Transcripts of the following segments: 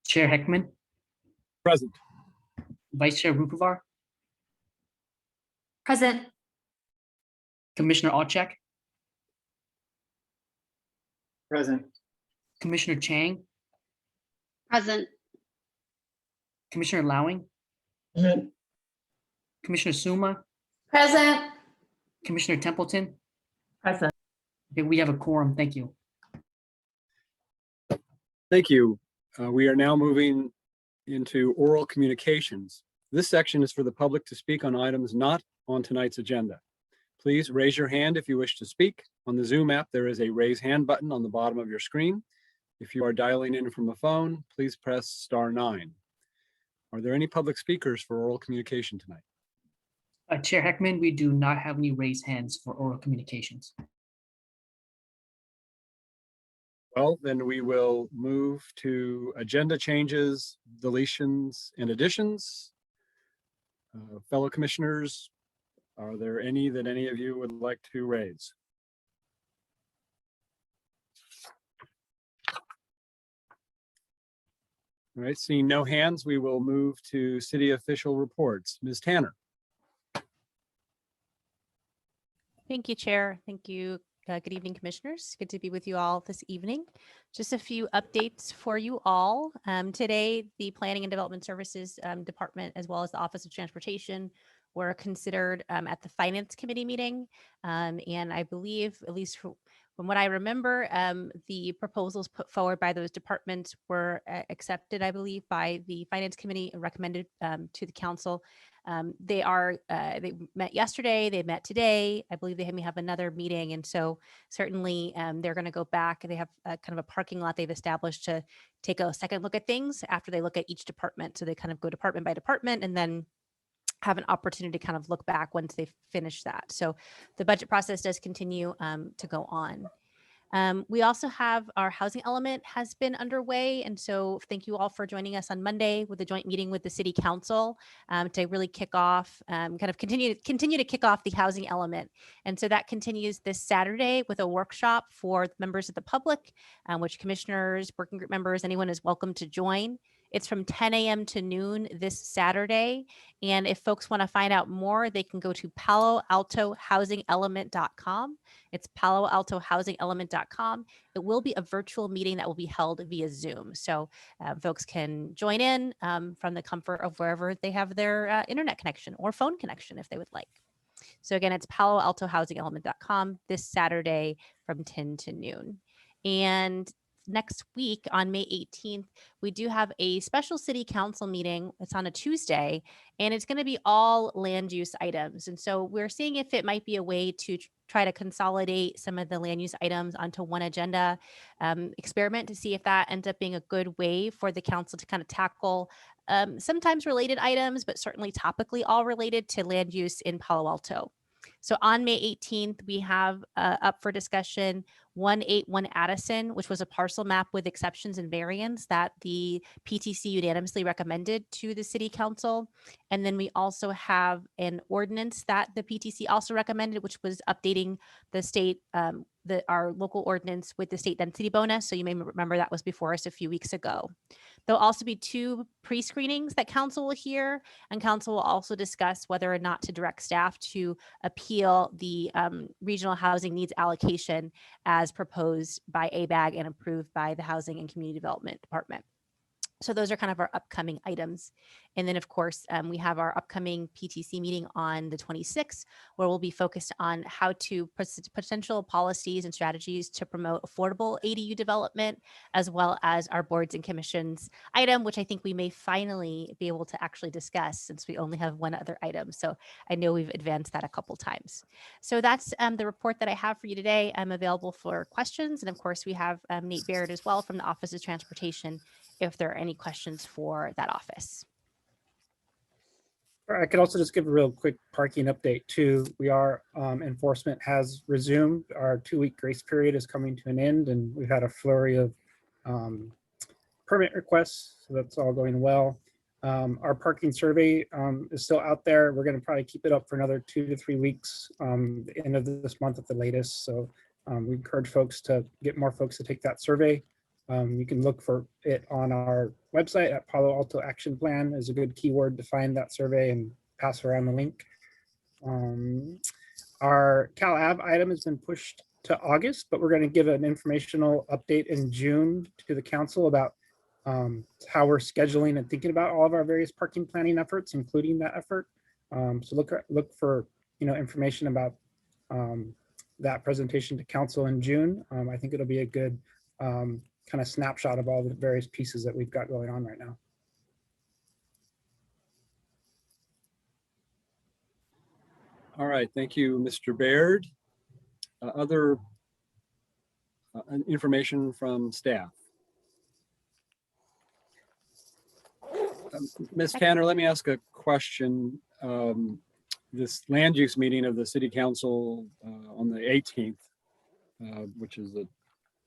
Chair Heckman, Present. Vice Chair Rupivar, Present. Commissioner Awcheck, Present. Commissioner Chang, Present. Commissioner Lowing, Present. Commissioner Suma, Present. Commissioner Templeton. Present. Okay, we have a quorum. Thank you. Thank you. We are now moving into oral communications. This section is for the public to speak on items not on tonight's agenda. Please raise your hand if you wish to speak. On the Zoom app, there is a raise hand button on the bottom of your screen. If you are dialing in from a phone, please press *9. Are there any public speakers for oral communication tonight? Chair Heckman, we do not have any raised hands for oral communications. Well, then we will move to agenda changes, deletions, and additions. Fellow commissioners, are there any that any of you would like to raise? All right, seeing no hands, we will move to city official reports. Ms. Tanner. Thank you, Chair. Thank you. Good evening, Commissioners. Good to be with you all this evening. Just a few updates for you all. Today, the Planning and Development Services Department, as well as the Office of Transportation, were considered at the Finance Committee meeting. And I believe, at least from what I remember, the proposals put forward by those departments were accepted, I believe, by the Finance Committee and recommended to the Council. They met yesterday, they met today. I believe they may have another meeting. And so certainly they're going to go back. They have kind of a parking lot they've established to take a second look at things after they look at each department. So they kind of go department by department and then have an opportunity to kind of look back once they finish that. So the budget process does continue to go on. We also have our housing element has been underway. And so thank you all for joining us on Monday with the joint meeting with the City Council to really kick off, continue to kick off the housing element. And so that continues this Saturday with a workshop for members of the public, which commissioners, working group members, anyone is welcome to join. It's from 10 a.m. to noon this Saturday. And if folks want to find out more, they can go to paloaltohousingelement.com. It's paloaltohousingelement.com. It will be a virtual meeting that will be held via Zoom. So folks can join in from the comfort of wherever they have their internet connection or phone connection if they would like. So again, it's paloaltohousingelement.com this Saturday from 10 to noon. And next week on May 18th, we do have a special city council meeting. It's on a Tuesday, and it's going to be all land use items. And so we're seeing if it might be a way to try to consolidate some of the land use items onto one agenda, experiment to see if that ends up being a good way for the council to kind of tackle sometimes related items, but certainly topically all related to land use in Palo Alto. So on May 18th, we have up for discussion 181 Addison, which was a parcel map with exceptions and variants that the PTC unanimously recommended to the City Council. And then we also have an ordinance that the PTC also recommended, which was updating the state, our local ordinance with the state density bonus. So you may remember that was before us a few weeks ago. There'll also be 2 pre-screenings that council will hear, and council will also discuss whether or not to direct staff to appeal the regional housing needs allocation as proposed by ABAG and approved by the Housing and Community Development Department. So those are kind of our upcoming items. And then, of course, we have our upcoming PTC meeting on the 26th, where we'll be focused on how to potential policies and strategies to promote affordable ADU development, as well as our boards and commissions item, which I think we may finally be able to actually discuss since we only have one other item. So I know we've advanced that a couple times. So that's the report that I have for you today. I'm available for questions. And of course, we have Nate Barrett as well from the Office of Transportation if there are any questions for that office. I could also just give a real quick parking update too. We are enforcement has resumed. Our 2-week grace period is coming to an end, and we've had a flurry of permit requests, so that's all going well. Our parking survey is still out there. We're going to probably keep it up for another 2 to 3 weeks, the end of this month at the latest. So we encourage folks to get more folks to take that survey. You can look for it on our website at Palo Alto Action Plan is a good keyword to find that survey and pass around the link. Our Cal Ave item has been pushed to August, but we're going to give an informational update in June to the council about how we're scheduling and thinking about all of our various parking planning efforts, including that effort. So look for information about that presentation to council in June. I think it'll be a good kind of snapshot of all the various pieces that we've got going on right now. All right, thank you, Mr. Baird. Other information from staff. Ms. Tanner, let me ask a question. This land use meeting of the city council on the 18th, which is a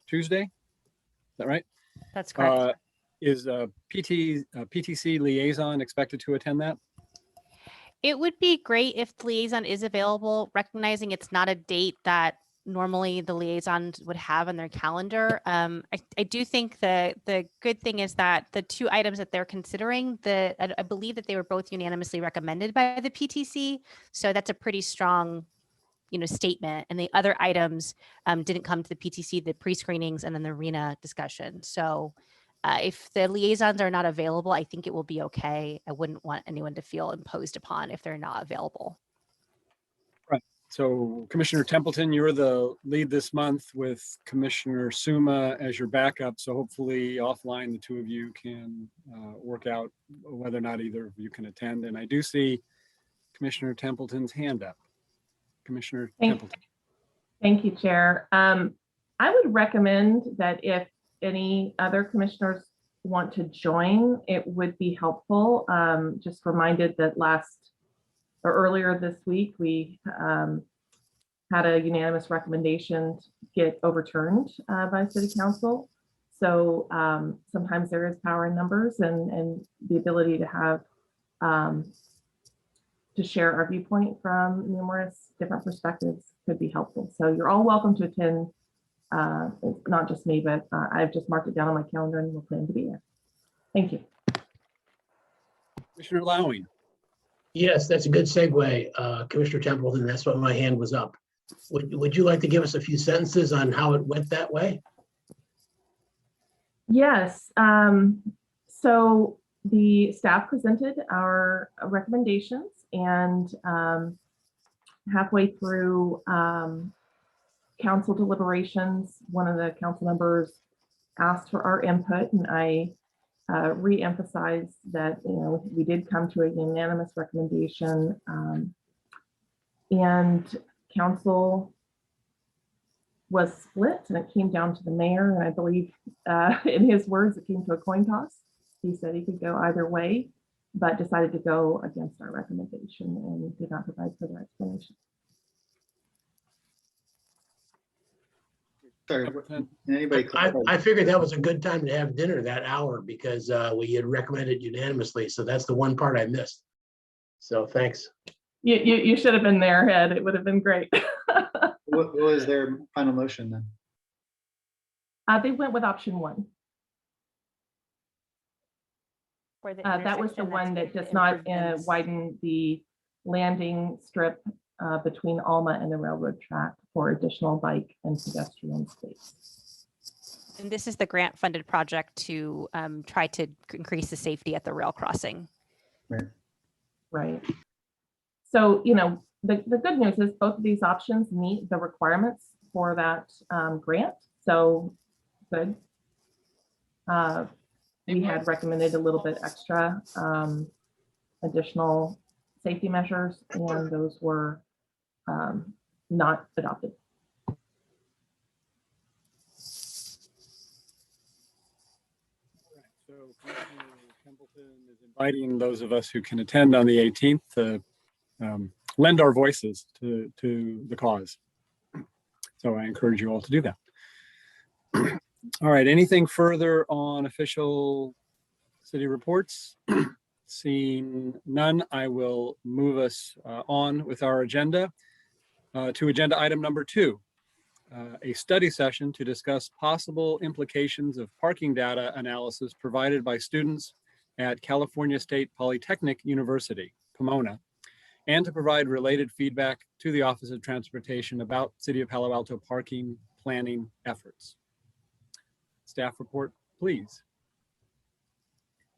Tuesday, is that right? That's correct. Is PTC liaison expected to attend that? It would be great if the liaison is available, recognizing it's not a date that normally the liaisons would have on their calendar. I do think the good thing is that the two items that they're considering, I believe that they were both unanimously recommended by the PTC. So that's a pretty strong, statement. And the other items didn't come to the PTC, the pre-screenings and then the arena discussion. So if the liaisons are not available, I think it will be okay. I wouldn't want anyone to feel imposed upon if they're not available. Right. So Commissioner Templeton, you're the lead this month with Commissioner Suma as your backup. So hopefully offline, the two of you can work out whether or not either of you can attend. And I do see Commissioner Templeton's hand up. Commissioner Templeton. Thank you, Chair. I would recommend that if any other commissioners want to join, it would be helpful. Just reminded that earlier this week, we had a unanimous recommendation to get overturned by City Council. So sometimes there is power in numbers, and the ability to have to share our viewpoint from numerous different perspectives could be helpful. So you're all welcome to attend. Not just me, but I've just marked it down on my calendar and we'll plan to be there. Thank you. Commissioner Lowing. Yes, that's a good segue, Commissioner Templeton. That's why my hand was up. Would you like to give us a few sentences on how it went that way? Yes. So the staff presented our recommendations, and halfway through council deliberations, one of the council members asked for our input, and I re-emphasized that we did come to a unanimous recommendation, and council was split, and it came down to the mayor. And I believe, in his words, it came to a coin toss. He said he could go either way, but decided to go against our recommendation and did not provide further explanation. Sorry, anybody? I figured that was a good time to have dinner that hour because we had recommended unanimously. So that's the one part I missed. So thanks. You should have been there, Ed. It would have been great. What was their final motion then? They went with option one. That was the one that does not widen the landing strip between Alma and the railroad track for additional bike and pedestrian space. And this is the grant funded project to try to increase the safety at the rail crossing. Right. So, the good news is both of these options meet the requirements for that grant. So good. We had recommended a little bit extra additional safety measures, and those were not adopted. So Commissioner Templeton is inviting those of us who can attend on the 18th to lend our voices to the cause. So I encourage you all to do that. All right, anything further on official city reports? Seeing none, I will move us on with our agenda to agenda item number 2, a study session to discuss possible implications of parking data analysis provided by students at California State Polytechnic University, Pomona, and to provide related feedback to the Office of Transportation about City of Palo Alto parking planning efforts. Staff report, please.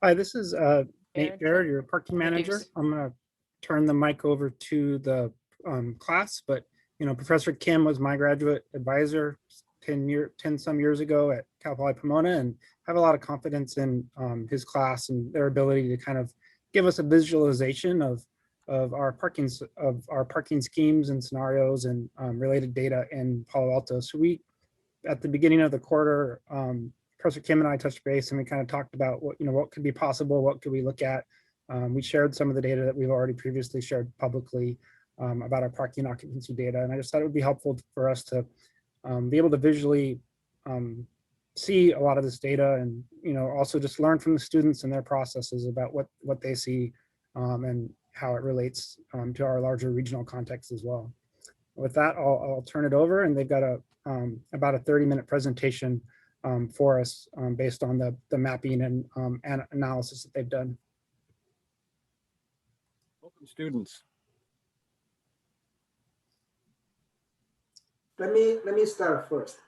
Hi, this is Nate Baird. Baird, your parking manager. Introduce. I'm going to turn the mic over to the class, but Professor Kim was my graduate advisor 10 some years ago at Cal Poly Pomona, and have a lot of confidence in his class and their ability to kind of give us a visualization of our parking schemes and scenarios and related data in Palo Alto. So we, at the beginning of the quarter, Professor Kim and I touched base and we kind of talked about what could be possible, what could we look at. We shared some of the data that we've already previously shared publicly about our parking occupancy data. And I just thought it would be helpful for us to be able to visually see a lot of this data and, also just learn from the students and their processes about what they see and how it relates to our larger regional context as well. With that, I'll turn it over, and they've got about a 30-minute presentation for us based on the mapping and analysis that they've done. Welcome, students. Let me start first.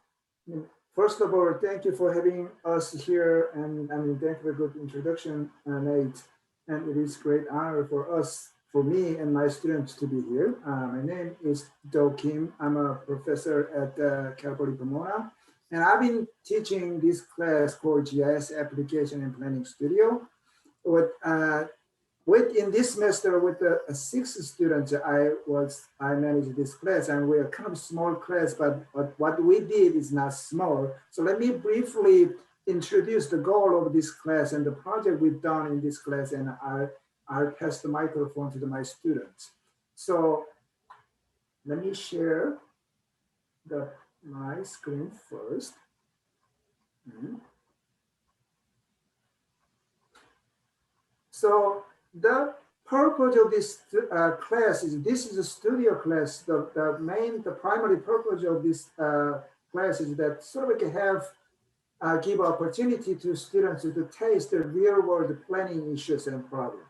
First of all, thank you for having us here, and thank you for a good introduction, Nate. And it is a great honor for us, for me and my students to be here. My name is Do Kim. I'm a professor at Cal Poly Pomona, and I've been teaching this class called GIS Application and Planning Studio. In this semester with the 6 students, I managed this class, and we're kind of small class, but what we did is not small. So let me briefly introduce the goal of this class and the project we've done in this class, and I'll pass the microphone to my students. So let me share my screen first. So the purpose of this class this is a studio class. The primary purpose of this class is that so we can give opportunity to students to taste the real world planning issues and problems.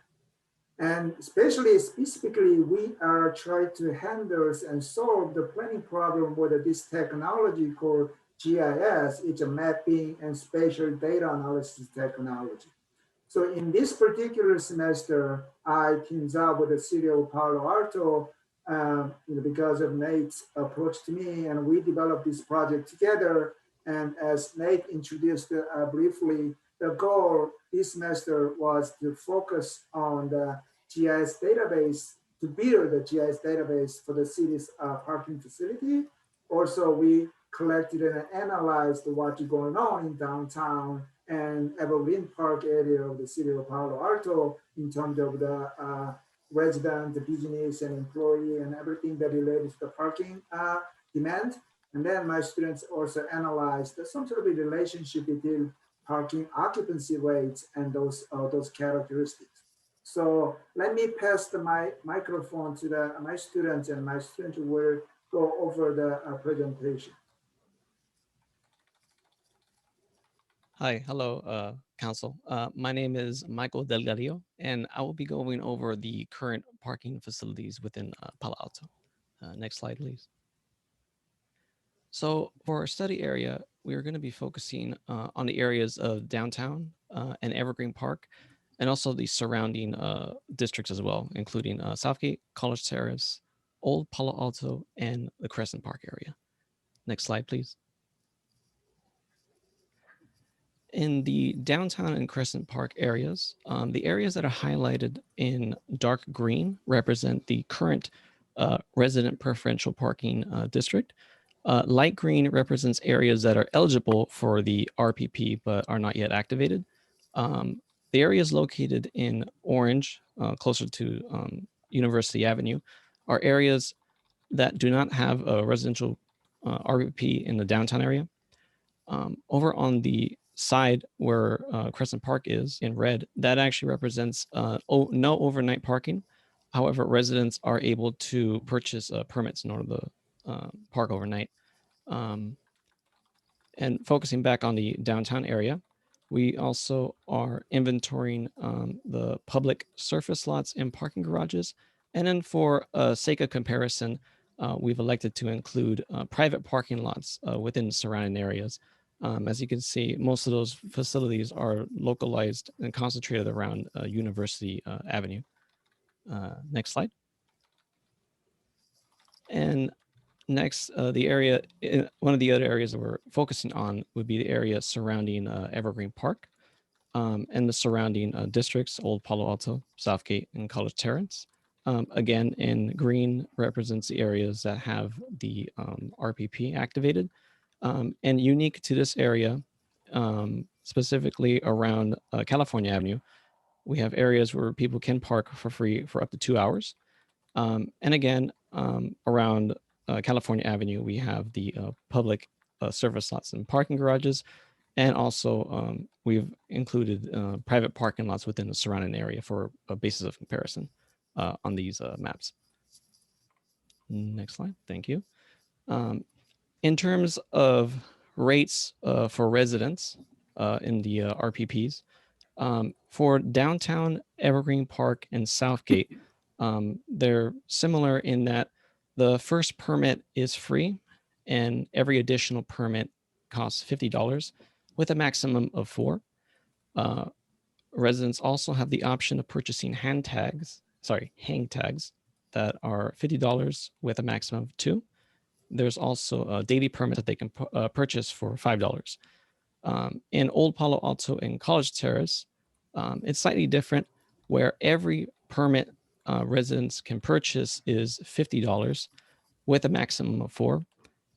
And specifically, we are trying to handle and solve the planning problem with this technology called GIS. It's a mapping and spatial data analysis technology. So in this particular semester, I teamed up with the City of Palo Alto because of Nate's approach to me, and we developed this project together. And as Nate introduced briefly, the goal this semester was to focus on the GIS database, to build the GIS database for the city's parking facility. Also, we collected and analyzed what's going on in downtown and Evergreen Park area of the City of Palo Alto in terms of the resident, the business and employee and everything that relates to the parking demand. And then my students also analyzed some sort of a relationship between parking occupancy rates and those characteristics. So let me pass the microphone to my students, and my students will go over the presentation. Hi, hello, Council. My name is Michael Delgadillo, and I will be going over the current parking facilities within Palo Alto. Next slide, please. So for our study area, we are going to be focusing on the areas of downtown and Evergreen Park, and also the surrounding districts as well, including Southgate, College Terrace, Old Palo Alto, and the Crescent Park area. Next slide, please. In the downtown and Crescent Park areas, the areas that are highlighted in dark green represent the current resident preferential parking district. Light green represents areas that are eligible for the RPP but are not yet activated. The areas located in orange, closer to University Avenue, are areas that do not have a residential RPP in the downtown area. Over on the side where Crescent Park is in red, that actually represents no overnight parking. However, residents are able to purchase permits in order to park overnight. And focusing back on the downtown area, we also are inventorying the public surface lots and parking garages. And then for sake of comparison, we've elected to include private parking lots within the surrounding areas. As you can see, most of those facilities are localized and concentrated around University Avenue. Next slide. And next, one of the other areas that we're focusing on would be the area surrounding Evergreen Park and the surrounding districts, Old Palo Alto, Southgate, and College Terrace. Again, in green represents the areas that have the RPP activated. And unique to this area, specifically around California Avenue, we have areas where people can park for free for up to 2 hours. And again, around California Avenue, we have the public service lots and parking garages. And also we've included private parking lots within the surrounding area for a basis of comparison on these maps. Next slide, thank you. In terms of rates for residents in the RPPs, for downtown Evergreen Park and Southgate, they're similar in that the first permit is free and every additional permit costs $50 with a maximum of 4. Residents also have the option of purchasing hang tags that are $50 with a maximum of 2. There's also a daily permit that they can purchase for $5. In Old Palo Alto and College Terrace, it's slightly different, where every permit residents can purchase is $50 with a maximum of 4,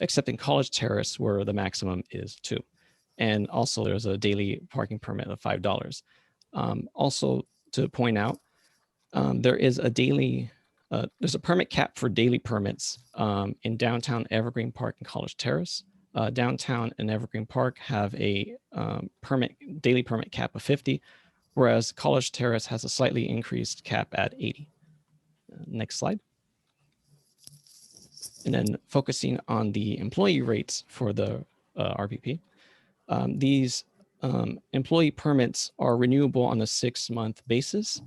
except in College Terrace where the maximum is 2. And also there's a daily parking permit of $5. Also to point out, there is a daily, there's a permit cap for daily permits in downtown Evergreen Park and College Terrace. Downtown and Evergreen Park have a daily permit cap of 50, whereas College Terrace has a slightly increased cap at 80. Next slide. And then focusing on the employee rates for the RPP. These employee permits are renewable on a 6-month basis.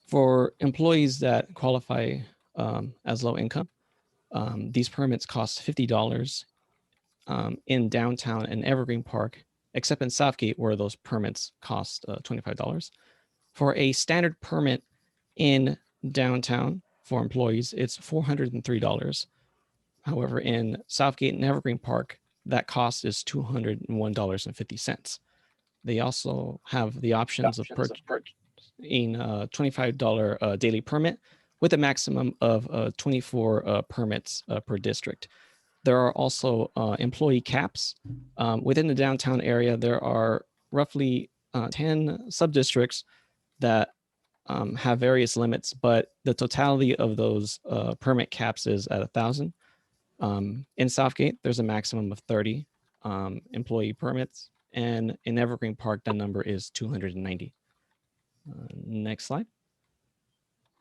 For employees that qualify as low income, these permits cost $50 in downtown and Evergreen Park, except in Southgate where those permits cost $25. For a standard permit in downtown for employees, it's $403. However, in Southgate and Evergreen Park, that cost is $201.50. They also have the options of purchasing a $25 daily permit with a maximum of 24 permits per district. There are also employee caps. Within the downtown area, there are roughly 10 sub-districts that have various limits, but the totality of those permit caps is at 1,000. In Southgate, there's a maximum of 30 employee permits, and in Evergreen Park, that number is 290. Next slide.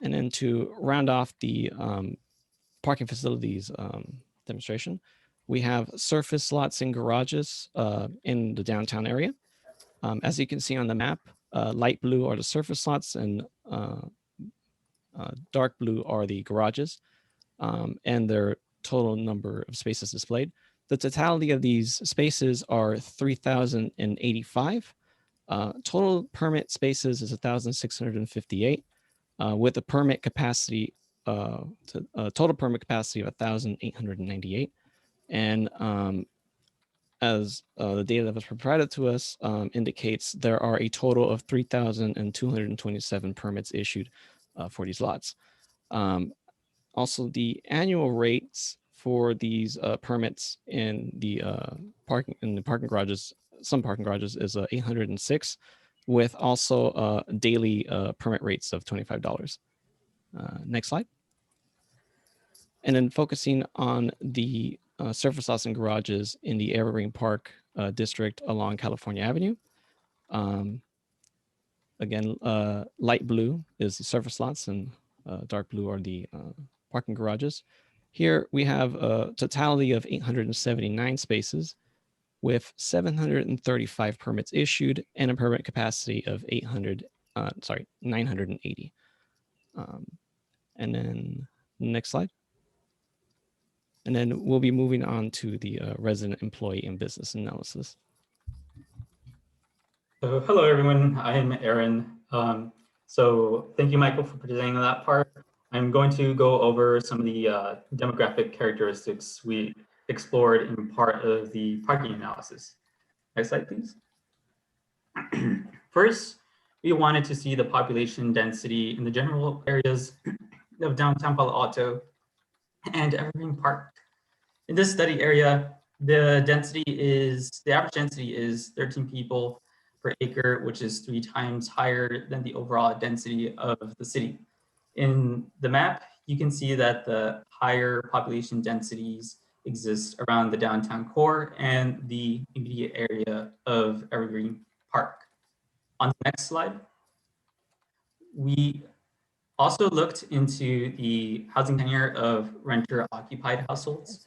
And then to round off the parking facilities demonstration, we have surface lots and garages in the downtown area. As you can see on the map, light blue are the surface lots and dark blue are the garages, and their total number of spaces displayed. The totality of these spaces are 3,085. Total permit spaces is 1,658 with a permit capacity total permit capacity of 1,898. And as the data that was provided to us indicates, there are a total of 3,227 permits issued for these lots. Also, the annual rates for these permits in the parking garages, some parking garages, is 806, with also daily permit rates of $25. Next slide. And then focusing on the surface lots and garages in the Evergreen Park district along California Avenue. Again, light blue is the surface lots and dark blue are the parking garages. Here we have a totality of 879 spaces with 735 permits issued and a permit capacity of 980. And then next slide. And then we'll be moving on to the resident employee and business analysis. So hello, everyone. I'm Aaron. So thank you, Michael, for presenting that part. I'm going to go over some of the demographic characteristics we explored in part of the parking analysis. Next slide, please. First, we wanted to see the population density in the general areas of downtown Palo Alto and Evergreen Park. In this study area, the average density is 13 people per acre, which is 3 times higher than the overall density of the city. In the map, you can see that the higher population densities exist around the downtown core and the immediate area of Evergreen Park. On the next slide, we also looked into the housing tenure of renter-occupied households.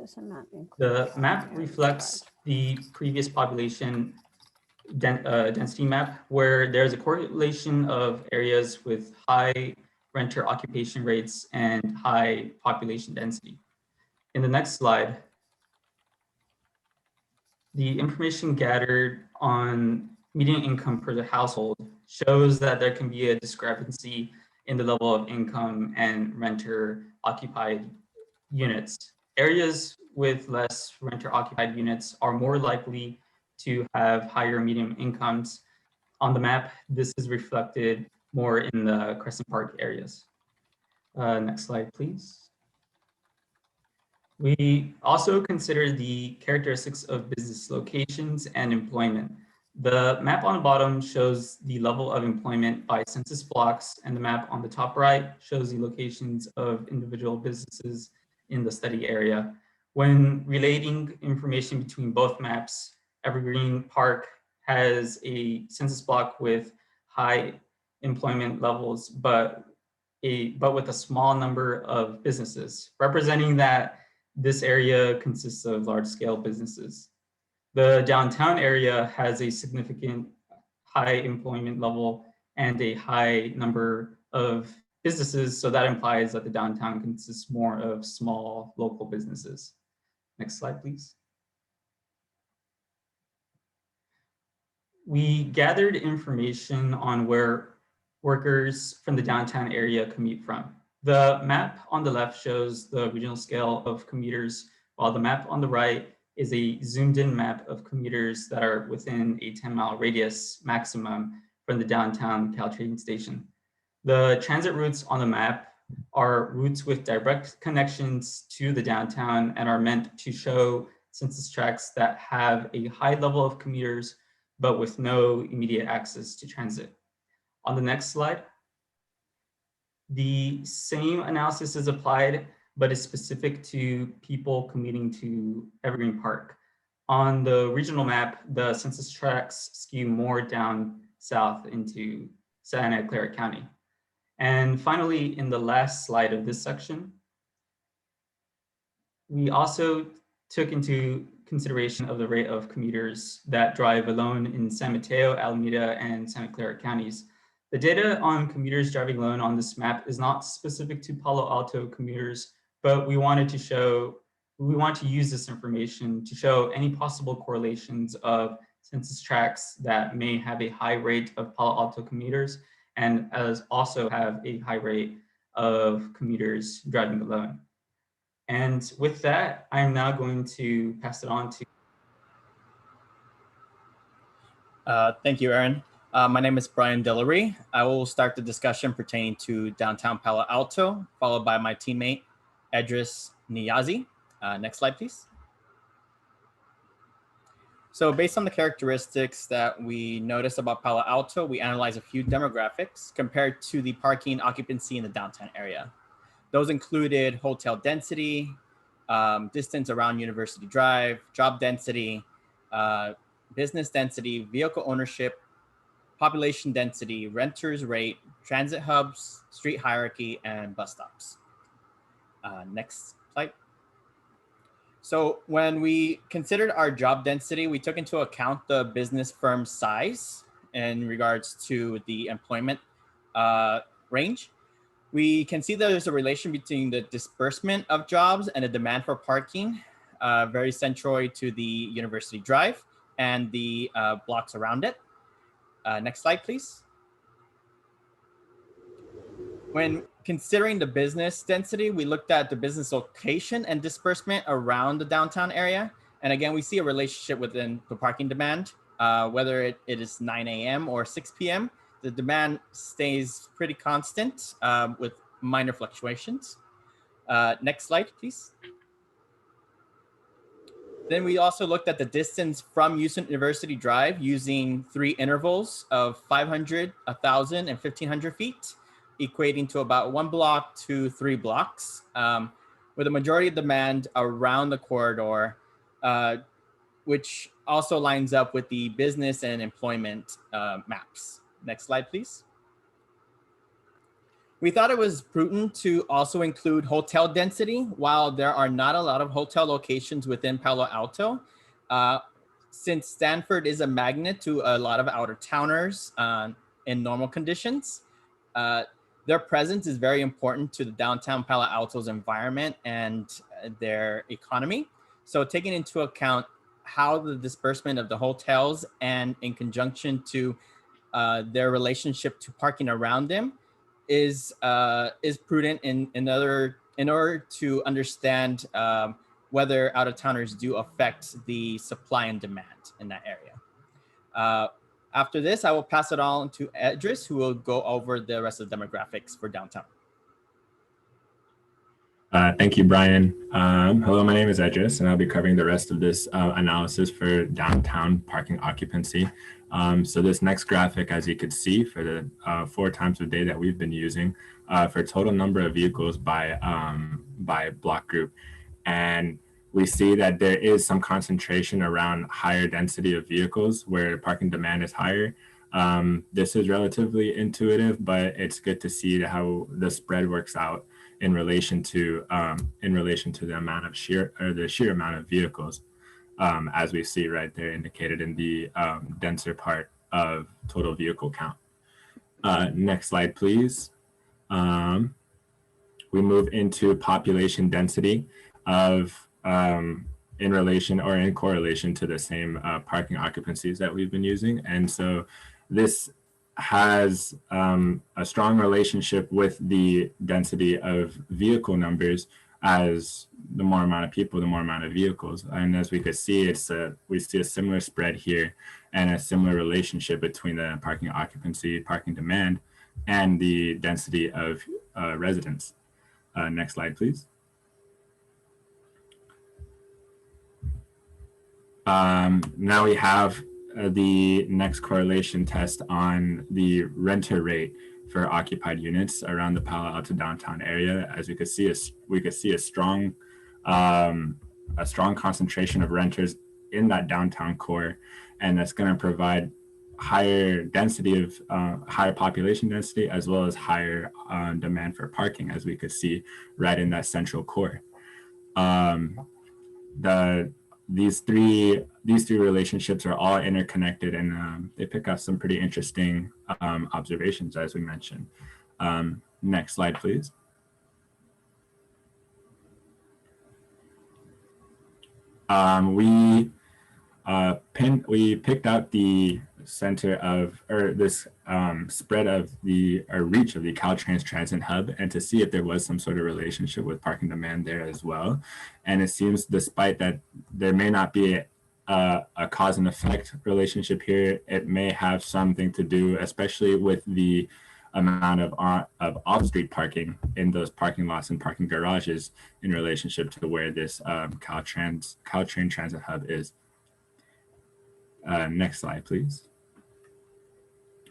The map reflects the previous population density map, where there's a correlation of areas with high renter occupation rates and high population density. In the next slide, the information gathered on median income per household shows that there can be a discrepancy in the level of income and renter occupied units. Areas with less renter occupied units are more likely to have higher median incomes. On the map, this is reflected more in the Crescent Park areas. Next slide, please. We also considered the characteristics of business locations and employment. The map on the bottom shows the level of employment by census blocks, and the map on the top right shows the locations of individual businesses in the study area. When relating information between both maps, Evergreen Park has a census block with high employment levels, but with a small number of businesses, representing that this area consists of large-scale businesses. The downtown area has a significant high employment level and a high number of businesses, so that implies that the downtown consists more of small local businesses. Next slide, please. We gathered information on where workers from the downtown area commute from. The map on the left shows the regional scale of commuters, while the map on the right is a zoomed in map of commuters that are within a 10-mile radius maximum from the downtown Caltrain station. The transit routes on the map are routes with direct connections to the downtown and are meant to show census tracts that have a high level of commuters, but with no immediate access to transit. On the next slide, the same analysis is applied, but is specific to people commuting to Evergreen Park. On the regional map, the census tracts skew more down south into Santa Clara County. And finally, in the last slide of this section, we also took into consideration of the rate of commuters that drive alone in San Mateo, Alameda, and Santa Clara counties. The data on commuters driving alone on this map is not specific to Palo Alto commuters, but we want to use this information to show any possible correlations of census tracts that may have a high rate of Palo Alto commuters and also have a high rate of commuters driving alone. And with that, I'm now going to pass it on to. Thank you, Aaron. My name is Brian Dillery. I will start the discussion pertaining to downtown Palo Alto, followed by my teammate, Edris Niazi. Next slide, please. So based on the characteristics that we noticed about Palo Alto, we analyzed a few demographics compared to the parking occupancy in the downtown area. Those included hotel density, distance around University Drive, job density, business density, vehicle ownership, population density, renters rate, transit hubs, street hierarchy, and bus stops. Next slide. So when we considered our job density, we took into account the business firm size in regards to the employment range. We can see that there's a relation between the disbursement of jobs and the demand for parking, very central to the University Drive and the blocks around it. Next slide, please. When considering the business density, we looked at the business location and disbursement around the downtown area. And again, we see a relationship within the parking demand, whether it is 9 a.m. or 6 p.m. The demand stays pretty constant with minor fluctuations. Next slide, please. Then we also looked at the distance from Houston University Drive using 3 intervals of 500, 1,000, and 1,500 feet, equating to about 1 block to 3 blocks, with a majority of demand around the corridor, which also lines up with the business and employment maps. Next slide, please. We thought it was prudent to also include hotel density. While there are not a lot of hotel locations within Palo Alto, since Stanford is a magnet to a lot of out-of-towners in normal conditions, their presence is very important to the downtown Palo Alto's environment and their economy. So taking into account how the disbursement of the hotels and in conjunction to their relationship to parking around them is prudent in order to understand whether out-of-towners do affect the supply and demand in that area. After this, I will pass it on to Edris, who will go over the rest of the demographics for downtown. Thank you, Brian. Hello, my name is Edris, and I'll be covering the rest of this analysis for downtown parking occupancy. So this next graphic, as you could see, for the 4 times a day that we've been using for total number of vehicles by block group. And we see that there is some concentration around higher density of vehicles where parking demand is higher. This is relatively intuitive, but it's good to see how the spread works out in relation to the amount of sheer amount of vehicles, as we see right there indicated in the denser part of total vehicle count. Next slide, please. We move into population density of in relation or in correlation to the same parking occupancies that we've been using. And so this has a strong relationship with the density of vehicle numbers. As the more amount of people, the more amount of vehicles. And as we could see, we see a similar spread here and a similar relationship between the parking occupancy, parking demand, and the density of residents. Next slide, please. Now we have the next correlation test on the renter rate for occupied units around the Palo Alto downtown area. As we could see, we could see a strong concentration of renters in that downtown core, and that's going to provide higher density of higher population density as well as higher demand for parking, as we could see right in that central core. These three relationships are all interconnected, and they pick up some pretty interesting observations, as we mentioned. Next slide, please. We picked out the center of, or this spread of the reach of the Caltrans Transit Hub, and to see if there was some sort of relationship with parking demand there as well. And it seems, despite that there may not be a cause and effect relationship here, it may have something to do, especially with the amount of off-street parking in those parking lots and parking garages in relationship to where this Caltrain Transit Hub is. Next slide, please.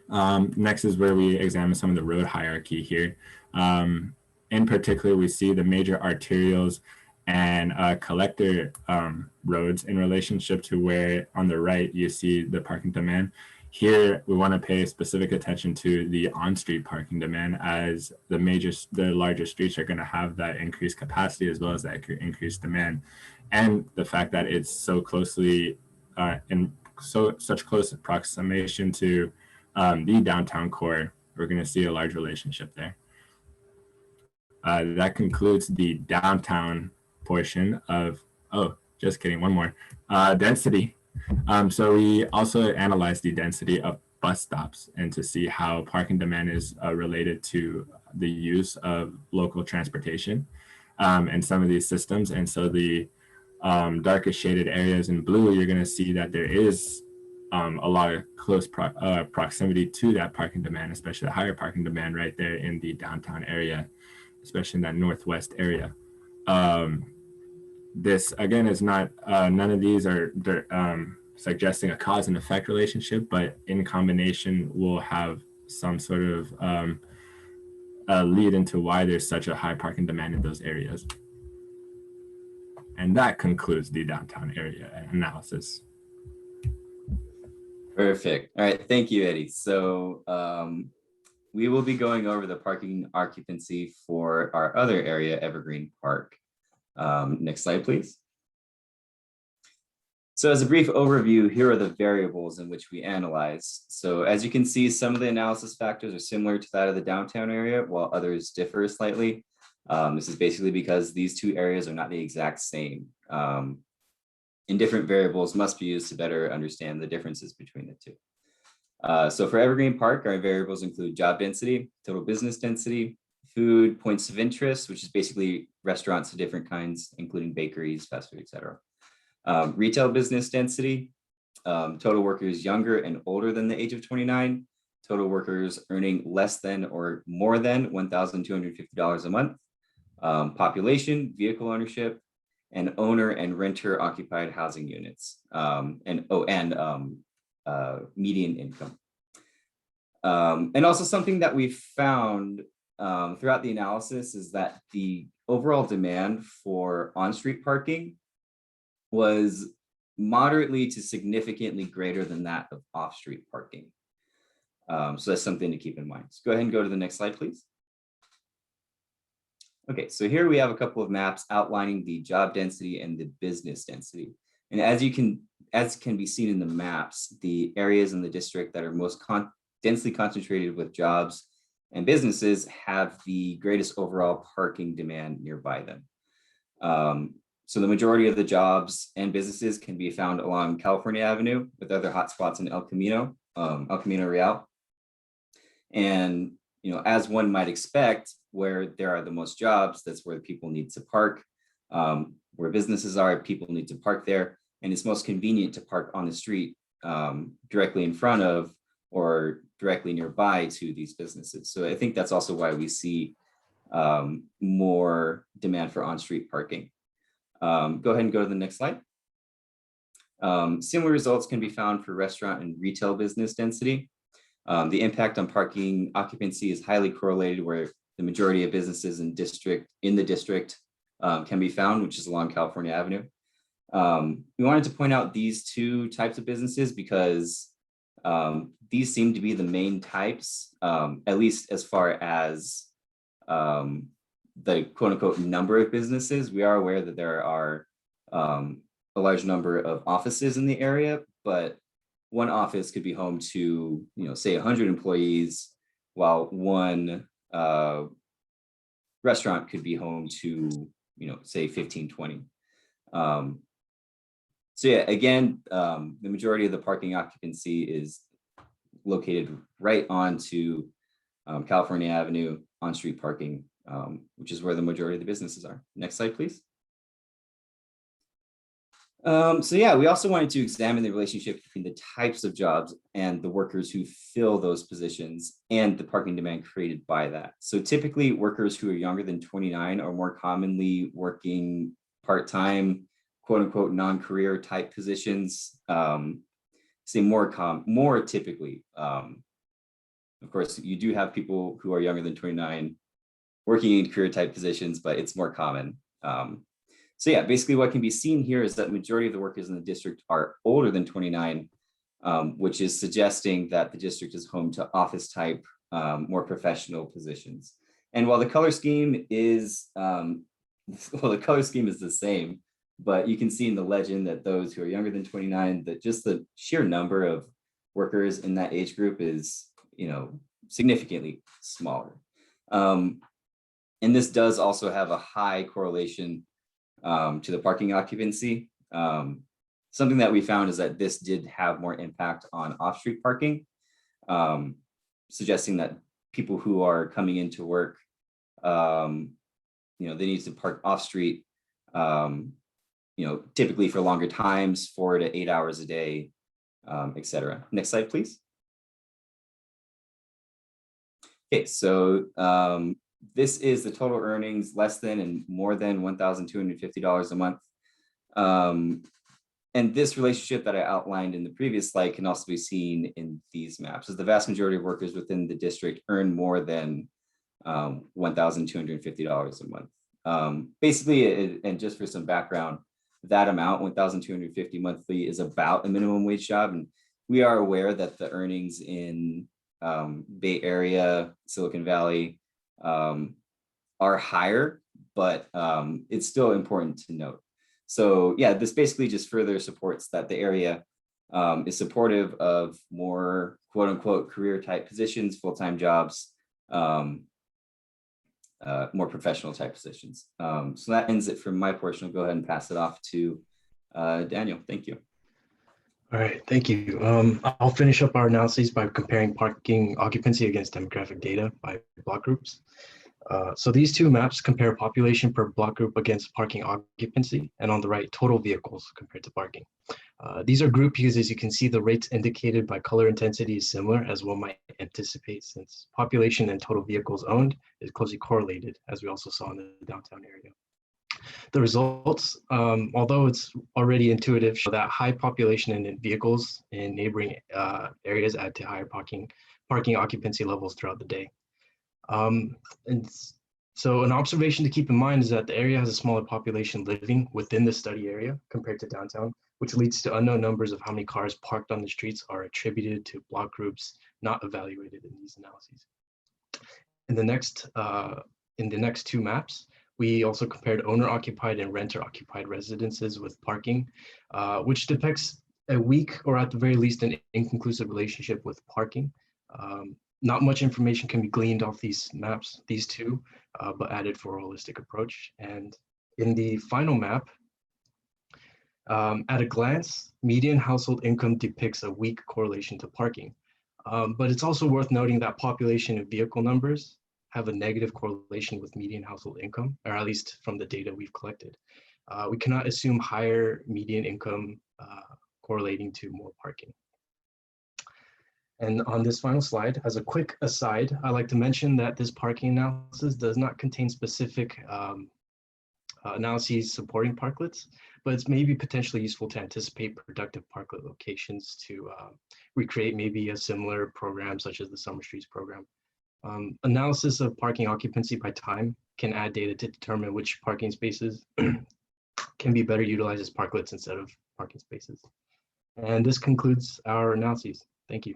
Next is where we examine some of the road hierarchy here. In particular, we see the major arterials and collector roads in relationship to where on the right you see the parking demand. Here, we want to pay specific attention to the on-street parking demand, as the larger streets are going to have that increased capacity as well as that increased demand, and the fact that it's so closely in such close approximation to the downtown core. We're going to see a large relationship there. That concludes the downtown portion of, oh, just kidding, one more, density. So we also analyzed the density of bus stops and to see how parking demand is related to the use of local transportation and some of these systems. And so the darkest shaded areas in blue, you're going to see that there is a lot of close proximity to that parking demand, especially the higher parking demand right there in the downtown area, especially in that northwest area. This again is not, none of these are suggesting a cause and effect relationship, but in combination will have some sort of lead into why there's such a high parking demand in those areas. And that concludes the downtown area analysis. Perfect. All right, thank you, Eddie. So we will be going over the parking occupancy for our other area, Evergreen Park. Next slide, please. So as a brief overview, here are the variables in which we analyze. So as you can see, some of the analysis factors are similar to that of the downtown area, while others differ slightly. This is basically because these two areas are not the exact same. And different variables must be used to better understand the differences between the two. So for Evergreen Park, our variables include job density, total business density, food, points of interest, which is basically restaurants of different kinds, including bakeries, fast food, et cetera. Retail business density, total workers younger and older than the age of 29, total workers earning less than or more than $1,250 a month, population, vehicle ownership, and owner and renter occupied housing units, median income. And also something that we found throughout the analysis is that the overall demand for on-street parking was moderately to significantly greater than that of off-street parking. So that's something to keep in mind. So go ahead and go to the next slide, please. Okay, so here we have a couple of maps outlining the job density and the business density. And as can be seen in the maps, the areas in the district that are most densely concentrated with jobs and businesses have the greatest overall parking demand nearby them. So the majority of the jobs and businesses can be found along California Avenue, with other hotspots in El Camino Real. And as one might expect, where there are the most jobs, that's where people need to park. Where businesses are, people need to park there. And it's most convenient to park on the street directly in front of or directly nearby to these businesses. So I think that's also why we see more demand for on-street parking. Go ahead and go to the next slide. Similar results can be found for restaurant and retail business density. The impact on parking occupancy is highly correlated where the majority of businesses in the district can be found, which is along California Avenue. We wanted to point out these two types of businesses because these seem to be the main types, at least as far as the quote unquote number of businesses. We are aware that there are a large number of offices in the area, but one office could be home to, say 100 employees, while one restaurant could be home to, say 15, 20. So yeah, again, the majority of the parking occupancy is located right onto California Avenue on-street parking, which is where the majority of the businesses are. Next slide, please. So yeah, we also wanted to examine the relationship between the types of jobs and the workers who fill those positions and the parking demand created by that. So typically workers who are younger than 29 are more commonly working part-time, quote unquote, non-career type positions, say more typically. Of course, you do have people who are younger than 29 working in career type positions, but it's more common. So yeah, basically what can be seen here is that the majority of the workers in the district are older than 29, which is suggesting that the district is home to office type, more professional positions. And while the color scheme is, the same, but you can see in the legend that those who are younger than 29, that just the sheer number of workers in that age group is, significantly smaller. And this does also have a high correlation to the parking occupancy. Something that we found is that this did have more impact on off-street parking, suggesting that people who are coming into work, they need to park off-street, typically for longer times, 4 to 8 hours a day, et cetera. Next slide, please. Okay, so this is the total earnings less than and more than $1,250 a month. And this relationship that I outlined in the previous slide can also be seen in these maps, as the vast majority of workers within the district earn more than $1,250 a month. Basically, and just for some background, that amount, $1,250 monthly, is about a minimum wage job. And we are aware that the earnings in Bay Area, Silicon Valley are higher, but it's still important to note. So yeah, this basically just further supports that the area is supportive of more quote unquote career type positions, full-time jobs, more professional type positions. So that ends it from my portion. I'll go ahead and pass it off to Daniel. Thank you. All right, thank you. I'll finish up our analyses by comparing parking occupancy against demographic data by block groups. So these two maps compare population per block group against parking occupancy, and on the right, total vehicles compared to parking. These are grouped because, as you can see, the rates indicated by color intensity is similar, as one might anticipate, since population and total vehicles owned is closely correlated, as we also saw in the downtown area. The results, although it's already intuitive, show that high population and vehicles in neighboring areas add to higher parking occupancy levels throughout the day. And so an observation to keep in mind is that the area has a smaller population living within the study area compared to downtown, which leads to unknown numbers of how many cars parked on the streets are attributed to block groups not evaluated in these analyses. In the next two maps, we also compared owner-occupied and renter-occupied residences with parking, which depicts a weak, or at the very least an inconclusive relationship with parking. Not much information can be gleaned off these maps, these two, but added for a holistic approach. And in the final map, at a glance, median household income depicts a weak correlation to parking. But it's also worth noting that population and vehicle numbers have a negative correlation with median household income, or at least from the data we've collected. We cannot assume higher median income correlating to more parking. And on this final slide, as a quick aside, I'd like to mention that this parking analysis does not contain specific analyses supporting parklets, but it's maybe potentially useful to anticipate productive parklet locations to recreate maybe a similar program such as the Summer Streets program. Analysis of parking occupancy by time can add data to determine which parking spaces can be better utilized as parklets instead of parking spaces. And this concludes our analyses. Thank you.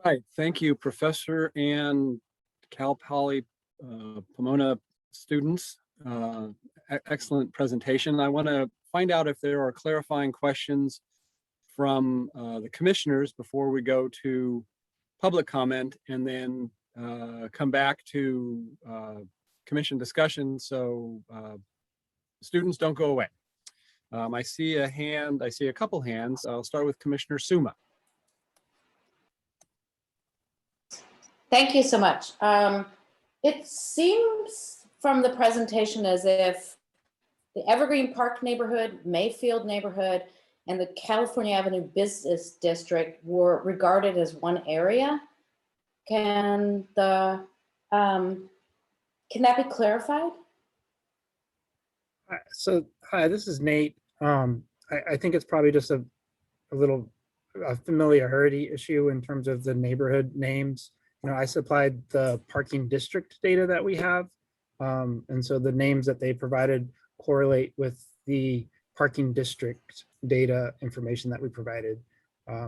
Right, thank you, Professor and Cal Poly Pomona students. Excellent presentation. I want to find out if there are clarifying questions from the commissioners before we go to public comment, and then come back to commission discussion. So students, don't go away. I see a hand, I see a couple hands. I'll start with Commissioner Suma. Thank you so much. It seems from the presentation as if the Evergreen Park neighborhood, Mayfield neighborhood, and the California Avenue Business District were regarded as one area. Can that be clarified? So, hi, this is Nate. I think it's probably just a little familiarity issue in terms of the neighborhood names. You know, I supplied the parking district data that we have. And so the names that they provided correlate with the parking district data information that we provided.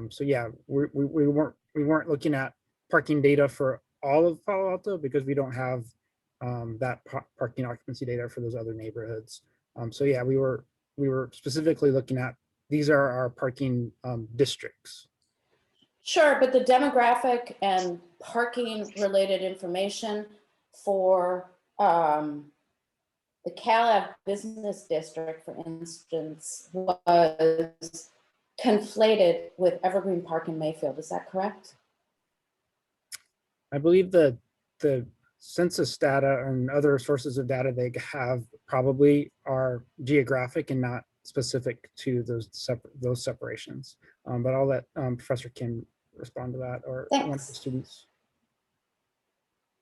So yeah, we weren't looking at parking data for all of Palo Alto because we don't have that parking occupancy data for those other neighborhoods. So yeah, we were specifically looking at, these are our parking districts. Sure, but the demographic and parking related information for the Calab Business District, for instance, was conflated with Evergreen Park in Mayfield. Is that correct? I believe the census data and other sources of data they have probably are geographic and not specific to those separations. But I'll let Professor Kim respond to that, or one of the students.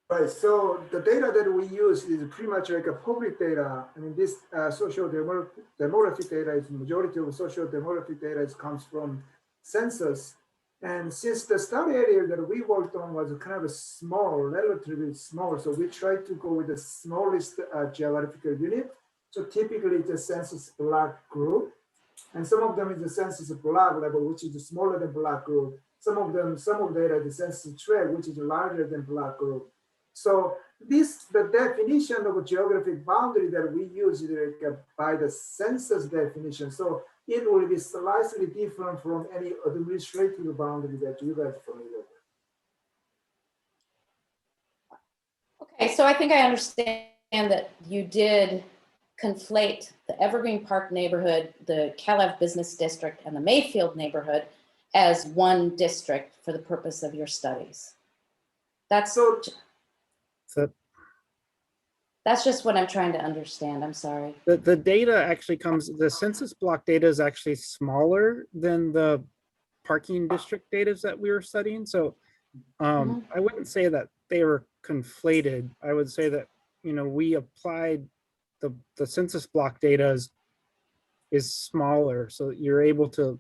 Right, so the data that we use is pretty much like a public data. I mean, this social demographic data is majority of social demographic data comes from census. And since the study area that we worked on was kind of a small, relatively small, so we tried to go with the smallest geographical unit. So typically it's a census block group. And some of them is the census block level, which is smaller than block group. Some of data is the census tract, which is larger than block group. So the definition of a geographic boundary that we use is like by the census definition. So it will be slightly different from any administrative boundary that you guys are familiar with. Okay, so I think I understand that you did conflate the Evergreen Park neighborhood, the Calab Business District, and the Mayfield neighborhood as one district for the purpose of your studies. That's just what I'm trying to understand. I'm sorry. The data actually the census block data is actually smaller than the parking district data that we were studying. So I wouldn't say that they were conflated. I would say that, we applied the census block data is smaller. So we're able to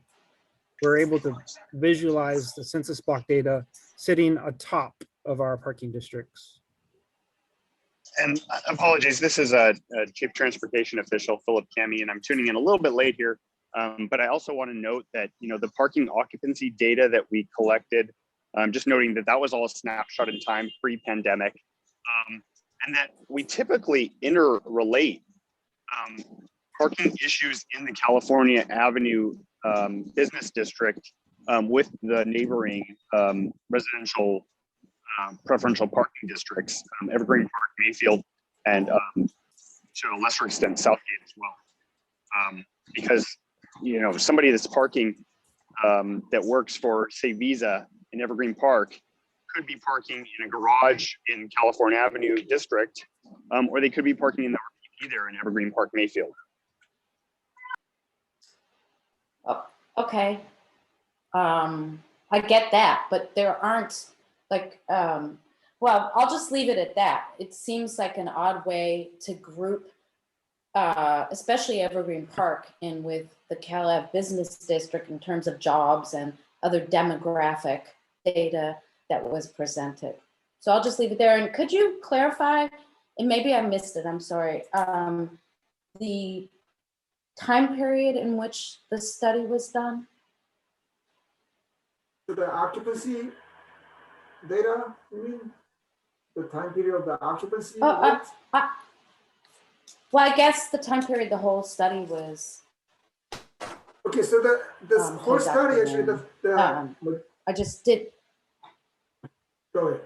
visualize the census block data sitting atop of our parking districts. And apologies, this is a Chief Transportation Official, Philip Kami, and I'm tuning in a little bit late here. But I also want to note that, the parking occupancy data that we collected, just noting that was all a snapshot in time pre-pandemic, and that we typically interrelate parking issues in the California Avenue Business District with the neighboring residential preferential parking districts, Evergreen Park, Mayfield, and to a lesser extent, Southgate as well. Because, somebody that's parking that works for, say, Visa in Evergreen Park could be parking in a garage in California Avenue District, or they could be parking in the RPP there in Evergreen Park, Mayfield. Oh, okay. I get that, but there aren't well, I'll just leave it at that. It seems like an odd way to group, especially Evergreen Park, in with the Calab Business District in terms of jobs and other demographic data that was presented. So I'll just leave it there. And could you clarify, and maybe I missed it, I'm sorry, the time period in which the study was done? So the occupancy data, you mean? The time period of the occupancy? Well, I guess the time period the whole study was. Okay, so the whole study actually, I just did. Go ahead.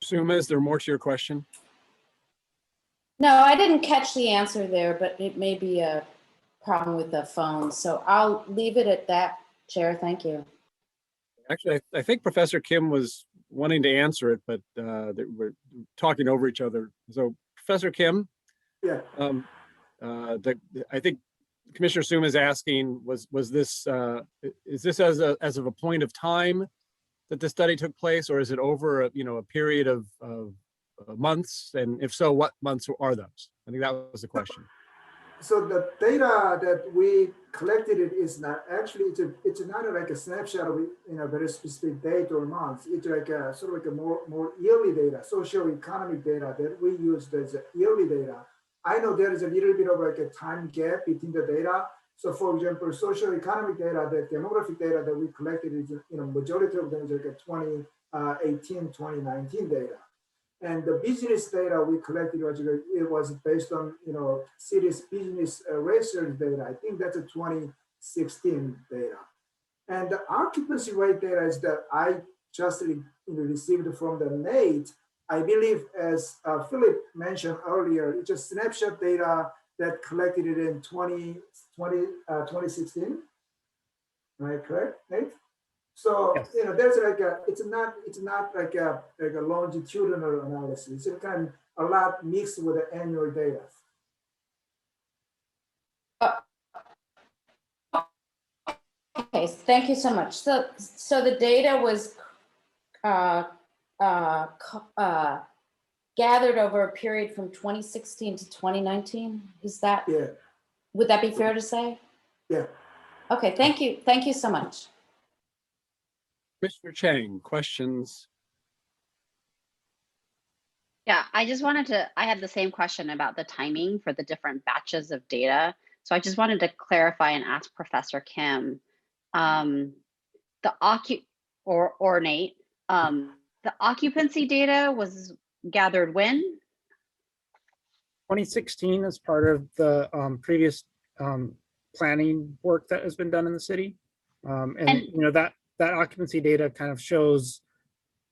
Suma, is there more to your question? No, I didn't catch the answer there, but it may be a problem with the phone. So I'll leave it at that, Chair. Thank you. Actually, I think Professor Kim was wanting to answer it, but we're talking over each other. So Professor Kim, yeah, I think Commissioner Suma is asking, was this is this as of a point of time that the study took place, or is it over a period of months? And if so, what months are those? I think that was the question. so the data that we collected it is not actually, it's not like a snapshot of a very specific date or month. It's like a sort of like a more yearly data, socio-economic data that we use as a yearly data. I know there is a little bit of like a time gap between the data. So for example, socio-economic data, the demographic data that we collected is, majority of them is like a 2018, 2019 data. And the business data we collected, it was based on, cities business research data. I think that's a 2016 data. And the occupancy rate data is that I just received from the NATE. I believe, as Philip mentioned earlier, it's a snapshot data that collected it in 2016. Am I correct, Nate? So Yes. there's like it's not like a longitudinal analysis. It's kind of a lot mixed with the annual data. Okay, thank you so much. So the data was gathered over a period from 2016 to 2019. Is that? Yeah. Would that be fair to say? Yeah. Okay, thank you. Thank you so much. Mr. Chang, questions? Yeah, I just wanted to, I had the same question about the timing for the different batches of data. So I just wanted to clarify and ask Professor Kim, the Nate, the occupancy data was gathered when? 2016 is part of the previous planning work that has been done in the city. That occupancy data kind of shows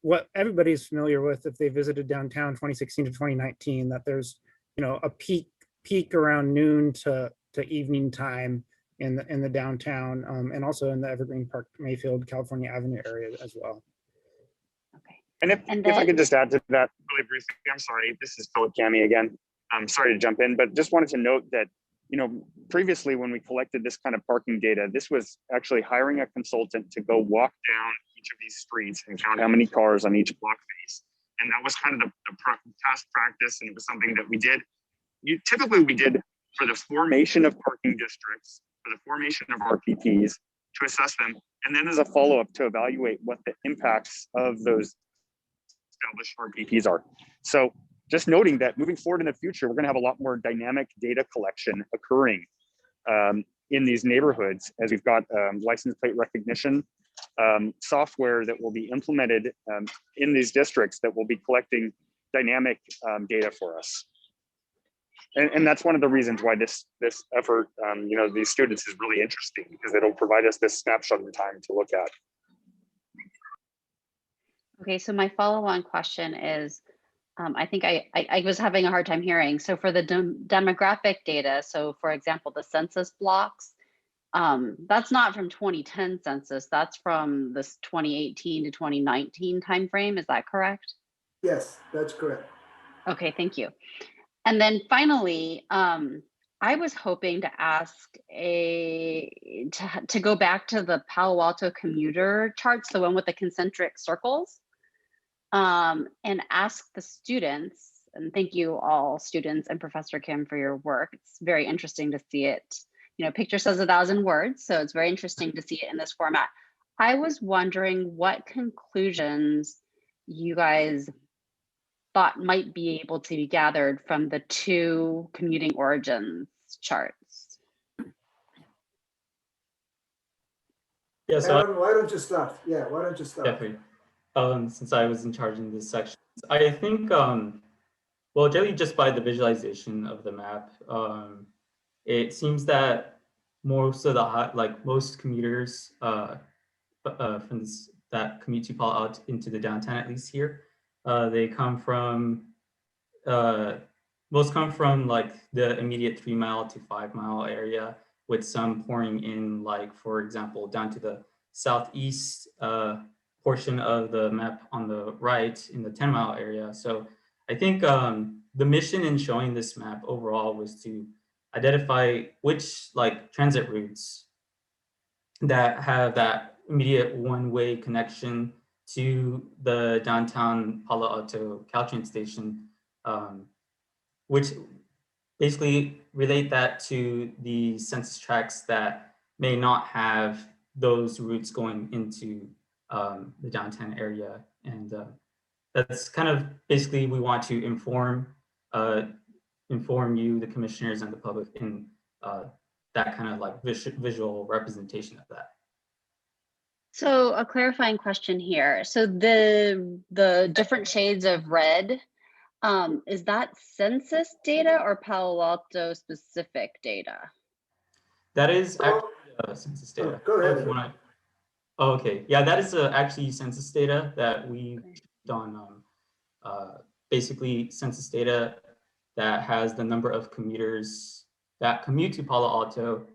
what everybody's familiar with if they visited downtown 2016 to 2019, that there's, a peak around noon to evening time in the downtown and also in the Evergreen Park, Mayfield, California Avenue area as well. Okay. And if I could just add to that really briefly, I'm sorry, this is Philip Cami again. I'm sorry to jump in, but just wanted to note that, previously when we collected this kind of parking data, this was actually hiring a consultant to go walk down each of these streets and count how many cars on each block face. And that was kind of the past practice, and it was something that we did. Typically we did for the formation of parking districts, for the formation of RPPs, to assess them, and then as a follow-up to evaluate what the impacts of those established RPPs are. So just noting that moving forward in the future, we're going to have a lot more dynamic data collection occurring in these neighborhoods, as we've got license plate recognition software that will be implemented in these districts that will be collecting dynamic data for us. And that's one of the reasons why this effort, these students is really interesting, because it'll provide us this snapshot in time to look at. Okay, so my follow-on question is, I think I was having a hard time hearing. So for the demographic data, so for example, the census blocks, that's not from 2010 census, that's from this 2018 to 2019 timeframe, is that correct? Yes, that's correct. Okay, thank you. And then finally, I was hoping to ask to go back to the Palo Alto commuter charts, the one with the concentric circles, and ask the students, and thank you all students and Professor Kim for your work. It's very interesting to see it. Picture says 1,000 words, so it's very interesting to see it in this format. I was wondering what conclusions you guys thought might be able to be gathered from the two commuting origins charts. Yeah, so Aaron, why don't you start? Yeah, why don't you start? definitely. Since I was in charge in this section, I think, well, generally just by the visualization of the map, it seems that most of the most commuters that commute to Palo Alto into the downtown, at least here, they come from most come from like the immediate 3 mile to 5 mile area, with some pouring in, like, for example, down to the southeast portion of the map on the right in the 10 mile area. So I think the mission in showing this map overall was to identify which transit routes that have that immediate one-way connection to the downtown Palo Alto Caltrain station, which basically relate that to the census tracts that may not have those routes going into the downtown area. And that's kind of basically, we want to inform you, the commissioners, and the public in that kind of like visual representation of that. So a clarifying question here. So the different shades of red, is that census data or Palo Alto specific data? That is actually census data. Go ahead. If you wanna, oh, okay. Yeah, that is actually census data that we done. Basically, census data that has the number of commuters that commute to Palo Alto,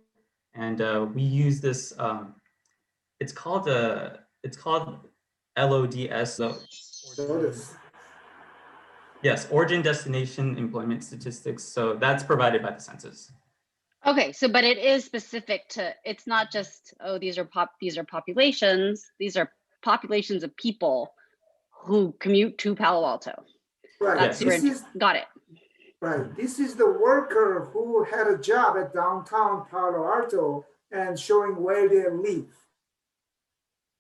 and we use this. It's called LODS. So yes, origin destination employment statistics. So that's provided by the census. Okay, so but it is specific to, it's not just, oh, these are populations, these are populations of people who commute to Palo Alto. Right. That's got it. Right. This is the worker who had a job at downtown Palo Alto and showing where they live.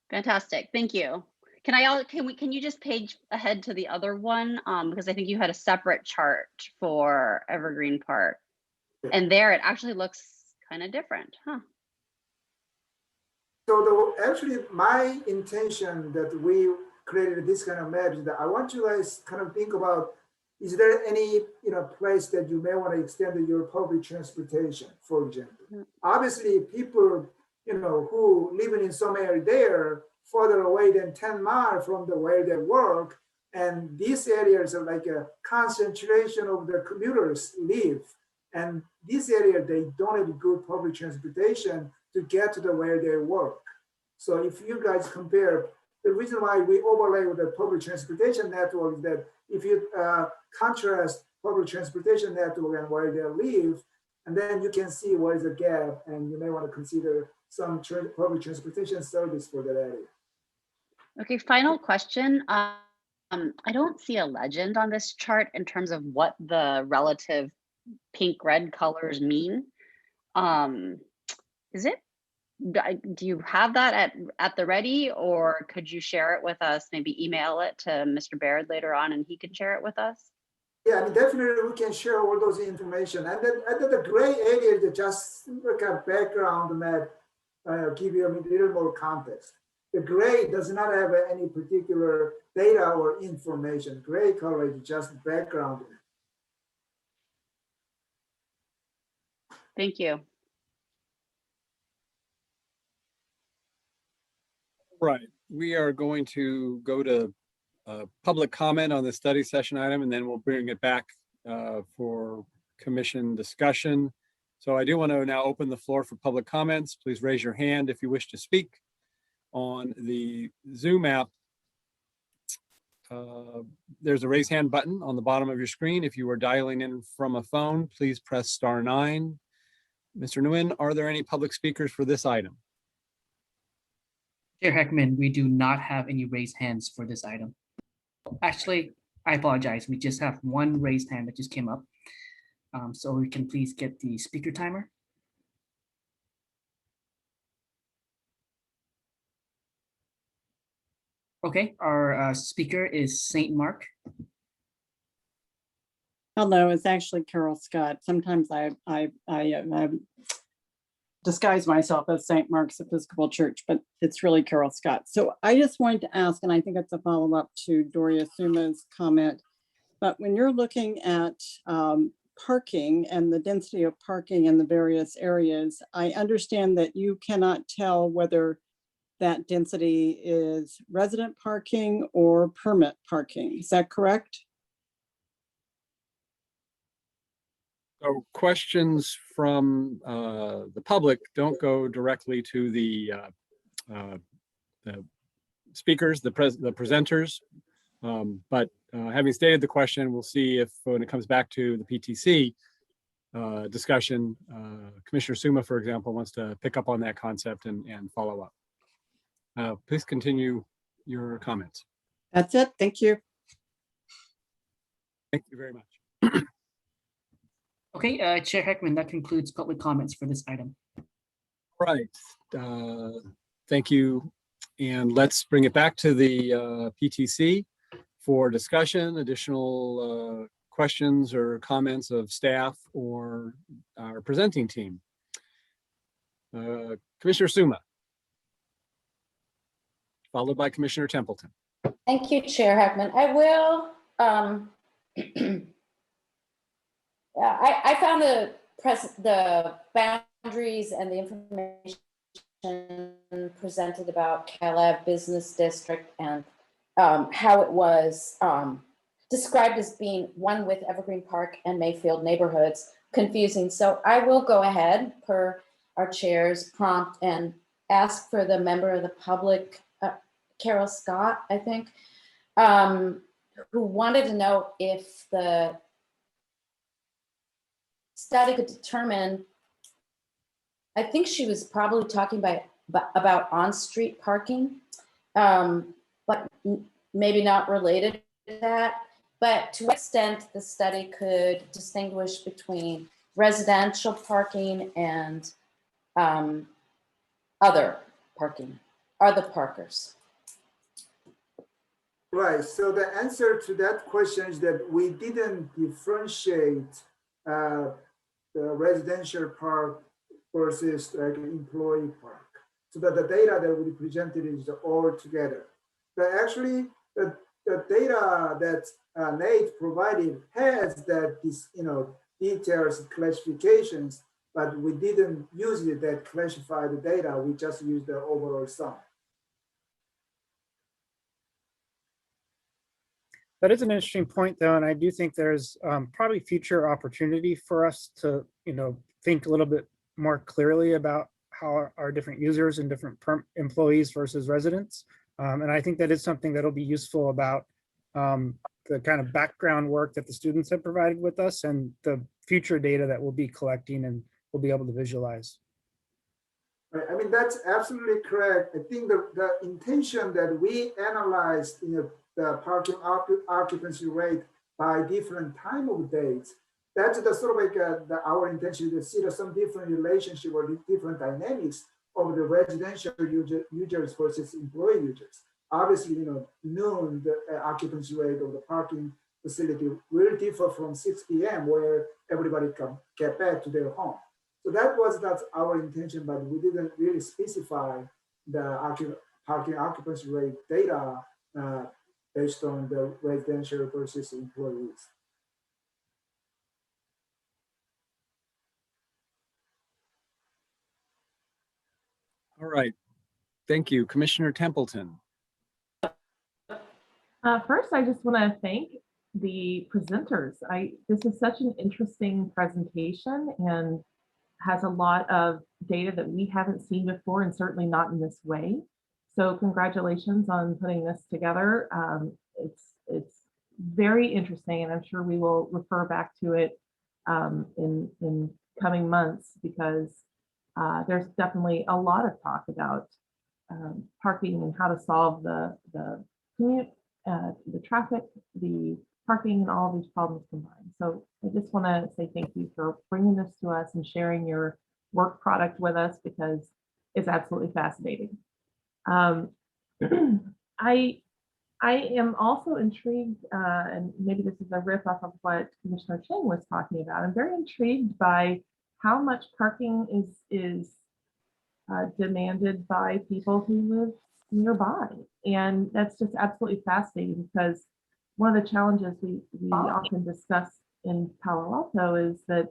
Fantastic. Thank you. Can you just page ahead to the other one? Because I think you had a separate chart for Evergreen Park. And there it actually looks kind of different, huh? So actually my intention that we created this kind of map is that I want you guys kind of think about, is there any place that you may want to extend your public transportation, for example? Obviously people who living in some area there further away than 10 miles from where they work, and these areas are like a concentration of the commuters live. And this area, they don't have good public transportation to get to where they work. So if you guys compare, the reason why we overlay with the public transportation network is that if you contrast public transportation network and where they live, and then you can see where is the gap, and you may want to consider some public transportation service for that area. Okay, final question. I don't see a legend on this chart in terms of what the relative pink red colors mean. Do you have that at the ready, or could you share it with us, maybe email it to Mr. Baird later on and he can share it with us? Yeah, I mean, definitely we can share all those information. And then the gray area is just like a background map, give you a little more context. The gray does not have any particular data or information. Gray color is just background. Thank you. Right. We are going to go to public comment on the study session item, and then we'll bring it back for commission discussion. So I do want to now open the floor for public comments. Please raise your hand if you wish to speak. On the Zoom app, there's a raise hand button on the bottom of your screen. If you are dialing in from a phone, please press *9. Mr. Nguyen, are there any public speakers for this item? Chair Heckman, we do not have any raised hands for this item. Actually, I apologize. We just have one raised hand that just came up. So we can please get the speaker timer. Okay, our speaker is St. Mark. Hello, it's actually Carol Scott. Sometimes I disguise myself as St. Mark's Episcopal Church, but it's really Carol Scott. So I just wanted to ask, and I think it's a follow-up to Doria Suma's comment, but when you're looking at parking and the density of parking in the various areas, I understand that you cannot tell whether that density is resident parking or permit parking. Is that correct? So questions from the public don't go directly to the speakers, the presenters. But having stated the question, we'll see if when it comes back to the PTC discussion, Commissioner Suma, for example, wants to pick up on that concept and follow up. Please continue your comments. That's it. Thank you. Thank you very much. Okay, Chair Heckman, that concludes public comments for this item. Right. Thank you. And let's bring it back to the PTC for discussion, additional questions or comments of staff or our presenting team. Commissioner Suma, followed by Commissioner Templeton. Thank you, Chair Heckman. I will. I found the boundaries and the information presented about Calab Business District and how it was described as being one with Evergreen Park and Mayfield neighborhoods confusing. So I will go ahead per our chair's prompt and ask for the member of the public, Carol Scott, I think, who wanted to know if the study could determine, I think she was probably talking about on-street parking, but maybe not related to that, but to what extent the study could distinguish between residential parking and other parkers. Right, so the answer to that question is that we didn't differentiate the residential park versus like employee park. So that the data that we presented is all together. But actually, the data that Nate provided has that details, classifications, but we didn't use it that classify the data. We just used the overall sum. That is an interesting point, though, and I do think there's probably future opportunity for us to, think a little bit more clearly about how our different users and different employees versus residents. And I think that is something that'll be useful about the kind of background work that the students have provided with us and the future data that we'll be collecting and we'll be able to visualize. Right. I mean, that's absolutely correct. I think the intention that we analyzed the parking occupancy rate by different time of days, that's the sort of like our intention to see some different relationship or different dynamics of the residential users versus employee users. Obviously, noon, the occupancy rate of the parking facility will differ from 6 p.m. where everybody can get back to their home. So that's our intention, but we didn't really specify the parking occupancy rate data based on the residential versus employees. All right. Thank you. Commissioner Templeton. First, I just want to thank the presenters. This is such an interesting presentation and has a lot of data that we haven't seen before, and certainly not in this way. So congratulations on putting this together. It's very interesting, and I'm sure we will refer back to it in coming months, because there's definitely a lot of talk about parking and how to solve the commute, the traffic, the parking, and all these problems combined. So I just want to say thank you for bringing this to us and sharing your work product with us, because it's absolutely fascinating. I am also intrigued, and maybe this is a riff off of what Commissioner Chang was talking about. I'm very intrigued by how much parking is demanded by people who live nearby. And that's just absolutely fascinating, because one of the challenges we often discuss in Palo Alto is that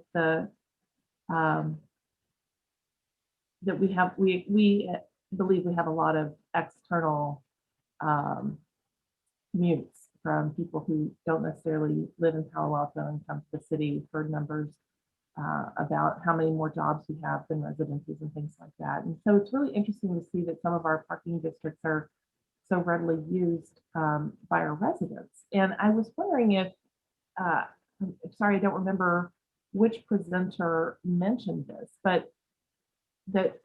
we believe we have a lot of external commutes from people who don't necessarily live in Palo Alto and come to the city for numbers about how many more jobs we have than residences and things like that. And so it's really interesting to see that some of our parking districts are so readily used by our residents. And I was wondering if, I'm sorry, I don't remember which presenter mentioned this, but that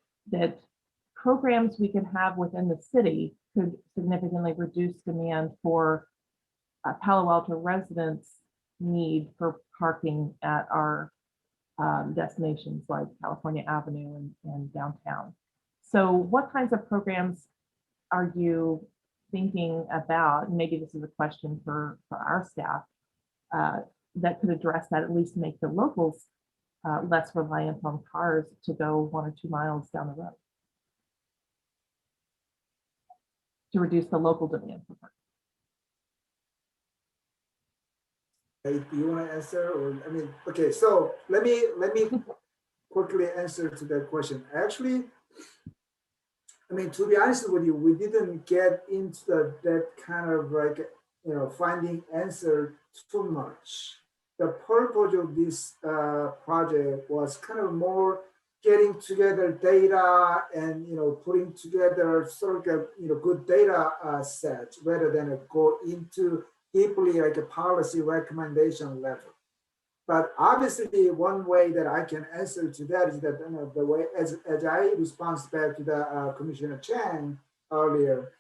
programs we could have within the city could significantly reduce demand for Palo Alto residents' need for parking at our destinations like California Avenue and downtown. So what kinds of programs are you thinking about? And maybe this is a question for our staff that could address that, at least make the locals less reliant on cars to go 1 or 2 miles down the road, to reduce the local demand for parking. Hey, do you want to answer, or I mean, okay, so let me quickly answer to that question. Actually, I mean, to be honest with you, we didn't get into that kind of like, you know, finding answer too much. The purpose of this project was kind of more getting together data and, you know, putting together sort of a, you know, good data set rather than go into deeply like a policy recommendation level. But obviously, one way that I can answer to that is that, you know, the way as I respond back to the Commissioner Chang earlier,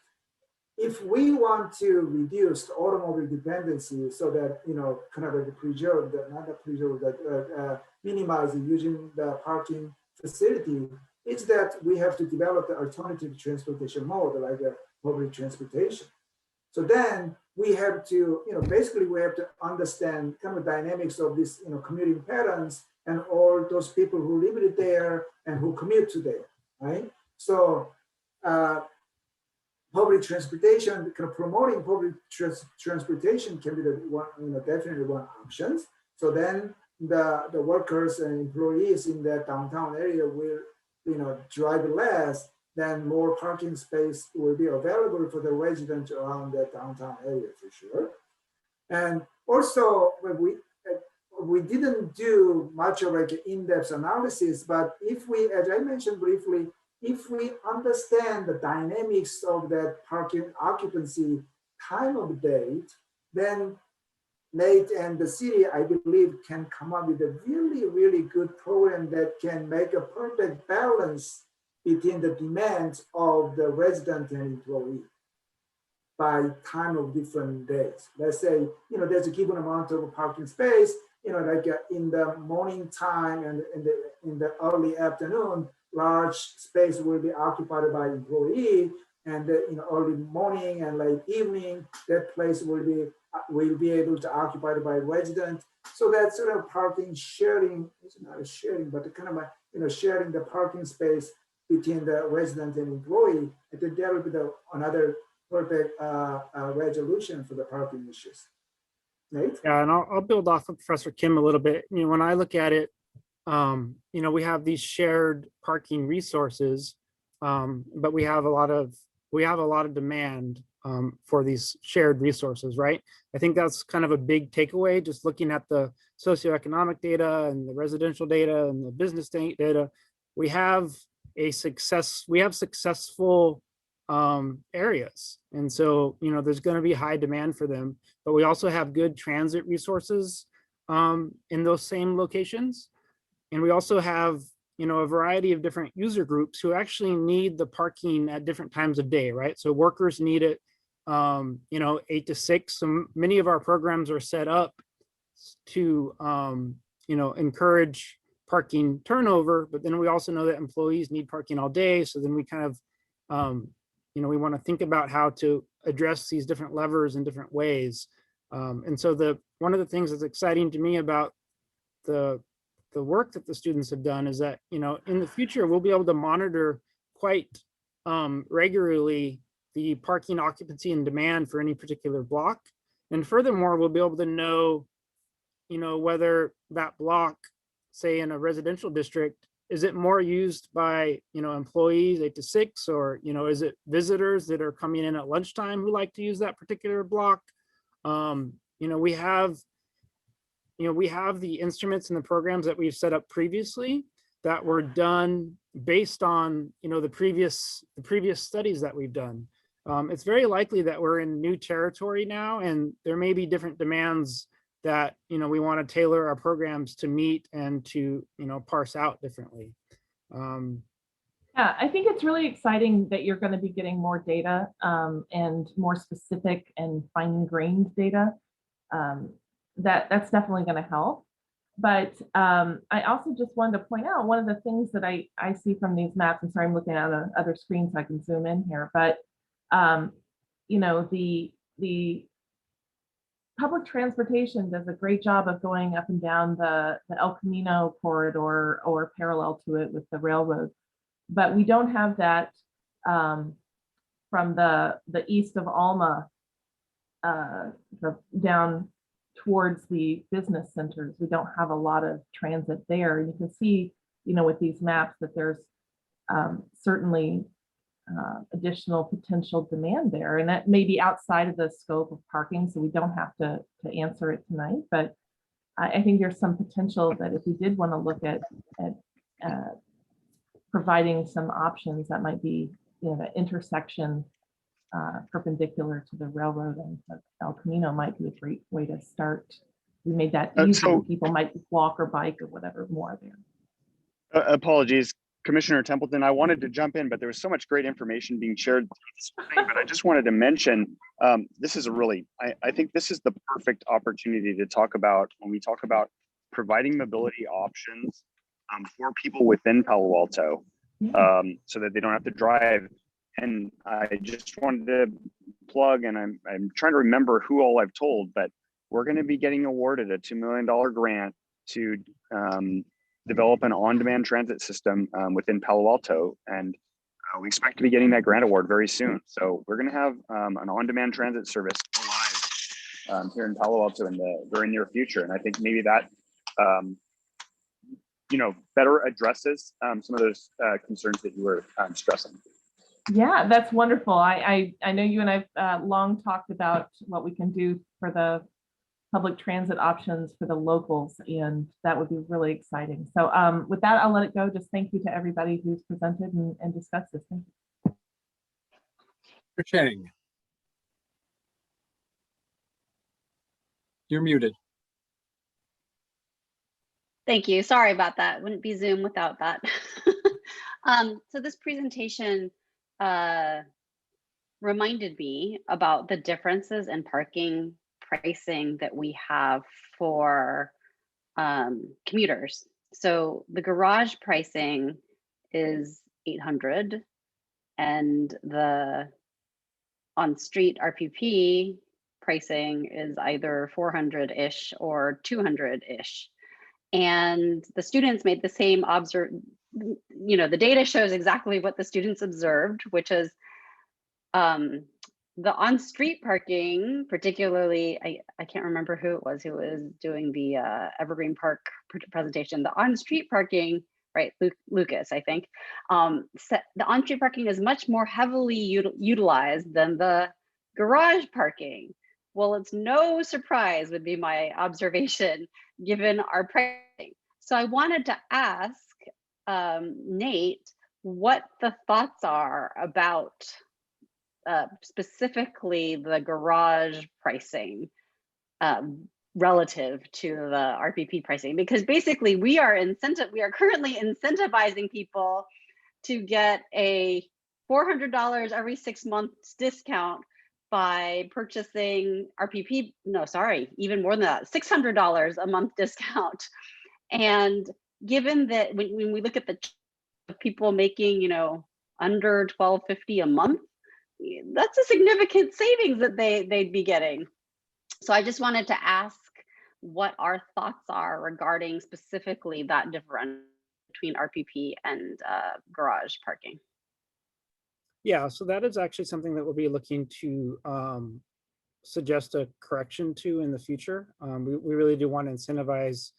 if we want to reduce the automobile dependency so that, you know, kind of like preserve the, not the preserve, that minimize using the parking facility, it's that we have to develop the alternative transportation mode like public transportation. So then we have to, you know, basically we have to understand kind of dynamics of this, you know, commuting patterns and all those people who live there and who commute to there, right? So public transportation, kind of promoting public transportation can be the one, you know, definitely one option. So then the workers and employees in that downtown area will, you know, drive less, then more parking space will be available for the residents around that downtown area for sure. And also, we didn't do much of like an in-depth analysis, but if we, as I mentioned briefly, if we understand the dynamics of that parking occupancy time of day, then Nate and the city, I believe, can come up with a really, really good program that can make a perfect balance between the demands of the resident and employee by time of different days. Let's say, you know, there's a given amount of parking space, you know, like in the morning time and in the early afternoon, large space will be occupied by employee, and in early morning and late evening, that place will be able to occupy by resident. So that sort of parking sharing, it's not a sharing, but the kind of, you know, sharing the parking space between the resident and employee, and then there will be another perfect resolution for the parking issues. Nate? Yeah, and I'll build off of Professor Kim a little bit. You know, when I look at it, you know, we have these shared parking resources, but we have a lot of demand for these shared resources, right? I think that's kind of a big takeaway, just looking at the socioeconomic data and the residential data and the business data. We have successful areas. And so, you know, there's going to be high demand for them, but we also have good transit resources in those same locations. And we also have, you know, a variety of different user groups who actually need the parking at different times of day, right? So workers need it, you know, 8 to 6. So many of our programs are set up to, you know, encourage parking turnover, but then we also know that employees need parking all day. So then we kind of, you know, we want to think about how to address these different levers in different ways. And so one of the things that's exciting to me about the work that the students have done is that, you know, in the future, we'll be able to monitor quite regularly the parking occupancy and demand for any particular block. And furthermore, we'll be able to know, you know, whether that block, say in a residential district, is it more used by, you know, employees 8 to 6, or, you know, is it visitors that are coming in at lunchtime who like to use that particular block? You know, we have the instruments and the programs that we've set up previously that were done based on, you know, the previous studies that we've done. It's very likely that we're in new territory now, and there may be different demands that, you know, we want to tailor our programs to meet and to, you know, parse out differently. Yeah, I think it's really exciting that you're going to be getting more data and more specific and fine-grained data. That's definitely going to help. But I also just wanted to point out one of the things that I see from these maps. I'm sorry, I'm looking at other screens so I can zoom in here. But you know, the public transportation does a great job of going up and down the El Camino corridor or parallel to it with the railroad. But we don't have that from the east of Alma down towards the business centers. We don't have a lot of transit there. You can see, you know, with these maps that there's certainly additional potential demand there, and that may be outside of the scope of parking, so we don't have to answer it tonight. But I think there's some potential that if we did want to look at providing some options, that might be, you know, the intersection perpendicular to the railroad and El Camino might be a great way to start. We made that easy. People might walk or bike or whatever more there. Apologies, Commissioner Templeton. I wanted to jump in, but there was so much great information being shared this morning, but I just wanted to mention, this is a really, I think this is the perfect opportunity to talk about when we talk about providing mobility options for people within Palo Alto, so that they don't have to drive. And I just wanted to plug, and I'm trying to remember who all I've told, but we're going to be getting awarded a $2 million grant to develop an on-demand transit system within Palo Alto, and we expect to be getting that grant award very soon. So we're going to have an on-demand transit service live here in Palo Alto in the very near future, and I think maybe that you know, better addresses some of those concerns that you were stressing. Yeah, that's wonderful. I know you and I've long talked about what we can do for the public transit options for the locals, and that would be really exciting. So with that, I'll let it go. Just thank you to everybody who's presented and discussed this. Thank you. Mr. Chang. You're muted. Thank you. Sorry about that. Wouldn't be Zoom without that. So this presentation reminded me about the differences in parking pricing that we have for commuters. So the garage pricing is $800, and the on-street RPP pricing is either 400-ish or 200-ish. And the students made the same you know, the data shows exactly what the students observed, which is the on-street parking, particularly, I can't remember who it was who was doing the Evergreen Park presentation. The on-street parking, right, Lucas, I think, the on-street parking is much more heavily utilized than the garage parking. Well, it's no surprise would be my observation given our pricing. So I wanted to ask Nate what the thoughts are about specifically the garage pricing relative to the RPP pricing, because basically we are currently incentivizing people to get a $400 every 6 months discount by purchasing RPP, no, sorry, even more than that, $600 a month discount. And given that when we look at the people making, you know, under $12.50 a month, that's a significant savings that they'd be getting. So I just wanted to ask what our thoughts are regarding specifically that difference between RPP and garage parking. Yeah, so that is actually something that we'll be looking to suggest a correction to in the future. We really do want to incentivize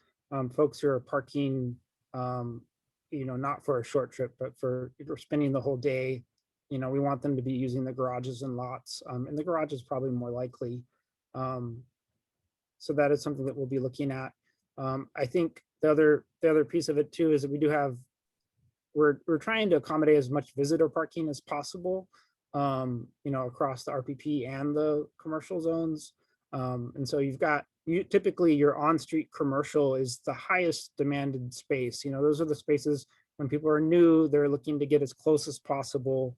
folks who are parking, you know, not for a short trip, but for if you're spending the whole day. You know, we want them to be using the garages and lots, and the garage is probably more likely. So that is something that we'll be looking at. I think the other piece of it too is that we do have, we're trying to accommodate as much visitor parking as possible, you know, across the RPP and the commercial zones. And so typically your on-street commercial is the highest demanded space. You know, those are the spaces when people are new, they're looking to get as close as possible.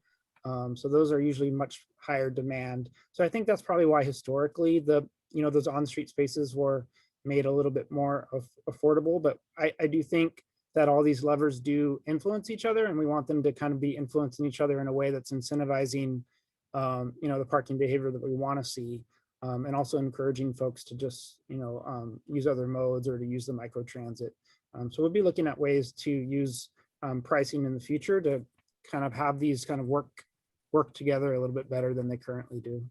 So those are usually much higher demand. So I think that's probably why historically those on-street spaces were made a little bit more affordable. But I do think that all these levers do influence each other, and we want them to kind of be influencing each other in a way that's incentivizing, the parking behavior that we want to see, and also encouraging folks to just, use other modes or to use the microtransit. So we'll be looking at ways to use pricing in the future to kind of have these kind of work together a little bit better than they currently do.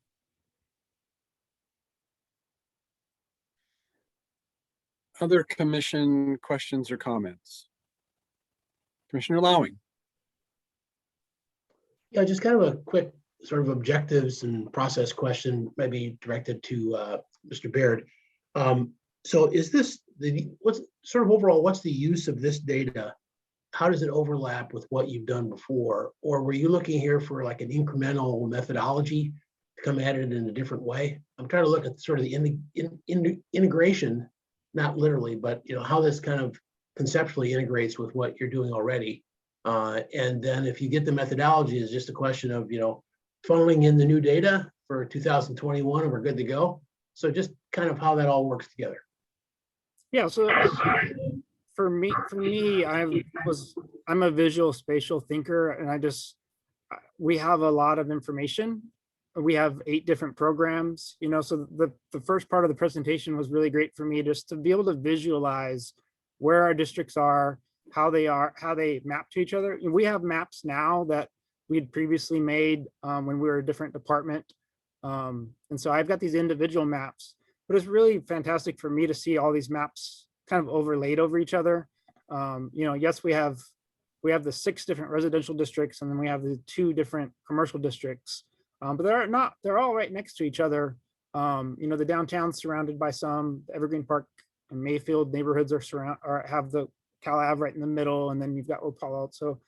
Other commission questions or comments? Commissioner Lowing. Yeah, just kind of a quick sort of objectives and process question, maybe directed to Mr. Baird. So is this what's sort of overall, what's the use of this data? How does it overlap with what you've done before? Or were you looking here for like an incremental methodology to come at it in a different way? I'm trying to look at sort of the integration, not literally, but how this kind of conceptually integrates with what you're doing already. And then if you get the methodology, is just a question of, funneling in the new data for 2021 and we're good to go. So just kind of how that all works together. Yeah, so for me, I'm a visual spatial thinker, and we have a lot of information. We have 8 different programs, so the first part of the presentation was really great for me, just to be able to visualize where our districts are, how they map to each other. We have maps now that we had previously made when we were a different department. And so I've got these individual maps, but it's really fantastic for me to see all these maps kind of overlaid over each other. Yes, we have the 6 different residential districts, and then we have the 2 different commercial districts, but they're all right next to each other. The downtown's surrounded by some Evergreen Park and Mayfield neighborhoods have the Cal Ave right in the middle, and then you've got Palo Alto. So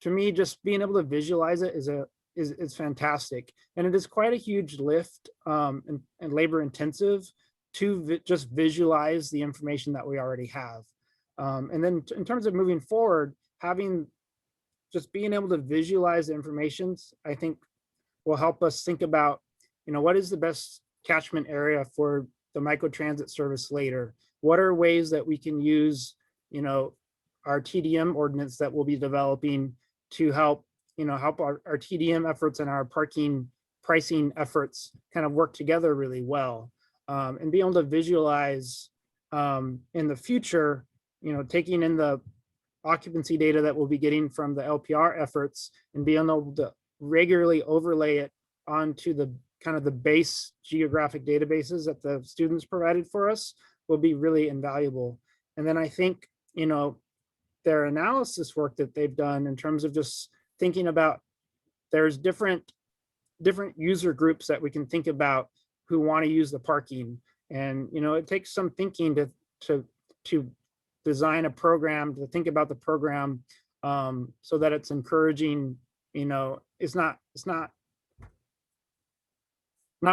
to me, just being able to visualize it is fantastic, and it is quite a huge lift and labor intensive to just visualize the information that we already have. And then in terms of moving forward, being able to visualize the information, I think will help us think about, what is the best catchment area for the microtransit service later? What are ways that we can use, our TDM ordinance that we'll be developing to help our TDM efforts and our parking pricing efforts kind of work together really well, and be able to visualize in the future, taking in the occupancy data that we'll be getting from the LPR efforts and being able to regularly overlay it onto the kind of the base geographic databases that the students provided for us will be really invaluable. And then I think, their analysis work that they've done in terms of just thinking about, there's different user groups that we can think about who want to use the parking. And, it takes some thinking to design a program, to think about the program so that it's encouraging, it's not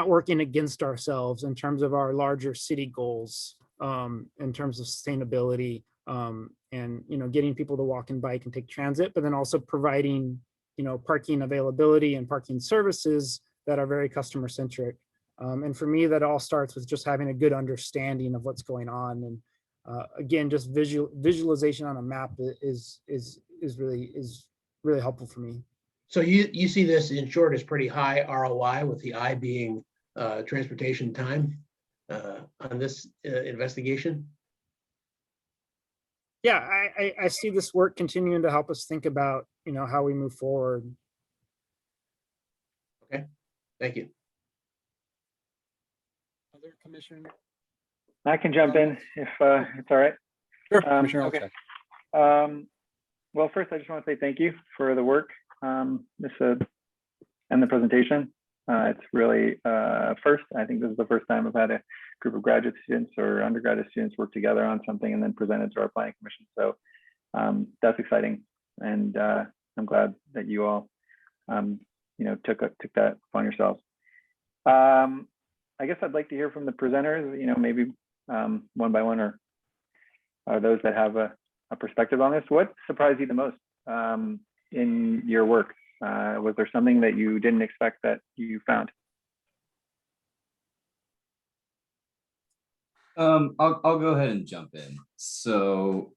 working against ourselves in terms of our larger city goals, in terms of sustainability, and getting people to walk and bike and take transit, but then also providing parking availability and parking services that are very customer centric. And for me, that all starts with just having a good understanding of what's going on. And again, just visualization on a map is really helpful for me. So you see this, in short, as pretty high ROI, with the I being transportation time on this investigation? Yeah, I see this work continuing to help us think about, how we move forward. Okay, thank you. Other commission? I can jump in if it's all right. Sure, Commissioner. Okay. Well, first, I just want to say thank you for the work and the presentation. It's really first. I think this is the first time I've had a group of graduate students or undergraduate students work together on something and then present it to our planning commission. So that's exciting, and I'm glad that you all, took that upon yourselves. I guess I'd like to hear from the presenters. Maybe one by one, or those that have a perspective on this. What surprised you the most in your work? Was there something that you didn't expect that you found? I'll go ahead and jump in. So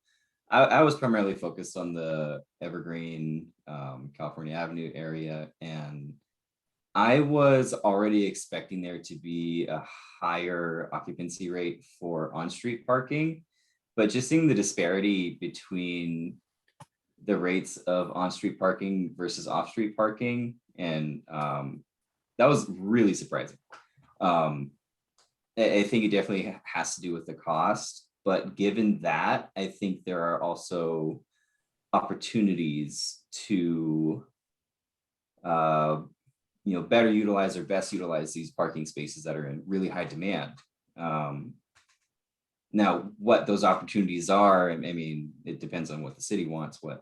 I was primarily focused on the Evergreen, California Avenue area, and I was already expecting there to be a higher occupancy rate for on-street parking, but just seeing the disparity between the rates of on-street parking versus off-street parking, and that was really surprising. I think it definitely has to do with the cost, but given that, I think there are also opportunities to better utilize or best utilize these parking spaces that are in really high demand. Now, what those opportunities are, I mean, it depends on what the city wants. It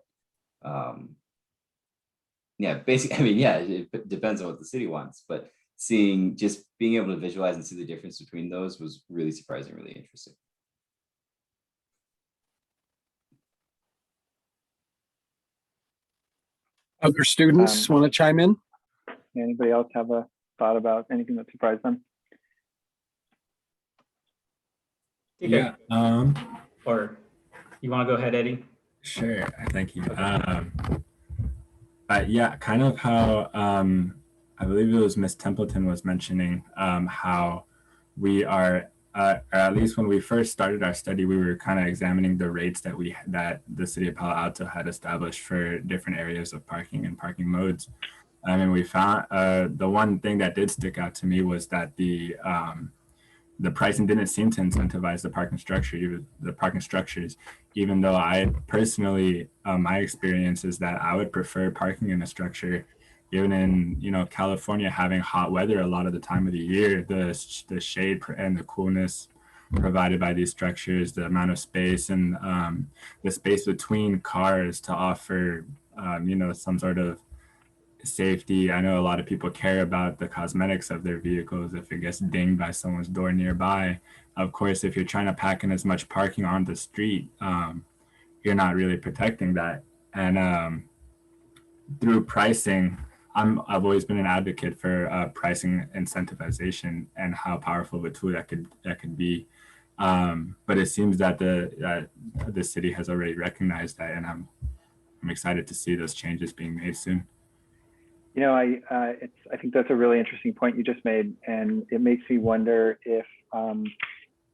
depends on what the city wants. But being able to visualize and see the difference between those was really surprising, really interesting. Other students want to chime in? Anybody else have a thought about anything that surprised them? Yeah. Or you want to go ahead, Eddie? Sure. Thank you. Yeah, kind of how I believe it was Miss Templeton was mentioning how we are, or at least when we first started our study, we were kind of examining the rates that the city of Palo Alto had established for different areas of parking and parking modes. And we found the one thing that did stick out to me was that the pricing didn't seem to incentivize the parking structures, even though I personally, my experience is that I would prefer parking in a structure, even in, California, having hot weather a lot of the time of the year, the shade and the coolness provided by these structures, the amount of space and the space between cars to offer, some sort of safety. I know a lot of people care about the cosmetics of their vehicles if it gets dinged by someone's door nearby. Of course, if you're trying to pack in as much parking on the street, you're not really protecting that. And through pricing, I've always been an advocate for pricing incentivization and how powerful of a tool that could be. But it seems that the city has already recognized that, and I'm excited to see those changes being made soon. I think that's a really interesting point you just made, and it makes me wonder if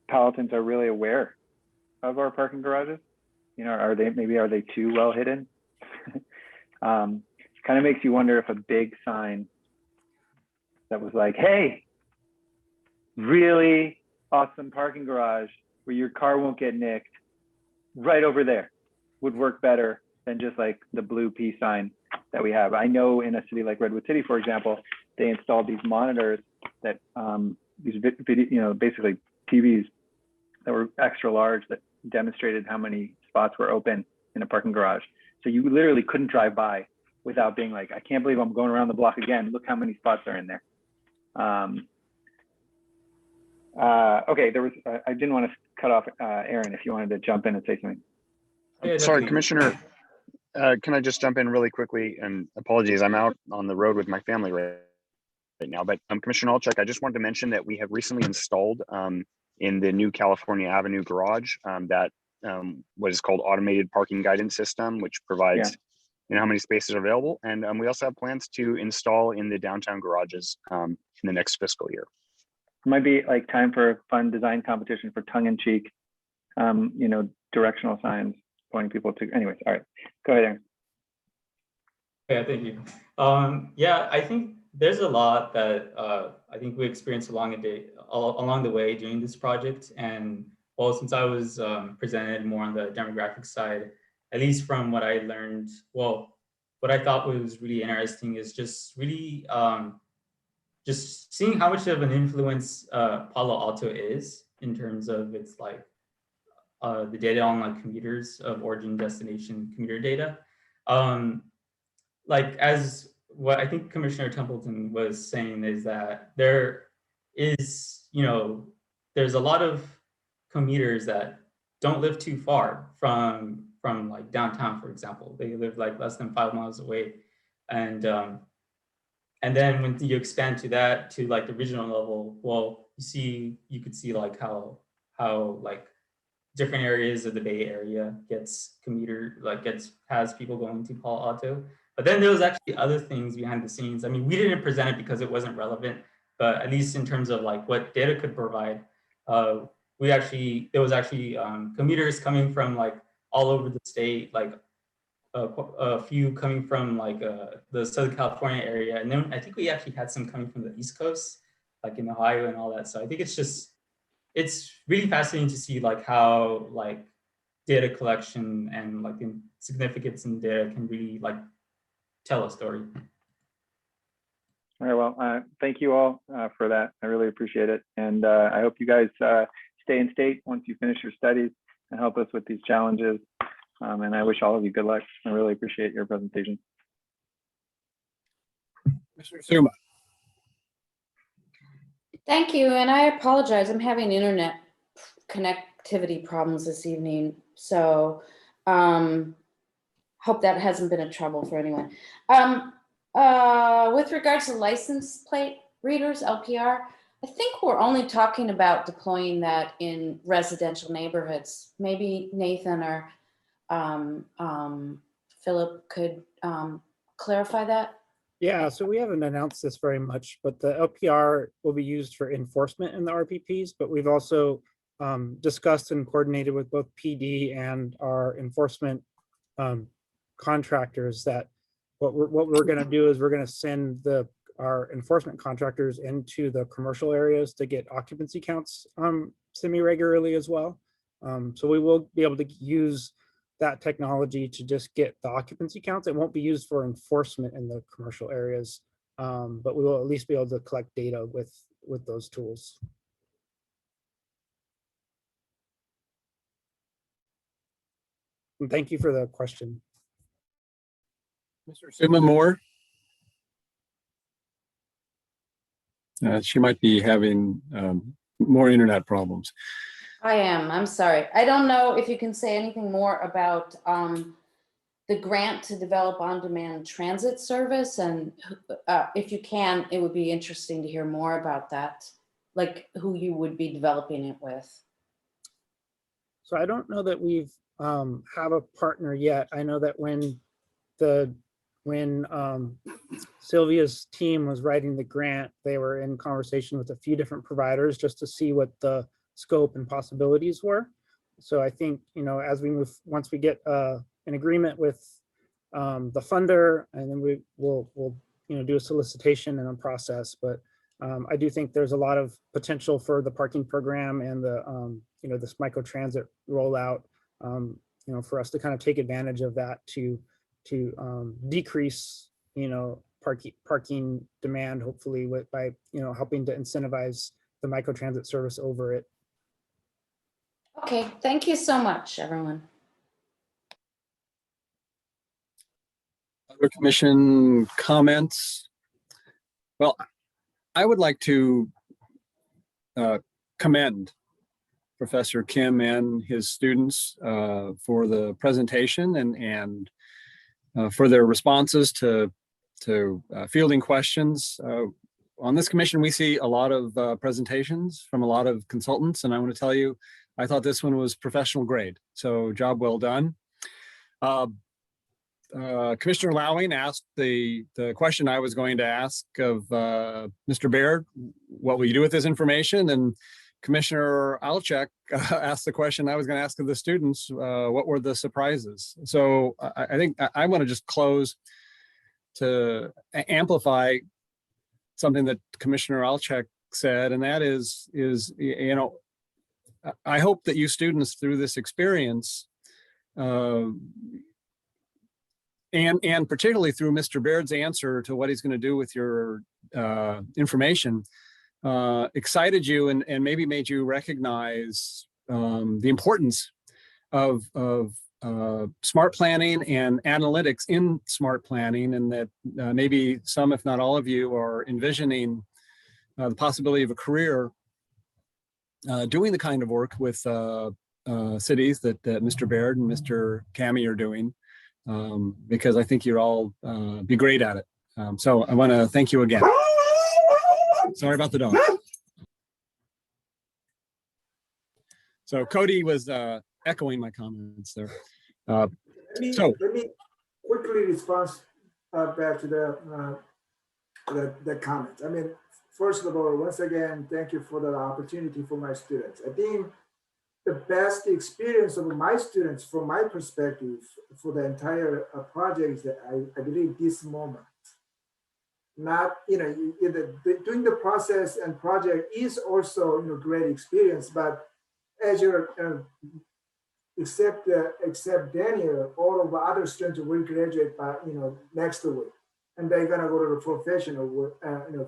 Palatins are really aware of our parking garages. Are they too well hidden? Kind of makes you wonder if a big sign that was like, "Hey, really awesome parking garage where your car won't get nicked, right over there," would work better than just like the blue P sign that we have. I know in a city like Redwood City, for example, they installed these monitors that basically TVs that were extra large that demonstrated how many spots were open in a parking garage. So you literally couldn't drive by without being like, "I can't believe I'm going around the block again. Look how many spots are in there." Okay, I didn't want to cut off Aaron if you wanted to jump in and say something. Sorry, Commissioner. Can I just jump in really quickly? And apologies, I'm out on the road with my family right now. But Commissioner Olczyk, I just wanted to mention that we have recently installed in the new California Avenue garage what is called automated parking guidance system, which provides how many spaces are available. And we also have plans to install in the downtown garages in the next fiscal year. It might be like time for a fun design competition for tongue-in-cheek, directional signs pointing people to. Anyways, all right, go ahead, Aaron. Yeah, thank you. I think there's a lot that I think we experienced along the way doing this project. And since I was presented more on the demographic side, at least from what I learned, what I thought was really interesting is just really just seeing how much of an influence Palo Alto is in terms of its the data on commuters of origin destination commuter data. As what I think Commissioner Templeton was saying is that there is, there's a lot of commuters that don't live too far from downtown, for example. They live less than 5 miles away. And then when you expand to the regional level, you could see how how like different areas of the Bay Area has people going to Palo Alto. But then there was actually other things behind the scenes. I mean, we didn't present it because it wasn't relevant, but at least in terms of like what data could provide, there was actually commuters coming from like all over the state, like a few coming from like the Southern California area. And then I think we actually had some coming from the East Coast, like in Ohio and all that. So I think it's really fascinating to see like how like data collection and like the significance in data can really like tell a story. All right, well, thank you all for that. I really appreciate it. And I hope you guys stay in state once you finish your studies and help us with these challenges. And I wish all of you good luck. I really appreciate your presentation. Mr. Suma. Thank you, and I apologize. I'm having internet connectivity problems this evening, so hope that hasn't been a trouble for anyone. With regards to license plate readers, LPR, I think we're only talking about deploying that in residential neighborhoods. Maybe Nathan or Philip could clarify that. Yeah, so we haven't announced this very much, but the LPR will be used for enforcement in the RPPs, but we've also discussed and coordinated with both PD and our enforcement contractors that what we're going to do is we're going to send our enforcement contractors into the commercial areas to get occupancy counts semi-regularly as well. So we will be able to use that technology to just get the occupancy counts. It won't be used for enforcement in the commercial areas, but we will at least be able to collect data with those tools. And thank you for the question. Mr. Suma Moore. She might be having more internet problems. I am. I'm sorry. I don't know if you can say anything more about the grant to develop on-demand transit service, and if you can, it would be interesting to hear more about that, like who you would be developing it with. So I don't know that we've have a partner yet. I know that when Sylvia's team was writing the grant, they were in conversation with a few different providers just to see what the scope and possibilities were. So I think, you know, as we move, once we get an agreement with the funder, and then we'll you know, do a solicitation and a process. But I do think there's a lot of potential for the parking program and the you know, this microtransit rollout, you know, for us to kind of take advantage of that to decrease, you know, parking demand, hopefully by, you know, helping to incentivize the microtransit service over it. Okay, thank you so much, everyone. Other commission comments? Well, I would like to commend Professor Kim and his students for the presentation and for their responses to fielding questions. On this commission, we see a lot of presentations from a lot of consultants, and I want to tell you, I thought this one was professional grade, so job well done. Commissioner Lowing asked the question I was going to ask of Mr. Baird, what will you do with this information? And Commissioner Alchek asked the question I was going to ask of the students, what were the surprises? So I think I want to just close to amplify something that Commissioner Alchek said, and that is, you know, I hope that you students through this experience, and particularly through Mr. Baird's answer to what he's going to do with your information, excited you and maybe made you recognize the importance of smart planning and analytics in smart planning, and that maybe some, if not all of you, are envisioning the possibility of a career doing the kind of work with cities that Mr. Baird and Mr. Cami are doing, because I think you'll all be great at it. So I want to thank you again. Sorry about the dog. So Cody was echoing my comments there. Let So me quickly respond back to the comments. I mean, first of all, once again, thank you for the opportunity for my students. I think the best experience of my students, from my perspective, for the entire project is that I believe this moment. Not, doing the process and project is also, great experience, but as you're except Daniel, all of the other students will graduate by next week, and they're gonna go to the professional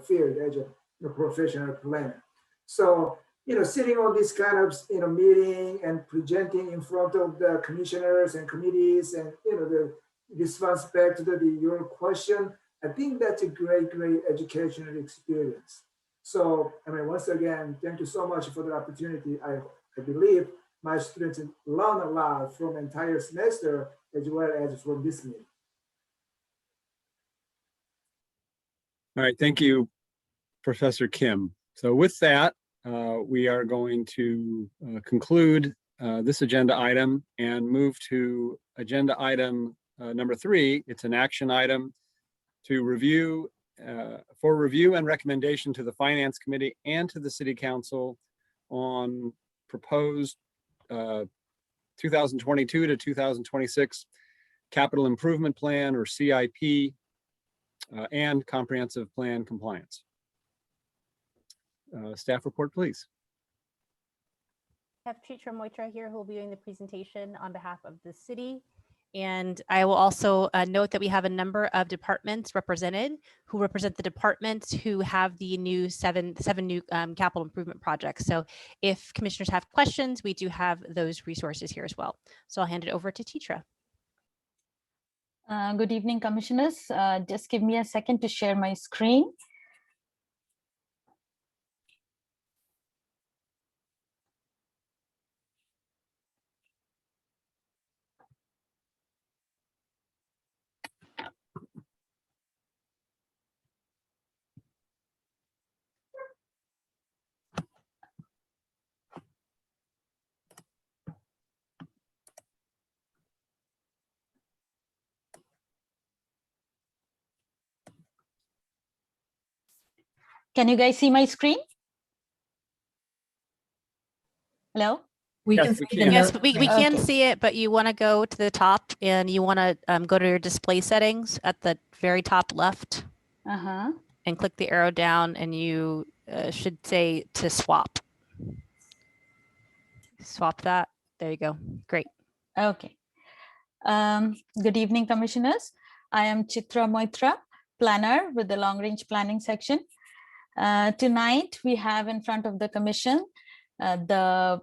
field as a professional planner. So sitting on this kind of meeting and presenting in front of the commissioners and committees, and the response back to your question, I think that's a great educational experience. So I mean, once again, thank you so much for the opportunity. I believe my students learn a lot from entire semester as well as from this meeting. all right, thank you, Professor Kim. So with that, we are going to conclude this agenda item and move to agenda item number 3. It's an action item to review for review and recommendation to the Finance Committee and to the City Council on proposed 2022 to 2026 Capital Improvement Plan, or CIP, and Comprehensive Plan compliance. Staff report, please. I have Chitra Moitra here who will be doing the presentation on behalf of the city. And I will also note that we have a number of departments represented who represent the departments who have the new seven new capital improvement projects. So if commissioners have questions, we do have those resources here as well. So I'll hand it over to Chitra. Good evening, commissioners. Just give me a second to share my screen. Can you guys see my screen? Hello? We Yes, can we see can. yes, we can Okay. see it, but you want to go to the top and you want to go to your display settings at the very top left Uh-huh. and click the arrow down, and you should say to swap. Swap that. There you go. Great. Okay. Good evening, commissioners. I am Chitra Moitra, planner with the long range planning section. Tonight, we have in front of the commission the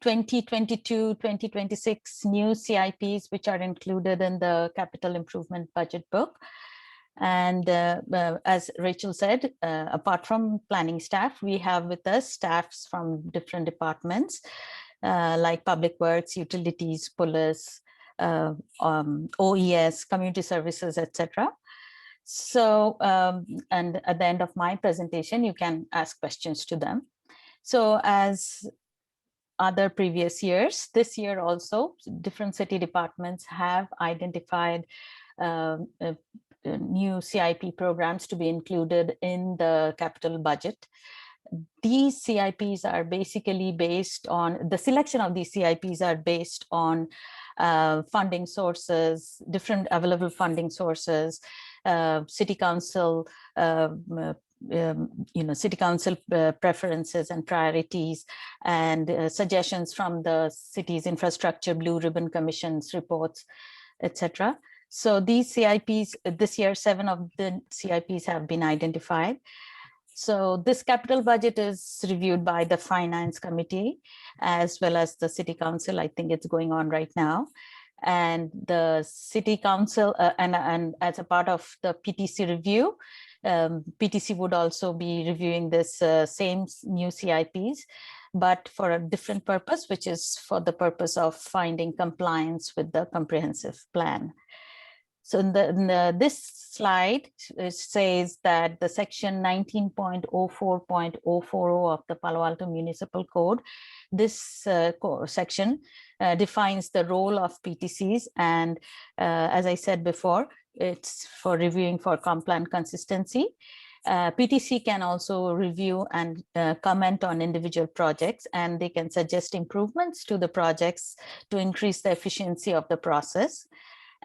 2022-2026 new CIPs, which are included in the capital improvement budget book. And as Rachel said, apart from planning staff, we have with us staffs from different departments like public works, utilities, police, OES, community services, etc. So, and at the end of my presentation, you can ask questions to them. So as other previous years, this year also, different city departments have identified new CIP programs to be included in the capital budget. These CIPs are basically based on, the selection of these CIPs are based on funding sources, different available funding sources, city council, city council preferences and priorities, and suggestions from the city's infrastructure blue ribbon commission's reports, etc. So these CIPs, this year, 7 of the CIPs have been identified. So this capital budget is reviewed by the Finance Committee as well as the City Council. I think it's going on right now. And the City Council, and as a part of the PTC review, PTC would also be reviewing this same new CIPs, but for a different purpose, which is for the purpose of finding compliance with the comprehensive plan. So this slide says that the section 19.04.040 of the Palo Alto Municipal Code, this section defines the role of PTCs. And as I said before, it's for reviewing for compliant consistency. PTC can also review and comment on individual projects, and they can suggest improvements to the projects to increase the efficiency of the process.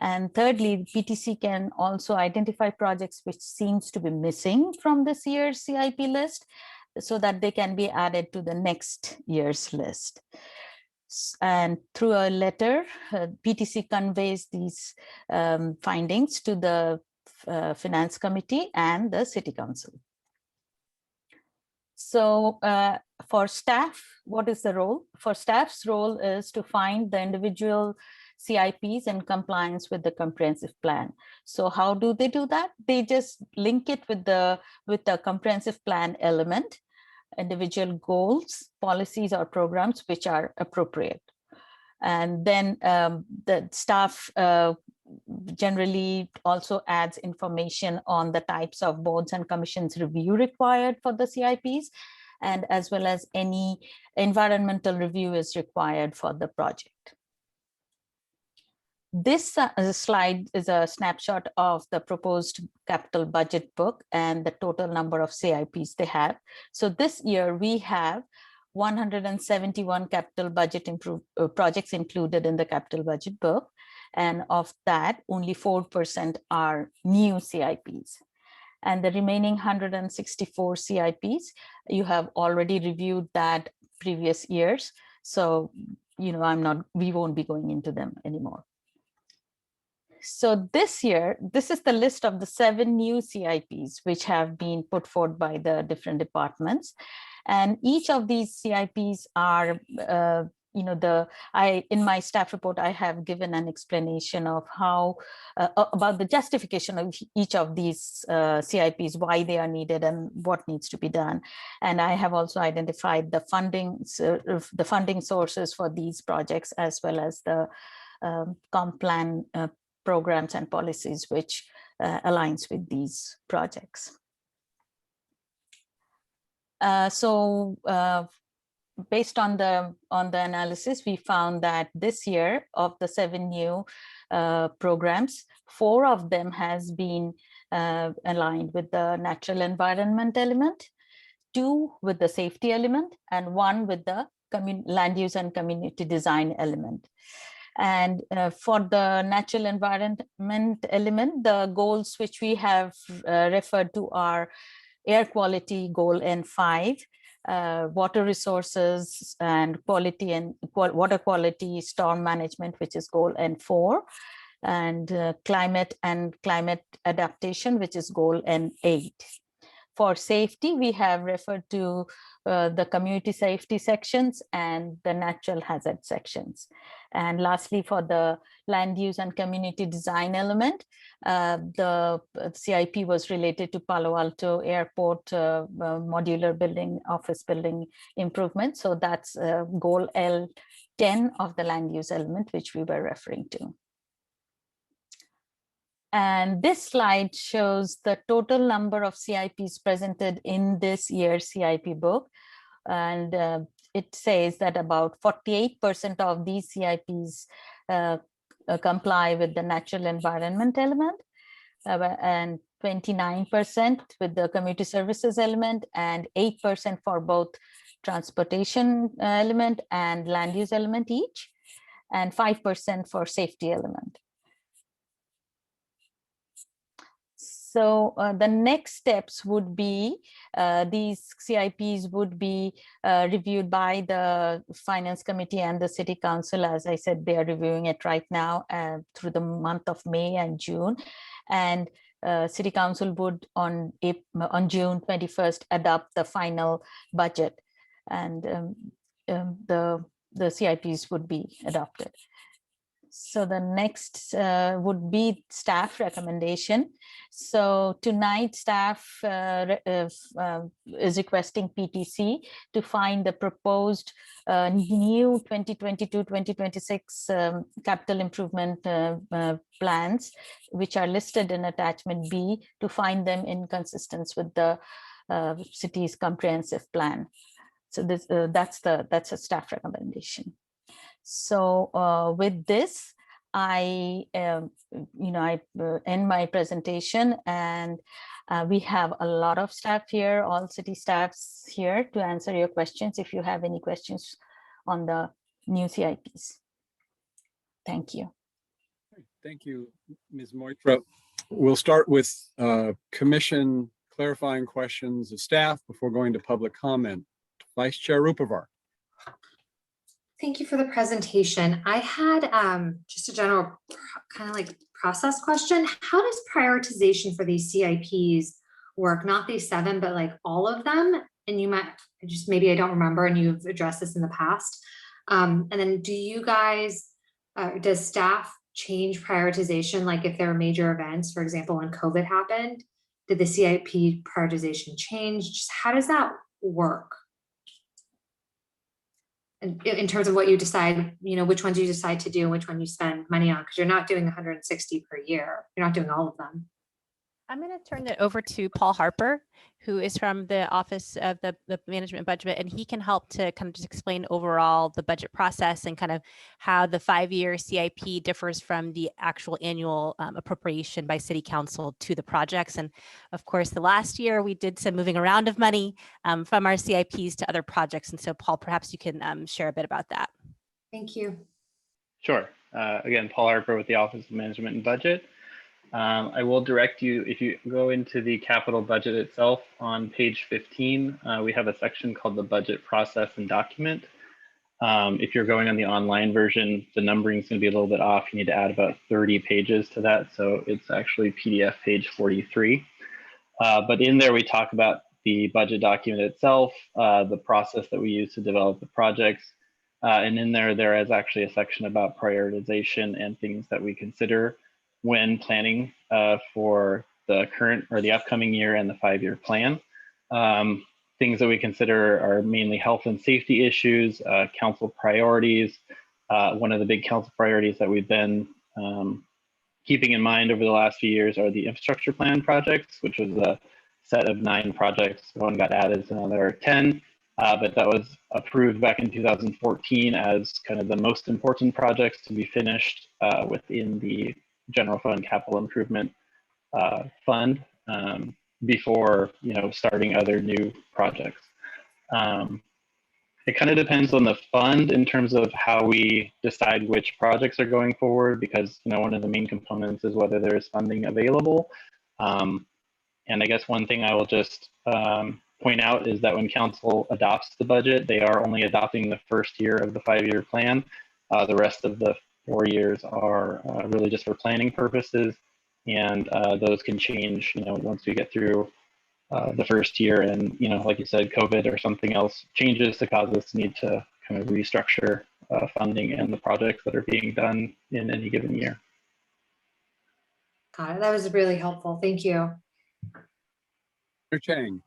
And thirdly, PTC can also identify projects which seems to be missing from this year's CIP list so that they can be added to the next year's list. And through a letter, PTC conveys these findings to the Finance Committee and the City Council. So for staff, what is the role? For staff's role is to find the individual CIPs in compliance with the comprehensive plan. So how do they do that? They just link it with the comprehensive plan element, individual goals, policies, or programs which are appropriate. And then the staff generally also adds information on the types of boards and commissions review required for the CIPs, and as well as any environmental review is required for the project. This slide is a snapshot of the proposed capital budget book and the total number of CIPs they have. So this year we have 171 capital budget projects included in the capital budget book. And of that, only 4% are new CIPs. And the remaining 164 CIPs, you have already reviewed that previous years. So, we won't be going into them anymore. So this year, this is the list of the 7 new CIPs which have been put forward by the different departments. And each of these CIPs are, in my staff report, I have given an explanation of how, about the justification of each of these CIPs, why they are needed and what needs to be done. And I have also identified the funding sources for these projects, as well as the comp plan programs and policies which aligns with these projects. Based on the analysis, we found that this year, of the 7 new programs, 4 of them has been aligned with the natural environment element, 2 with the safety element, and 1 with the land use and community design element. And for the natural environment element, the goals which we have referred to are air quality goal N5, water resources and quality and water quality, storm management, which is goal N4, and climate and climate adaptation, which is goal N8. For safety, we have referred to the community safety sections and the natural hazard sections. And lastly, for the land use and community design element, the CIP was related to Palo Alto Airport modular building, office building improvement. So that's goal L10 of the land use element, which we were referring to. And this slide shows the total number of CIPs presented in this year's CIP book. And it says that about 48% of these CIPs comply with the natural environment element, and 29% with the community services element, and 8% for both transportation element and land use element each, and 5% for safety element. So the next steps would be, these CIPs would be reviewed by the Finance Committee and the City Council. As I said, they are reviewing it right now through the month of May and June. And City Council would on June 21st adopt the final budget, and the CIPs would be adopted. So the next would be staff recommendation. So tonight staff is requesting PTC to find the proposed new 2022-2026 capital improvement plans, which are listed in attachment B, to find them in consistence with the city's comprehensive plan. So this that's a staff recommendation. So with this, I end my presentation, and we have a lot of staff here, all city staffs here to answer your questions if you have any questions on the new CIPs. Thank you. Thank you, Ms. Moitra. We'll start with commission clarifying questions of staff before going to public comment. Vice Chair Rupavar. Thank you for the presentation. I had just a general kind of like process question. How does prioritization for these CIPs work? Not these 7, but like all of them? And you might just, maybe I don't remember, and you've addressed this in the past. And then do you guys, does staff change prioritization? Like if there are major events, for example, when COVID happened, did the CIP prioritization change? Just how does that work? In terms of what you decide, which ones you decide to do and which one you spend money on, because you're not doing 160 per year. You're not doing all of them. I'm going to turn it over to Paul Harper, who is from the Office of the Management and Budget, and he can help to kind of just explain overall the budget process and kind of how the 5-year CIP differs from the actual annual appropriation by City Council to the projects. And of course, the last year we did some moving around of money from our CIPs to other projects. And so Paul, perhaps you can share a bit about that. Thank you. Sure. Again, Paul Harper with the Office of Management and Budget. I will direct you, if you go into the capital budget itself on page 15, we have a section called the budget process and document. If you're going on the online version, the numbering is going to be a little bit off. You need to add about 30 pages to that. So it's actually PDF page 43. But in there, we talk about the budget document itself, the process that we use to develop the projects. And in there is actually a section about prioritization and things that we consider when planning for the current or the upcoming year and the 5-year plan. Things that we consider are mainly health and safety issues, council priorities. One of the big council priorities that we've been keeping in mind over the last few years are the infrastructure plan projects, which was a set of 9 projects. One got added, so now there are 10. But that was approved back in 2014 as kind of the most important projects to be finished within the General Fund Capital Improvement Fund before starting other new projects. It kind of depends on the fund in terms of how we decide which projects are going forward, because one of the main components is whether there is funding available. And I guess one thing I will just point out is that when council adopts the budget, they are only adopting the first year of the 5-year plan. The rest of the 4 years are really just for planning purposes, and those can change, once we get through the first year, and like you said, COVID or something else changes to cause us need to kind of restructure funding and the projects that are being done in any given year. Got it. That was really helpful. Thank you. Mr. Chang.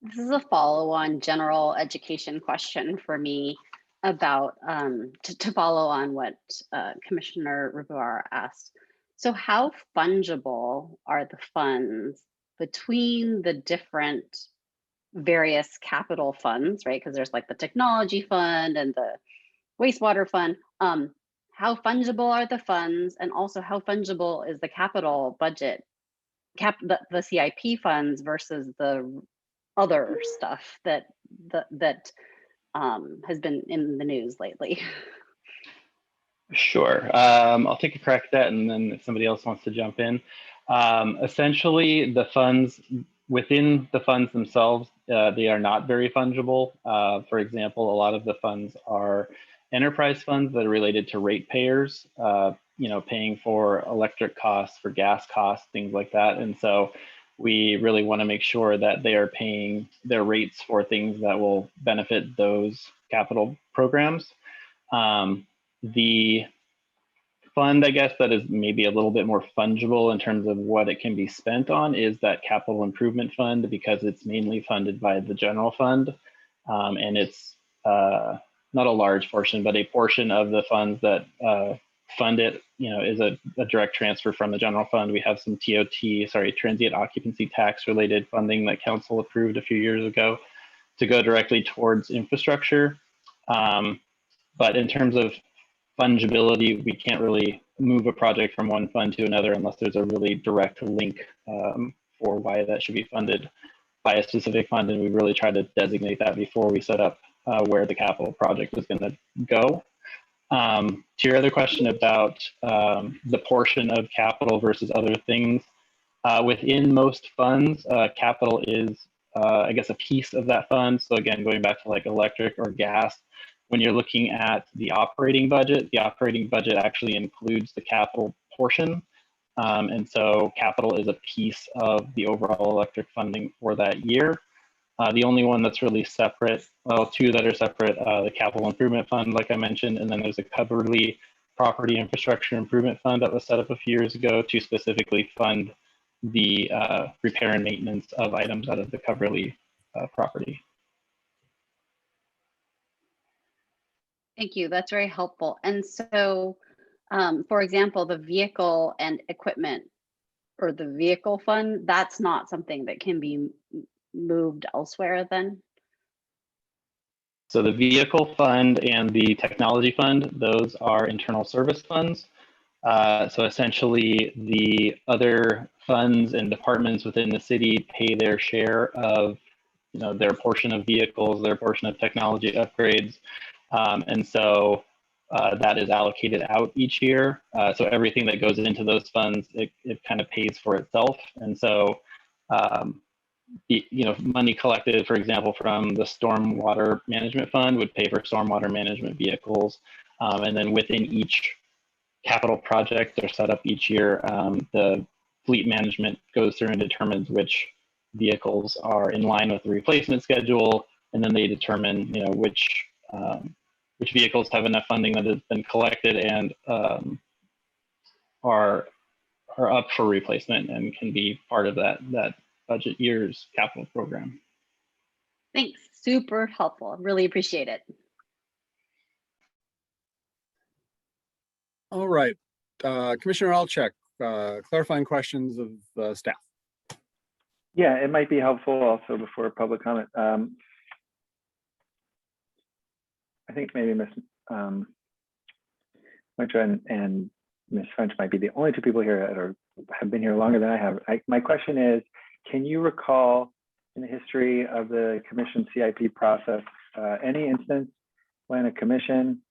This is a follow-on general education question for me about to follow on what Commissioner Rupavar asked. So how fungible are the funds between the different various capital funds, right? Because there's like the technology fund and the wastewater fund. How fungible are the funds, and also how fungible is the capital budget, the CIP funds versus the other stuff that has been in the news lately? Sure. I'll take a crack at that, and then if somebody else wants to jump in. Essentially, the funds within the funds themselves, they are not very fungible. For example, a lot of the funds are enterprise funds that are related to ratepayers, paying for electric costs, for gas costs, things like that. And so we really want to make sure that they are paying their rates for things that will benefit those capital programs. The fund, I guess, that is maybe a little bit more fungible in terms of what it can be spent on is that capital improvement fund, because it's mainly funded by the general fund. And it's not a large portion, but a portion of the funds that fund it, is a direct transfer from the general fund. We have some transient occupancy tax related funding that council approved a few years ago to go directly towards infrastructure. But in terms of fungibility, we can't really move a project from one fund to another unless there's a really direct link for why that should be funded by a specific fund. And we really try to designate that before we set up where the capital project is going to go. To your other question about the portion of capital versus other things, within most funds, capital is, I guess, a piece of that fund. So again, going back to like electric or gas, when you're looking at the operating budget actually includes the capital portion. And so capital is a piece of the overall electric funding for that year. The only one that's really separate, well, two that are separate, the capital improvement fund, like I mentioned, and then there's a Coverly property infrastructure improvement fund that was set up a few years ago to specifically fund the repair and maintenance of items out of the Coverly property. Thank you. That's very helpful. And so, for example, the vehicle and equipment or the vehicle fund, that's not something that can be moved elsewhere then? So the vehicle fund and the technology fund, those are internal service funds. So essentially the other funds and departments within the city pay their share of, their portion of vehicles, their portion of technology upgrades. And so that is allocated out each year. So everything that goes into those funds, it kind of pays for itself. And so, money collected, for example, from the stormwater management fund would pay for stormwater management vehicles. And then within each capital project they're set up each year, the fleet management goes through and determines which vehicles are in line with the replacement schedule. And then they determine, which vehicles have enough funding that has been collected and are up for replacement and can be part of that budget year's capital program. Thanks, super helpful. Really appreciate it. All right, Commissioner Alchek, clarifying questions of staff. Yeah, it might be helpful also before public comment. I think maybe Ms. Winter and Ms. French might be the only two people here that have been here longer than I have. My question is, can you recall in the history of the commission CIP process, any instance when a commission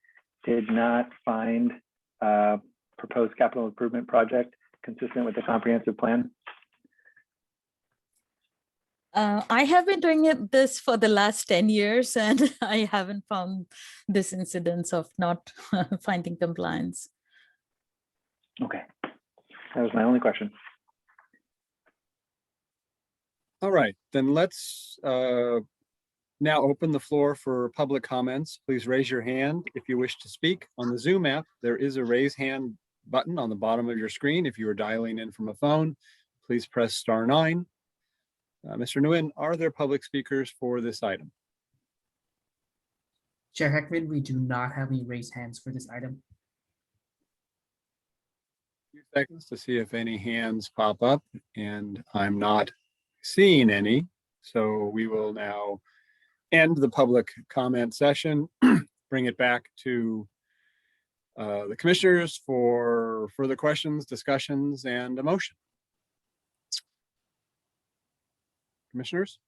did not find a proposed capital improvement project consistent with the comprehensive plan? I have been doing this for the last 10 years and I haven't found this incidence of not finding compliance. Okay, that was my only question. All right, then let's now open the floor for public comments. Please raise your hand if you wish to speak. On the Zoom app, there is a raise hand button on the bottom of your screen. If you are dialing in from a phone, please press *9. Mr. Nguyen, are there public speakers for this item? Chair Heckman, we do not have any raised hands for this item. A few seconds to see if any hands pop up, and I'm not seeing any. So we will now end the public comment session, bring it back to the commissioners for further questions, discussions, and a motion. Commissioners?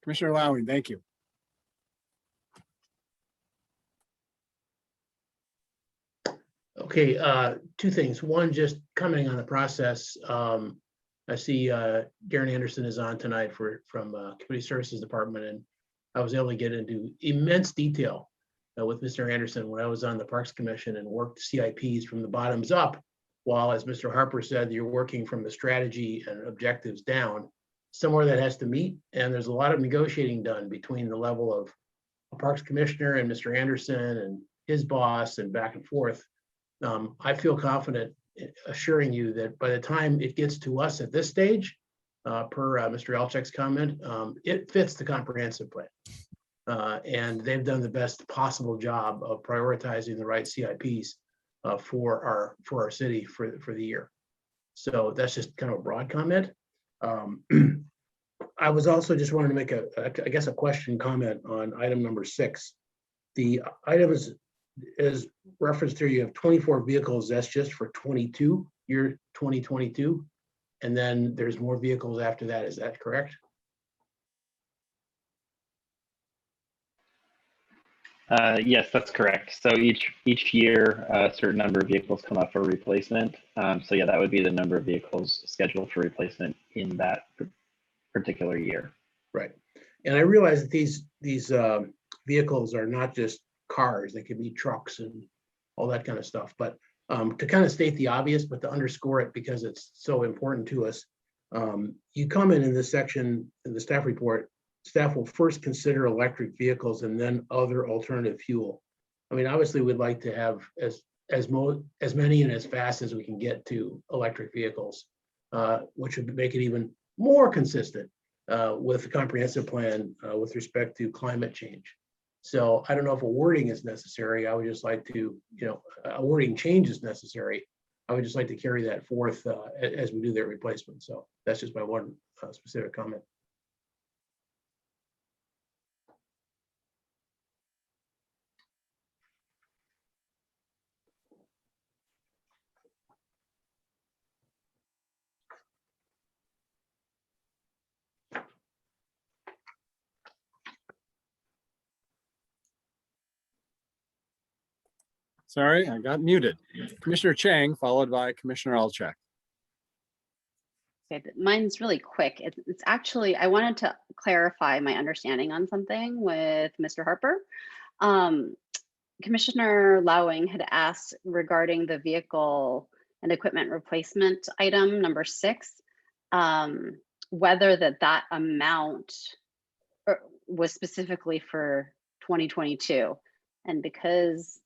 Commissioner Lowing, thank you. Okay, two things. One, just commenting on the process. I see Darren Anderson is on tonight from Community Services Department, and I was able to get into immense detail with Mr. Anderson when I was on the Parks Commission and worked CIPs from the bottoms up while, as Mr. Harper said, you're working from the strategy and objectives down, somewhere that has to meet. And there's a lot of negotiating done between the level of a Parks Commissioner and Mr. Anderson and his boss and back and forth. I feel confident assuring you that by the time it gets to us at this stage, per Mr. Alczyk's comment, it fits the comprehensive plan. And they've done the best possible job of prioritizing the right CIPs for our city for the year. So that's just kind of a broad comment. I was also just wanting to make I guess a question comment on item number 6. The item is referenced here. You have 24 vehicles. That's just for year 2022. And then there's more vehicles after that. Is that correct? Yes, that's correct. So each year, a certain number of vehicles come up for replacement. So yeah, that would be the number of vehicles scheduled for replacement in that particular year. Right. And I realize that these vehicles are not just cars. They can be trucks and all that kind of stuff. But to kind of state the obvious, but to underscore it because it's so important to us, you comment in this section in the staff report, staff will first consider electric vehicles and then other alternative fuel. I mean, obviously we'd like to have as many and as fast as we can get to electric vehicles, which would make it even more consistent with the comprehensive plan with respect to climate change. So I don't know if a wording is necessary. I would just like to, a wording change is necessary. I would just like to carry that forth as we do their replacement. So that's just my one specific comment. Sorry, I got muted. Commissioner Chang, followed by Commissioner Alczak. Okay, mine's really quick. It's actually, I wanted to clarify my understanding on something with Mr. Harper. Commissioner Lowing had asked regarding the vehicle and equipment replacement item number 6, whether that amount was specifically for 2022. And because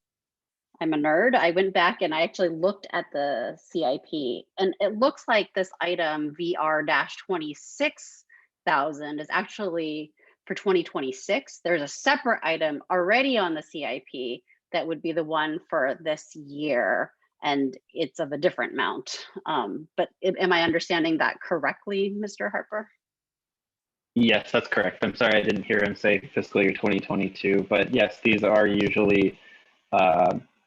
I'm a nerd, I went back and I actually looked at the CIP, and it looks like this item VR-26,000 is actually for 2026. There's a separate item already on the CIP that would be the one for this year, and it's of a different amount. But am I understanding that correctly, Mr. Harper? Yes, that's correct. I'm sorry, I didn't hear him say fiscal year 2022, but yes, these are usually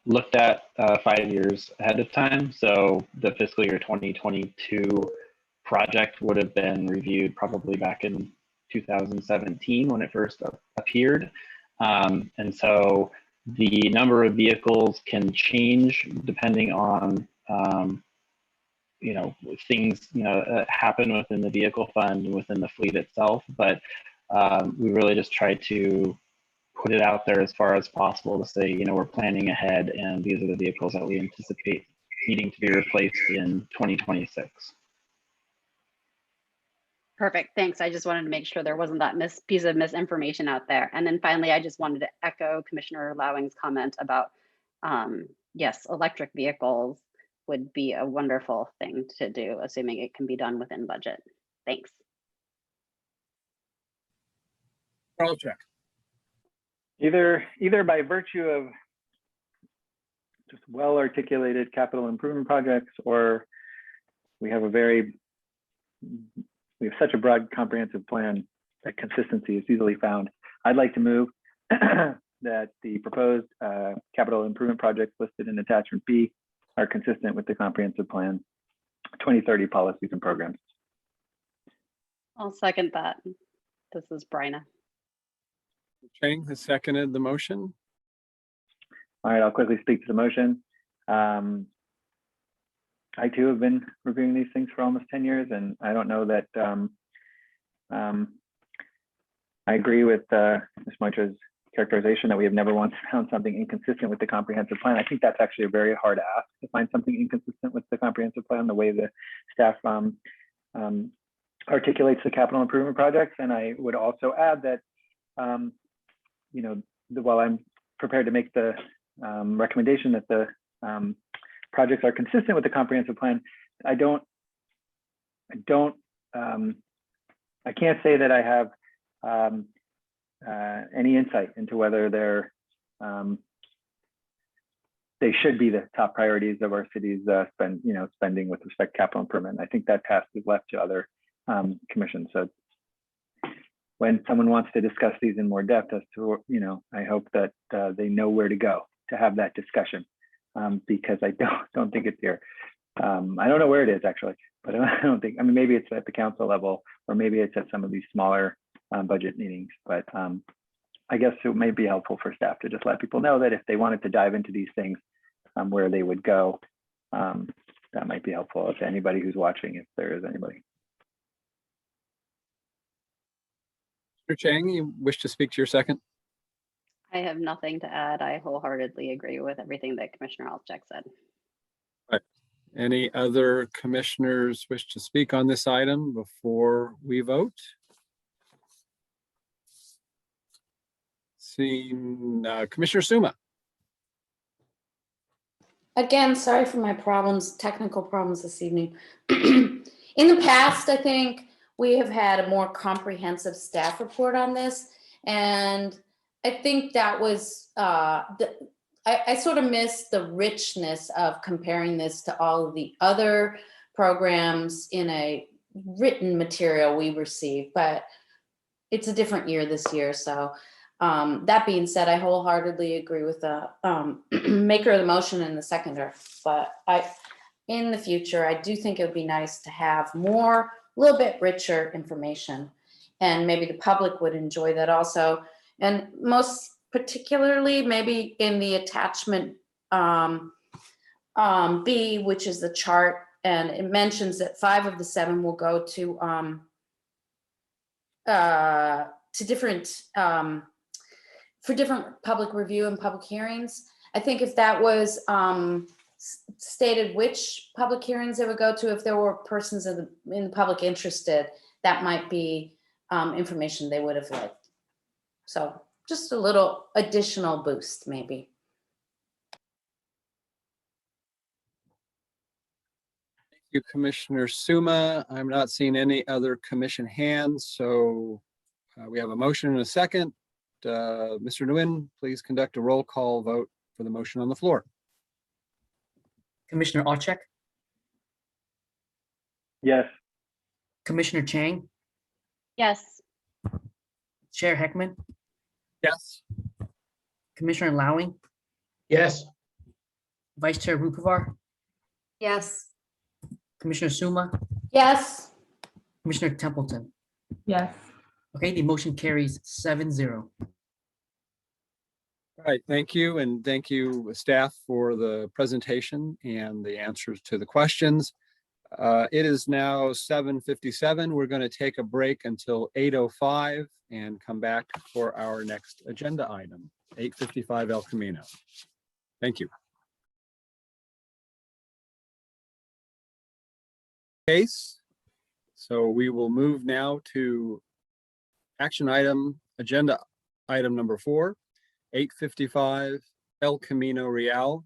looked at 5 years ahead of time. So the fiscal year 2022 project would have been reviewed probably back in 2017 when it first appeared. And so the number of vehicles can change depending on things happen within the vehicle fund and within the fleet itself. But we really just try to put it out there as far as possible to say, we're planning ahead and these are the vehicles that we anticipate needing to be replaced in 2026. Perfect, thanks. I just wanted to make sure there wasn't that piece of misinformation out there. And then finally, I just wanted to echo Commissioner Lowing's comment about, yes, electric vehicles would be a wonderful thing to do, assuming it can be done within budget. Thanks. Alczak. Either by virtue of just well-articulated capital improvement projects, or we have such a broad comprehensive plan that consistency is easily found. I'd like to move that the proposed capital improvement projects listed in attachment B are consistent with the comprehensive plan 2030 policies and programs. I'll second that. This is Bryna. Chang has seconded the motion. All right, I'll quickly speak to the motion. I too have been reviewing these things for almost 10 years, and I don't know that I agree with Ms. Moitra's characterization that we have never once found something inconsistent with the comprehensive plan. I think that's actually a very hard ask to find something inconsistent with the comprehensive plan, the way the staff articulates the capital improvement projects. And I would also add that, you know, while I'm prepared to make the recommendation that the projects are consistent with the comprehensive plan, I can't say that I have any insight into whether they should be the top priorities of our city's spending with respect to capital improvement. I think that task is left to other commissions. So when someone wants to discuss these in more depth as to, you know, I hope that they know where to go to have that discussion, because I don't think it's here. I don't know where it is actually, but I don't think, I mean, maybe it's at the council level, or maybe it's at some of these smaller budget meetings, but I guess it may be helpful for staff to just let people know that if they wanted to dive into these things, where they would go. That might be helpful to anybody who's watching, if there is anybody. Mr. Chang, you wish to speak to your second? I have nothing to add. I wholeheartedly agree with everything that Commissioner Alchek said. Right. Any other commissioners wish to speak on this item before we vote? Seeing Commissioner Suma. Again, sorry for my technical problems this evening. In the past, I think we have had a more comprehensive staff report on this. And I think that was, I sort of missed the richness of comparing this to all of the other programs in a written material we received, but it's a different year this year. So that being said, I wholeheartedly agree with the maker of the motion and the seconder, but in the future, I do think it would be nice to have a little bit richer information, and maybe the public would enjoy that also. And most particularly, maybe in the attachment B, which is the chart, and it mentions that 5 of the 7 will go to different for different public review and public hearings. I think if that was stated which public hearings they would go to, if there were persons in the public interested, that might be information they would have liked. So just a little additional boost, maybe. Thank you, Commissioner Suma. I'm not seeing any other commission hands, so we have a motion and a second. Mr. Nguyen, please conduct a roll call vote for the motion on the floor. Commissioner Alchek, Yes. Commissioner Chang, Yes. Chair Heckman, Yes. Commissioner Lowing, Yes. Vice Chair Rupavar, Yes. Commissioner Suma, Yes. Commissioner Templeton. Yes. Okay, the motion carries 7-0. All right, thank you, and thank you, staff, for the presentation and the answers to the questions. It is now 7:57. We're going to take a break until 8:05 and come back for our next agenda item, 8:55 El Camino. Thank you. Case. So we will move now to action item, agenda item number 4, 855 El Camino Real.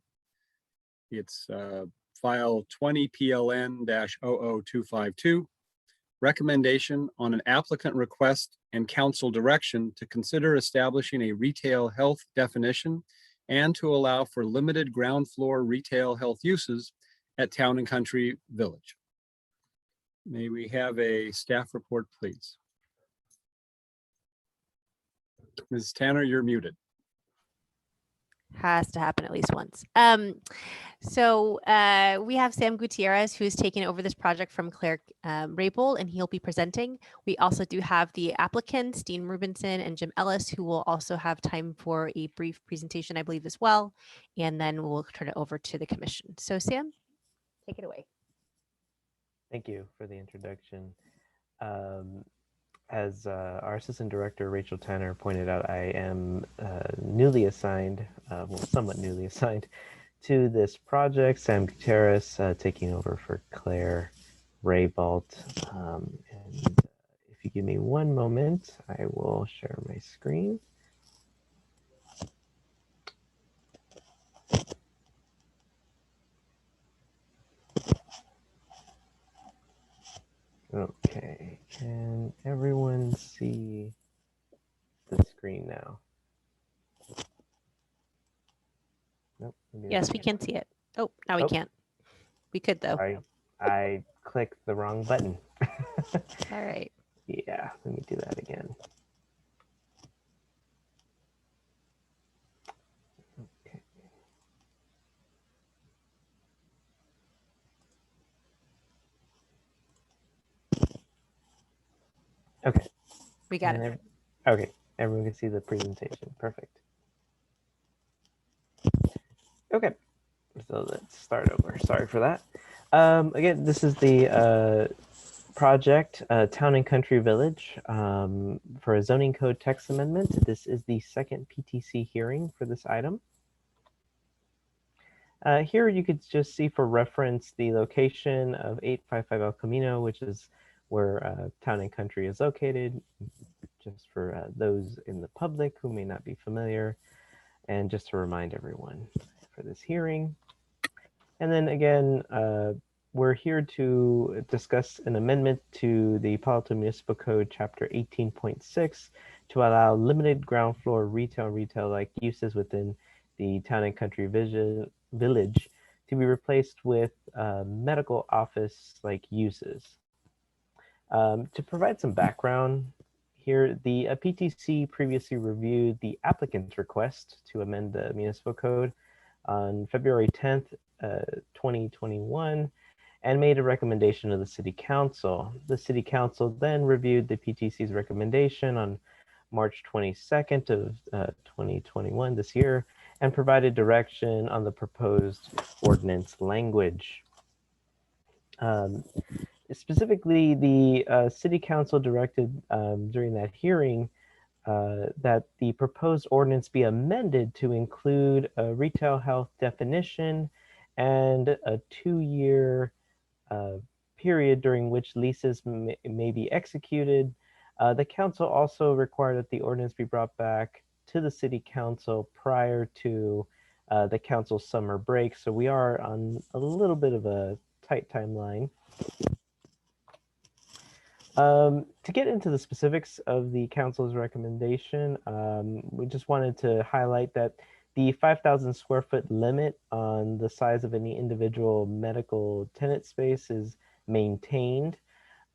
It's file 20 PLN-00252. Recommendation on an applicant request and council direction to consider establishing a retail health definition and to allow for limited ground floor retail health uses at Town and Country Village. May we have a staff report, please? Ms. Tanner, you're muted. Has to happen at least once. So we have Sam Gutierrez, who is taking over this project from Claire Rapel, and he'll be presenting. We also do have the applicants, Dean Rubinson and Jim Ellis, who will also have time for a brief presentation, I believe, as well. And then we'll turn it over to the commission. So Sam, take it away. Thank you for the introduction. as our assistant director, Rachel Tanner, pointed out, I am newly assigned, well, somewhat newly assigned to this project. Sam Gutierrez taking over for Claire Raybolt. And if you give me one moment, I will share my screen. Okay, can everyone see the screen now? Nope. Yes, we can see it. Oh, now we can't. We could though. Sorry, I clicked the wrong button. All right. Yeah, let me do that again. Okay. We got it. Okay, everyone can see the presentation. Perfect. Okay, so let's start over. Sorry for that. Again, this is the project, Town and Country Village, for a zoning code text amendment. This is the second PTC hearing for this item. Here you could just see for reference the location of 855 El Camino, which is where Town and Country is located, just for those in the public who may not be familiar, and just to remind everyone for this hearing. And then again, we're here to discuss an amendment to the Palo Alto Municipal Code, Chapter 18.6, to allow limited ground floor retail-like uses within the Town and Country Village to be replaced with medical office-like uses. To provide some background here, the PTC previously reviewed the applicant's request to amend the municipal code on February 10th, 2021, and made a recommendation to the City Council. The City Council then reviewed the PTC's recommendation on March 22nd of 2021 this year, and provided direction on the proposed ordinance language. Specifically, the City Council directed during that hearing that the proposed ordinance be amended to include a retail health definition and a 2-year period during which leases may be executed. The council also required that the ordinance be brought back to the City Council prior to the council's summer break. So we are on a little bit of a tight timeline. To get into the specifics of the council's recommendation, we just wanted to highlight that the 5,000 square foot limit on the size of any individual medical tenant space is maintained.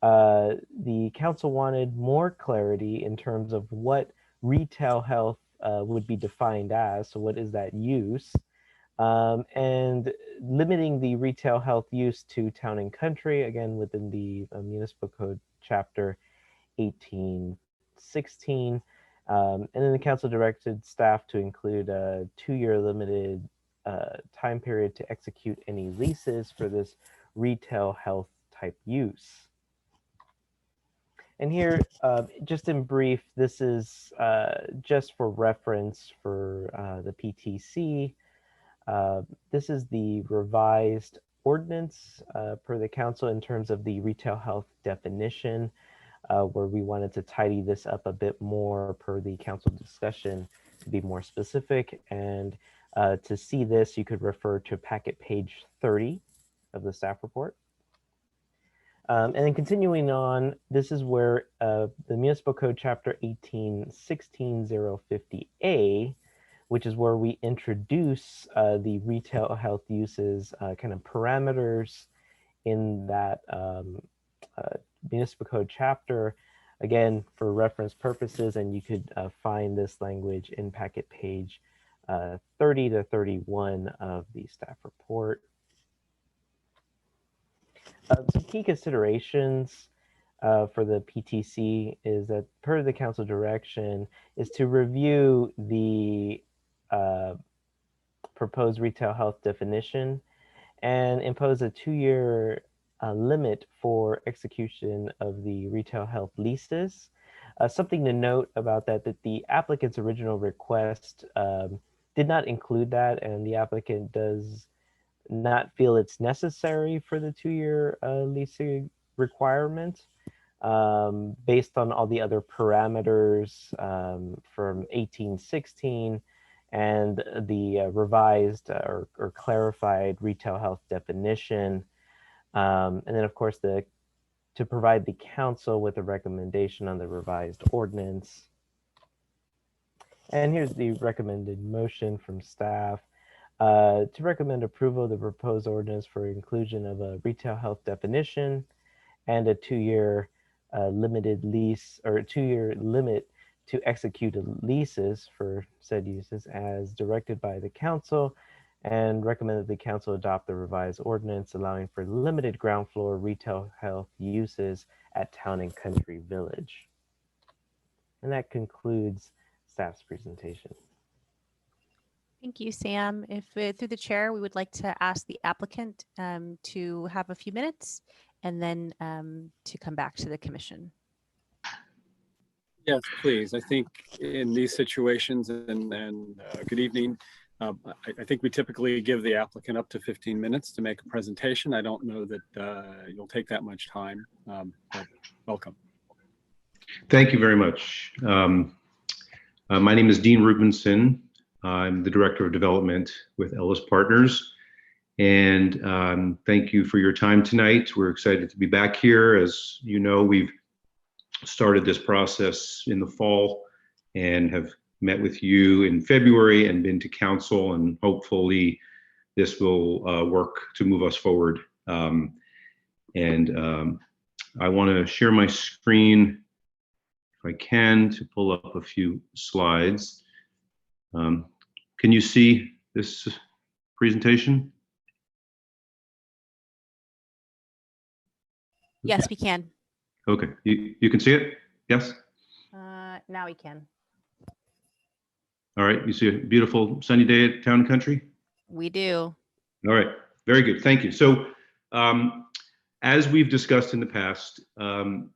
The council wanted more clarity in terms of what retail health would be defined as. So what is that use? And limiting the retail health use to Town and Country, again, within the Municipal Code Chapter 1816. And then the council directed staff to include a 2-year limited time period to execute any leases for this retail health type use. And here, just in brief, this is just for reference for the PTC. This is the revised ordinance per the council in terms of the retail health definition, where we wanted to tidy this up a bit more per the council discussion to be more specific. And to see this, you could refer to packet page 30 of the staff report. And then continuing on, this is where the Municipal Code Chapter 1816-050A, which is where we introduce the retail health uses kind of parameters in that Municipal Code chapter, again, for reference purposes, and you could find this language in packet page 30 to 31 of the staff report. Some key considerations for the PTC is that per the council direction is to review the proposed retail health definition and impose a 2-year limit for execution of the retail health leases. Something to note about that the applicant's original request did not include that, and the applicant does not feel it's necessary for the 2-year leasing requirement based on all the other parameters from 1816 and the revised or clarified retail health definition. And then, of course, to provide the council with a recommendation on the revised ordinance. And here's the recommended motion from staff. To recommend approval of the proposed ordinance for inclusion of a retail health definition and a 2-year limited lease or 2-year limit to execute leases for said uses as directed by the council, and recommend that the council adopt the revised ordinance allowing for limited ground floor retail health uses at Town and Country Village. And that concludes staff's presentation. Thank you, Sam. If through the chair, we would like to ask the applicant to have a few minutes and then to come back to the commission. Yes, please. I think in these situations, and good evening, I think we typically give the applicant up to 15 minutes to make a presentation. I don't know that you'll take that much time, but welcome. Thank you very much. My name is Dean Rubinson. I'm the Director of Development with Ellis Partners. And thank you for your time tonight. We're excited to be back here. As you know, we've started this process in the fall and have met with you in February and been to council, and hopefully this will work to move us forward. I want to share my screen if I can to pull up a few slides. Can you see this presentation? Yes, we can. Okay, you can see it? Yes? Now we can. All right, you see a beautiful sunny day at Town and Country? We do. All right, very good, thank you. So as we've discussed in the past, Town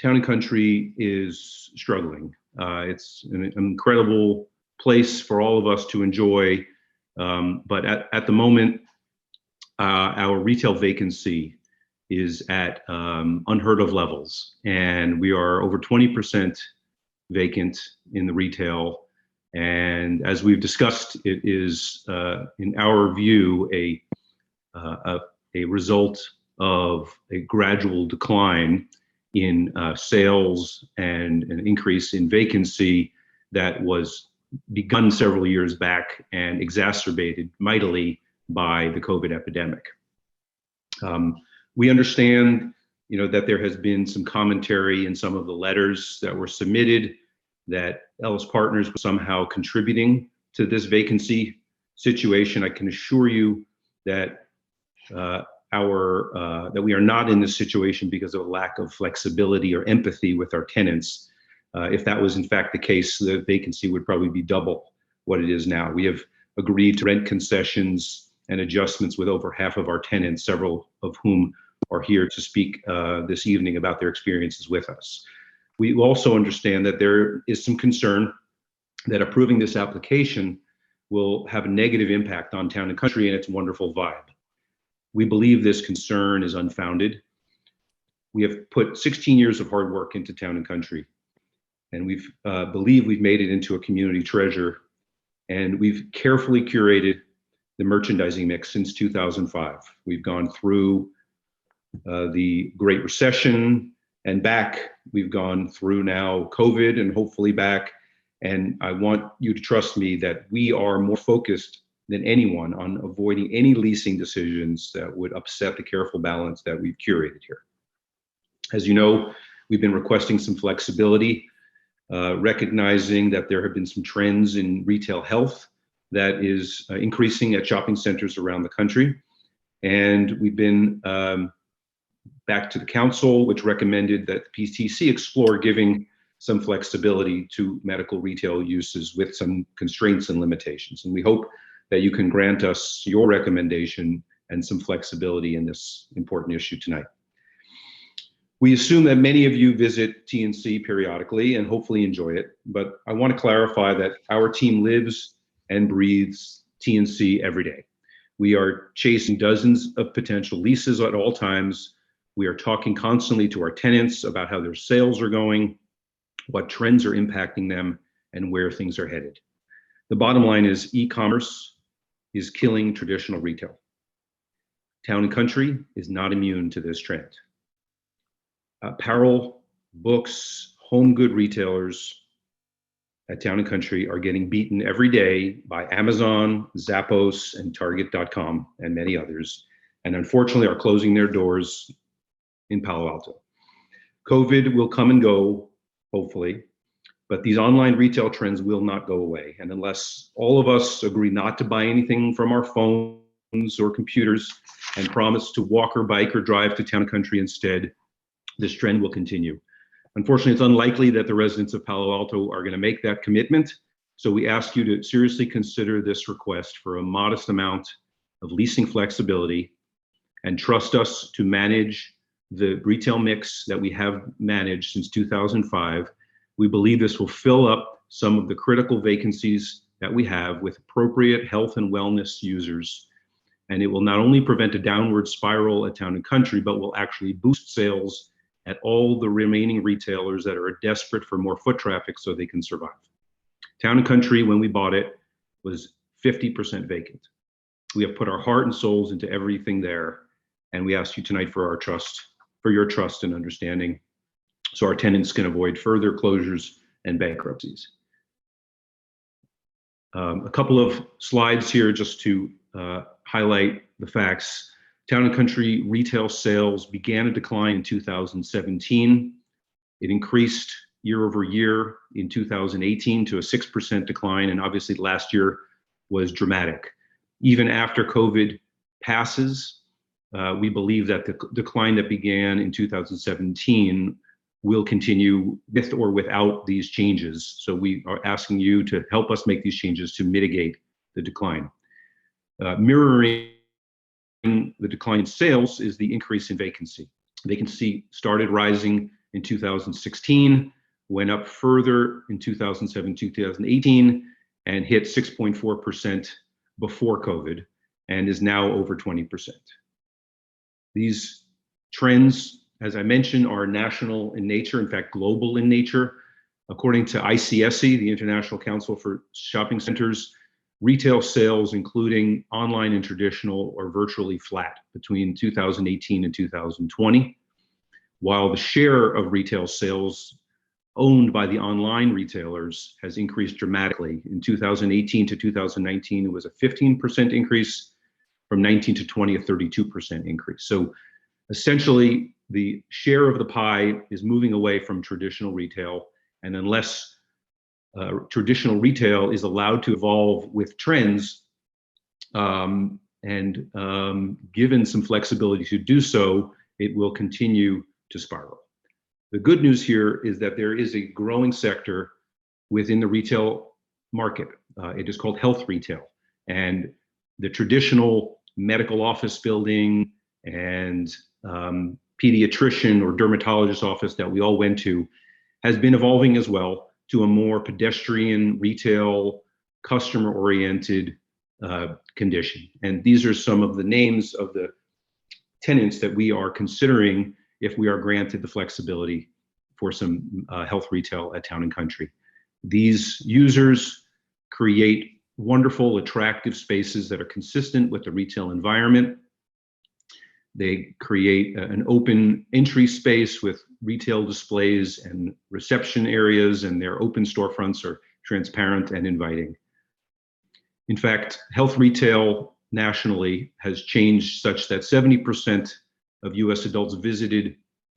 and Country is struggling. It's an incredible place for all of us to enjoy, but at the moment, our retail vacancy is at unheard of levels, and we are over 20% vacant in the retail. And as we've discussed, it is, in our view, a result of a gradual decline in sales and an increase in vacancy that was begun several years back and exacerbated mightily by the COVID epidemic. We understand, that there has been some commentary in some of the letters that were submitted that Ellis Partners was somehow contributing to this vacancy situation. I can assure you that that we are not in this situation because of a lack of flexibility or empathy with our tenants. If that was in fact the case, the vacancy would probably be double what it is now. We have agreed to rent concessions and adjustments with over half of our tenants, several of whom are here to speak this evening about their experiences with us. We also understand that there is some concern that approving this application will have a negative impact on Town and Country and its wonderful vibe. We believe this concern is unfounded. We have put 16 years of hard work into Town and Country, and we believe we've made it into a community treasure, and we've carefully curated the merchandising mix since 2005. We've gone through the Great Recession and back. We've gone through now COVID and hopefully back. And I want you to trust me that we are more focused than anyone on avoiding any leasing decisions that would upset the careful balance that we've curated here. As you know, we've been requesting some flexibility, recognizing that there have been some trends in retail health that is increasing at shopping centers around the country. And we've been back to the council, which recommended that the Ptc explore giving some flexibility to medical retail uses with some constraints and limitations. And we hope that you can grant us your recommendation and some flexibility in this important issue tonight. We assume that many of you visit TNC periodically and hopefully enjoy it, but I want to clarify that our team lives and breathes TNC every day. We are chasing dozens of potential leases at all times. We are talking constantly to our tenants about how their sales are going, what trends are impacting them, and where things are headed. The bottom line is e-commerce is killing traditional retail. Town and Country is not immune to this trend. Apparel, books, home good retailers at Town and Country are getting beaten every day by Amazon, Zappos, and Target.com, and many others, and unfortunately are closing their doors in Palo Alto. COVID will come and go, hopefully, but these online retail trends will not go away. And unless all of us agree not to buy anything from our phones or computers and promise to walk or bike or drive to Town and Country instead, this trend will continue. Unfortunately, it's unlikely that the residents of Palo Alto are going to make that commitment. So we ask you to seriously consider this request for a modest amount of leasing flexibility and trust us to manage the retail mix that we have managed since 2005. We believe this will fill up some of the critical vacancies that we have with appropriate health and wellness users. And it will not only prevent a downward spiral at Town and Country, but will actually boost sales at all the remaining retailers that are desperate for more foot traffic so they can survive. Town and Country, when we bought it, was 50% vacant. We have put our heart and souls into everything there, and we ask you tonight for our trust, for your trust and understanding, so our tenants can avoid further closures and bankruptcies. A couple of slides here just to highlight the facts. Town and Country retail sales began a decline in 2017. It increased year over year in 2018 to a 6% decline, and obviously last year was dramatic. Even after COVID passes, we believe that the decline that began in 2017 will continue with or without these changes. So we are asking you to help us make these changes to mitigate the decline. Mirroring the decline in sales is the increase in vacancy. Vacancy started rising in 2016, went up further in 2017, 2018, and hit 6.4% before COVID, and is now over 20%. These trends, as I mentioned, are national in nature, in fact, global in nature. According to ICSC, the International Council for Shopping Centers, retail sales, including online and traditional, are virtually flat between 2018 and 2020, while the share of retail sales owned by the online retailers has increased dramatically. In 2018 to 2019, it was a 15% increase. From 19 to 20, a 32% increase. So essentially, the share of the pie is moving away from traditional retail, and unless traditional retail is allowed to evolve with trends and given some flexibility to do so, it will continue to spiral. The good news here is that there is a growing sector within the retail market. It is called health retail, and the traditional medical office building and pediatrician or dermatologist office that we all went to has been evolving as well to a more pedestrian, retail, customer-oriented condition. And these are some of the names of the tenants that we are considering if we are granted the flexibility for some health retail at Town and Country. These users create wonderful, attractive spaces that are consistent with the retail environment. They create an open entry space with retail displays and reception areas, and their open storefronts are transparent and inviting. In fact, health retail nationally has changed such that 70% of US adults visited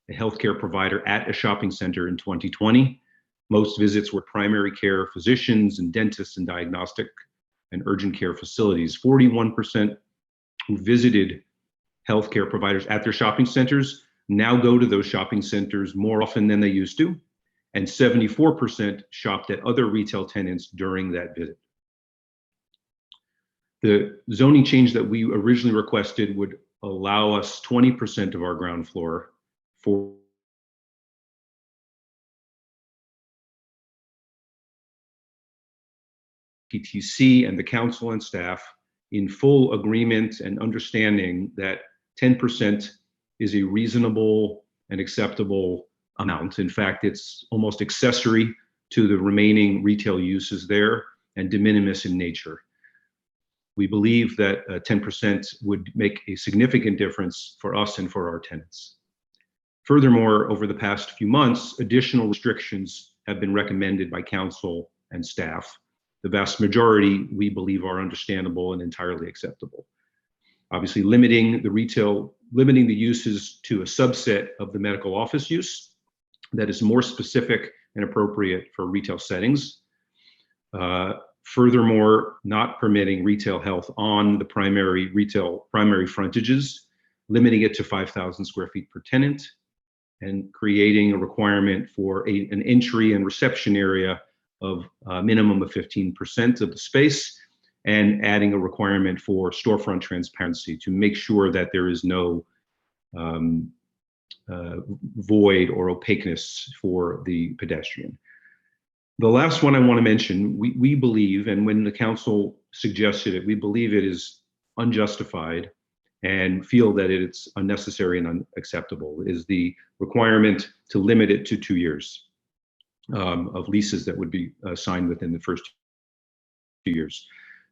a healthcare provider at a shopping center in 2020. Most visits were primary care physicians and dentists and diagnostic and urgent care facilities. 41% who visited healthcare providers at their shopping centers now go to those shopping centers more often than they used to, and 74% shopped at other retail tenants during that visit. The zoning change that we originally requested would allow us 20% of our ground floor for PTC and the council and staff in full agreement and understanding that 10% is a reasonable and acceptable amount. In fact, it's almost accessory to the remaining retail uses there and de minimis in nature. We believe that 10% would make a significant difference for us and for our tenants. Furthermore, over the past few months, additional restrictions have been recommended by council and staff. The vast majority, we believe, are understandable and entirely acceptable. Obviously, limiting the uses to a subset of the medical office use that is more specific and appropriate for retail settings. Furthermore, not permitting retail health on the primary frontages, limiting it to 5,000 square feet per tenant, and creating a requirement for an entry and reception area of a minimum of 15% of the space, and adding a requirement for storefront transparency to make sure that there is no void or opaqueness for the pedestrian. The last one I want to mention, we believe, and when the council suggested it, we believe it is unjustified and feel that it's unnecessary and unacceptable, is the requirement to limit it to 2 years of leases that would be signed within the first 2 years.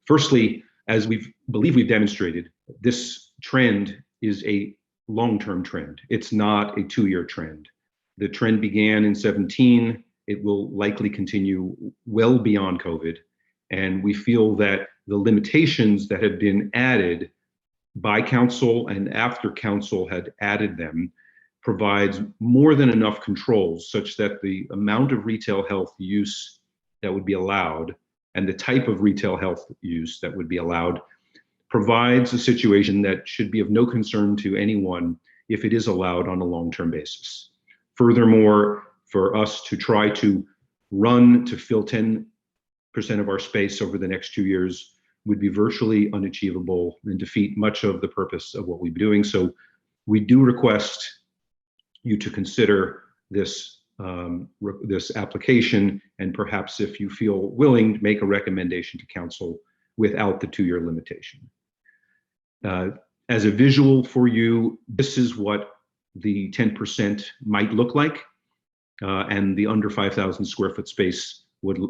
Firstly, as believe we've demonstrated, this trend is a long-term trend. It's not a 2-year trend. The trend began in 2017. It will likely continue well beyond COVID. And we feel that the limitations that have been added by council and after council had added them provides more than enough controls such that the amount of retail health use that would be allowed and the type of retail health use that would be allowed provides a situation that should be of no concern to anyone if it is allowed on a long-term basis. Furthermore, for us to try to run to fill 10% of our space over the next 2 years would be virtually unachievable and defeat much of the purpose of what we've been doing. So we do request you to consider this this application, and perhaps if you feel willing, make a recommendation to council without the 2-year limitation. As a visual for you, this is what the 10% might look like, and the under 5,000 square foot space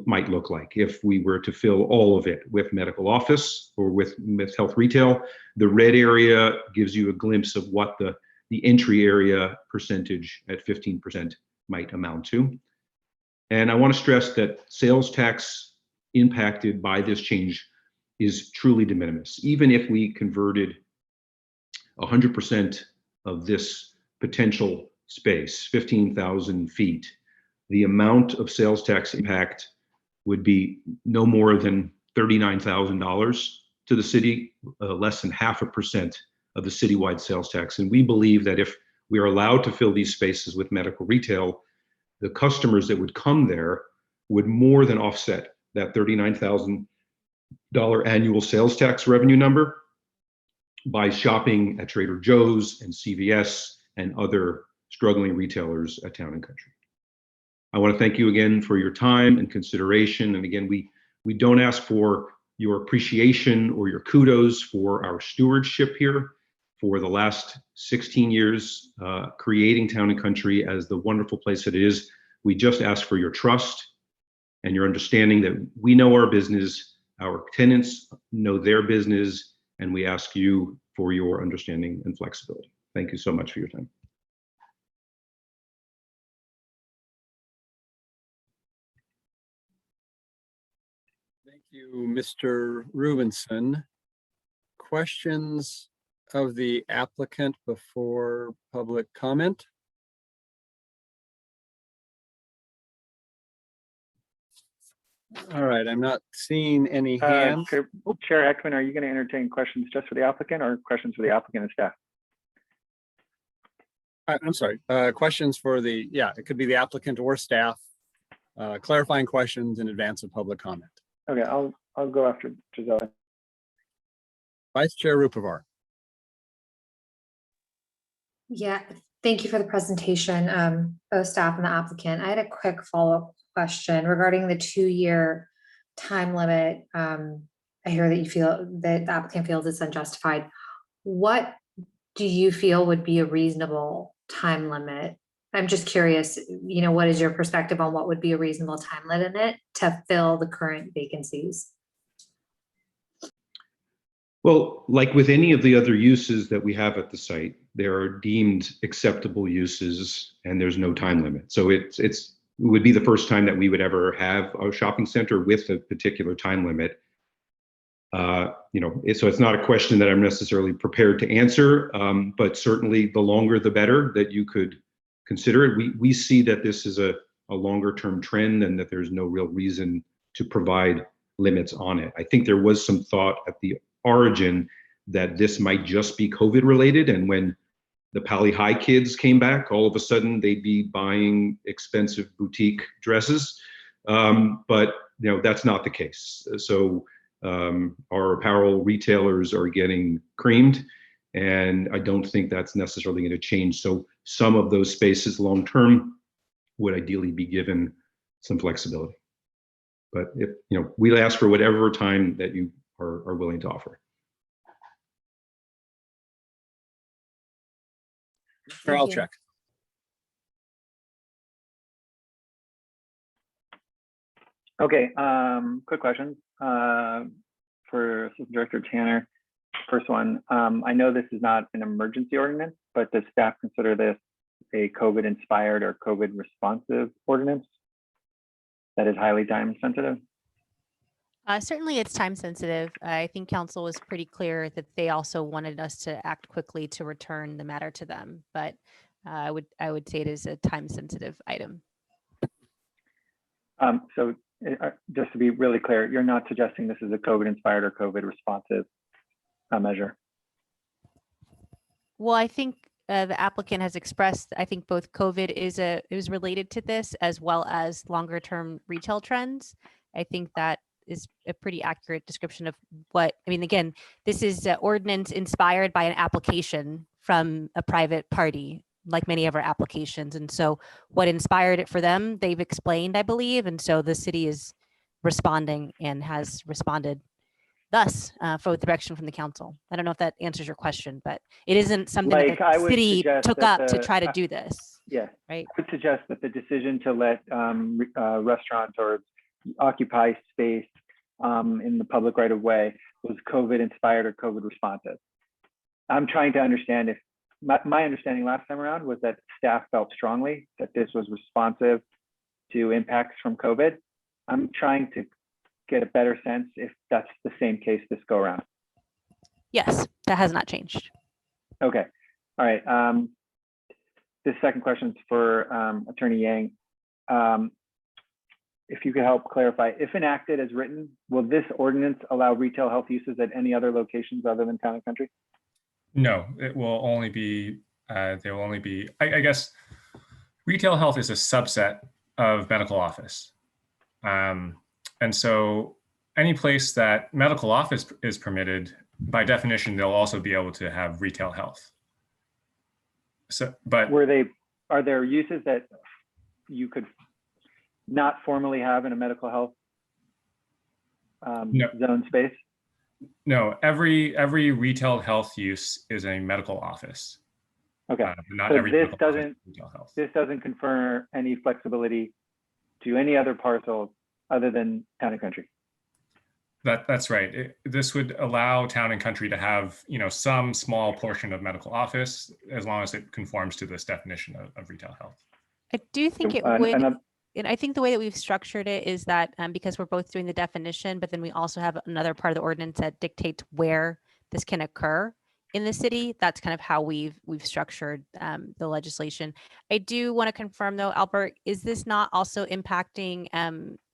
might look like if we were to fill all of it with medical office or with health retail. The red area gives you a glimpse of what the entry area percentage at 15% might amount to. And I want to stress that sales tax impacted by this change is truly de minimis. Even if we converted 100% of this potential space, 15,000 feet, the amount of sales tax impact would be no more than $39,000 to the city, less than 0.5% of the citywide sales tax. And we believe that if we are allowed to fill these spaces with medical retail, the customers that would come there would more than offset that $39,000 annual sales tax revenue number by shopping at Trader Joe's and CVS and other struggling retailers at Town and Country. I want to thank you again for your time and consideration. And again, we don't ask for your appreciation or your kudos for our stewardship here for the last 16 years, creating Town and Country as the wonderful place that it is. We just ask for your trust and your understanding that we know our business, our tenants know their business, and we ask you for your understanding and flexibility. Thank you so much for your time. Thank you, Mr. Rubinson. Questions of the applicant before public comment? All right, I'm not seeing any hands. Chair Heckman, are you going to entertain questions just for the applicant or questions for the applicant and staff? I'm sorry, questions for the, yeah, it could be the applicant or staff, clarifying questions in advance of public comment. Okay, I'll go after Gisela. Vice Chair Rupavar. Yeah, thank you for the presentation, both staff and the applicant. I had a quick follow-up question regarding the 2-year time limit, I hear that you feel that the applicant feels it's unjustified. What do you feel would be a reasonable time limit? I'm just curious, what is your perspective on what would be a reasonable time limit to fill the current vacancies? Well, like with any of the other uses that we have at the site, there are deemed acceptable uses and there's no time limit. So it would be the first time that we would ever have a shopping center with a particular time limit. So it's not a question that I'm necessarily prepared to answer, but certainly the longer the better that you could consider it. We see that this is a longer term trend and that there's no real reason to provide limits on it. I think there was some thought at the origin that this might just be COVID related, and when the Pali High kids came back, all of a sudden they'd be buying expensive boutique dresses, but that's not the case. So our apparel retailers are getting creamed, and I don't think that's necessarily going to change. So some of those spaces long term would ideally be given some flexibility. But if we'll ask for whatever time that you are willing to offer. I'll check. Okay, quick questions for Assistant Director Tanner. First one, I know this is not an emergency ordinance, but does staff consider this a COVID inspired or COVID responsive ordinance that is highly time sensitive? Certainly it's time sensitive. I think council was pretty clear that they also wanted us to act quickly to return the matter to them, but I would say it is a time sensitive item. So just to be really clear, you're not suggesting this is a COVID inspired or COVID responsive measure? Well, I think the applicant has expressed, I think both COVID is related to this as well as longer term retail trends. I think that is a pretty accurate description of again, this is an ordinance inspired by an application from a private party, like many of our applications. And so what inspired it for them, they've explained, I believe. And so the city is responding and has responded thus for the direction from the council. I don't know if that answers your question, but it isn't something that the city took up to try to do this. Yeah, right. I would suggest that the decision to let restaurants or occupy space in the public right of way was COVID inspired or COVID responsive. I'm trying to understand if my understanding last time around was that staff felt strongly that this was responsive to impacts from COVID. I'm trying to get a better sense if that's the same case this go around. Yes, that has not changed. Okay, all right. This second question is for Attorney Yang. If you could help clarify, if enacted as written, will this ordinance allow retail health uses at any other locations other than Town and Country? No, it will only be, there will only be, I guess, retail health is a subset of medical office. And so any place that medical office is permitted, by definition, they'll also be able to have retail health. So, but are there uses that you could not formally have in a medical health zone space? No, every retail health use is a medical office. Okay, not so every this retail health. This doesn't confer any flexibility to any other parcels other than Town and Country. That's right. This would allow Town and Country to have, some small portion of medical office, as long as it conforms to this definition of retail health. I do think it would, and I think the way that we've structured it is that because we're both doing the definition, but then we also have another part of the ordinance that dictates where this can occur in the city. That's kind of how we've structured the legislation. I do want to confirm though, Albert, is this not also impacting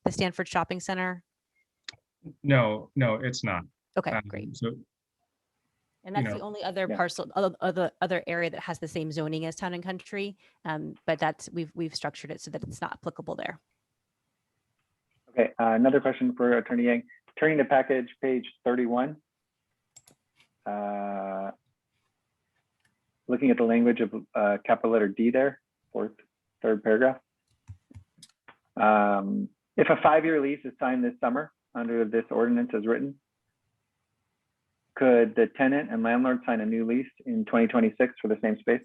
the Stanford Shopping Center? No, it's not. Okay, great. So, and that's the only other parcel, other area that has the same zoning as Town and Country, but that's we've structured it so that it's not applicable there. Okay, another question for Attorney Yang. Turning to package page 31. Looking at the language of capital letter D there, third paragraph. If a 5-year lease is signed this summer under this ordinance as written? Could the tenant and landlord sign a new lease in 2026 for the same space?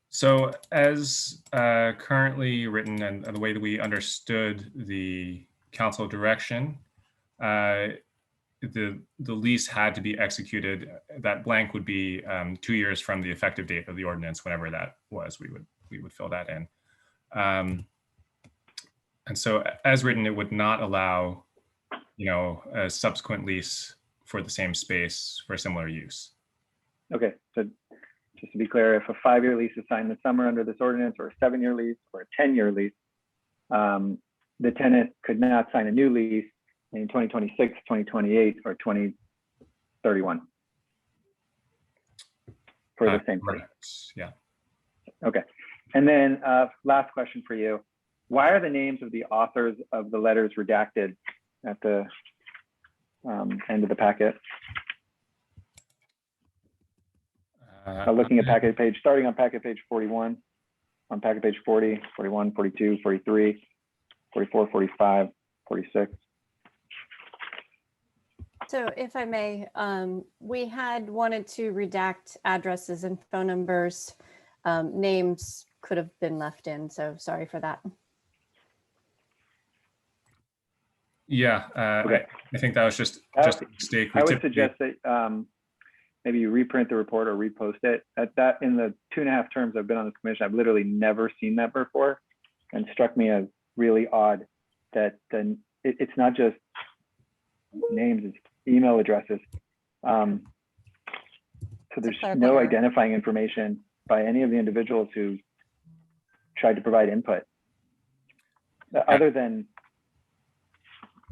So as currently written and the way that we understood the council direction, the lease had to be executed. That blank would be 2 years from the effective date of the ordinance, whenever that was. We would fill that in. And so as written, it would not allow, a subsequent lease for the same space for a similar use. Okay, so just to be clear, if a 5-year lease is signed this summer under this ordinance, or a 7-year lease, or a 10-year lease, the tenant could not sign a new lease in 2026, 2028, or 2031 for the same space. Yeah. Okay, and then last question for you. Why are the names of the authors of the letters redacted at the end of the packet? Looking at packet page, starting on packet page 41, on packet page 40, 41, 42, 43, 44, 45, 46. So if I may, we had wanted to redact addresses and phone numbers. Names could have been left in, so sorry for that. Yeah, Okay. I think that was just a mistake. I would suggest that maybe you reprint the report or repost it. At that, in the 2.5 terms I've been on this commission, I've literally never seen that before, and struck me as really odd that it's not just names, it's email addresses. So there's no identifying information by any of the individuals who tried to provide input, other than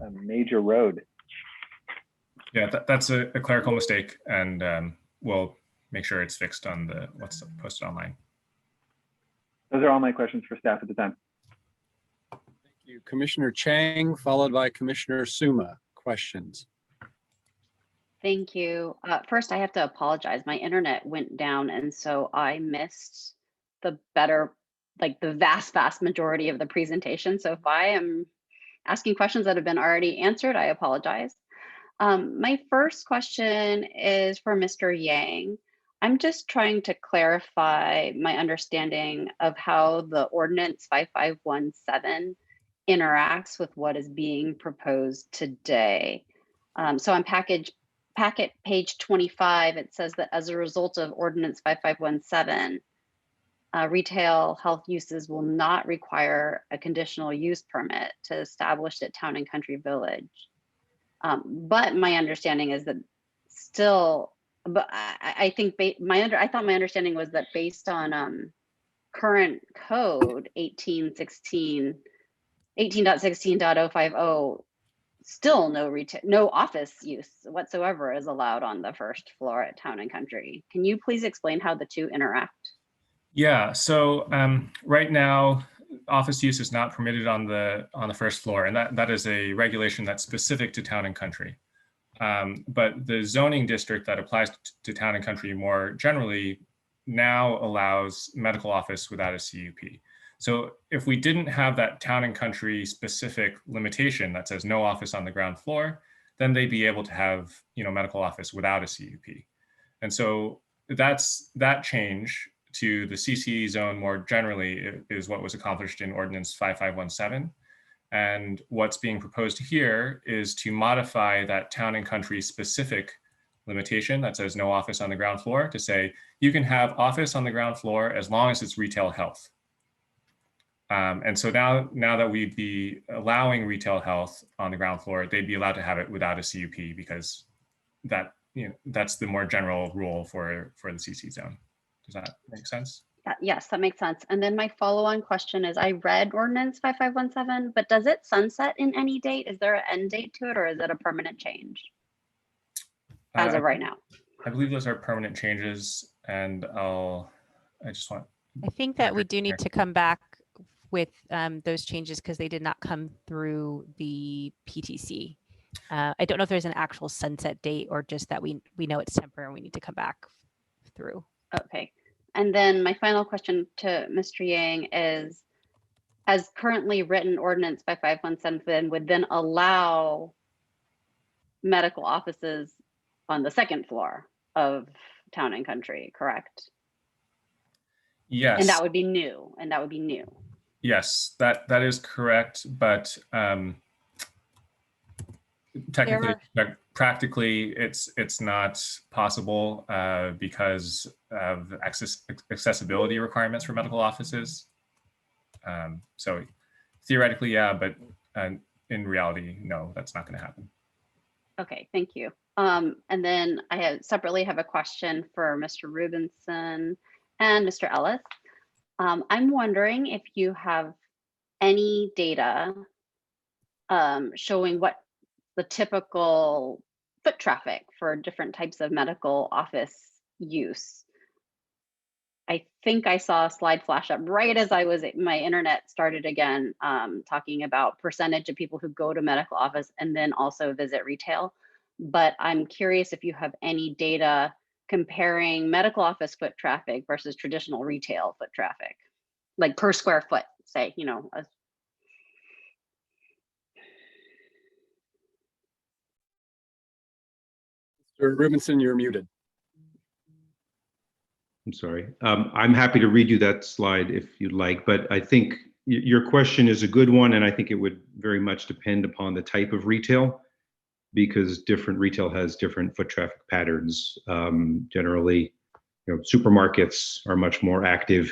a major road. Yeah, that's a clerical mistake, and we'll make sure it's fixed on what's posted online. Those are all my questions for staff at the time. Thank you. Commissioner Chang, followed by Commissioner Suma. Questions? Thank you. First, I have to apologize. My internet went down, and so I missed the vast majority of the presentation. So if I am asking questions that have been already answered, I apologize. My first question is for Mr. Yang. I'm just trying to clarify my understanding of how the ordinance 5517 interacts with what is being proposed today. So on packet page 25, it says that as a result of ordinance 5517, retail health uses will not require a conditional use permit to establish at Town and Country Village. But my understanding is that I thought my understanding was that based on current code 18.16.050, still no office use whatsoever is allowed on the first floor at Town and Country. Can you please explain how the two interact? Yeah, so right now, office use is not permitted on the first floor, and that is a regulation that's specific to Town and Country. But the zoning district that applies to Town and Country more generally now allows medical office without a CUP. So if we didn't have that Town and Country specific limitation that says no office on the ground floor, then they'd be able to have medical office without a CUP. And so that change to the CC zone more generally is what was accomplished in Ordinance 5517. And what's being proposed here is to modify that Town and Country specific limitation that says no office on the ground floor to say you can have office on the ground floor as long as it's retail health. And so now that we'd be allowing retail health on the ground floor, they'd be allowed to have it without a CUP because that's the more general rule for the CC zone. Does that make sense? Yes, that makes sense. And then my follow-on question is, I read Ordinance 5517, but does it sunset in any date? Is there an end date to it, or is it a permanent change as of right now? I believe those are permanent changes, and I think that we do need to come back with those changes because they did not come through the PTC. I don't know if there's an actual sunset date or just that we know it's temporary and we need to come back through. Okay. And then my final question to Mr. Yang is, as currently written ordinance by 5517 would then allow medical offices on the second floor of Town and Country, correct? Yes. And that would be new, Yes, that is correct, but technically, practically, it's not possible because of accessibility requirements for medical offices. So theoretically, yeah, but in reality, no, that's not going to happen. Okay, thank you. And then I separately have a question for Mr. Rubinson and Mr. Ellis. I'm wondering if you have any data showing what the typical foot traffic for different types of medical office use. I think I saw a slide flash up right as my internet started again, talking about percentage of people who go to medical office and then also visit retail. But I'm curious if you have any data comparing medical office foot traffic versus traditional retail foot traffic, like per square foot, say, you know. Mr. Rubinson, you're muted. I'm sorry. I'm happy to redo that slide if you'd like, but I think your question is a good one, and I think it would very much depend upon the type of retail, because different retail has different foot traffic patterns. Generally, supermarkets are much more active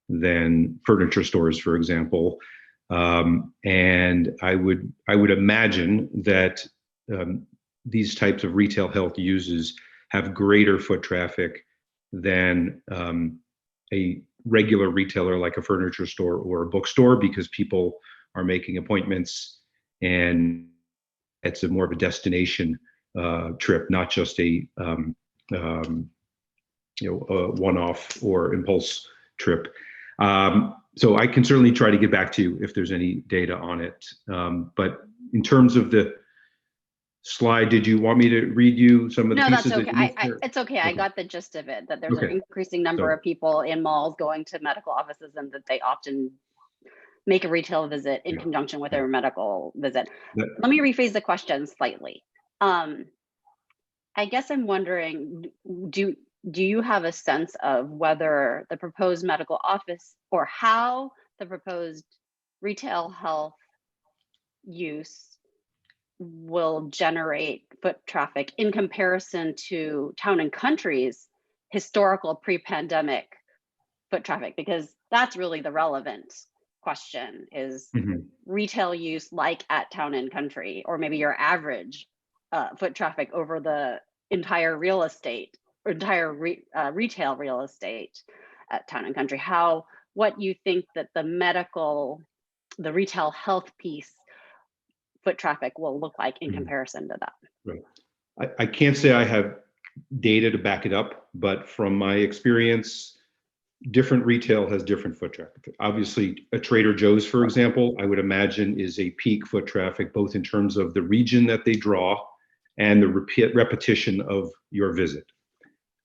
than furniture stores, for example. And I would imagine that these types of retail health uses have greater foot traffic than a regular retailer like a furniture store or a bookstore, because people are making appointments and it's more of a destination trip, not just a one-off or impulse trip. So I can certainly try to get back to you if there's any data on it. But in terms of the slide, did you want me to read you some of the pieces? No, that's okay. It's okay. I got the gist of it, that there's an increasing number of people in malls going to medical offices and that they often make a retail visit in conjunction with their medical visit. Let me rephrase the question slightly. I guess I'm wondering, do you have a sense of whether the proposed medical office or how the proposed retail health use will generate foot traffic in comparison to Town and Country's historical pre-pandemic foot traffic? Because that's really the relevant question, is retail use like at Town and Country, or maybe your average foot traffic over the entire real estate or entire retail real estate at Town and Country. What you think that the retail health piece foot traffic will look like in comparison to that. Right. I can't say I have data to back it up, but from my experience, different retail has different foot traffic. Obviously, a Trader Joe's, for example, I would imagine is a peak foot traffic, both in terms of the region that they draw and the repetition of your visit.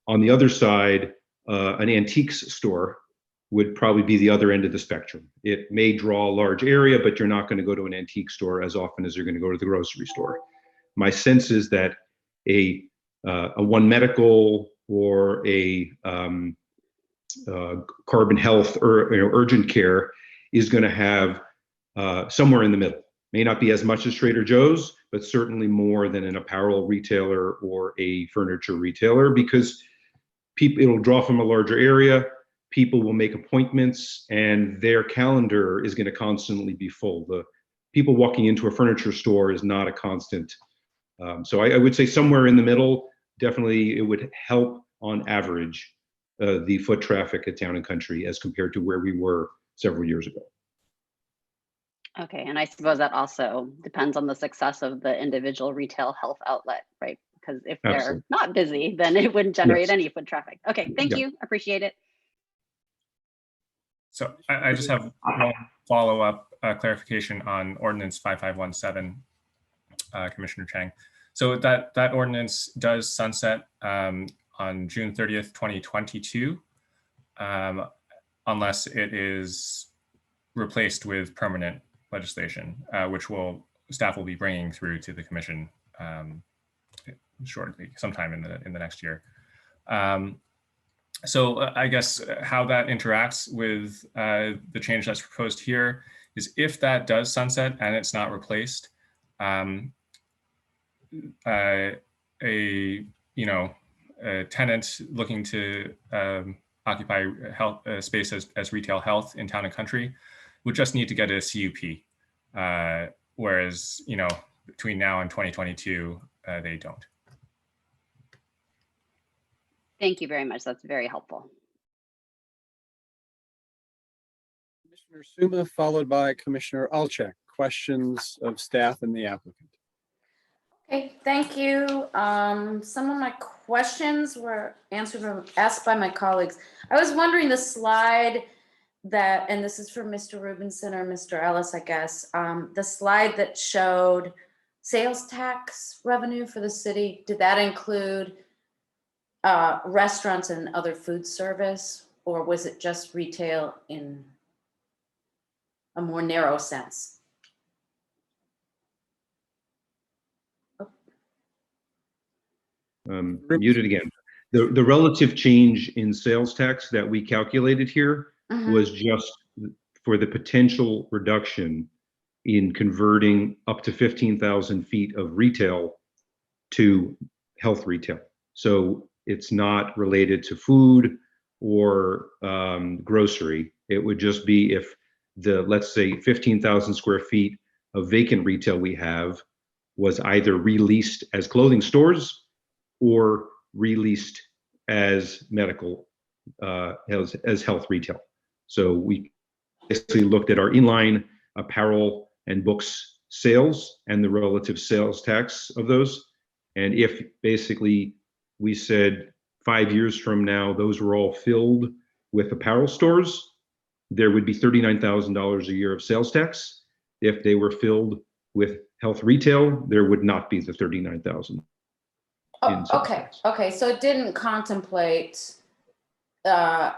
On the other side, an antiques store would probably be the other end of the spectrum. It may draw a large area, but you're not going to go to an antique store as often as you're going to go to the grocery store. My sense is that a One Medical or a Carbon Health or urgent care is going to have somewhere in the middle. May not be as much as Trader Joe's, but certainly more than an apparel retailer or a furniture retailer, because it'll draw from a larger area. People will make appointments and their calendar is going to constantly be full. The people walking into a furniture store is not a constant. So I would say somewhere in the middle. Definitely it would help on average the foot traffic at Town and Country as compared to where we were several years ago. Okay, and I suppose that also depends on the success of the individual retail health outlet, right? Because if they're not busy, then it wouldn't generate any foot traffic. Okay, thank you. Appreciate it. So I just have one follow-up clarification on Ordinance 5517, Commissioner Chang. So that ordinance does sunset on June 30th, 2022, unless it is replaced with permanent legislation, which staff will be bringing through to the commission shortly, sometime in the next year. So I guess how that interacts with the change that's proposed here is if that does sunset and it's not replaced, a tenant looking to occupy space as retail health in Town and Country would just need to get a CUP, whereas between now and 2022 they don't. Thank you very much. That's very helpful. Commissioner Suma, followed by Commissioner Alchek. Questions of staff and the applicant. Okay, thank you. Some of my questions were asked by my colleagues. I was wondering the slide that, and this is for Mr. Rubinson or Mr. Ellis, I guess, the slide that showed sales tax revenue for the city, did that include restaurants and other food service, or was it just retail in a more narrow sense? Muted again. The relative change in sales tax that we calculated here was just for the potential reduction in converting up to 15,000 feet of retail to health retail. So it's not related to food or grocery. It would just be if let's say 15,000 square feet of vacant retail we have was either released as clothing stores or released as medical, as health retail. So we basically looked at our inline apparel and books sales and the relative sales tax of those. And if basically we said 5 years from now, those were all filled with apparel stores, there would be $39,000 a year of sales tax. If they were filled with health retail, there would not be the $39,000. Okay, so it didn't contemplate are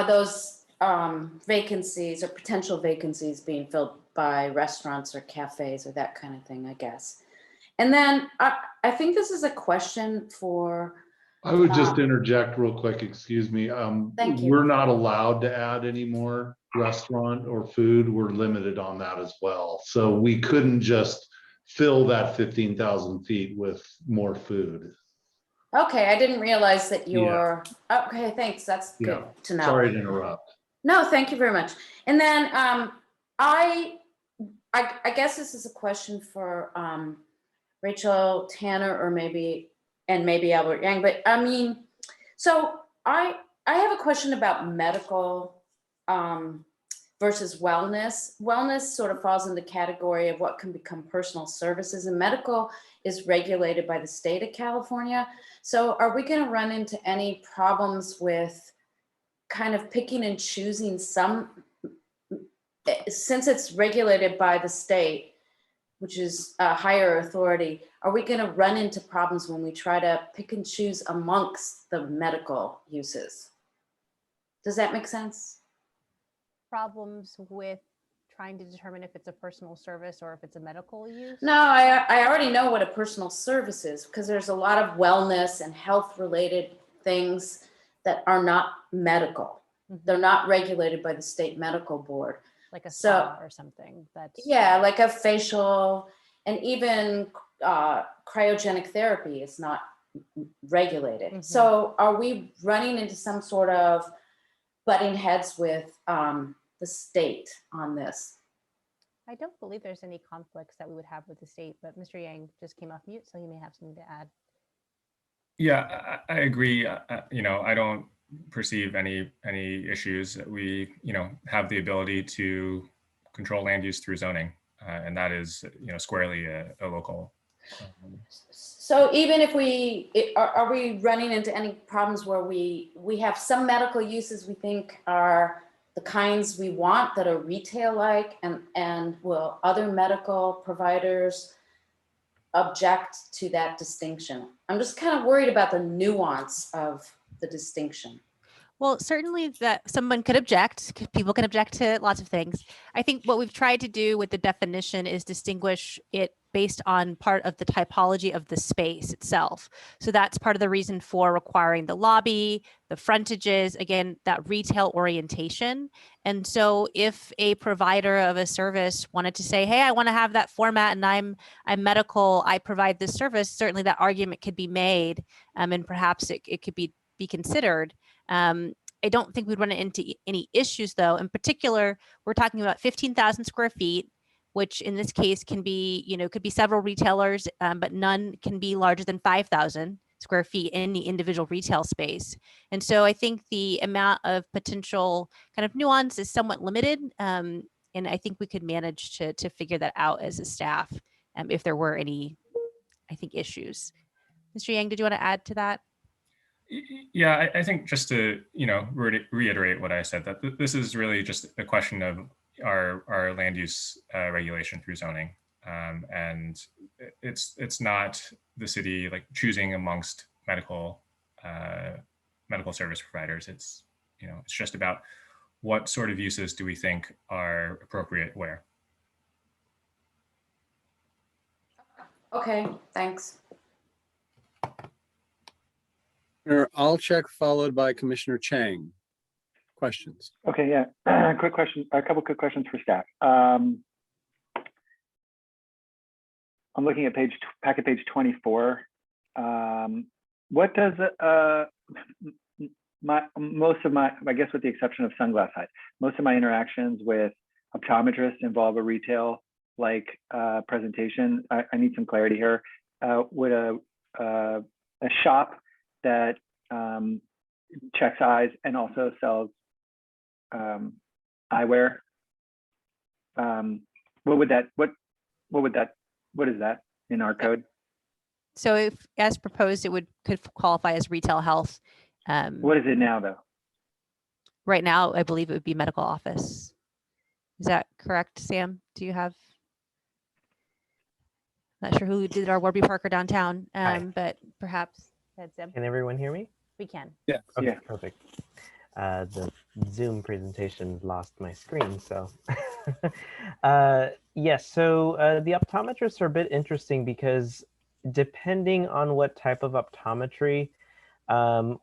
those vacancies or potential vacancies being filled by restaurants or cafes or that kind of thing, I guess. And then I think this is a question for. I would just interject real quick, excuse me. Thank you. We're not allowed to add any more restaurant or food. We're limited on that as well. So we couldn't just fill that 15,000 feet with more food. Okay, I didn't realize that you're, okay, thanks, that's good to know. Sorry to interrupt. No, thank you very much. And then I guess this is a question for Rachel Tanner or maybe Albert Yang, but I mean, so I have a question about medical versus wellness. Wellness sort of falls in the category of what can become personal services, and medical is regulated by the state of California. So are we going to run into any problems with kind of picking and choosing some, since it's regulated by the state, which is a higher authority, are we going to run into problems when we try to pick and choose amongst the medical uses? Does that make sense? Problems with trying to determine if it's a personal service or if it's a medical use? No, I already know what a personal service is, because there's a lot of wellness and health related things that are not medical. They're not regulated by the state medical board. Like a spa or something. Yeah, like a facial, and even cryogenic therapy is not regulated. So are we running into some sort of butting heads with the state on this? I don't believe there's any conflicts that we would have with the state, but Mr. Yang just came off mute, so he may have something to add. Yeah, I agree. I don't perceive any issues. We, have the ability to control land use through zoning, and that is, squarely a local. So even if are we running into any problems where we have some medical uses we think are the kinds we want that are retail-like, and will other medical providers object to that distinction? I'm just kind of worried about the nuance of the distinction. Well, certainly that someone could object. People can object to lots of things. I think what we've tried to do with the definition is distinguish it based on part of the typology of the space itself. So that's part of the reason for requiring the lobby, the frontages, again, that retail orientation. And so if a provider of a service wanted to say, hey, I want to have that format and I'm medical, I provide this service, certainly that argument could be made, and perhaps it could be considered. I don't think we'd run into any issues though. In particular, we're talking about 15,000 square feet, which in this case can be, could be several retailers, but none can be larger than 5,000 square feet in the individual retail space. And so I think the amount of potential kind of nuance is somewhat limited. And I think we could manage to figure that out as a staff if there were any, I think, issues. Mr. Yang, did you want to add to that? Yeah, I think just to reiterate what I said, that this is really just a question of our land use regulation through zoning, and it's not the city like choosing amongst medical service providers. It's it's just about what sort of uses do we think are appropriate where. Okay, thanks. I'll check, followed by Commissioner Chang. Questions? Okay, yeah. Quick question. A couple quick questions for staff. I'm looking at packet page 24. What does most of my, I guess with the exception of Sunglass Hut, most of my interactions with optometrists involve a retail like presentation. I need some clarity here. Would a shop that checks eyes and also sells eyewear, what is that in our code? So if as proposed, could qualify as retail health. What is it now though? Right now, I believe it would be medical office. Is that correct, Sam? Do you have? Not sure who did our Warby Parker downtown, but perhaps. Sam. Can everyone hear me? We can. Yeah. Okay, yeah. Perfect. The Zoom presentation lost my screen, so. Yes, so the optometrists are a bit interesting because depending on what type of optometry,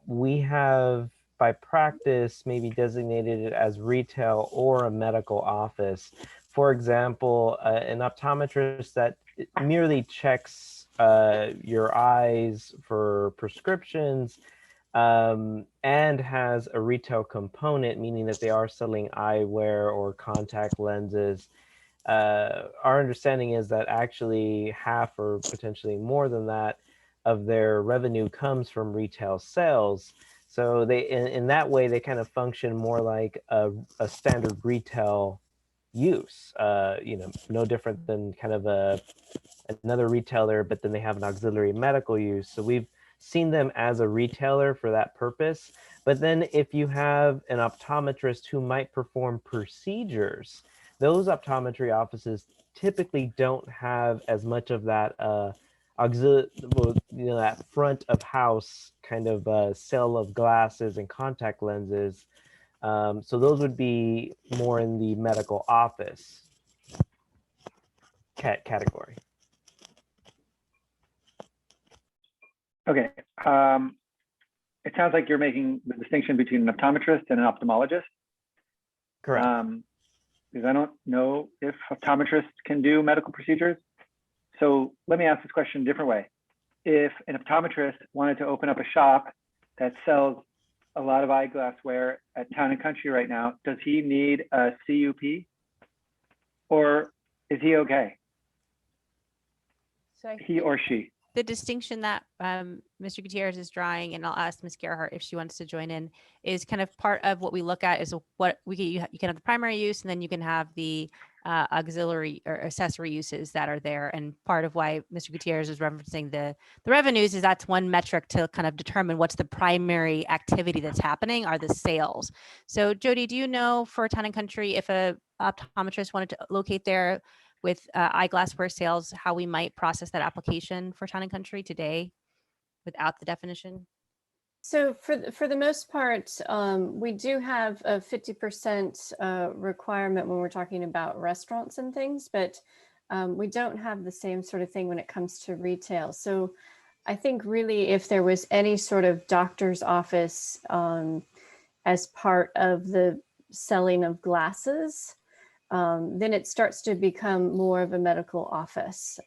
we have by practice maybe designated it as retail or a medical office. For example, an optometrist that merely checks your eyes for prescriptions and has a retail component, meaning that they are selling eyewear or contact lenses. Our understanding is that actually half or potentially more than that of their revenue comes from retail sales. So they, in that way, they kind of function more like a standard retail use, no different than kind of another retailer, but then they have an auxiliary medical use. So we've seen them as a retailer for that purpose. But then if you have an optometrist who might perform procedures, those optometry offices typically don't have as much of that that front of house kind of sale of glasses and contact lenses. So those would be more in the medical office category. Okay. It sounds like you're making the distinction between an optometrist and an ophthalmologist. Correct. Because I don't know if optometrists can do medical procedures. So let me ask this question a different way. If an optometrist wanted to open up a shop that sells a lot of eyeglassware at Town and Country right now, does he need a CUP or is he okay? So he or she? The distinction that Mr. Gutierrez is drawing, and I'll ask Ms. Gerhardt if she wants to join in, is kind of part of what we look at is what you can have the primary use, and then you can have the auxiliary or accessory uses that are there. And part of why Mr. Gutierrez is referencing the revenues is that's one metric to kind of determine what's the primary activity that's happening are the sales. So Jody, do you know for Town and Country if a optometrist wanted to locate there with eyeglassware sales, how we might process that application for Town and Country today without the definition? So for the most part, we do have a 50% requirement when we're talking about restaurants and things, but we don't have the same sort of thing when it comes to retail. So I think really if there was any sort of doctor's office as part of the selling of glasses, then it starts to become more of a medical office.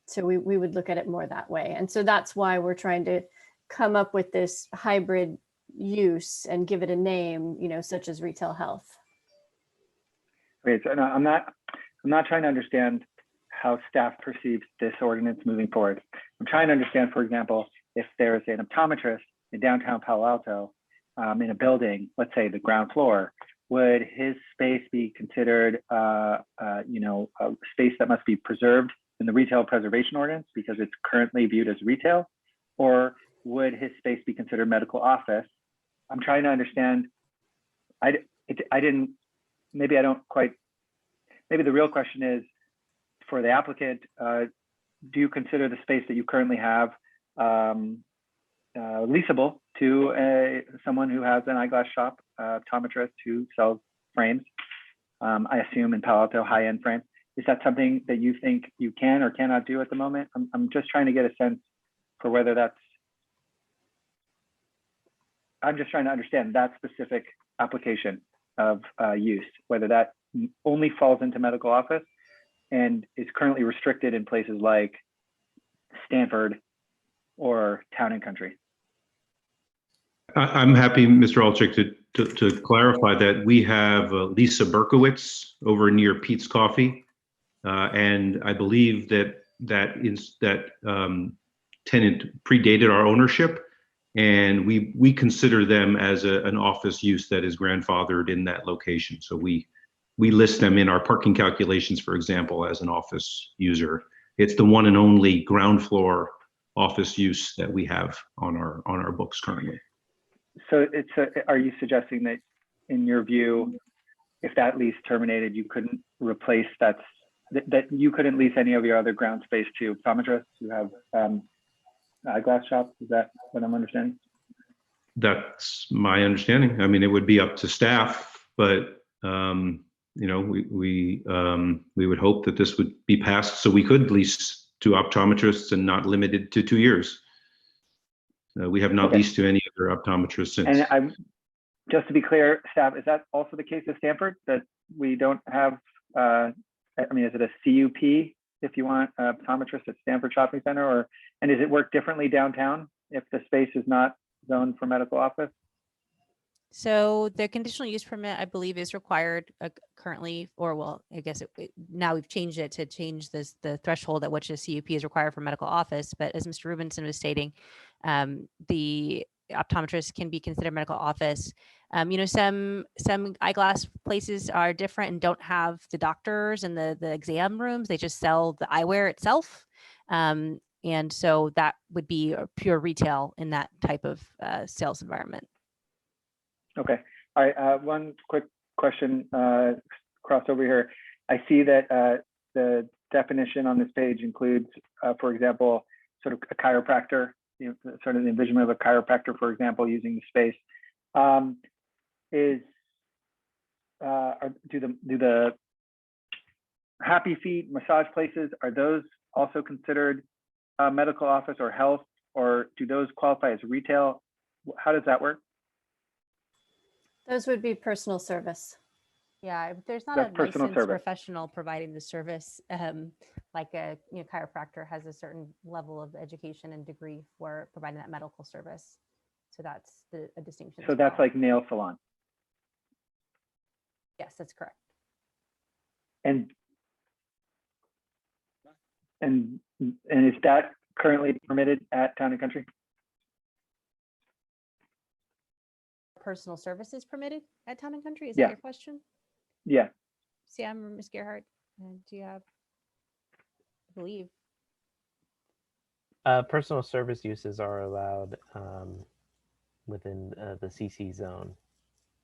So we would look at it more that way. And so that's why we're trying to come up with this hybrid use and give it a name, you know, such as retail health. Okay, so no, I'm not trying to understand how staff perceives this ordinance moving forward. I'm trying to understand, for example, if there's an optometrist in downtown Palo Alto in a building, let's say the ground floor, would his space be considered, you know, a space that must be preserved in the retail preservation ordinance because it's currently viewed as retail, or would his space be considered medical office? I'm trying to understand. I didn't, maybe I don't quite, maybe the real question is for the applicant, do you consider the space that you currently have leasable to someone who has an eyeglass shop, optometrist who sells frames, I assume in Palo Alto, high-end frames? Is that something that you think you can or cannot do at the moment? I'm just trying to get a sense for whether that's, I'm just trying to understand that specific application of use, whether that only falls into medical office and is currently restricted in places like Stanford or Town and Country. I'm happy, Mr. Alchick, to clarify that we have Lisa Berkowitz over near Pete's Coffee. And I believe that tenant predated our ownership, and we consider them as an office use that is grandfathered in that location. So we list them in our parking calculations, for example, as an office user. It's the one and only ground floor office use that we have on our books currently. So are you suggesting that, in your view, if that lease terminated, you couldn't replace that you couldn't lease any of your other ground space to optometrists who have eyeglass shops? Is that what I'm understanding? That's my understanding. I mean, it would be up to staff, but you know, we would hope that this would be passed so we could lease to optometrists and not limited to 2 years. We have not leased to any other optometrists since. And I'm just to be clear, staff, is that also the case at Stanford, that we don't have? I mean, is it a CUP if you want optometrists at Stanford Shopping Center, or and does it work differently downtown if the space is not zoned for medical office? So the conditional use permit, I believe, is required currently, or well, I guess now we've changed it to change the threshold at which a CUP is required for medical office. But as Mr. Rubinson was stating, the optometrist can be considered medical office. You know, some eyeglass places are different and don't have the doctors and the exam rooms. They just sell the eyewear itself. And so that would be a pure retail in that type of sales environment. Okay. All right. One quick question cross over here. I see that the definition on this page includes, for example, sort of a chiropractor, you know, sort of the envisionment of a chiropractor, for example, using the space. Do the Happy Feet massage places, are those also considered medical office or health, or do those qualify as retail? How does that work? Those would be personal service. Yeah, there's not That's a personal licensed service. professional providing the service. Like a chiropractor has a certain level of education and degree for providing that medical service. So that's a distinction. So that's like nail salon. Yes, that's correct. And is that currently permitted at Town and Country? Personal services permitted at Town and Country? Is Yeah. that your question? Yeah. Sam or Ms. Gerhardt, do you have, I believe? Personal service uses are allowed within the CC zone.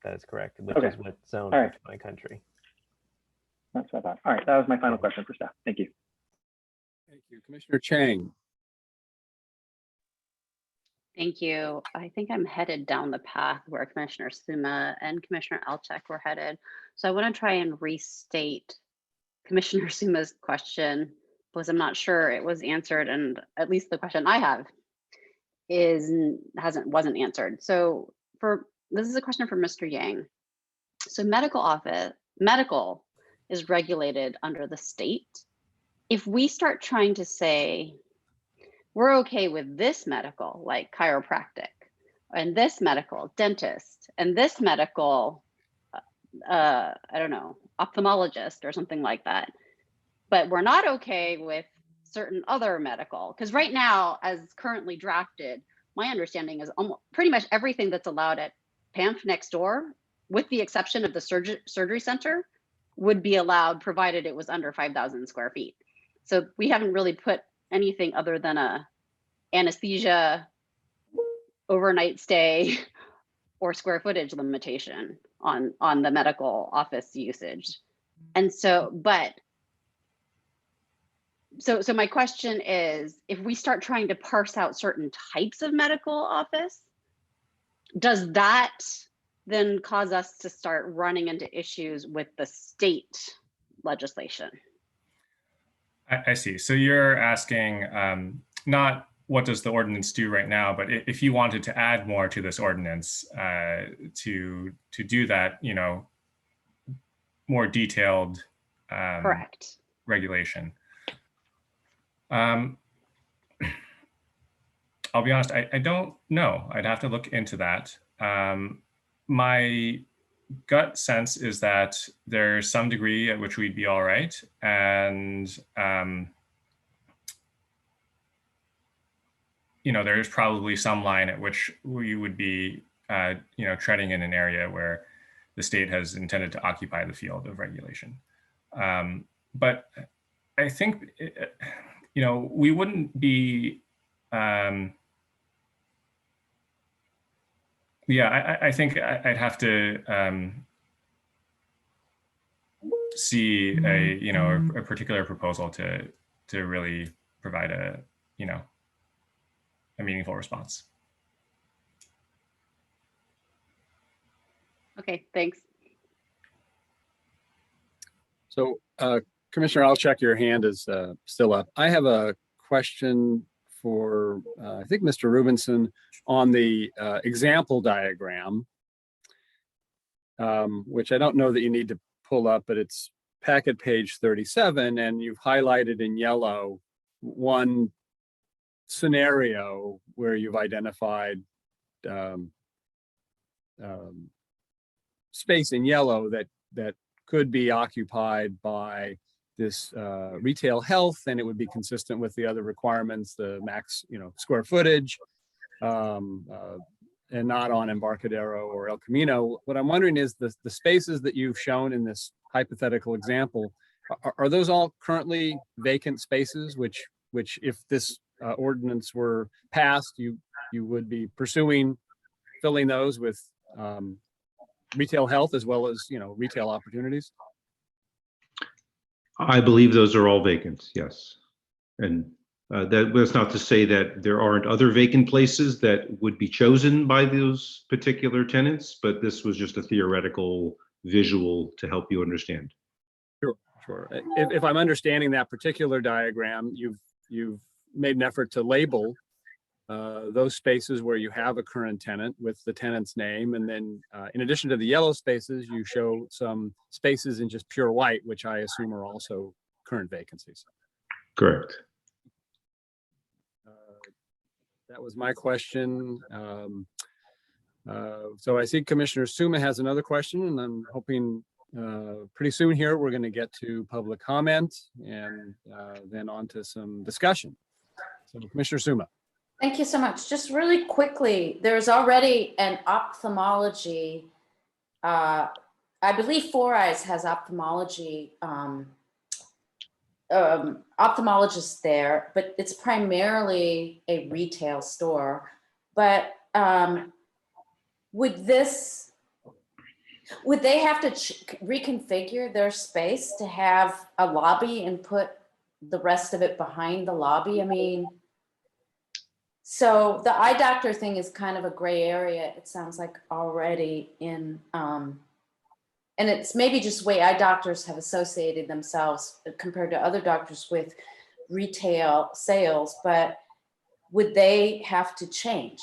That is correct, which is what's zoned for Town and Country. That's what I thought. All right, that was my final question for staff. Thank you. Thank you. Commissioner Chang. Thank you. I think I'm headed down the path where Commissioner Suma and Commissioner Alchek were headed. So I want to try and restate Commissioner Suma's question because I'm not sure it was answered, and at least the question I have wasn't answered. So this is a question for Mr. Yang. So medical is regulated under the state. If we start trying to say we're okay with this medical, like chiropractic, and this medical, dentist, and this medical, I don't know, ophthalmologist or something like that, but we're not okay with certain other medical, because right now, as currently drafted, my understanding is almost pretty much everything that's allowed at PAMF next door, with the exception of the surgery center, would be allowed provided it was under 5,000 square feet. So we haven't really put anything other than a anesthesia, overnight stay, or square footage limitation on the medical office usage. And so, so my question is, if we start trying to parse out certain types of medical office, does that then cause us to start running into issues with the state legislation? I see. So you're asking not what does the ordinance do right now, but if you wanted to add more to this ordinance to do that, you know, more detailed correct regulation. I'll be honest, I don't know. I'd have to look into that. My gut sense is that there's some degree at which we'd be all right. And, you know, there's probably some line at which we would be, you know, treading in an area where the state has intended to occupy the field of regulation. But I think, you know, we wouldn't be, yeah, I think I'd have to see a, you know, a particular proposal to really provide a, you know, a meaningful response. Okay, thanks. So Commissioner, I'll check your hand is still up. I have a question for, I think, Mr. Rubinson on the example diagram, which I don't know that you need to pull up, but it's packet page 37, and you've highlighted in yellow one scenario where you've identified space in yellow that could be occupied by this retail health, and it would be consistent with the other requirements, the max, you know, square footage, and not on Embarcadero or El Camino. What I'm wondering is the spaces that you've shown in this hypothetical example, are those all currently vacant spaces, which if this ordinance were passed, you would be pursuing filling those with retail health as well as, you know, retail opportunities? I believe those are all vacant, yes. And that's not to say that there aren't other vacant places that would be chosen by those particular tenants, but this was just a theoretical visual to help you understand. Sure. If I'm understanding that particular diagram, you've made an effort to label those spaces where you have a current tenant with the tenant's name. And then in addition to the yellow spaces, you show some spaces in just pure white, which I assume are also current vacancies. Correct. That was my question. So I see Commissioner Suma has another question, and I'm hoping pretty soon here we're going to get to public comment and then on to some discussion. So Commissioner Suma. Thank you so much. Just really quickly, there's already an ophthalmology, I believe Four Eyes has ophthalmology, ophthalmologists there, but it's primarily a retail store. But would they have to reconfigure their space to have a lobby and put the rest of it behind the lobby? I mean, So the eye doctor thing is kind of a gray area, it sounds like already in, and it's maybe just the way eye doctors have associated themselves compared to other doctors with retail sales, but would they have to change?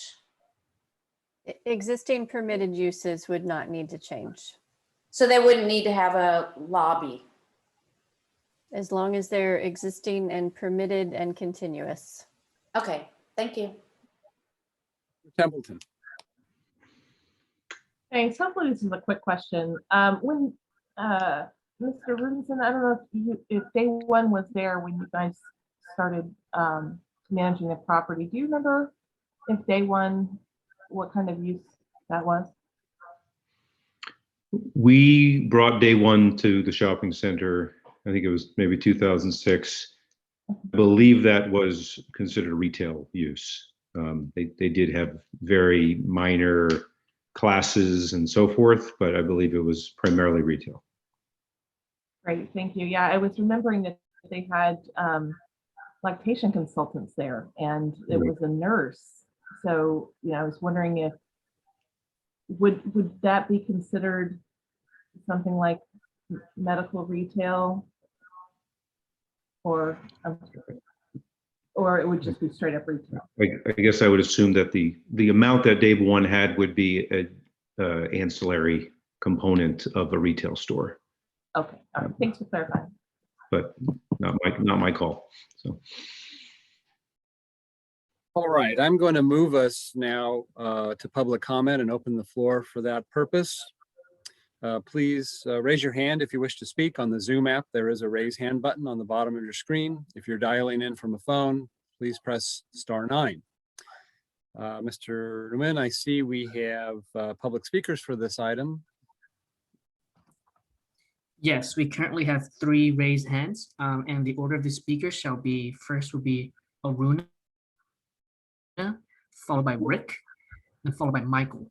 Existing permitted uses would not need to change. So they wouldn't need to have a lobby? As long as they're existing and permitted and continuous. Okay, thank you. Templeton. Thanks. Hopefully this is a quick question. When Mr. Rubenson, I don't know if day one was there when you guys started managing the property. Do you remember if day one, what kind of use that was? We brought day one to the shopping center. I think it was maybe 2006. I believe that was considered retail use. They did have very minor classes and so forth, but I believe it was primarily retail. Great, thank you. Yeah, I was remembering that they had lactation consultants there, and it was a nurse. So, you know, I was wondering if would that be considered something like medical retail, or it would just be straight up retail? I guess I would assume that the amount that day one had would be an ancillary component of a retail store. Okay, all right. Thanks for clarifying. But not my call. So. All right, I'm going to move us now to public comment and open the floor for that purpose. Please raise your hand if you wish to speak. On the Zoom app, there is a raise hand button on the bottom of your screen. If you're dialing in from a phone, please press *9. Mr. Ruben, I see we have public speakers for this item. Yes, we currently have 3 raised hands, and the order of the speakers shall be, first will be Aruna, followed by Rick, and followed by Michael.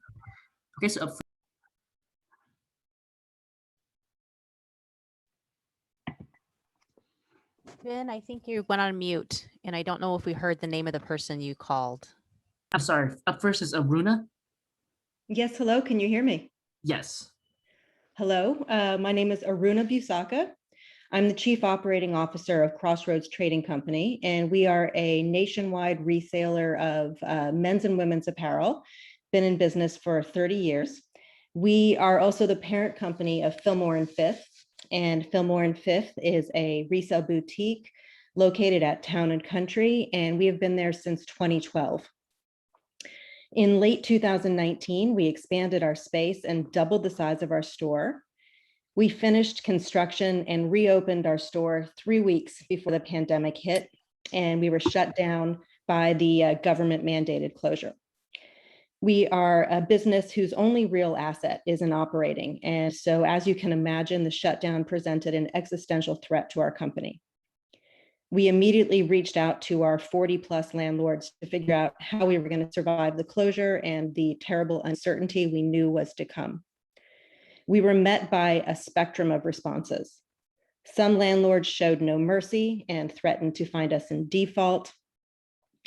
Okay, so up Ben, I think you went on mute, and I don't know if we heard the name of the person you called. I'm sorry, up first is Aruna. Yes, hello, can you hear me? Yes. Hello, my name is Aruna Busaka. I'm the Chief Operating Officer of Crossroads Trading Company, and we are a nationwide reseller of men's and women's apparel, been in business for 30 years. We are also the parent company of Fillmore and Fifth, and Fillmore and Fifth is a resale boutique located at Town and Country, and we have been there since 2012. In late 2019, we expanded our space and doubled the size of our store. We finished construction and reopened our store 3 weeks before the pandemic hit, and we were shut down by the government mandated closure. We are a business whose only real asset is in operating. And so, as you can imagine, the shutdown presented an existential threat to our company. We immediately reached out to our 40+ landlords to figure out how we were going to survive the closure and the terrible uncertainty we knew was to come. We were met by a spectrum of responses. Some landlords showed no mercy and threatened to find us in default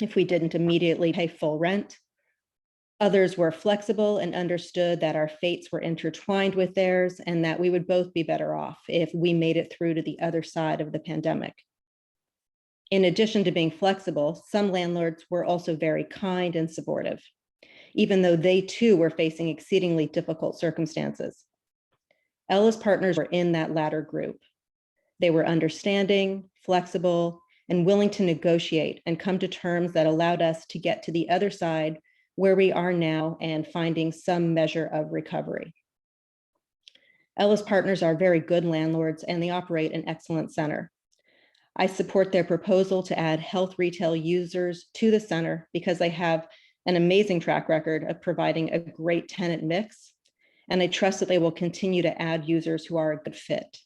if we didn't immediately pay full rent. Others were flexible and understood that our fates were intertwined with theirs and that we would both be better off if we made it through to the other side of the pandemic. In addition to being flexible, some landlords were also very kind and supportive, even though they too were facing exceedingly difficult circumstances. Ellis Partners were in that latter group. They were understanding, flexible, and willing to negotiate and come to terms that allowed us to get to the other side where we are now and finding some measure of recovery. Ellis Partners are very good landlords and they operate an excellent center. I support their proposal to add health retail users to the center because they have an amazing track record of providing a great tenant mix, and I trust that they will continue to add users who are a good fit.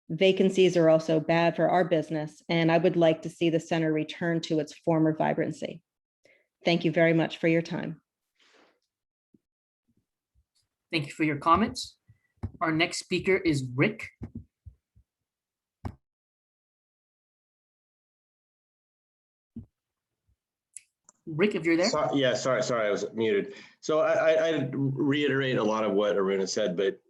Vacancies are also bad for our business, and I would like to see the center return to its former vibrancy. Thank you very much for your time. Thank you for your comments. Our next speaker is Rick. Rick, if you're there. Yeah, sorry, I was muted. So I reiterate a lot of what Aruna said, but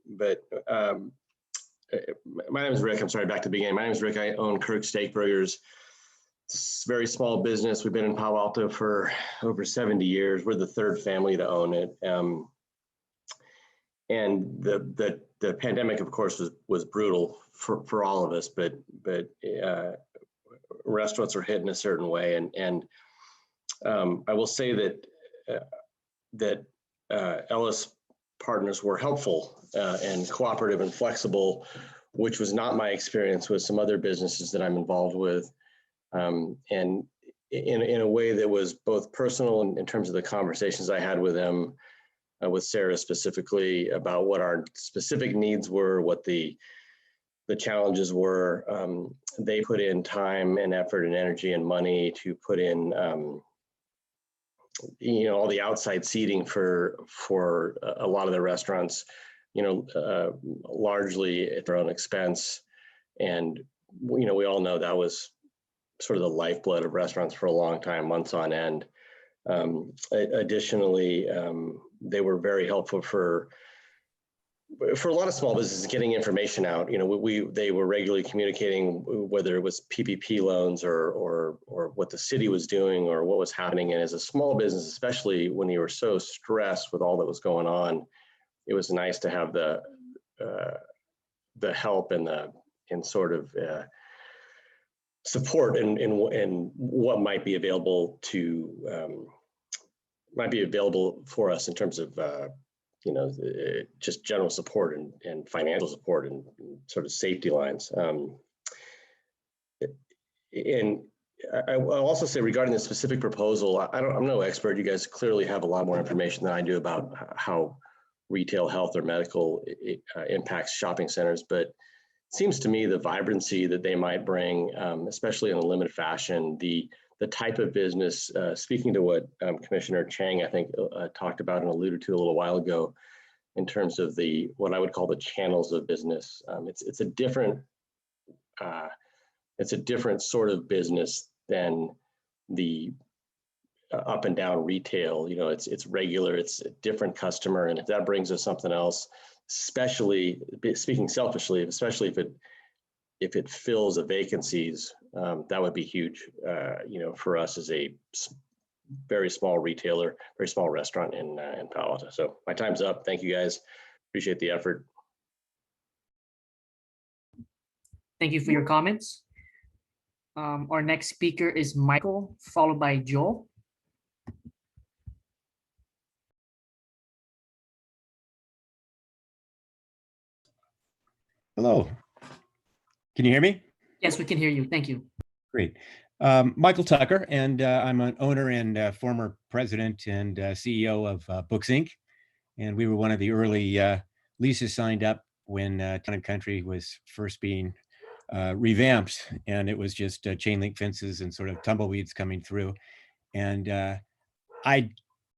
my name is Rick. I'm sorry, back to the beginning. My name is Rick. I own Kirk Steak Burgers. It's a very small business. We've been in Palo Alto for over 70 years. We're the third family to own it. And the pandemic, of course, was brutal for all of us, but restaurants are hit in a certain way. And I will say that Ellis Partners were helpful and cooperative and flexible, which was not my experience with some other businesses that I'm involved with. And in a way that was both personal in terms of the conversations I had with them, with Sarah specifically, about what our specific needs were, what the challenges were. They put in time and effort and energy and money to put in all the outside seating for a lot of the restaurants, largely at their own expense. And, we all know that was sort of the lifeblood of restaurants for a long time, months on end. Additionally, they were very helpful for a lot of small businesses getting information out. They were regularly communicating, whether it was PPP loans or what the city was doing or what was happening. And as a small business, especially when you were so stressed with all that was going on, it was nice to have the help and sort of support and what might be available for us in terms of just general support and financial support and sort of safety lines. And I'll also say, regarding the specific proposal, I'm no expert. You guys clearly have a lot more information than I do about how retail, health, or medical impacts shopping centers, but it seems to me the vibrancy that they might bring, especially in a limited fashion, the type of business, speaking to what Commissioner Chang, I think, talked about and alluded to a little while ago, in terms of what I would call the channels of business. It's a different sort of business than the up and down retail. It's regular, it's a different customer, and if that brings us something else, especially speaking selfishly, especially if it fills the vacancies, that would be huge, for us as a very small retailer, very small restaurant in Palo Alto. So my time's up. Thank you guys. Appreciate the effort. Thank you for your comments. Our next speaker is Michael, followed by Joel. Hello. Can you hear me? Yes, we can hear you. Thank you. Great. Michael Tucker, and I'm an owner and former president and CEO of Books Inc. And we were one of the early leases signed up when Town and Country was first being revamped, and it was just chain link fences and sort of tumbleweeds coming through. And I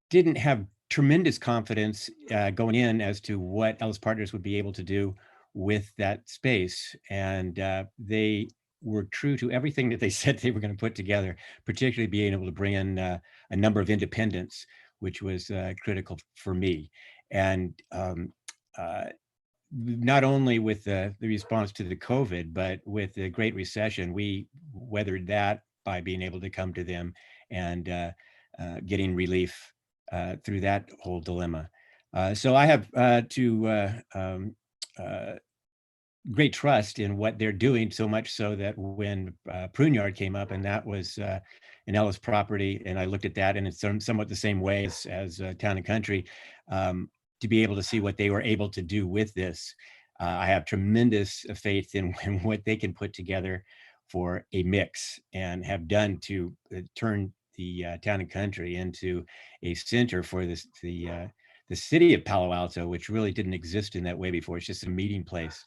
didn't have tremendous confidence going in as to what Ellis Partners would be able to do with that space. And they were true to everything that they said they were going to put together, particularly being able to bring in a number of independents, which was critical for me. And not only with the response to the COVID, but with the Great Recession, we weathered that by being able to come to them and getting relief through that whole dilemma. So I have great trust in what they're doing, so much so that when Prune Yard came up, and that was an Ellis property, and I looked at that, and it's somewhat the same way as Town and Country, to be able to see what they were able to do with this. I have tremendous faith in what they can put together for a mix, and have done to turn the Town and Country into a center for the city of Palo Alto, which really didn't exist in that way before. It's just a meeting place.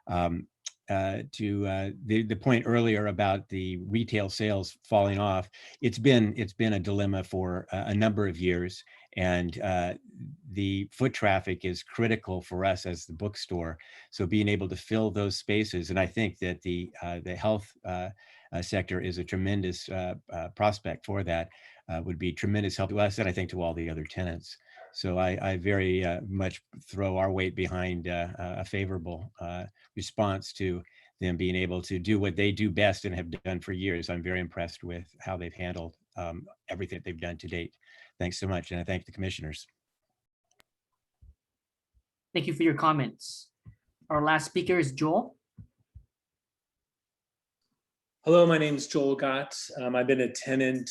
To the point earlier about the retail sales falling off, it's been a dilemma for a number of years, And the foot traffic is critical for us as the bookstore. So being able to fill those spaces, and I think that the health sector is a tremendous prospect for that, would be tremendous help to us, and I think to all the other tenants. So I very much throw our weight behind a favorable response to them being able to do what they do best and have done for years. I'm very impressed with how they've handled everything they've done to date. Thanks so much, and I thank the commissioners. Thank you for your comments. Our last speaker is Joel. Hello, my name is Joel Gotts. I've been a tenant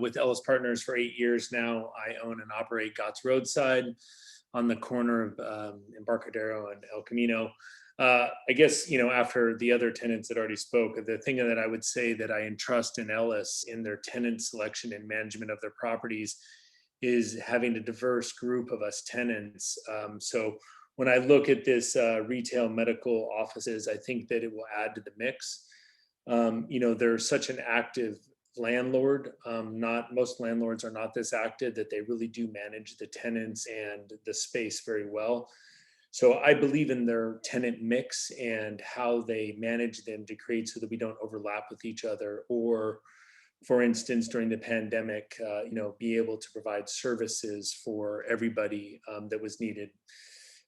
with Ellis Partners for 8 years now. I own and operate Gotts Roadside on the corner of Embarcadero and El Camino. I guess, you know, after the other tenants that already spoke, the thing that I would say that I entrust in Ellis in their tenant selection and management of their properties is having a diverse group of us tenants. So when I look at this retail medical offices, I think that it will add to the mix. You know, they're such an active landlord. Most landlords are not this active, that they really do manage the tenants and the space very well. So I believe in their tenant mix and how they manage them to create so that we don't overlap with each other, or for instance, during the pandemic, you know, be able to provide services for everybody that was needed.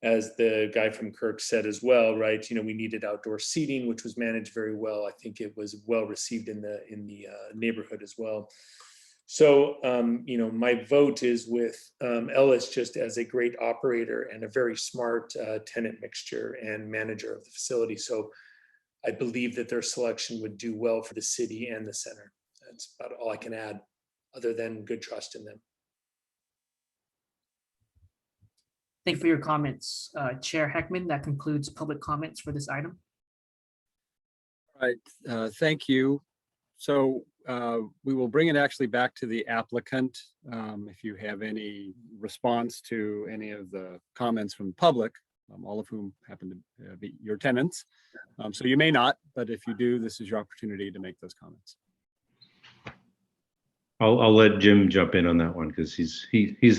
As the guy from Kirk said as well, right? You know, we needed outdoor seating, which was managed very well. I think it was well received in the neighborhood as well. So, you know, my vote is with Ellis just as a great operator and a very smart tenant mixture and manager of the facility. So I believe that their selection would do well for the city and the center. That's about all I can add, other than good trust in them. Thank you for your comments. Chair Heckman, that concludes public comments for this item. All right, thank you. So we will bring it actually back to the applicant. If you have any response to any of the comments from the public, all of whom happen to be your tenants. So you may not, but if you do, this is your opportunity to make those comments. I'll let Jim jump in on that one, because he's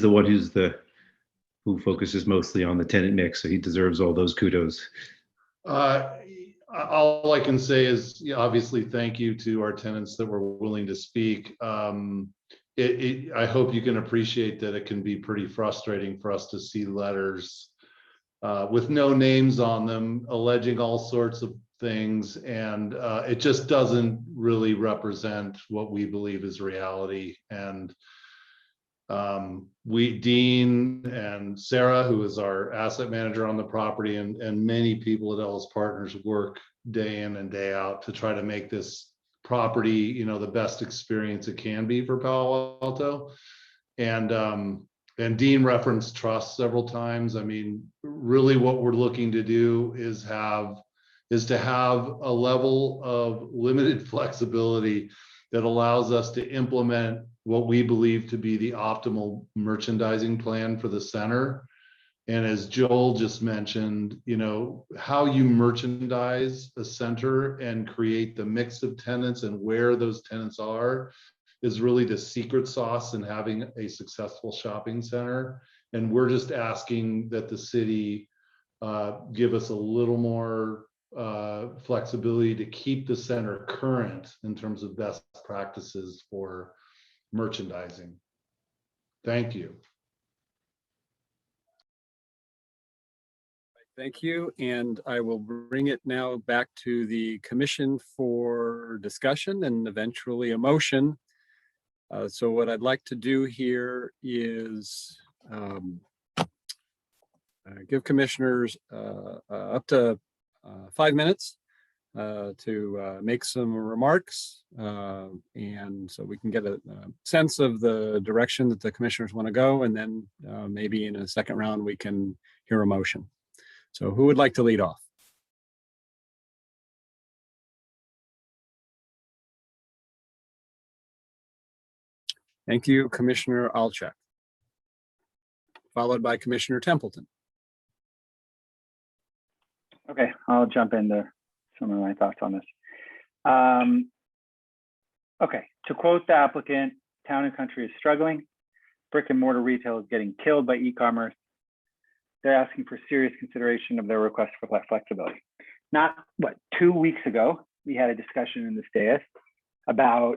the one who focuses mostly on the tenant mix, so he deserves all those kudos. All I can say is, obviously, thank you to our tenants that were willing to speak. I hope you can appreciate that it can be pretty frustrating for us to see letters with no names on them, alleging all sorts of things, and it just doesn't really represent what we believe is reality. And Dean and Sarah, who is our asset manager on the property, and many people at Ellis Partners work day in and day out to try to make this property, you know, the best experience it can be for Palo Alto. And Dean referenced trust several times. I mean, really what we're looking to do is to have a level of limited flexibility that allows us to implement what we believe to be the optimal merchandising plan for the center. And as Joel just mentioned, you know, how you merchandise a center and create the mix of tenants and where those tenants are is really the secret sauce in having a successful shopping center. And we're just asking that the city give us a little more flexibility to keep the center current in terms of best practices for merchandising. Thank you. Thank you. And I will bring it now back to the commission for discussion and eventually a motion. So what I'd like to do here is give commissioners up to 5 minutes to make some remarks, and so we can get a sense of the direction that the commissioners want to go, and then maybe in a second round we can hear a motion. So who would like to lead off? Thank you, Commissioner Alchek, followed by Commissioner Templeton. Okay, I'll jump into some of my thoughts on this. Okay, to quote the applicant, Town and Country is struggling. brick and mortar retail is getting killed by e-commerce. They're asking for serious consideration of their request for flexibility. Not, what, 2 weeks ago, we had a discussion in this dais about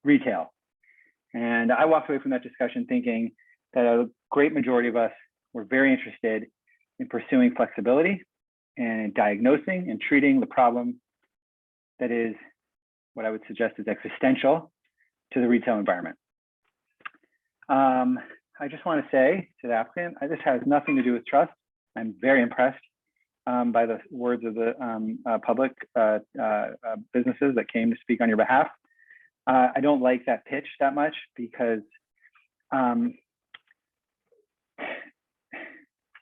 retail. And I walked away from that discussion thinking that a great majority of us were very interested in pursuing flexibility and diagnosing and treating the problem that is what I would suggest is existential to the retail environment. I just want to say to the applicant, this has nothing to do with trust. I'm very impressed by the words of the public businesses that came to speak on your behalf. I don't like that pitch that much because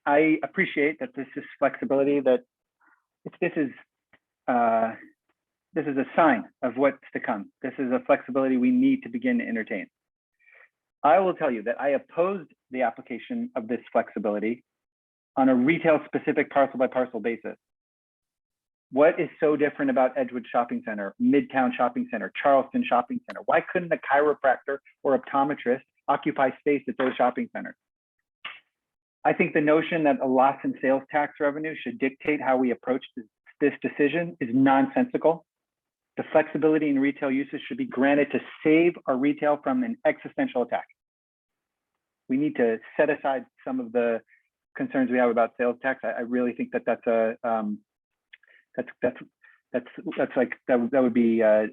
I appreciate that this is flexibility, that this is a sign of what's to come. This is a flexibility we need to begin to entertain. I will tell you that I opposed the application of this flexibility on a retail specific parcel by parcel basis. What is so different about Edgewood Shopping Center, Midtown Shopping Center, Charleston Shopping Center? Why couldn't a chiropractor or optometrist occupy space at those shopping centers? I think the notion that a loss in sales tax revenue should dictate how we approach this decision is nonsensical. The flexibility in retail uses should be granted to save our retail from an existential attack. We need to set aside some of the concerns we have about sales tax. I really think that that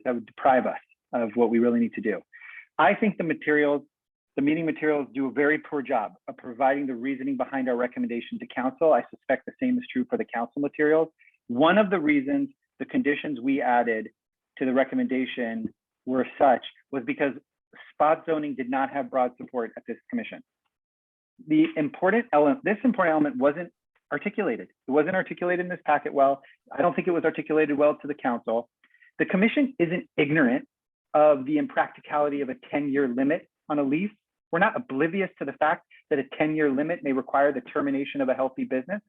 would deprive us of what we really need to do. I think the meeting materials do a very poor job of providing the reasoning behind our recommendation to council. I suspect the same is true for the council materials. One of the reasons the conditions we added to the recommendation were such was because spot zoning did not have broad support at this commission. This important element wasn't articulated. It wasn't articulated in this packet well. I don't think it was articulated well to the council. The commission isn't ignorant of the impracticality of a 10-year limit on a lease. We're not oblivious to the fact that a 10-year limit may require the termination of a healthy business,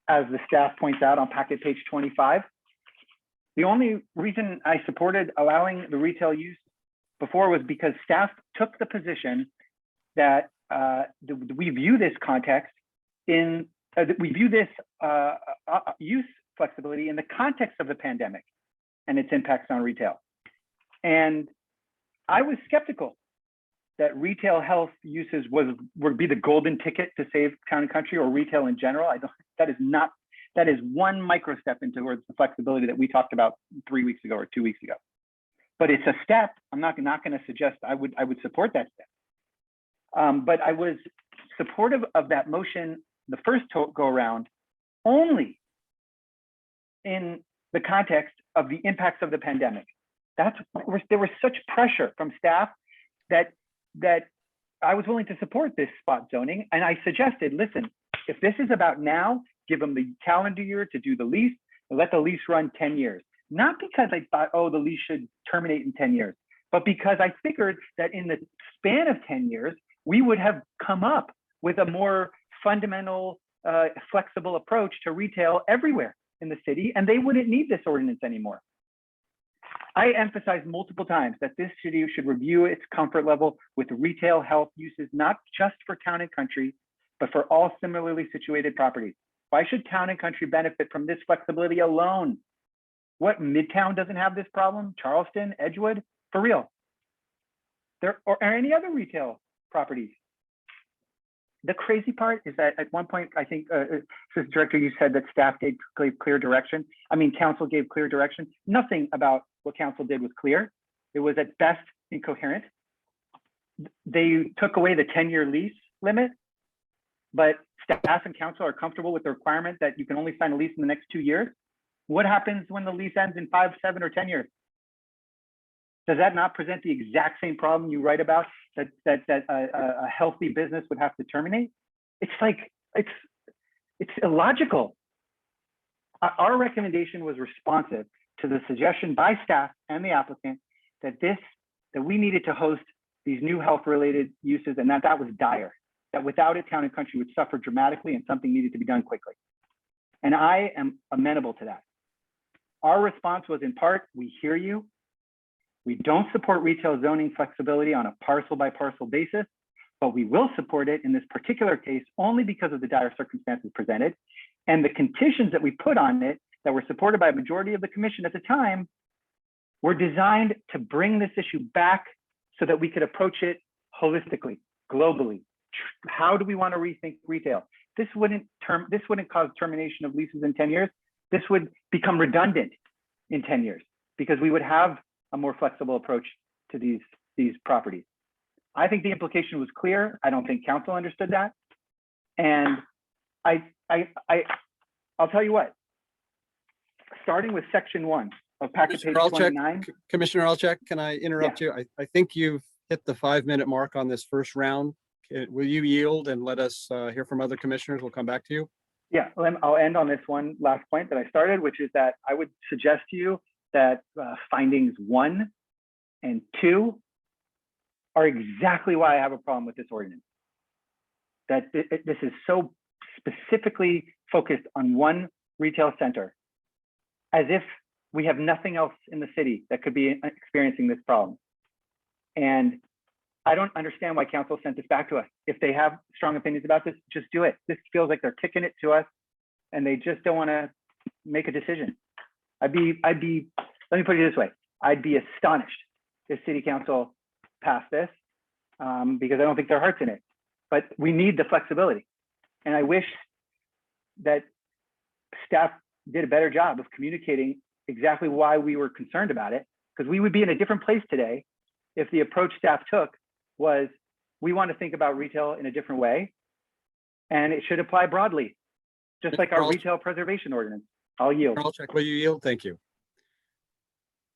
as the staff points out on packet page 25. The only reason I supported allowing the retail use before was because staff took the position that we view this context in, we view this use flexibility in the context of the pandemic and its impacts on retail. And I was skeptical that retail health uses would be the golden ticket to save Town and Country or retail in general. That is one micro step into towards the flexibility that we talked about 3 weeks ago or 2 weeks ago. But it's a step. I'm not going to suggest I would support that step. But I was supportive of that motion the first go around only in the context of the impacts of the pandemic. There was such pressure from staff that I was willing to support this spot zoning. And I suggested, listen, if this is about now, give them the calendar year to do the lease and let the lease run 10 years. Not because I thought, oh, the lease should terminate in 10 years, but because I figured that in the span of 10 years, we would have come up with a more fundamental, flexible approach to retail everywhere in the city, and they wouldn't need this ordinance anymore. I emphasized multiple times that this city should review its comfort level with retail health uses, not just for Town and Country, but for all similarly situated properties. Why should Town and Country benefit from this flexibility alone? What, Midtown doesn't have this problem? Charleston, Edgewood, for real? Or any other retail properties? The crazy part is that at one point, I think, Assistant Director, you said that staff gave clear direction. I mean, council gave clear direction. Nothing about what council did was clear. It was at best incoherent. They took away the 10-year lease limit, but staff and council are comfortable with the requirement that you can only sign a lease in the next 2 years. What happens when the lease ends in 5, 7, or 10 years? Does that not present the exact same problem you write about that a healthy business would have to terminate? It's like, it's illogical. Our recommendation was responsive to the suggestion by staff and the applicant that we needed to host these new health-related uses, and that was dire. That without it, Town and Country would suffer dramatically, and something needed to be done quickly. And I am amenable to that. Our response was, in part, we hear you. We don't support retail zoning flexibility on a parcel by parcel basis, but we will support it in this particular case only because of the dire circumstances presented. And the conditions that we put on it that were supported by a majority of the commission at the time were designed to bring this issue back so that we could approach it holistically, globally. How do we want to rethink retail? This wouldn't cause termination of leases in 10 years. This would become redundant in 10 years because we would have a more flexible approach to these properties. I think the implication was clear. I don't think council understood that. And I'll tell you what, starting with section 1 of packet page 29. Commissioner Olczak, can I interrupt you? I think you've hit the 5-minute mark on this first round. Will you yield and let us hear from other commissioners? We'll come back to you. Yeah, I'll end on this one last point that I started, which is that I would suggest to you that findings 1 and 2 are exactly why I have a problem with this ordinance. That this is so specifically focused on one retail center, as if we have nothing else in the city that could be experiencing this problem. And I don't understand why council sent this back to us. If they have strong opinions about this, just do it. This feels like they're kicking it to us and they just don't want to make a decision. Let me put it this way. I'd be astonished if city council passed this because I don't think their heart's in it, but we need the flexibility. And I wish that staff did a better job of communicating exactly why we were concerned about it, because we would be in a different place today if the approach staff took was, we want to think about retail in a different way, and it should apply broadly, just like our retail preservation ordinance. I'll yield. Will you yield? Thank you.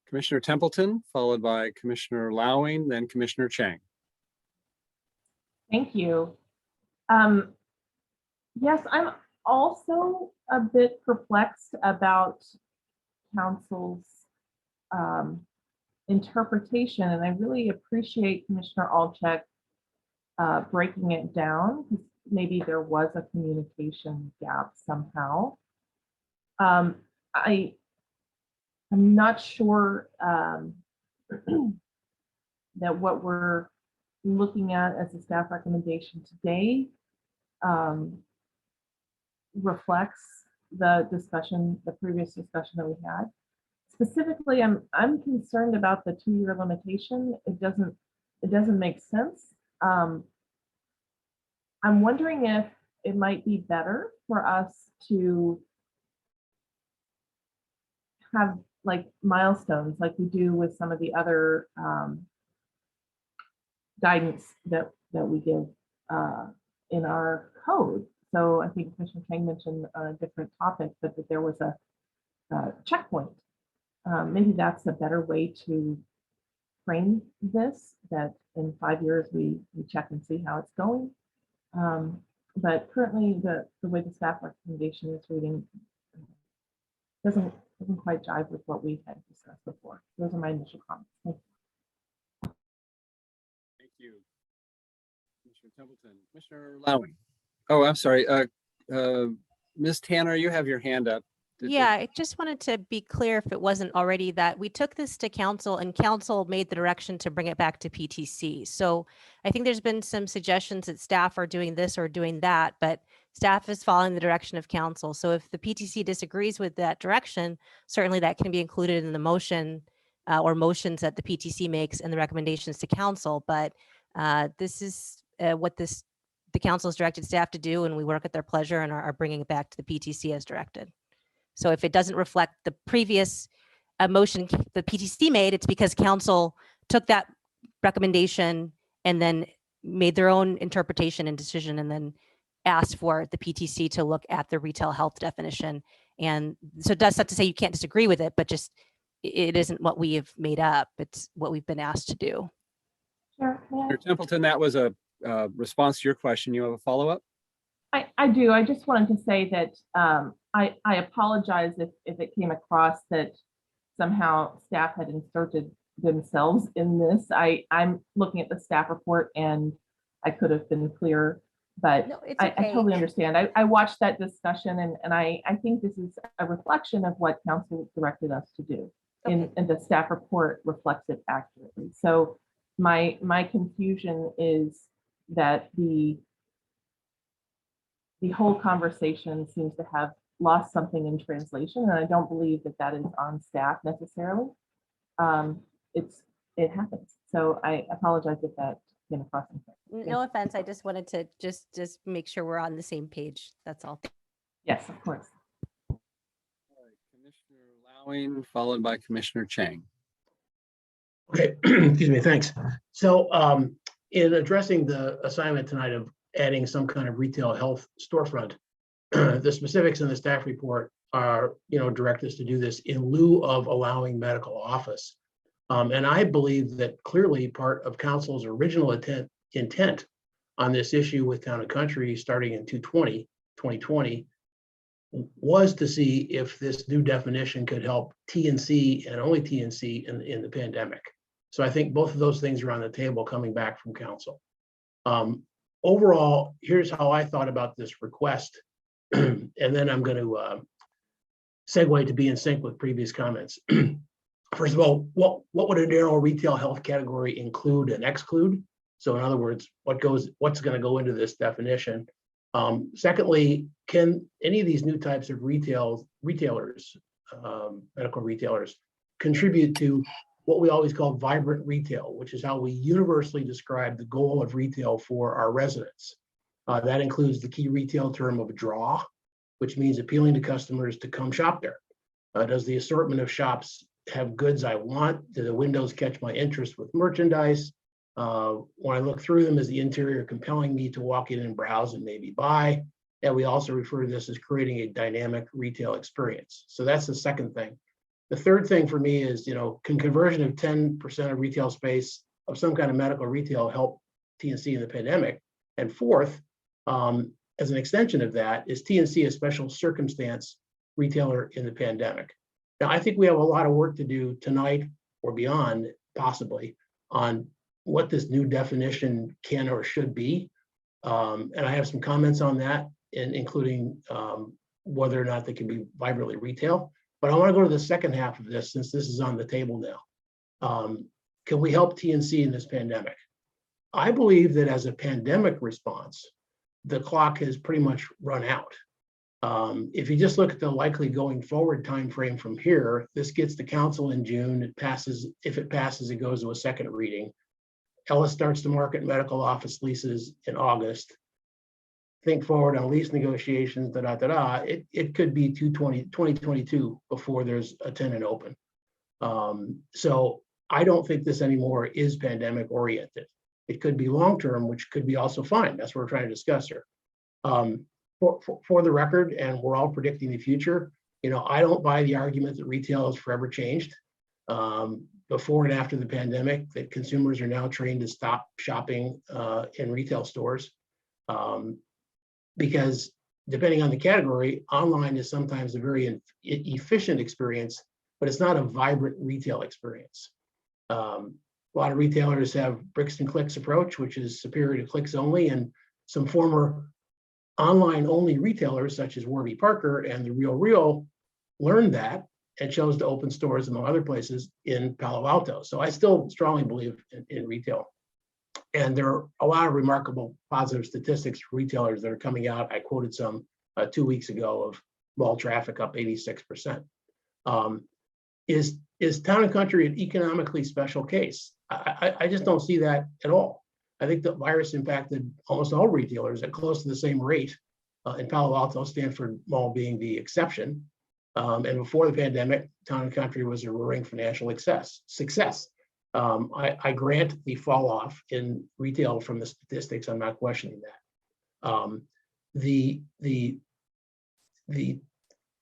Commissioner Templeton, followed by Commissioner Lowing, then Commissioner Chang. Thank you. Yes, I'm also a bit perplexed about council's interpretation, and I really appreciate Commissioner Olczak breaking it down, because maybe there was a communication gap somehow. I'm not sure that what we're looking at as a staff recommendation today reflects the discussion, the previous discussion that we had. Specifically, I'm concerned about the 2-year limitation. It doesn't make sense. I'm wondering if it might be better for us to have like milestones like we do with some of the other guidance that we give in our code. So I think Commissioner Chang mentioned a different topic, but that there was a checkpoint. Maybe that's a better way to frame this, that in 5 years we check and see how it's going. But currently the way the staff recommendation is reading doesn't quite jive with what we had discussed before. Those are my initial comments. Thank you. Thank you, Commissioner Templeton. Commissioner Lowing. Oh, I'm sorry. Ms. Tanner, you have your hand up. Yeah, I just wanted to be clear, if it wasn't already, that we took this to council and council made the direction to bring it back to PTC. So I think there's been some suggestions that staff are doing this or doing that, but staff is following the direction of council. So if the PTC disagrees with that direction, certainly that can be included in the motion or motions that the PTC makes and the recommendations to council. But this is what the council has directed staff to do, and we work at their pleasure and are bringing it back to the PTC as directed. So if it doesn't reflect the previous motion the PTC made, it's because council took that recommendation and then made their own interpretation and decision, and then asked for the PTC to look at the retail health definition. And so that's not to say you can't disagree with it, but just it isn't what we have made up. It's what we've been asked to do. Sure. Commissioner Templeton, that was a response to your question. You have a follow-up? I do. I just wanted to say that I apologize if it came across that somehow staff had inserted themselves in this. I'm looking at the staff report and I could have been clearer, but no, it's okay. I totally understand. I watched that discussion and I think this is a reflection of what council directed us to do. and the staff report reflects it accurately. So my confusion is that the whole conversation seems to have lost something in translation, and I don't believe that that is on staff necessarily. It happens. So I apologize if that came across. No offense. I just wanted to just make sure we're on the same page. That's all. Yes, of course. Commissioner Lowing, followed by Commissioner Chang. Okay, excuse me, thanks. So in addressing the assignment tonight of adding some kind of retail health storefront, the specifics in the staff report are, direct us to do this in lieu of allowing medical office. And I believe that clearly part of council's original intent on this issue with Town and Country starting in 2020 was to see if this new definition could help TNC and only TNC in the pandemic. So I think both of those things are on the table coming back from council. Overall, here's how I thought about this request. And then I'm going to segue to be in sync with previous comments. First of all, what would a narrow retail health category include and exclude? So in other words, what's going to go into this definition? Secondly, can any of these new types of retailers, medical retailers, contribute to what we always call vibrant retail, which is how we universally describe the goal of retail for our residents. That includes the key retail term of draw, which means appealing to customers to come shop there. Does the assortment of shops have goods I want? Do the windows catch my interest with merchandise? When I look through them, is the interior compelling me to walk in and browse and maybe buy? And we also refer to this as creating a dynamic retail experience. So that's the second thing. The third thing for me is, can conversion of 10% of retail space of some kind of medical retail help TNC in the pandemic? And fourth, as an extension of that, is TNC a special circumstance retailer in the pandemic? Now, I think we have a lot of work to do tonight or beyond, possibly, on what this new definition can or should be. And I have some comments on that, including whether or not they can be vibrantly retail. But I want to go to the second half of this, since this is on the table now. Can we help TNC in this pandemic? I believe that as a pandemic response, the clock has pretty much run out. If you just look at the likely going forward timeframe from here, this gets to council in June. It passes. If it passes, it goes to a second reading. Ellis starts to market medical office leases in August. Think forward on lease negotiations, it could be 2022 before there's a tenant open. So I don't think this anymore is pandemic oriented. It could be long-term, which could be also fine. That's what we're trying to discuss here. For the record, and we're all predicting the future, I don't buy the argument that retail is forever changed. Before and after the pandemic, that consumers are now trained to stop shopping in retail stores. Because depending on the category, online is sometimes a very efficient experience, but it's not a vibrant retail experience. A lot of retailers have bricks and clicks approach, which is superior to clicks only, and some former online only retailers such as Warby Parker and the Real learned that and chose to open stores among other places in Palo Alto. So I still strongly believe in retail. And there are a lot of remarkable positive statistics for retailers that are coming out. I quoted some 2 weeks ago of mall traffic up 86%. Is Town and Country an economically special case? I just don't see that at all. I think the virus impacted almost all retailers at close to the same rate. In Palo Alto, Stanford Mall being the exception. And before the pandemic, Town and Country was a roaring financial success. I grant the fall off in retail from the statistics. I'm not questioning that. The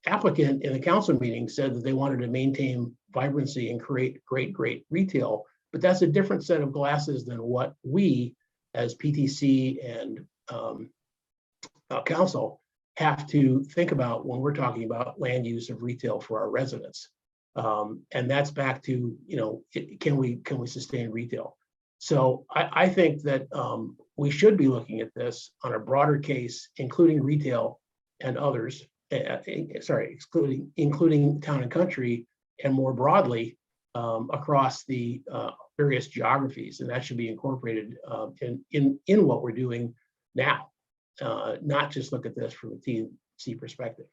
applicant in the council meeting said that they wanted to maintain vibrancy and create great retail, but that's a different set of glasses than what we as PTC and council have to think about when we're talking about land use of retail for our residents. And that's back to, can we sustain retail? So I think that we should be looking at this on a broader case, including retail and others, including Town and Country, and more broadly across the various geographies. And that should be incorporated in what we're doing now, not just look at this from a TC perspective.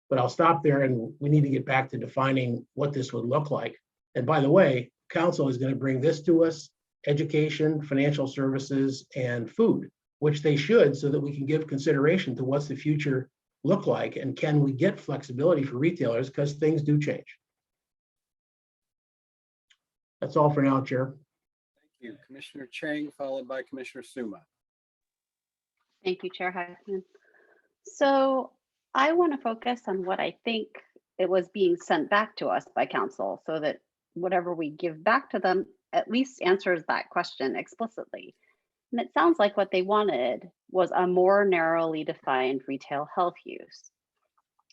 But I'll stop there, and we need to get back to defining what this would look like. And by the way, council is going to bring this to us: education, financial services, and food, which they should, so that we can give consideration to what's the future look like, and can we get flexibility for retailers, because things do change. That's all for now, Chair. Thank you. Commissioner Chang, followed by Commissioner Suma. Thank you, Chair Heckman. So I want to focus on what I think it was being sent back to us by council, so that whatever we give back to them at least answers that question explicitly. And it sounds like what they wanted was a more narrowly defined retail health use.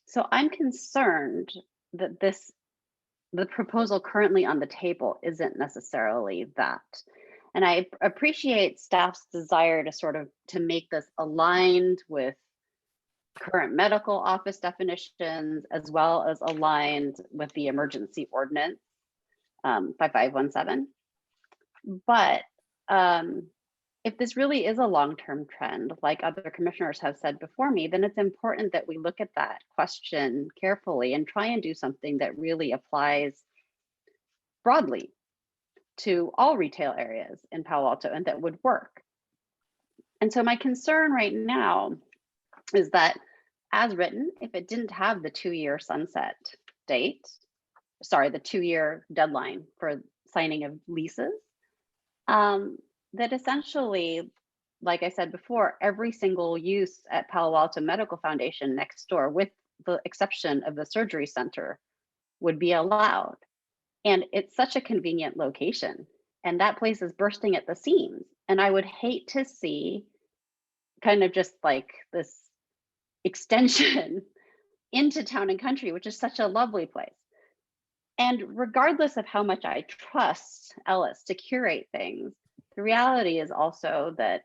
So I'm concerned that the proposal currently on the table isn't necessarily that. And I appreciate staff's desire to sort of to make this aligned with current medical office definitions, as well as aligned with the emergency ordinance 5517. But if this really is a long-term trend, like other commissioners have said before me, then it's important that we look at that question carefully and try and do something that really applies broadly to all retail areas in Palo Alto and that would work. And so my concern right now is that, as written, if it didn't have the 2-year sunset date, sorry, the 2-year deadline for signing of leases, that essentially, like I said before, every single use at Palo Alto Medical Foundation next door, with the exception of the surgery center, would be allowed. And it's such a convenient location, and that place is bursting at the seams. And I would hate to see kind of just like this extension into Town and Country, which is such a lovely place. And regardless of how much I trust Ellis to curate things, the reality is also that,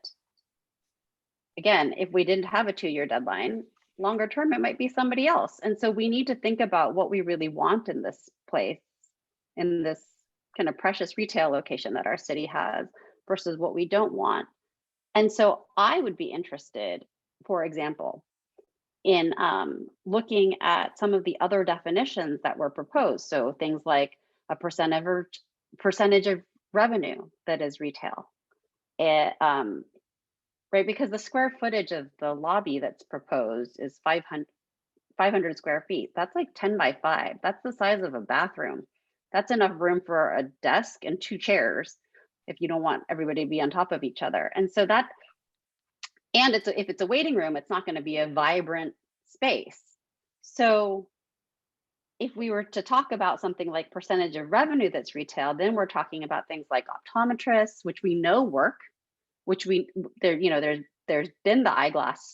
again, if we didn't have a 2-year deadline, longer term, it might be somebody else. And so we need to think about what we really want in this place, in this kind of precious retail location that our city has, versus what we don't want. And so I would be interested, for example, in looking at some of the other definitions that were proposed. So things like a percentage of revenue that is retail. Right, because the square footage of the lobby that's proposed is 500 square feet. That's like 10 by 5. That's the size of a bathroom. That's enough room for a desk and 2 chairs if you don't want everybody to be on top of each other. And so that, and if it's a waiting room, it's not going to be a vibrant space. So if we were to talk about something like percentage of revenue that's retail, then we're talking about things like optometrists, which we know work, which there's been the eyeglass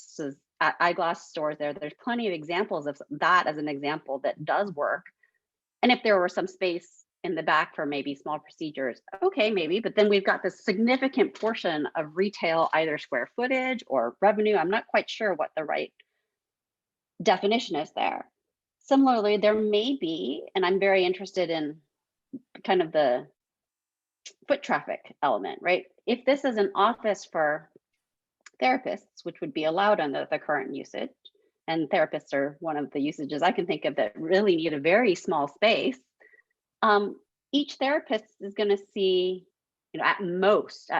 stores there. There's plenty of examples of that as an example that does work. And if there were some space in the back for maybe small procedures, okay, maybe, but then we've got this significant portion of retail, either square footage or revenue. I'm not quite sure what the right definition is there. Similarly, there may be, and I'm very interested in kind of the foot traffic element, right? If this is an office for therapists, which would be allowed under the current usage, and therapists are one of the usages I can think of that really need a very small space, each therapist is going to see, at most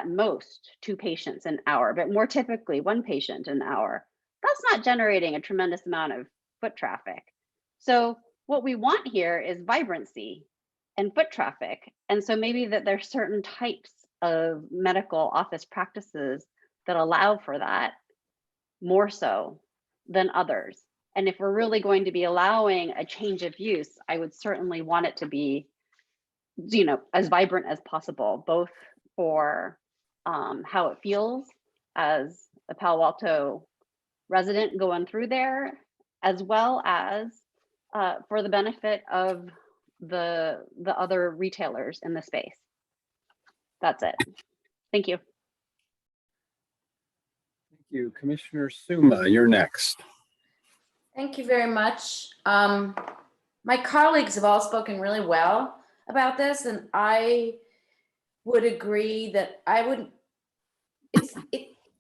2 patients an hour, but more typically 1 patient an hour. That's not generating a tremendous amount of foot traffic. So what we want here is vibrancy and foot traffic. And so maybe that there's certain types of medical office practices that allow for that more so than others. And if we're really going to be allowing a change of use, I would certainly want it to be, as vibrant as possible, both for how it feels as a Palo Alto resident going through there, as well as for the benefit of the other retailers in the space. That's it. Thank you. Thank you. Commissioner Suma, you're next. Thank you very much. my colleagues have all spoken really well about this, and I would agree that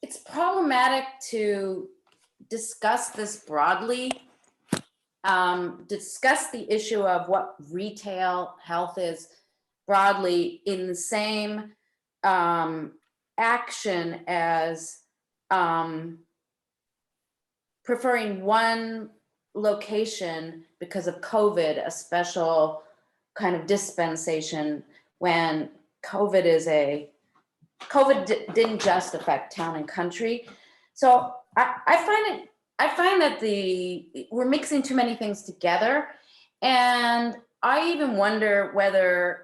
it's problematic to discuss this broadly, discuss the issue of what retail health is broadly in the same action as preferring one location because of COVID, a special kind of dispensation, when COVID didn't just affect town and country. So I find that we're mixing too many things together. And I even wonder whether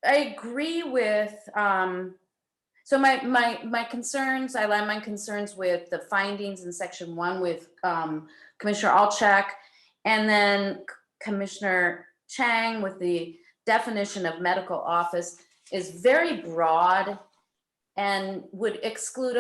I agree with, so my concerns, I align my concerns with the findings in section 1 with Commissioner Alchak, and then Commissioner Chang with the definition of medical office is very broad and would exclude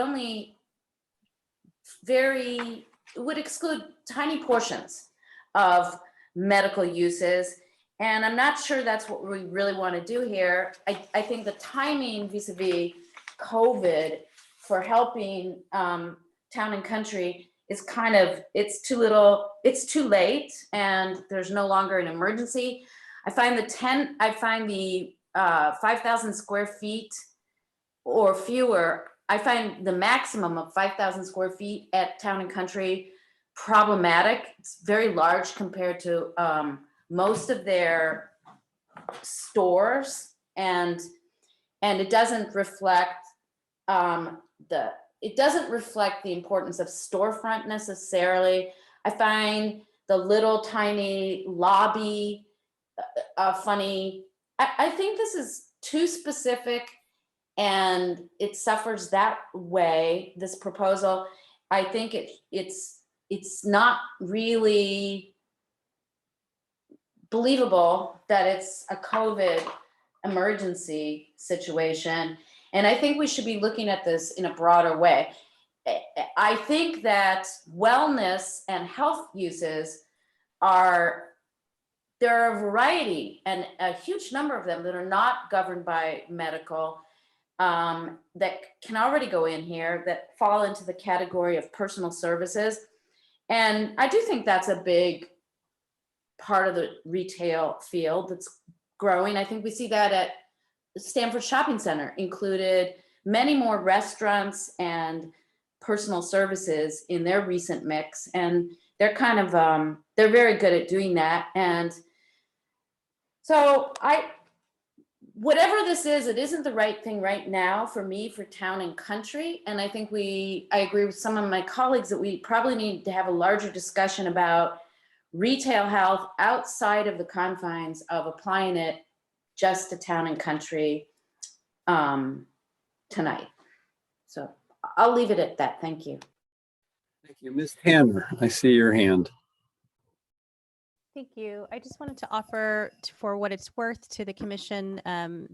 tiny portions of medical uses. And I'm not sure that's what we really want to do here. I think the timing vis-a-vis COVID for helping town and country is kind of, it's too late, and there's no longer an emergency. I find the 5,000 square feet or fewer, I find the maximum of 5,000 square feet at town and country problematic. It's very large compared to most of their stores, and it doesn't reflect the importance of storefront necessarily. I find the little tiny lobby funny. I think this is too specific, and it suffers that way, this proposal. I think it's not really believable that it's a COVID emergency situation. And I think we should be looking at this in a broader way. I think that wellness and health uses there are a variety and a huge number of them that are not governed by medical, that can already go in here, that fall into the category of personal services. And I do think that's a big part of the retail field that's growing. I think we see that at Stanford Shopping Center, included many more restaurants and personal services in their recent mix. And they're kind of, they're very good at doing that. And so whatever this is, it isn't the right thing right now for me, for town and country. And I think I agree with some of my colleagues that we probably need to have a larger discussion about retail health outside of the confines of applying it just to town and country tonight. So I'll leave it at that. Thank you. Thank you. Ms. Tanner, I see your hand. Thank you. I just wanted to offer, for what it's worth, to the commission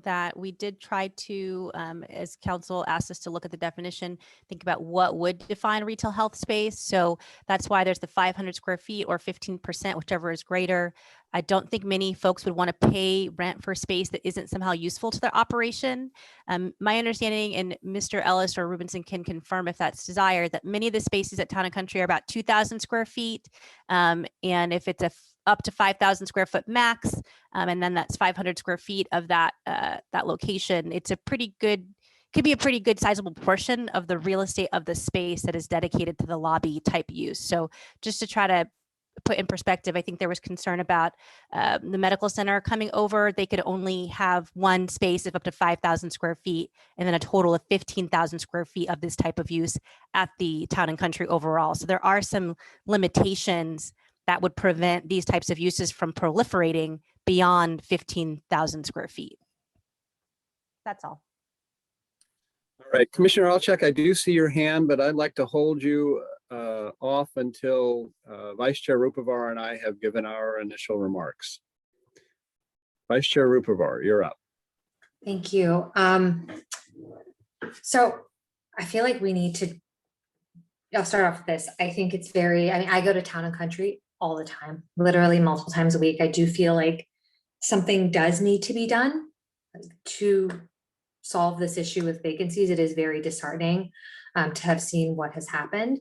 that we did try to, as council asked us to look at the definition, think about what would define a retail health space. So that's why there's the 500 square feet or 15%, whichever is greater. I don't think many folks would want to pay rent for space that isn't somehow useful to their operation. My understanding, and Mr. Ellis or Rubinson can confirm if that's desired, that many of the spaces at Town and Country are about 2,000 square feet. And if it's up to 5,000 square foot max, and then that's 500 square feet of that location, it's a pretty good, could be a pretty good sizable portion of the real estate of the space that is dedicated to the lobby type use. So just to try to put in perspective, I think there was concern about the medical center coming over. They could only have one space of up to 5,000 square feet, and then a total of 15,000 square feet of this type of use at the Town and Country overall. So there are some limitations that would prevent these types of uses from proliferating beyond 15,000 square feet. That's all. All right, Commissioner Alchak, I do see your hand, but I'd like to hold you off until Vice Chair Rupavar and I have given our initial remarks. Vice Chair Rupavar, you're up. Thank you. So I feel like we need to, I'll start off with this. I think it's very, I mean, I go to Town and Country all the time, literally multiple times a week. I do feel like something does need to be done to solve this issue with vacancies. It is very disheartening to have seen what has happened.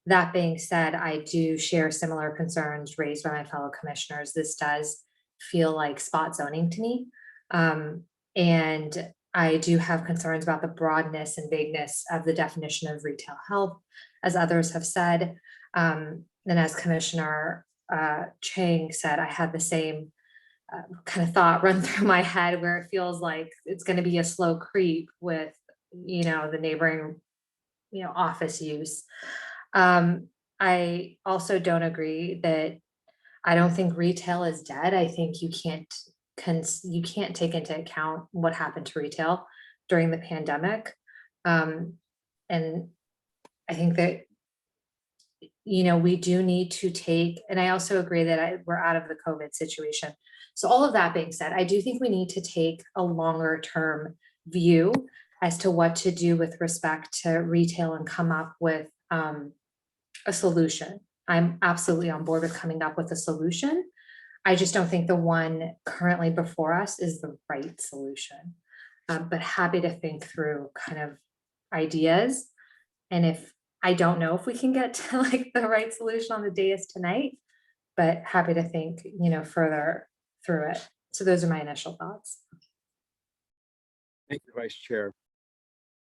That being said, I do share similar concerns raised by my fellow commissioners. This does feel like spot zoning to me. And I do have concerns about the broadness and vagueness of the definition of retail health, as others have said. And as Commissioner Chang said, I had the same kind of thought run through my head, where it feels like it's going to be a slow creep with, the neighboring, office use. I also don't agree that I don't think retail is dead. I think you can't take into account what happened to retail during the pandemic. And I think that, we do need to take, and I also agree that we're out of the COVID situation. So all of that being said, I do think we need to take a longer term view as to what to do with respect to retail and come up with a solution. I'm absolutely on board with coming up with a solution. I just don't think the one currently before us is the right solution, but happy to think through kind of ideas. And if I don't know if we can get to like the right solution on the dais tonight, but happy to think, further through it. So those are my initial thoughts. Thank you, Vice Chair.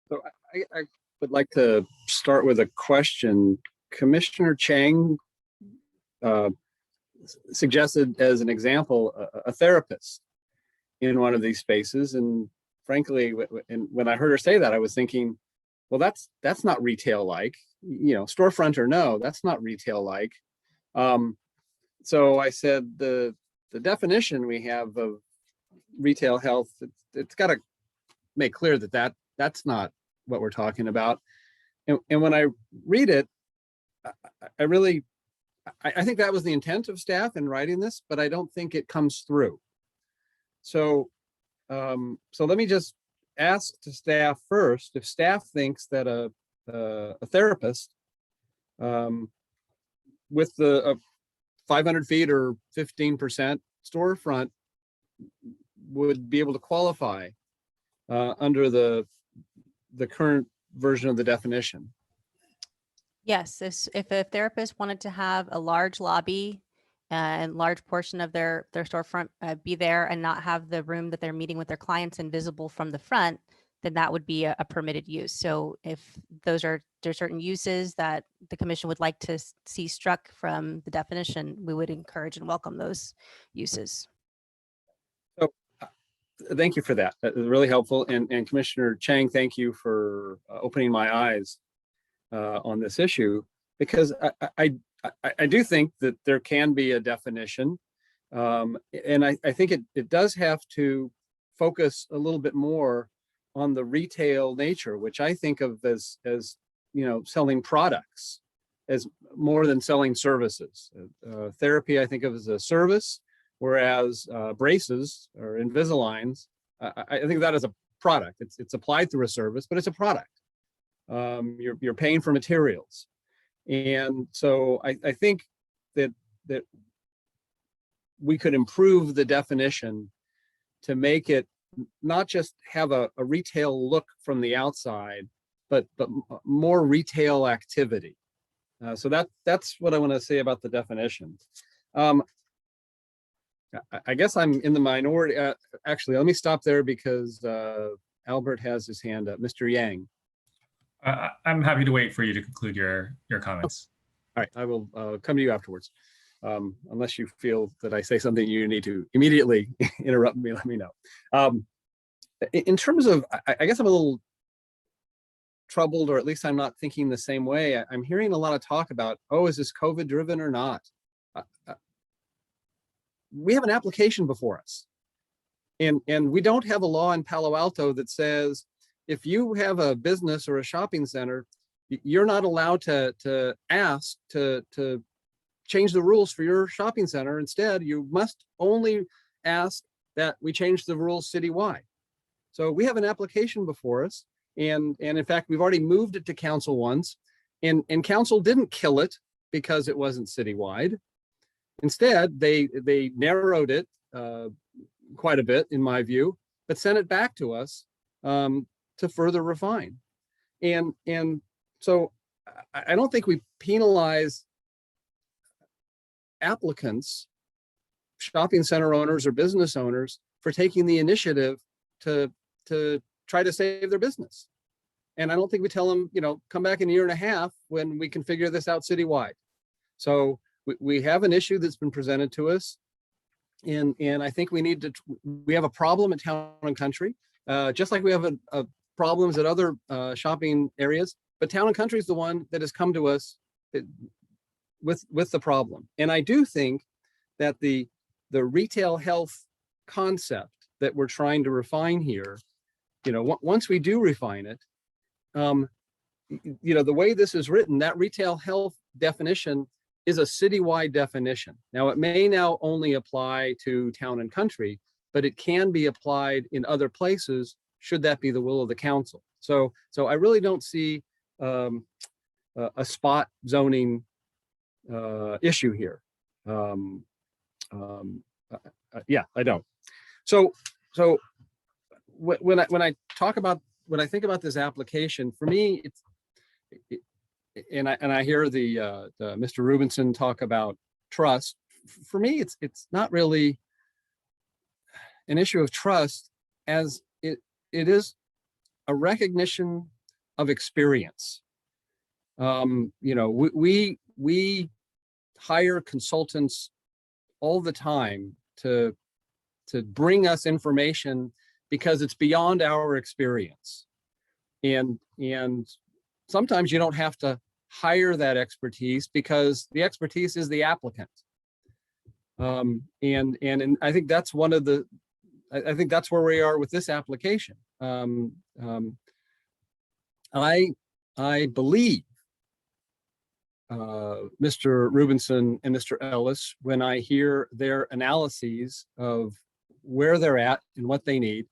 So I would like to start with a question. Commissioner Chang suggested as an example a therapist in one of these spaces, and frankly, when I heard her say that, I was thinking, well, that's not retail like, storefront or no, that's not retail like. So I said the definition we have of retail health, it's got to make clear that that's not what we're talking about. And when I read it, I think that was the intent of staff in writing this, but I don't think it comes through. So let me just ask to staff first, if staff thinks that a therapist with the 500 feet or 15% storefront would be able to qualify under the current version of the definition. Yes, if a therapist wanted to have a large lobby and large portion of their storefront be there and not have the room that they're meeting with their clients invisible from the front, then that would be a permitted use. So if there's certain uses that the commission would like to see struck from the definition, we would encourage and welcome those uses. So thank you for that. That was really helpful. And Commissioner Chang, thank you for opening my eyes on this issue, because I do think that there can be a definition. And I think it does have to focus a little bit more on the retail nature, which I think of as selling products as more than selling services. Therapy I think of as a service, whereas braces or Invisaligns, I think of that as a product. It's applied through a service, but it's a product. You're paying for materials. And so I think that we could improve the definition to make it not just have a retail look from the outside, but more retail activity. So that's what I want to say about the definition. I guess I'm in the minority. Actually, let me stop there because Albert has his hand up. Mr. Yang. I'm happy to wait for you to conclude your comments. All right, I will come to you afterwards. Unless you feel that I say something you need to immediately interrupt me, let me know. In terms of, I guess I'm a little troubled, or at least I'm not thinking the same way. I'm hearing a lot of talk about, oh, is this COVID driven or not? We have an application before us. And we don't have a law in Palo Alto that says, if you have a business or a shopping center, you're not allowed to ask to change the rules for your shopping center. Instead, you must only ask that we change the rules citywide. So we have an application before us. And in fact, we've already moved it to council once, and council didn't kill it because it wasn't citywide. Instead, they narrowed it quite a bit, in my view, but sent it back to us to further refine. And so I don't think we penalize applicants, shopping center owners or business owners, for taking the initiative to try to save their business. And I don't think we tell them, you know, come back in a year and a half when we can figure this out citywide. So we have an issue that's been presented to us. And I think we have a problem at Town and Country, just like we have a problems at other shopping areas, but Town and Country is the one that has come to us with the problem. And I do think that the retail health concept that we're trying to refine here, you know, once we do refine it, you know, the way this is written, that retail health definition is a citywide definition. Now, it may now only apply to Town and Country, but it can be applied in other places should that be the will of the council. So I really don't see a spot zoning issue here. Yeah, I don't. So when I think about this application, for me, and I hear the Mr. Rubinson talk about trust. For me, it's not really an issue of trust, as it is a recognition of experience. You know, we hire consultants all the time to bring us information because it's beyond our experience. And sometimes you don't have to hire that expertise because the expertise is the applicant. And I think that's one of the, I think that's where we are with this application. I believe Mr. Rubinson and Mr. Ellis when I hear their analyses of where they're at and what they need.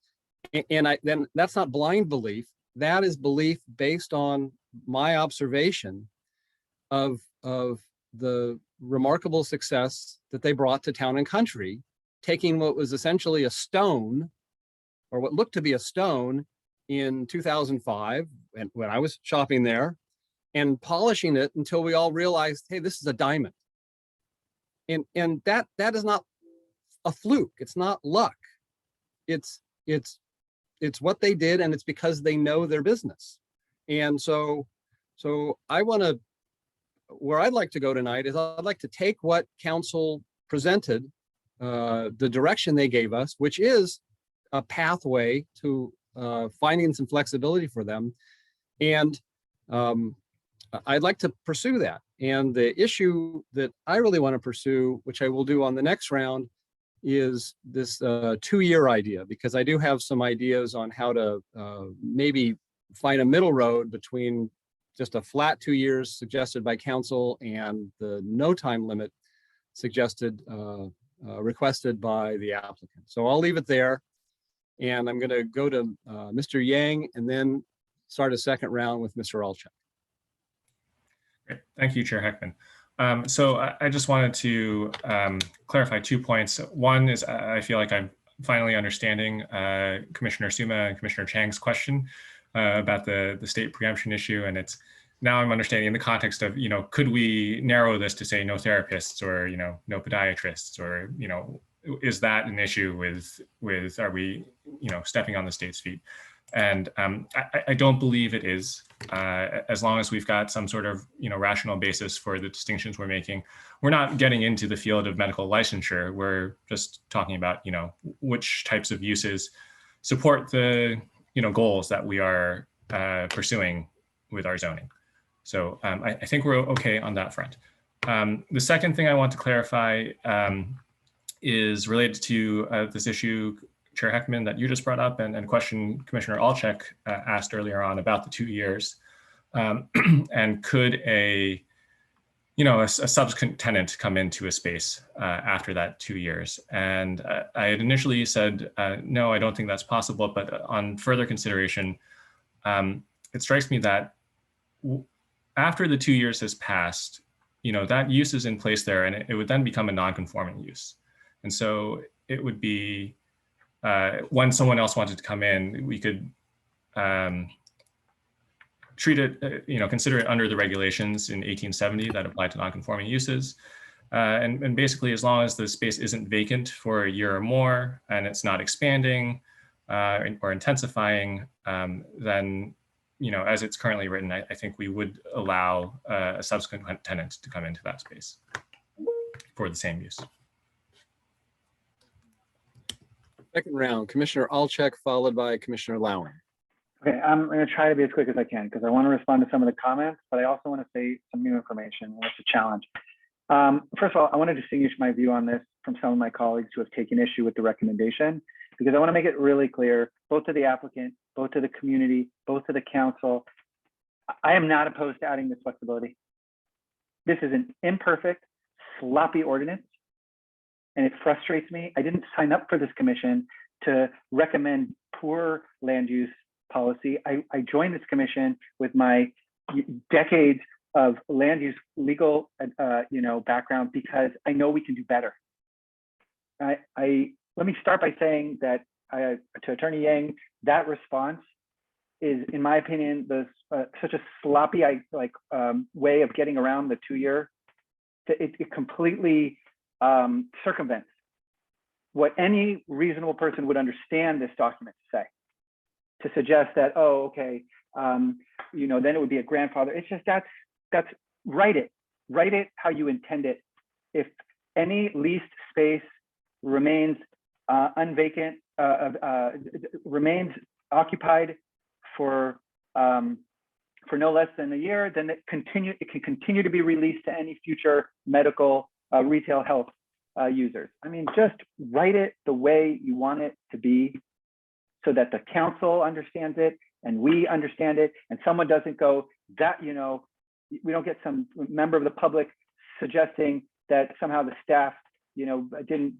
And then that's not blind belief. That is belief based on my observation of the remarkable success that they brought to Town and Country, taking what was essentially a stone, or what looked to be a stone in 2005, and when I was shopping there, and polishing it until we all realized, hey, this is a diamond. And that is not a fluke. It's not luck. It's what they did, and it's because they know their business. And so I want to, where I'd like to go tonight is I'd like to take what council presented, the direction they gave us, which is a pathway to finding some flexibility for them. And I'd like to pursue that. And the issue that I really want to pursue, which I will do on the next round, is this 2-year idea, because I do have some ideas on how to maybe find a middle road between just a flat 2 years suggested by council and the no time limit suggested, requested by the applicant. So I'll leave it there. And I'm going to go to Mr. Yang and then start a second round with Mr. Alchek. Great. Thank you, Chair Heckman. So I just wanted to clarify 2 points. One is I feel like I'm finally understanding Commissioner Suma and Commissioner Chang's question about the state preemption issue. And it's now I'm understanding in the context of, you know, could we narrow this to say no therapists or, you know, no podiatrists, or, you know, is that an issue with are we, you know, stepping on the state's feet? And I don't believe it is, as long as we've got some sort of, you know, rational basis for the distinctions we're making. We're not getting into the field of medical licensure. We're just talking about, you know, which types of uses support the, you know, goals that we are pursuing with our zoning. So I think we're okay on that front. The second thing I want to clarify is related to this issue, Chair Heckman, that you just brought up, and question Commissioner Alchek asked earlier on about the 2 years. And could a subsequent tenant come into a space after that 2 years? And I had initially said, no, I don't think that's possible. But on further consideration, it strikes me that after the 2 years has passed, that use is in place there, and it would then become a non-conforming use. And so it would be, when someone else wanted to come in, we could treat it, consider it under the regulations in 1870 that apply to non-conforming uses. And basically, as long as the space isn't vacant for a year or more, and it's not expanding or intensifying, then, as it's currently written, I think we would allow a subsequent tenant to come into that space for the same use. Second round, Commissioner Alchek, followed by Commissioner Lowen. Okay, I'm going to try to be as quick as I can because I want to respond to some of the comments, but I also want to say some new information, and it's a challenge. First of all, I want to distinguish my view on this from some of my colleagues who have taken issue with the recommendation, because I want to make it really clear, both to the applicant, both to the community, both to the council. I am not opposed to adding this flexibility. This is an imperfect, sloppy ordinance, and it frustrates me. I didn't sign up for this commission to recommend poor land use policy. I joined this commission with my decades of land use legal background because I know we can do better. Let me start by saying that to Attorney Yang, that response is, in my opinion, such a sloppy way of getting around the 2-year. It completely circumvents what any reasonable person would understand this document to say. To suggest that, oh, okay, then it would be a grandfather. It's just that's write it how you intend it. If any leased space remains unvacant, remains occupied for no less than a year, then it can continue to be released to any future medical, retail, health users. I mean, just write it the way you want it to be, so that the council understands it and we understand it, and someone doesn't go that, we don't get some member of the public suggesting that somehow the staff, didn't.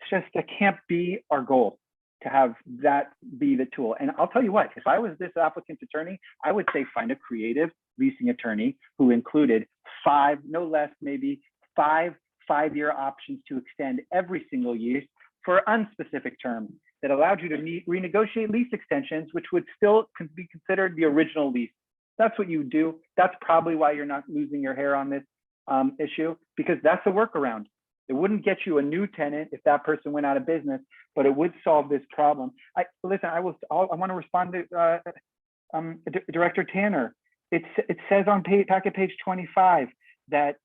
It's just, that can't be our goal, to have that be the tool. And I'll tell you what, if I was this applicant's attorney, I would say find a creative leasing attorney who included 5, no less, maybe 5-year options to extend every single use for unspecific terms, that allowed you to renegotiate lease extensions, which would still be considered the original lease. That's what you do. That's probably why you're not losing your hair on this issue, because that's a workaround. It wouldn't get you a new tenant if that person went out of business, but it would solve this problem. I want to respond to Director Tanner. It says on packet page 25 that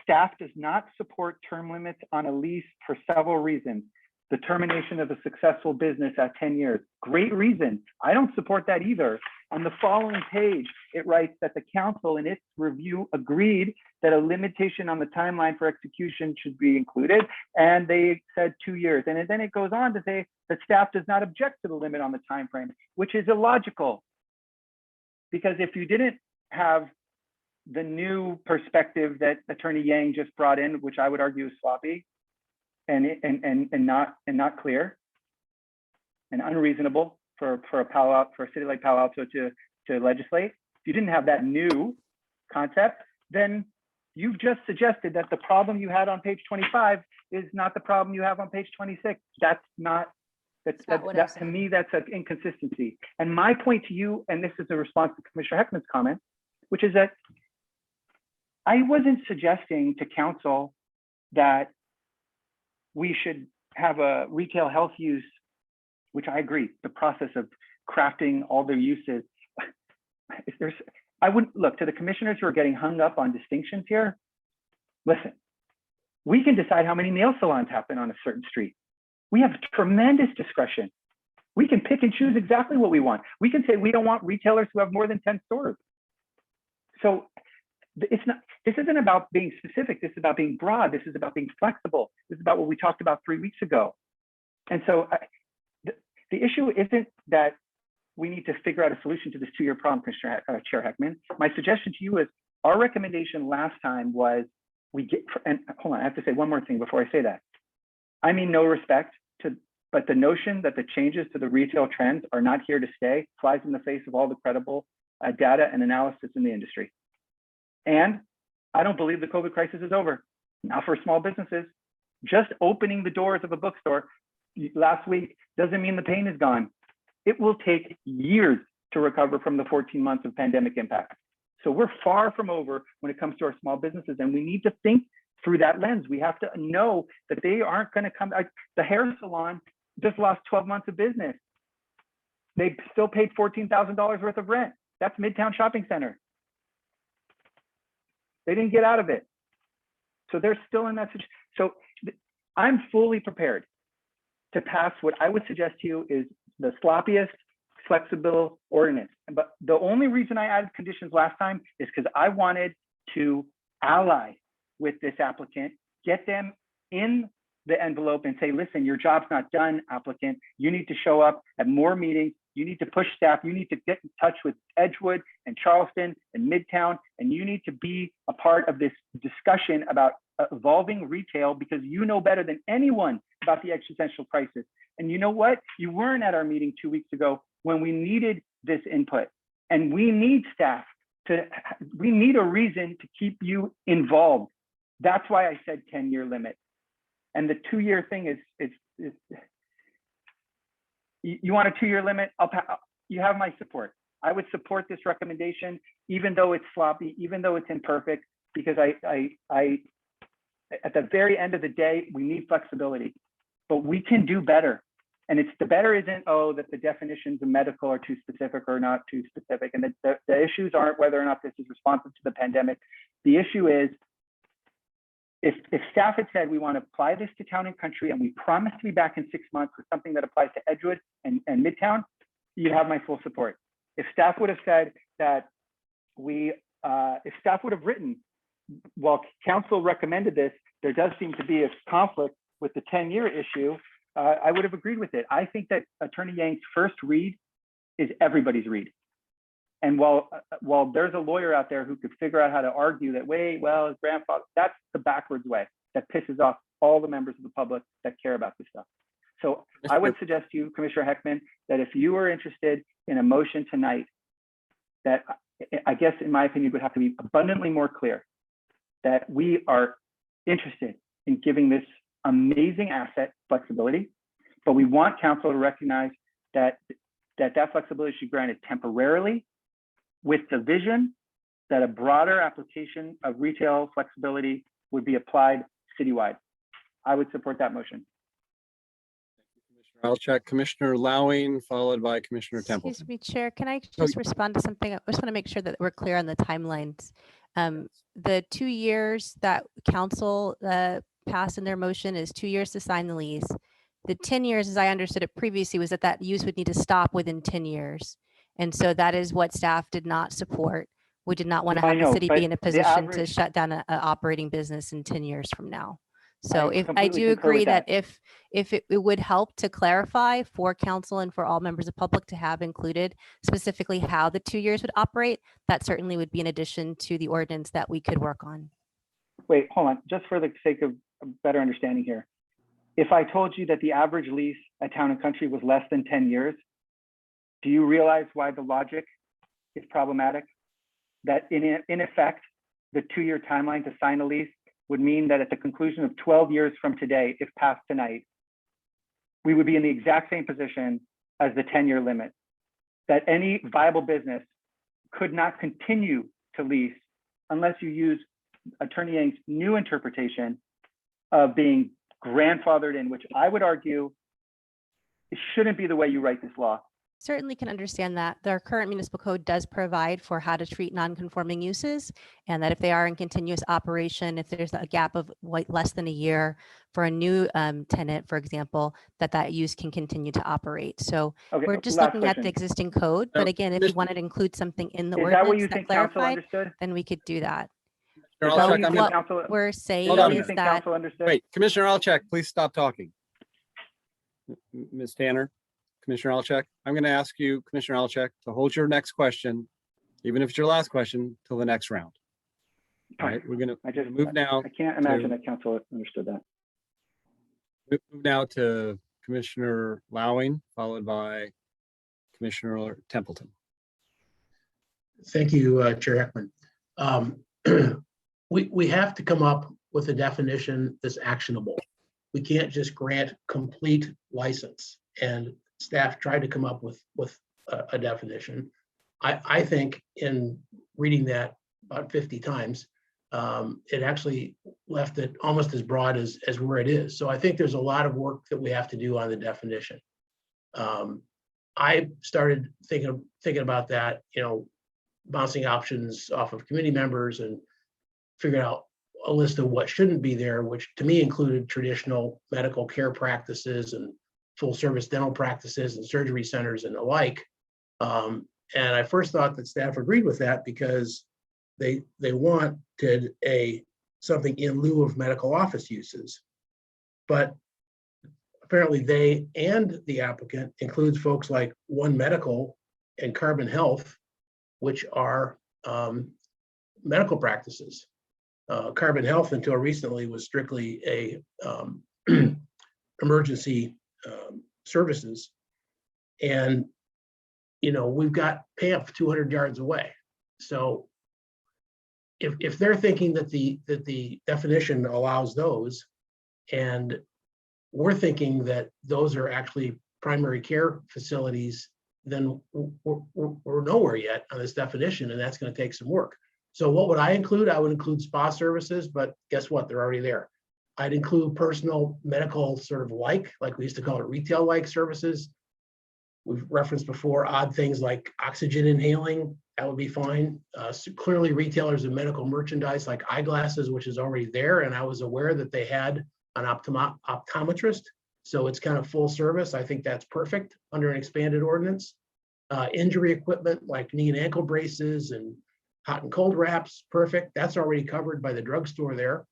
staff does not support term limits on a lease for several reasons. The termination of a successful business at 10 years. Great reason. I don't support that either. On the following page, it writes that the council in its review agreed that a limitation on the timeline for execution should be included, and they said 2 years. And then it goes on to say that staff does not object to the limit on the time frame, which is illogical. Because if you didn't have the new perspective that Attorney Yang just brought in, which I would argue is sloppy, and not clear and unreasonable for a city like Palo Alto to legislate. If you didn't have that new concept, then you've just suggested that the problem you had on page 25 is not the problem you have on page 26. That to me, that's an inconsistency. And my point to you, and this is a response to Commissioner Heckman's comment, which is that I wasn't suggesting to council that we should have a retail health use, which I agree, the process of crafting all the uses. I wouldn't look to the commissioners who are getting hung up on distinctions here. Listen, we can decide how many nail salons happen on a certain street. We have tremendous discretion. We can pick and choose exactly what we want. We can say we don't want retailers who have more than 10 stores. So this isn't about being specific. This is about being broad. This is about being flexible. This is about what we talked about 3 weeks ago. And so the issue isn't that we need to figure out a solution to this 2-year problem, Commissioner Chair Heckman. My suggestion to you is our recommendation last time was and hold on, I have to say one more thing before I say that. I mean no respect to, but the notion that the changes to the retail trends are not here to stay flies in the face of all the credible data and analysis in the industry. And I don't believe the COVID crisis is over. Not for small businesses. Just opening the doors of a bookstore last week doesn't mean the pain is gone. It will take years to recover from the 14 months of pandemic impact. So we're far from over when it comes to our small businesses, and we need to think through that lens. We have to know that they aren't going to come. The hair salon just lost 12 months of business. They still paid $14,000 worth of rent. That's Midtown Shopping Center. They didn't get out of it. So they're still in that situation. So I'm fully prepared to pass what I would suggest to you is the sloppiest flexible ordinance. But the only reason I added conditions last time is because I wanted to ally with this applicant, get them in the envelope and say, listen, your job's not done, applicant. You need to show up at more meetings. You need to push staff. You need to get in touch with Edgewood and Charleston and Midtown, and you need to be a part of this discussion about evolving retail, because you know better than anyone about the existential crisis. And you know what? You weren't at our meeting 2 weeks ago when we needed this input, and we need staff we need a reason to keep you involved. That's why I said 10-year limit. And the 2-year thing is you want a 2-year limit? You have my support. I would support this recommendation, even though it's sloppy, even though it's imperfect, because at the very end of the day, we need flexibility, but we can do better. And it's the better isn't, oh, that the definitions of medical are too specific or not too specific. And the issues aren't whether or not this is responsive to the pandemic. The issue is, if staff had said, we want to apply this to Town and Country and we promise to be back in 6 months with something that applies to Edgewood and Midtown, you'd have my full support. If staff would have said that if staff would have written, while council recommended this, there does seem to be a conflict with the 10-year issue, I would have agreed with it. I think that Attorney Yang's first read is everybody's read. And while there's a lawyer out there who could figure out how to argue that, wait, well, his grandfather, that's the backwards way that pisses off all the members of the public that care about this stuff. So I would suggest to you, Commissioner Heckman, that if you are interested in a motion tonight, that I guess, in my opinion, would have to be abundantly more clear that we are interested in giving this amazing asset flexibility, but we want council to recognize that flexibility should be granted temporarily, with the vision that a broader application of retail flexibility would be applied citywide. I would support that motion. I'll check Commissioner Lowing, followed by Commissioner Templeton. Excuse me, Chair, can I just respond to something? I just want to make sure that we're clear on the timelines. The 2 years that council passed in their motion is 2 years to sign the lease. The 10 years, as I understood it previously, was that use would need to stop within 10 years. And so that is what staff did not support. We did not want to have the city be in a position to shut down an operating business in 10 years from now. So I do agree that if it would help to clarify for council and for all members of public to have included specifically how the 2 years would operate, that certainly would be in addition to the ordinance that we could work on. Wait, hold on, just for the sake of a better understanding here. If I told you that the average lease at Town and Country was less than 10 years, do you realize why the logic is problematic? That in effect, the 2-year timeline to sign a lease would mean that at the conclusion of 12 years from today, if passed tonight, we would be in the exact same position as the 10-year limit, that any viable business could not continue to lease unless you use Attorney Yang's new interpretation of being grandfathered in, which I would argue it shouldn't be the way you write this law. Certainly can understand that. Our current municipal code does provide for how to treat non-conforming uses, and that if they are in continuous operation, if there's a gap of less than a year for a new tenant, for example, that use can continue to operate. So we're just looking at the existing code. But again, if you wanted to include something in the ordinance that clarified, then we could do that. What we're saying is that. Wait, Commissioner Alchek, please stop talking. Ms. Tanner. Commissioner Alchek, I'm going to ask you, Commissioner Alchek, to hold your next question, even if it's your last question, till the next round. All right, we're going to move now. I can't imagine that council understood that. Move now to Commissioner Lowing, followed by Commissioner Templeton. Thank you, Chair Heckman. we have to come up with a definition that's actionable. We can't just grant complete license. And staff tried to come up with a definition. I think in reading that about 50 times, it actually left it almost as broad as where it is. So I think there's a lot of work that we have to do on the definition. I started thinking about that, bouncing options off of committee members and figuring out a list of what shouldn't be there, which to me included traditional medical care practices and full service dental practices and surgery centers and the like. And I first thought that staff agreed with that because they wanted something in lieu of medical office uses. But apparently they and the applicant includes folks like One Medical and Carbon Health, which are medical practices. Carbon Health until recently was strictly a emergency services. And, we've got PAMP 200 yards away. So if they're thinking that the definition allows those, and we're thinking that those are actually primary care facilities, then we're nowhere yet on this definition, and that's going to take some work. So what would I include? I would include spa services, but guess what? They're already there. I'd include personal medical sort of like we used to call it retail-like services. We've referenced before odd things like oxygen inhaling. That would be fine. So clearly retailers of medical merchandise like eyeglasses, which is already there. And I was aware that they had an optometrist. So it's kind of full service. I think that's perfect under an expanded ordinance. Injury equipment like knee and ankle braces and hot and cold wraps, perfect. That's already covered by the drugstore there.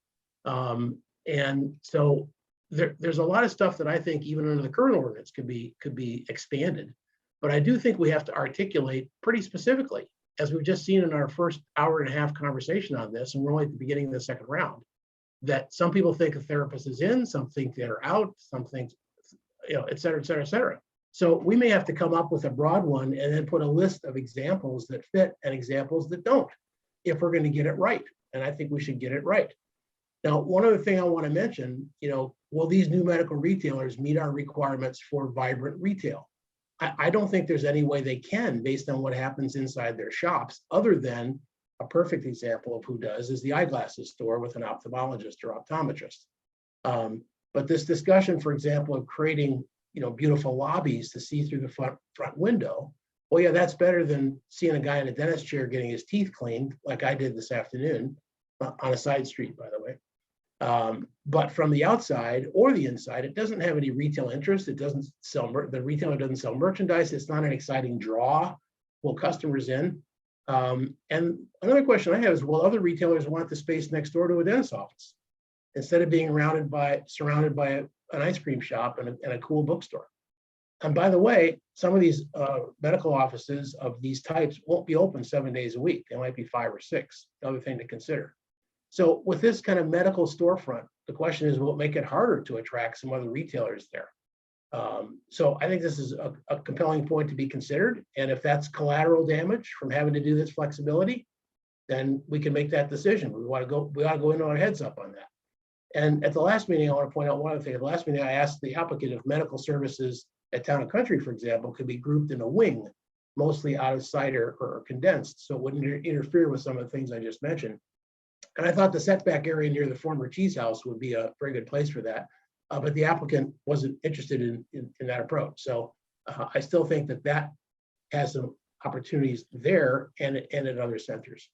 And so there's a lot of stuff that I think even under the current ordinance could be expanded. But I do think we have to articulate pretty specifically, as we've just seen in our first hour and a half conversation on this, and we're only at the beginning of the second round, that some people think a therapist is in, some think they're out, some think, et cetera, et cetera, et cetera. So we may have to come up with a broad one and then put a list of examples that fit and examples that don't, if we're going to get it right. And I think we should get it right. Now, one other thing I want to mention, will these new medical retailers meet our requirements for vibrant retail? I don't think there's any way they can based on what happens inside their shops, other than a perfect example of who does is the eyeglasses store with an ophthalmologist or optometrist. But this discussion, for example, of creating beautiful lobbies to see through the front window, well, yeah, that's better than seeing a guy in a dentist chair getting his teeth cleaned, like I did this afternoon on a side street, by the way. But from the outside or the inside, it doesn't have any retail interest. It doesn't sell, the retailer doesn't sell merchandise. It's not an exciting draw. Pull customers in. And another question I have is, will other retailers want the space next door to a dentist's office instead of being surrounded by an ice cream shop and a cool bookstore? And by the way, some of these medical offices of these types won't be open 7 days a week. They might be 5 or 6. Another thing to consider. So with this kind of medical storefront, the question is, will it make it harder to attract some other retailers there? So I think this is a compelling point to be considered. And if that's collateral damage from having to do this flexibility, then we can make that decision. We ought to go into our heads up on that. And at the last meeting, I want to point out one other thing. At the last meeting, I asked the applicant if medical services at Town and Country, for example, could be grouped in a wing, mostly out of sight or condensed, so it wouldn't interfere with some of the things I just mentioned. And I thought the setback area near the former cheese house would be a very good place for that. But the applicant wasn't interested in that approach. So I still think that has some opportunities there and at other centers.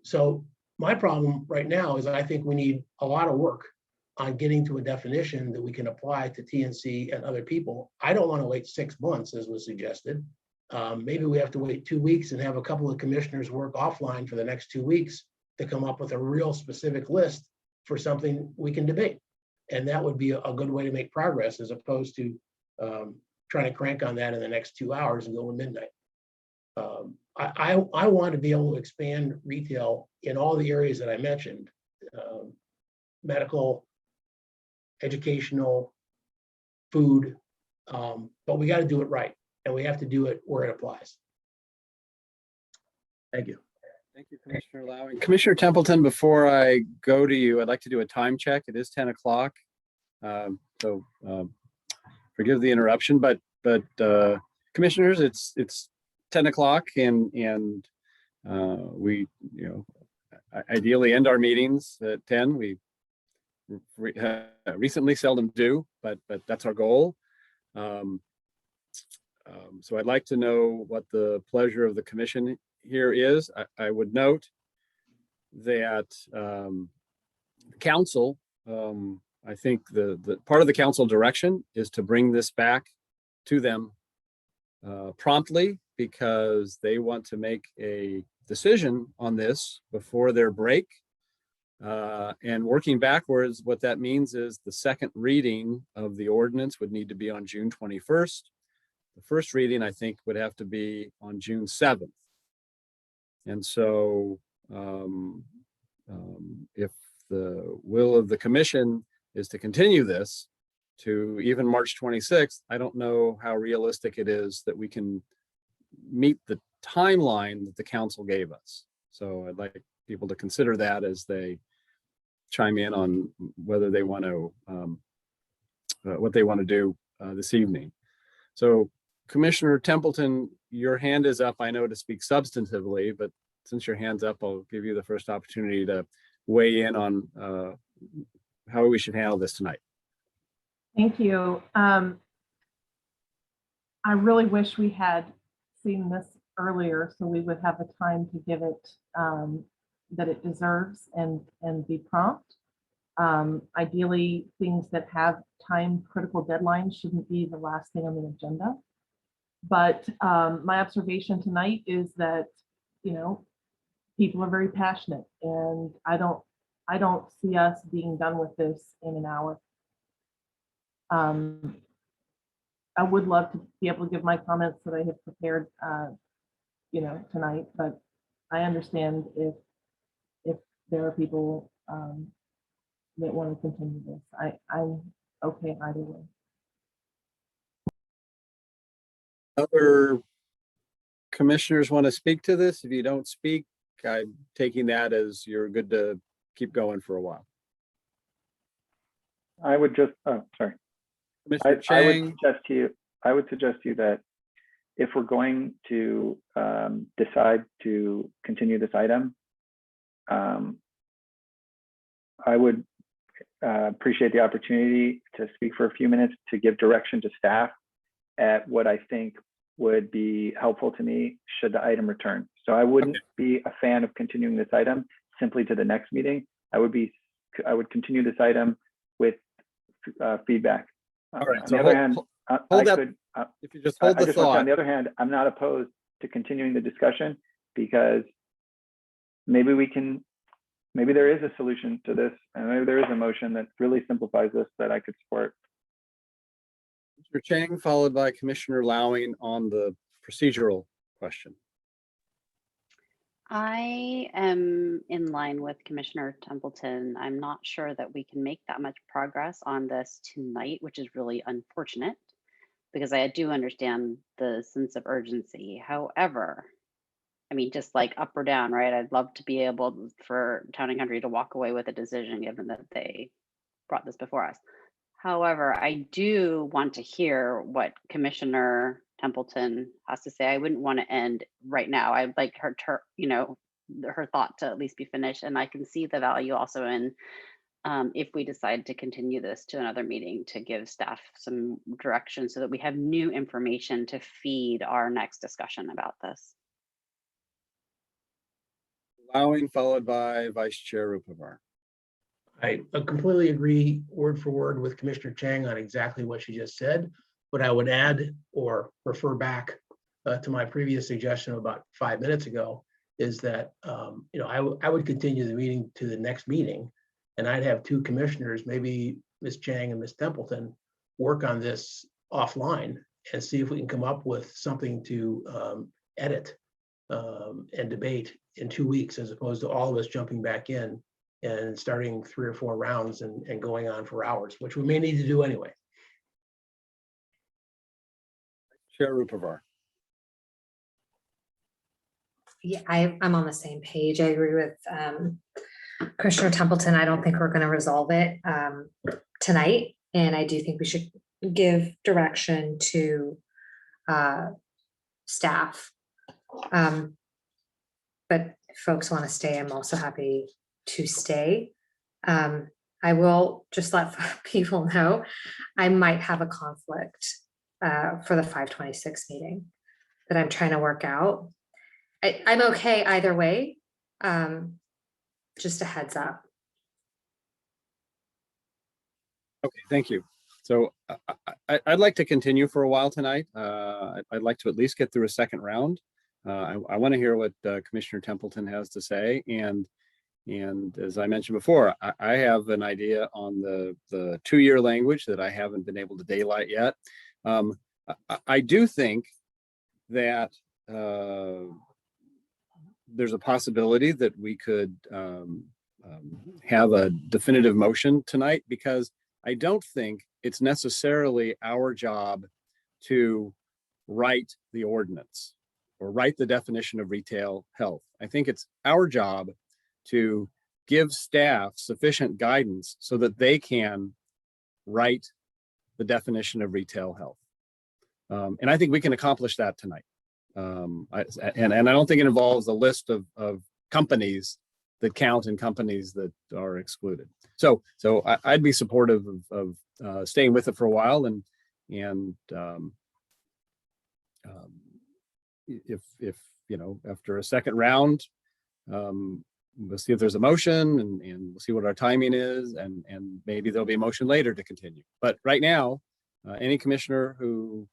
So my problem right now is I think we need a lot of work on getting to a definition that we can apply to TNC and other people. I don't want to wait 6 months, as was suggested. Maybe we have to wait 2 weeks and have a couple of commissioners work offline for the next 2 weeks to come up with a real specific list for something we can debate. And that would be a good way to make progress, as opposed to trying to crank on that in the next 2 hours and go to midnight. I want to be able to expand retail in all the areas that I mentioned, medical, educational, food, but we got to do it right, and we have to do it where it applies. Thank you. Thank you, Commissioner Lowing. Commissioner Templeton, before I go to you, I'd like to do a time check. It is 10 o'clock. So forgive the interruption, but commissioners, it's 10 o'clock and we, ideally end our meetings at 10. We recently seldom do, but that's our goal. So I'd like to know what the pleasure of the commission here is. I would note that council, I think the part of the council direction is to bring this back to them promptly, because they want to make a decision on this before their break. And working backwards, what that means is the second reading of the ordinance would need to be on June 21st. The first reading, I think, would have to be on June 7th. And so if the will of the commission is to continue this to even March 26th, I don't know how realistic it is that we can meet the timeline that the council gave us. So I'd like people to consider that as they chime in on whether they want to, what they want to do this evening. So Commissioner Templeton, your hand is up, I know, to speak substantively, but since your hand's up, I'll give you the first opportunity to weigh in on how we should handle this tonight. Thank you. I really wish we had seen this earlier so we would have the time to give it that it deserves and be prompt. Ideally, things that have time critical deadlines shouldn't be the last thing on the agenda. But my observation tonight is that, people are very passionate, and I don't see us being done with this in an hour. I would love to be able to give my comments that I have prepared, tonight, but I understand if there are people that want to continue this. I'm okay either way. Other commissioners want to speak to this? If you don't speak, I'm taking that as you're good to keep going for a while. I would just, sorry. Commissioner Chang. I would suggest to you that if we're going to decide to continue this item, I would appreciate the opportunity to speak for a few minutes to give direction to staff at what I think would be helpful to me should the item return. So I wouldn't be a fan of continuing this item simply to the next meeting. I would continue this item with feedback. All right. On So the other hand, if you just hold the thought. On the other hand, I'm not opposed to continuing the discussion, because maybe there is a solution to this, and maybe there is a motion that really simplifies this that I could support. Mr. Chang, followed by Commissioner Lowing on the procedural question. I am in line with Commissioner Templeton. I'm not sure that we can make that much progress on this tonight, which is really unfortunate, because I do understand the sense of urgency. However, I mean, just like up or down, right? I'd love to be able for Town and Country to walk away with a decision, given that they brought this before us. However, I do want to hear what Commissioner Templeton has to say. I wouldn't want to end right now. I'd like her her thought to at least be finished. And I can see the value also in if we decide to continue this to another meeting, to give staff some direction so that we have new information to feed our next discussion about this. Lowing, followed by Vice Chair Rupavar. I completely agree word for word with Commissioner Chang on exactly what she just said, but I would add or refer back to my previous suggestion about 5 minutes ago, is that I would continue the meeting to the next meeting, and I'd have two commissioners, maybe Ms. Chang and Ms. Templeton, work on this offline and see if we can come up with something to edit and debate in 2 weeks, as opposed to all of us jumping back in and starting 3 or 4 rounds and going on for hours, which we may need to do anyway. Chair Rupavar. Yeah, I'm on the same page. I agree with Commissioner Templeton. I don't think we're going to resolve it tonight. And I do think we should give direction to staff. But if folks want to stay, I'm also happy to stay. I will just let people know I might have a conflict for the 5/26 meeting that I'm trying to work out. I'm okay either way. Just a heads up. Okay, thank you. So I'd like to continue for a while tonight. I'd like to at least get through a second round. I want to hear what Commissioner Templeton has to say. And as I mentioned before, I have an idea on the 2-year language that I haven't been able to daylight yet. I do think that there's a possibility that we could have a definitive motion tonight, because I don't think it's necessarily our job to write the ordinance or write the definition of retail health. I think it's our job to give staff sufficient guidance so that they can write the definition of retail health. And I think we can accomplish that tonight. And I don't think it involves a list of companies that count and companies that are excluded. So I'd be supportive of staying with it for a while, and if you know, after a second round, we'll see if there's a motion, and we'll see what our timing is, and maybe there'll be a motion later to continue. But right now, any commissioner who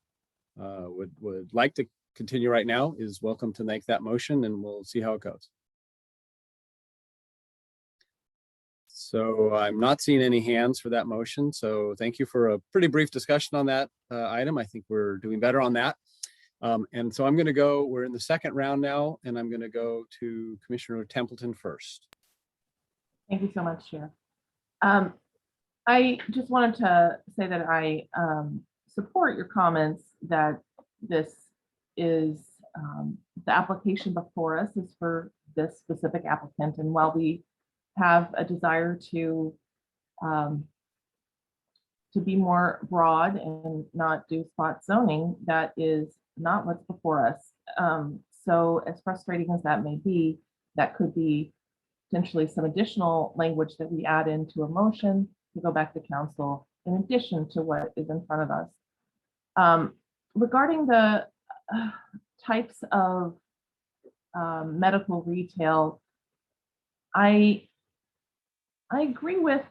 would like to continue right now is welcome to make that motion, and we'll see how it goes. So I'm not seeing any hands for that motion. So thank you for a pretty brief discussion on that item. I think we're doing better on that. And so I'm going to go, we're in the second round now, and I'm going to go to Commissioner Templeton first. Thank you so much, Chair. I just wanted to say that I support your comments that this is the application before us is for this specific applicant. And while we have a desire to be more broad and not do spot zoning, that is not what's before us. So as frustrating as that may be, that could be potentially some additional language that we add into a motion to go back to council in addition to what is in front of us. Regarding the types of medical retail, I agree with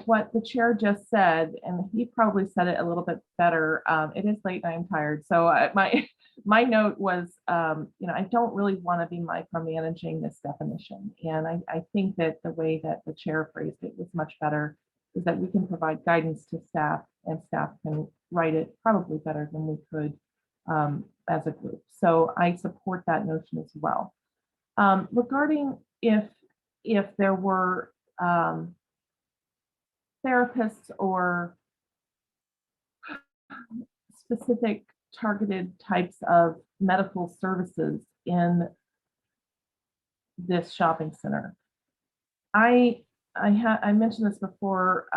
what the chair just said, and he probably said it a little bit better. It is late and I'm tired. So my note was, you know, I don't really want to be micromanaging this definition. And I think that the way that the chair phrased it was much better, is that we can provide guidance to staff, and staff can write it probably better than we could as a group. So I support that notion as well. Regarding if there were therapists or specific targeted types of medical services in this shopping center. I mentioned this before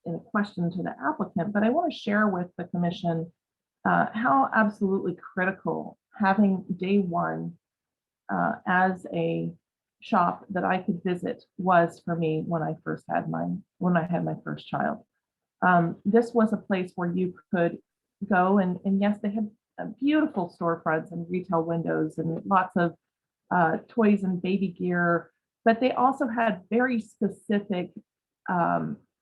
in a question to the applicant, but I want to share with the commission how absolutely critical having day one as a shop that I could visit was for me when I had my first child. This was a place where you could go and yes, they had beautiful storefronts and retail windows and lots of toys and baby gear, but they also had very specific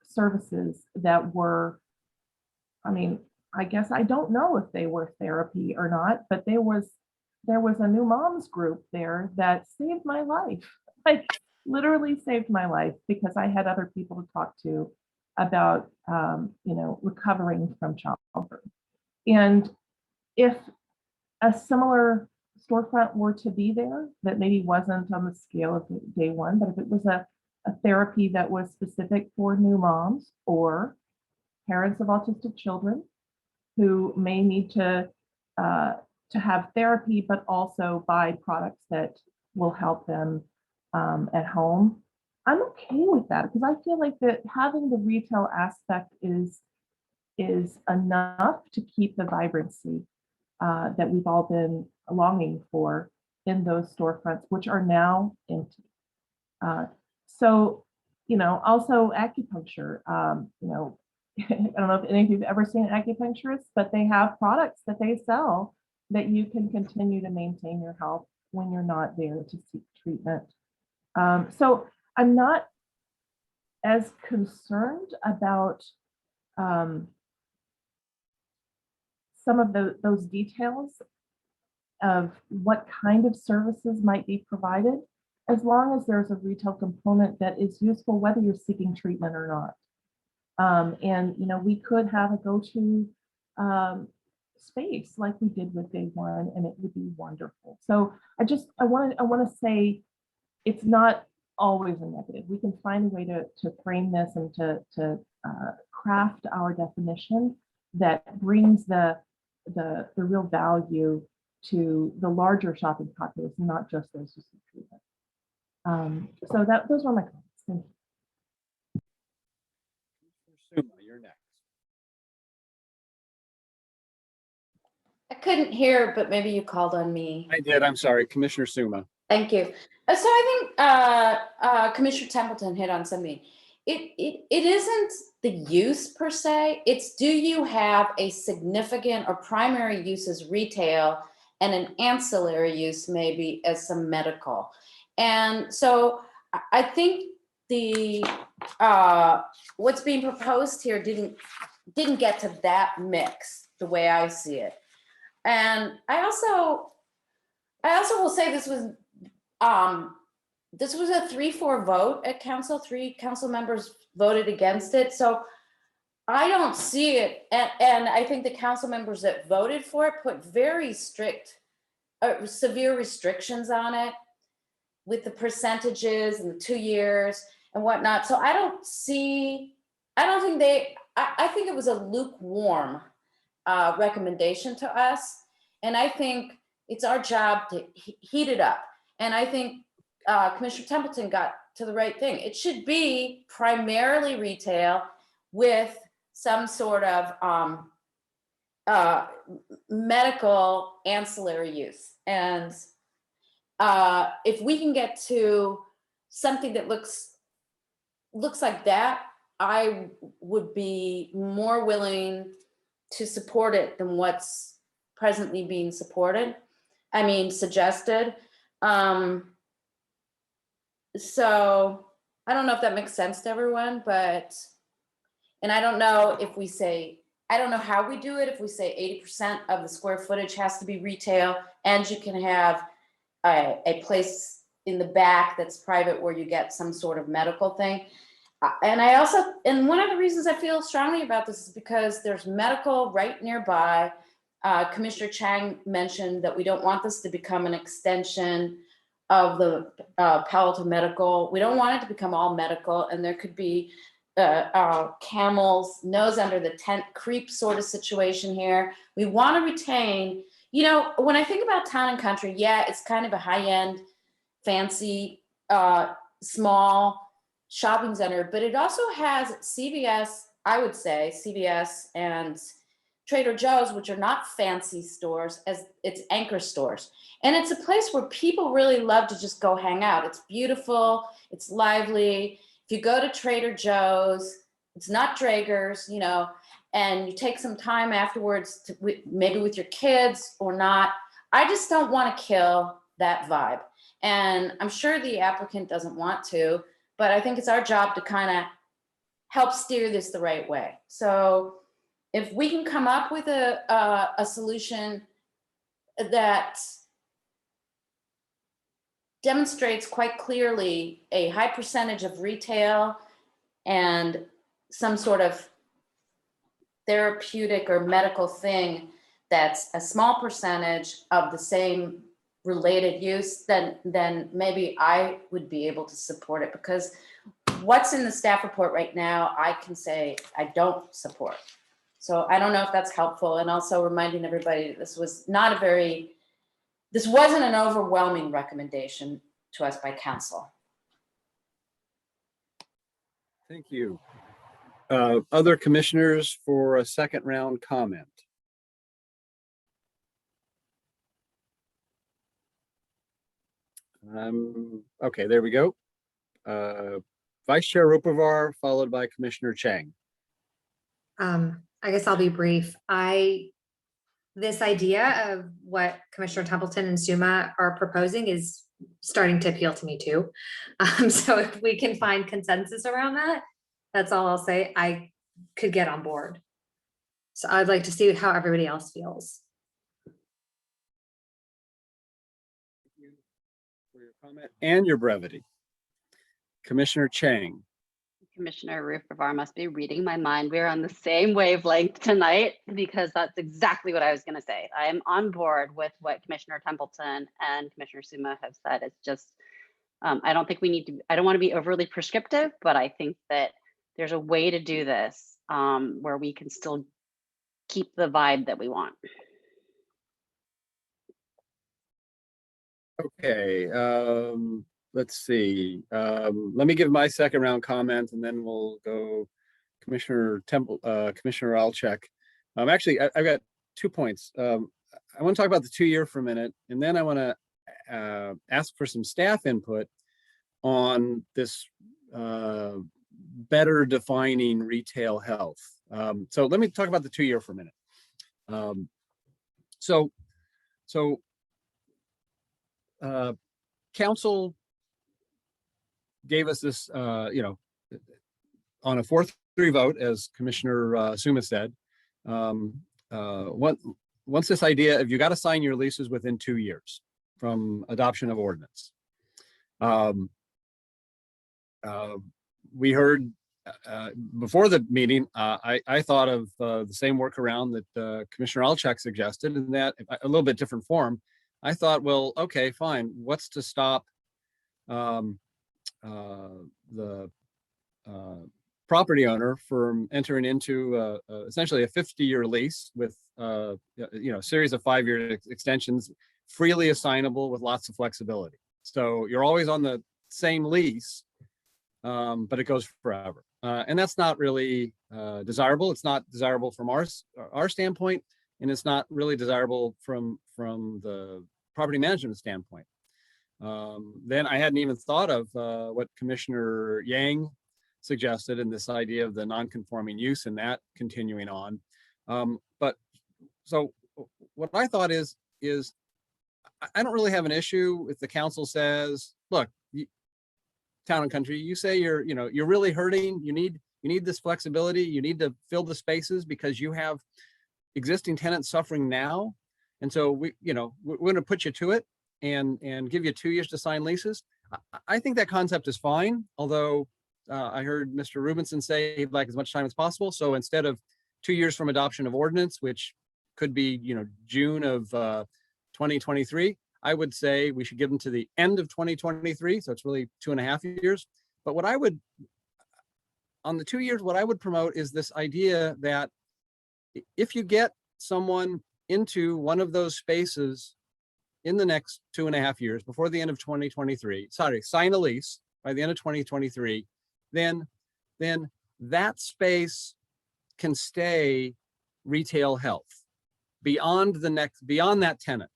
services that were, I mean, I guess I don't know if they were therapy or not, but there was a new moms group there that saved my life. Like literally saved my life, because I had other people to talk to about, you know, recovering from childbirth. And if a similar storefront were to be there, that maybe wasn't on the scale of day one, but if it was a therapy that was specific for new moms or parents of autistic children who may need to to have therapy, but also buy products that will help them at home. I'm okay with that because I feel like that having the retail aspect is enough to keep the vibrancy that we've all been longing for in those storefronts, which are now empty. So, you know, also acupuncture, you know, I don't know if any of you've ever seen acupuncturists, but they have products that they sell that you can continue to maintain your health when you're not there to seek treatment. So I'm not as concerned about some of those details of what kind of services might be provided, as long as there's a retail component that is useful, whether you're seeking treatment or not. And you know, we could have a go-to space like we did with Day One, and it would be wonderful. So I want to say it's not always a negative. We can find a way to frame this and to craft our definition that brings the real value to the larger shopping populace, not just those who seek treatment. So those are my comments. Thank you. Suma, you're next. I couldn't hear, but maybe you called on me. I did. I'm sorry, Commissioner Suma. Thank you. So I think Commissioner Templeton hit on something. It isn't the use per se. It's, do you have a significant or primary use as retail and an ancillary use maybe as some medical? And so I think the what's being proposed here didn't get to that mix the way I see it. And I also will say this was a 3-4 vote at council. 3 council members voted against it. So I don't see it. And I think the council members that voted for it put very strict, severe restrictions on it with the percentages and the 2 years and whatnot. So I think it was a lukewarm recommendation to us. And I think it's our job to heat it up. And I think Commissioner Templeton got to the right thing. It should be primarily retail with some sort of medical ancillary use. And if we can get to something that looks like that, I would be more willing to support it than what's presently being suggested. So I don't know if that makes sense to everyone, and I don't know if we say, I don't know how we do it. If we say 80% of the square footage has to be retail, and you can have a place in the back that's private where you get some sort of medical thing. And one of the reasons I feel strongly about this is because there's medical right nearby. Commissioner Chang mentioned that we don't want this to become an extension of the Palo Alto Medical. We don't want it to become all medical, and there could be Camel's nose under the tent creep sort of situation here. We want to retain, you know, when I think about Town and Country, yeah, it's kind of a high-end, fancy, small shopping center, but it also has CVS, I would say, CVS and Trader Joe's, which are not fancy stores, as it's anchor stores. And it's a place where people really love to just go hang out. It's beautiful, it's lively. If you go to Trader Joe's, it's not Draeger's, you know, and you take some time afterwards, maybe with your kids or not. I just don't want to kill that vibe. And I'm sure the applicant doesn't want to, but I think it's our job to kind of help steer this the right way. So if we can come up with a solution that demonstrates quite clearly a high percentage of retail and some sort of therapeutic or medical thing that's a small percentage of the same related use, then maybe I would be able to support it, because what's in the staff report right now, I can say I don't support. So I don't know if that's helpful, and also reminding everybody that this was not a very, this wasn't an overwhelming recommendation to us by council. Thank you. Other commissioners for a second round comment? Okay, there we go. Vice Chair Rupavar, followed by Commissioner Chang. I guess I'll be brief. This idea of what Commissioner Templeton and Suma are proposing is starting to appeal to me too. So if we can find consensus around that, that's all I'll say. I could get on board. So I'd like to see how everybody else feels. Thank you for your comment and your brevity. Commissioner Chang. Commissioner Rupavar must be reading my mind. We're on the same wavelength tonight, because that's exactly what I was going to say. I am on board with what Commissioner Templeton and Commissioner Suma have said. It's just, I don't think we need to, I don't want to be overly prescriptive, but I think that there's a way to do this where we can still keep the vibe that we want. Okay, let's see. Let me give my second round comment, and then we'll go Commissioner Alchek. Actually, I've got 2 points. I want to talk about the 2-year for a minute, and then I want to ask for some staff input on this better defining retail health. So let me talk about the 2-year for a minute. Council gave us this, on a 4-3 vote, as Commissioner Suma said. Once this idea of you got to sign your leases within 2 years from adoption of ordinance. We heard before the meeting, I thought of the same workaround that Commissioner Alchek suggested, in that a little bit different form. I thought, well, okay, fine. What's to stop the property owner from entering into essentially a 50-year lease with a series of 5-year extensions, freely assignable with lots of flexibility. So you're always on the same lease, but it goes forever. And that's not really desirable. It's not desirable from our standpoint, and it's not really desirable from the property management standpoint. Then I hadn't even thought of what Commissioner Yang suggested in this idea of the non-conforming use and that continuing on. But so what I thought is I don't really have an issue if the council says, look, Town and Country, you say you're really hurting. You need this flexibility. You need to fill the spaces because you have existing tenants suffering now. And so we're going to put you to it and give you 2 years to sign leases. I think that concept is fine. Although I heard Mr. Rubinson say he'd like as much time as possible. So instead of 2 years from adoption of ordinance, which could be, June of 2023, I would say we should give them to the end of 2023. So it's really 2.5 years. But what I would, on the 2 years, what I would promote is this idea that if you get someone into one of those spaces in the next 2.5 years, before the end of 2023, sign a lease by the end of 2023, then that space can stay retail health beyond that tenant.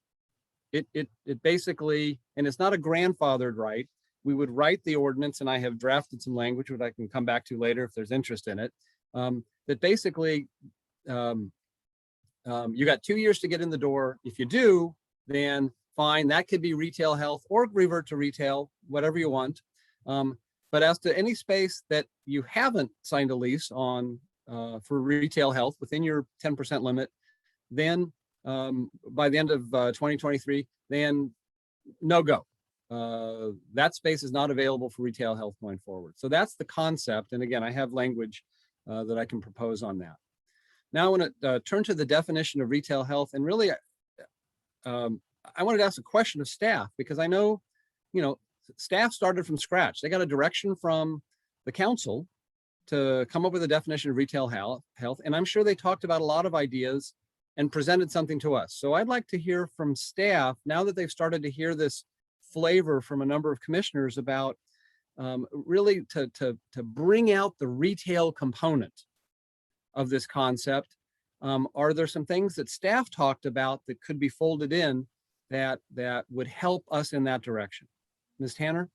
It basically, and it's not a grandfathered right. We would write the ordinance, and I have drafted some language which I can come back to later if there's interest in it. That basically, you got 2 years to get in the door. If you do, then fine, that could be retail health or revert to retail, whatever you want. But as to any space that you haven't signed a lease on for retail health within your 10% limit, then by the end of 2023, then no go. That space is not available for retail health going forward. So that's the concept. And again, I have language that I can propose on that. Now I want to turn to the definition of retail health, and really I wanted to ask a question of staff, because I know, staff started from scratch. They got a direction from the council to come up with a definition of retail health, and I'm sure they talked about a lot of ideas and presented something to us. So I'd like to hear from staff, now that they've started to hear this flavor from a number of commissioners about really to bring out the retail component of this concept. Are there some things that staff talked about that could be folded in that would help us in that direction? Ms. Tanner?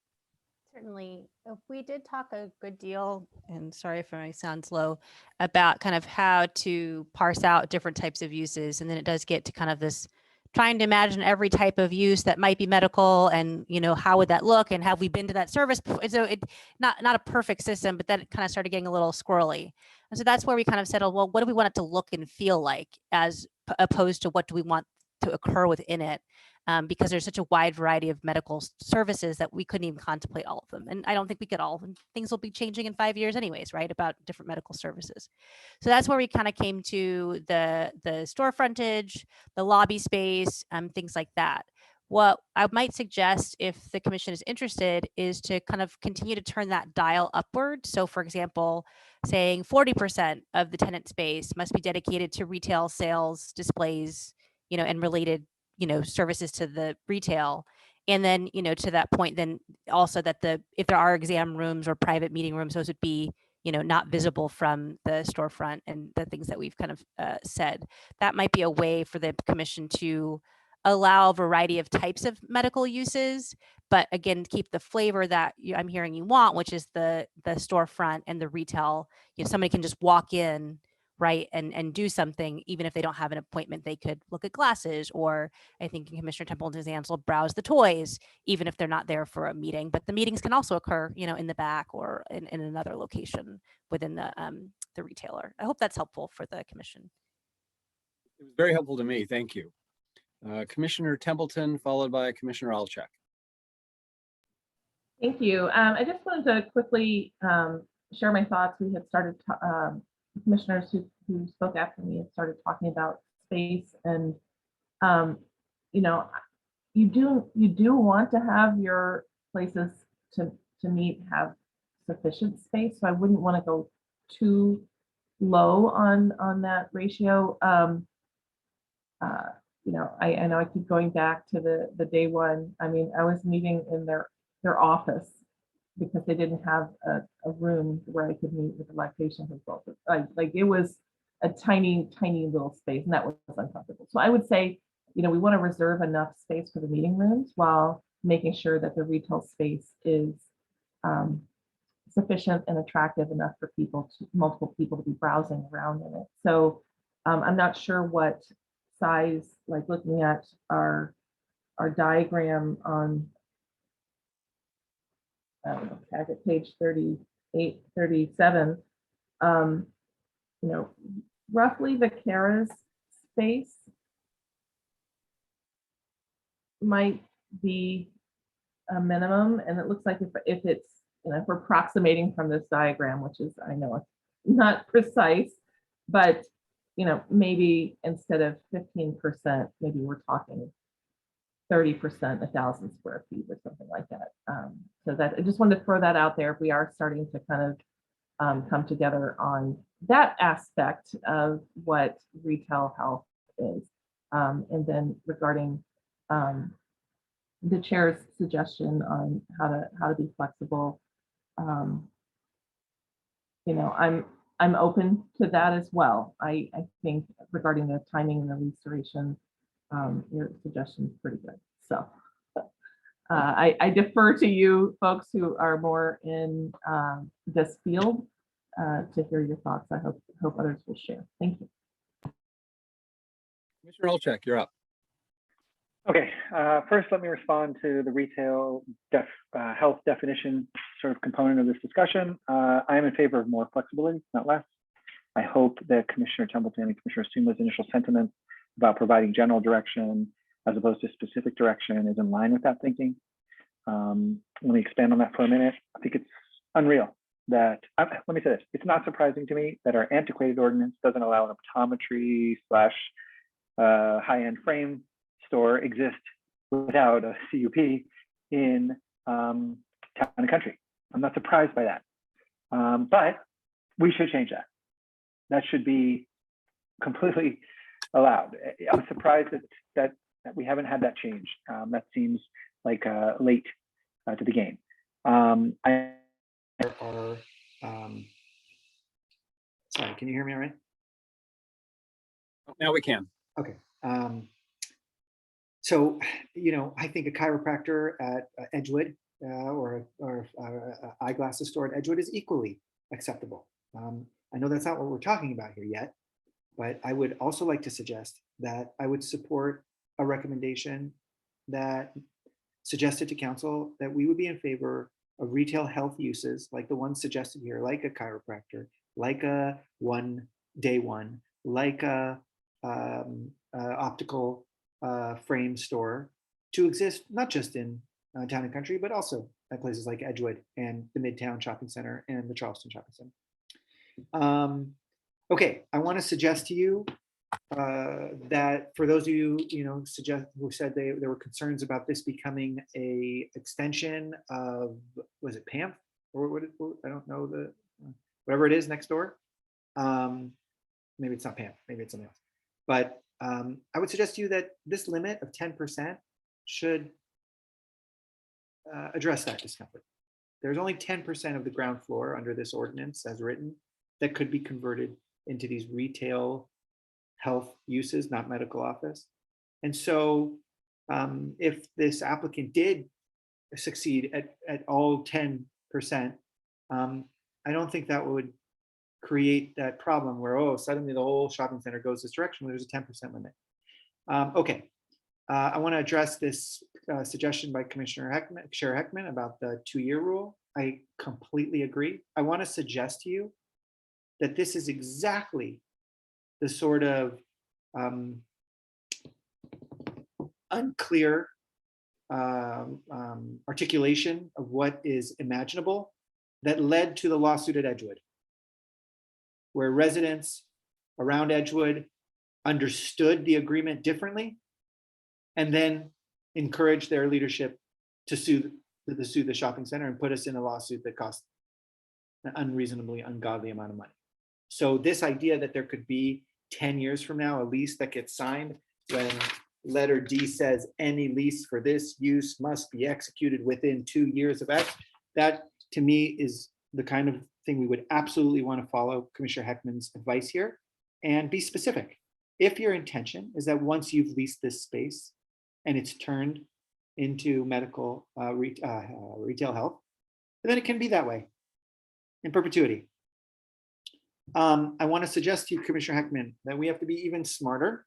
Certainly. We did talk a good deal, and sorry if I sound slow, about kind of how to parse out different types of uses. And then it does get to kind of this trying to imagine every type of use that might be medical, and, you know, how would that look, and have we been to that service before? So it not a perfect system, but then it kind of started getting a little squirrely. And so that's where we kind of said, oh, well, what do we want it to look and feel like, as opposed to what do we want to occur within it? Because there's such a wide variety of medical services that we couldn't even contemplate all of them. And I don't think we could all, and things will be changing in 5 years anyways, right, about different medical services. So that's where we kind of came to the store frontage, the lobby space, things like that. What I might suggest, if the commission is interested, is to kind of continue to turn that dial upward. So for example, saying 40% of the tenant space must be dedicated to retail sales, displays, you know, and related, you know, services to the retail. And then, you know, to that point, then also that if there are exam rooms or private meeting rooms, those would be, you know, not visible from the storefront, and the things that we've kind of said. That might be a way for the commission to allow a variety of types of medical uses, but again, keep the flavor that I'm hearing you want, which is the storefront and the retail. You know, somebody can just walk in, right, and do something. Even if they don't have an appointment, they could look at glasses, or I think Commissioner Templeton's answer, browse the toys, even if they're not there for a meeting. But the meetings can also occur, you know, in the back or in another location within the retailer. I hope that's helpful for the commission. It was very helpful to me. Thank you. Commissioner Templeton, followed by Commissioner Alchek. Thank you. I just wanted to quickly share my thoughts. We had started, commissioners who spoke after me had started talking about space, and you know, you do want to have your places to meet have sufficient space. So I wouldn't want to go too low on that ratio. You know, I know I keep going back to the day one. I mean, I was meeting in their office because they didn't have a room where I could meet with the lactation consultant. Like it was a tiny little space, and that was uncomfortable. So I would say, you know, we want to reserve enough space for the meeting rooms while making sure that the retail space is sufficient and attractive enough for multiple people to be browsing around in it. So I'm not sure what size, like looking at our diagram on, I don't know, packet page 38, 37, you know, roughly the Kara's space might be a minimum. And it looks like if it's, you know, if we're approximating from this diagram, which is, I know it's not precise, but you know, maybe instead of 15%, maybe we're talking 30%, 1,000 square feet or something like that. So that I just wanted to throw that out there. If we are starting to kind of come together on that aspect of what retail health is. And then regarding the chair's suggestion on how to be flexible, you know, I'm open to that as well. I think regarding the timing and the lease duration, your suggestion is pretty good. So I defer to you folks who are more in this field to hear your thoughts. I hope others will share. Thank you. Commissioner Olchek, you're up. Okay, first let me respond to the retail health definition sort of component of this discussion. I am in favor of more flexibility, not less. I hope that Commissioner Templeton and Commissioner Suma's initial sentiments about providing general direction as opposed to specific direction is in line with that thinking. Let me expand on that for a minute. I think it's unreal that, let me say this, it's not surprising to me that our antiquated ordinance doesn't allow an optometry / high-end frame store exist without a CUP in town and country. I'm not surprised by that. But we should change that. That should be completely allowed. I'm surprised that we haven't had that change. That seems like late to the game. Sorry, can you hear me all right? Now we can. Okay. So, you know, I think a chiropractor at Edgewood or eyeglasses store at Edgewood is equally acceptable. I know that's not what we're talking about here yet, but I would also like to suggest that I would support a recommendation that suggested to council that we would be in favor of retail health uses like the ones suggested here, like a chiropractor, like a day one, like a optical frame store, to exist not just in Town and Country, but also at places like Edgewood and the Midtown Shopping Center and the Charleston Shopping Center. Okay, I want to suggest to you that for those of you, who said there were concerns about this becoming a extension of, was it PAMP or what? I don't know, whatever it is next door. Maybe it's not PAMP, maybe it's something else. But I would suggest to you that this limit of 10% should address that discomfort. There's only 10% of the ground floor under this ordinance as written that could be converted into these retail health uses, not medical office. And so if this applicant did succeed at all 10%, I don't think that would create that problem where, oh, suddenly the whole shopping center goes this direction where there's a 10% limit. Okay, I want to address this suggestion by Chair Heckman about the 2-year rule. I completely agree. I want to suggest to you that this is exactly the sort of unclear articulation of what is imaginable that led to the lawsuit at Edgewood, where residents around Edgewood understood the agreement differently and then encouraged their leadership to sue the shopping center and put us in a lawsuit that cost an unreasonably ungodly amount of money. So this idea that there could be 10 years from now a lease that gets signed when letter D says any lease for this use must be executed within 2 years of X, that to me is the kind of thing we would absolutely want to follow Commissioner Heckman's advice here and be specific. If your intention is that once you've leased this space and it's turned into medical retail health, then it can be that way in perpetuity. I want to suggest to you, Commissioner Heckman, that we have to be even smarter,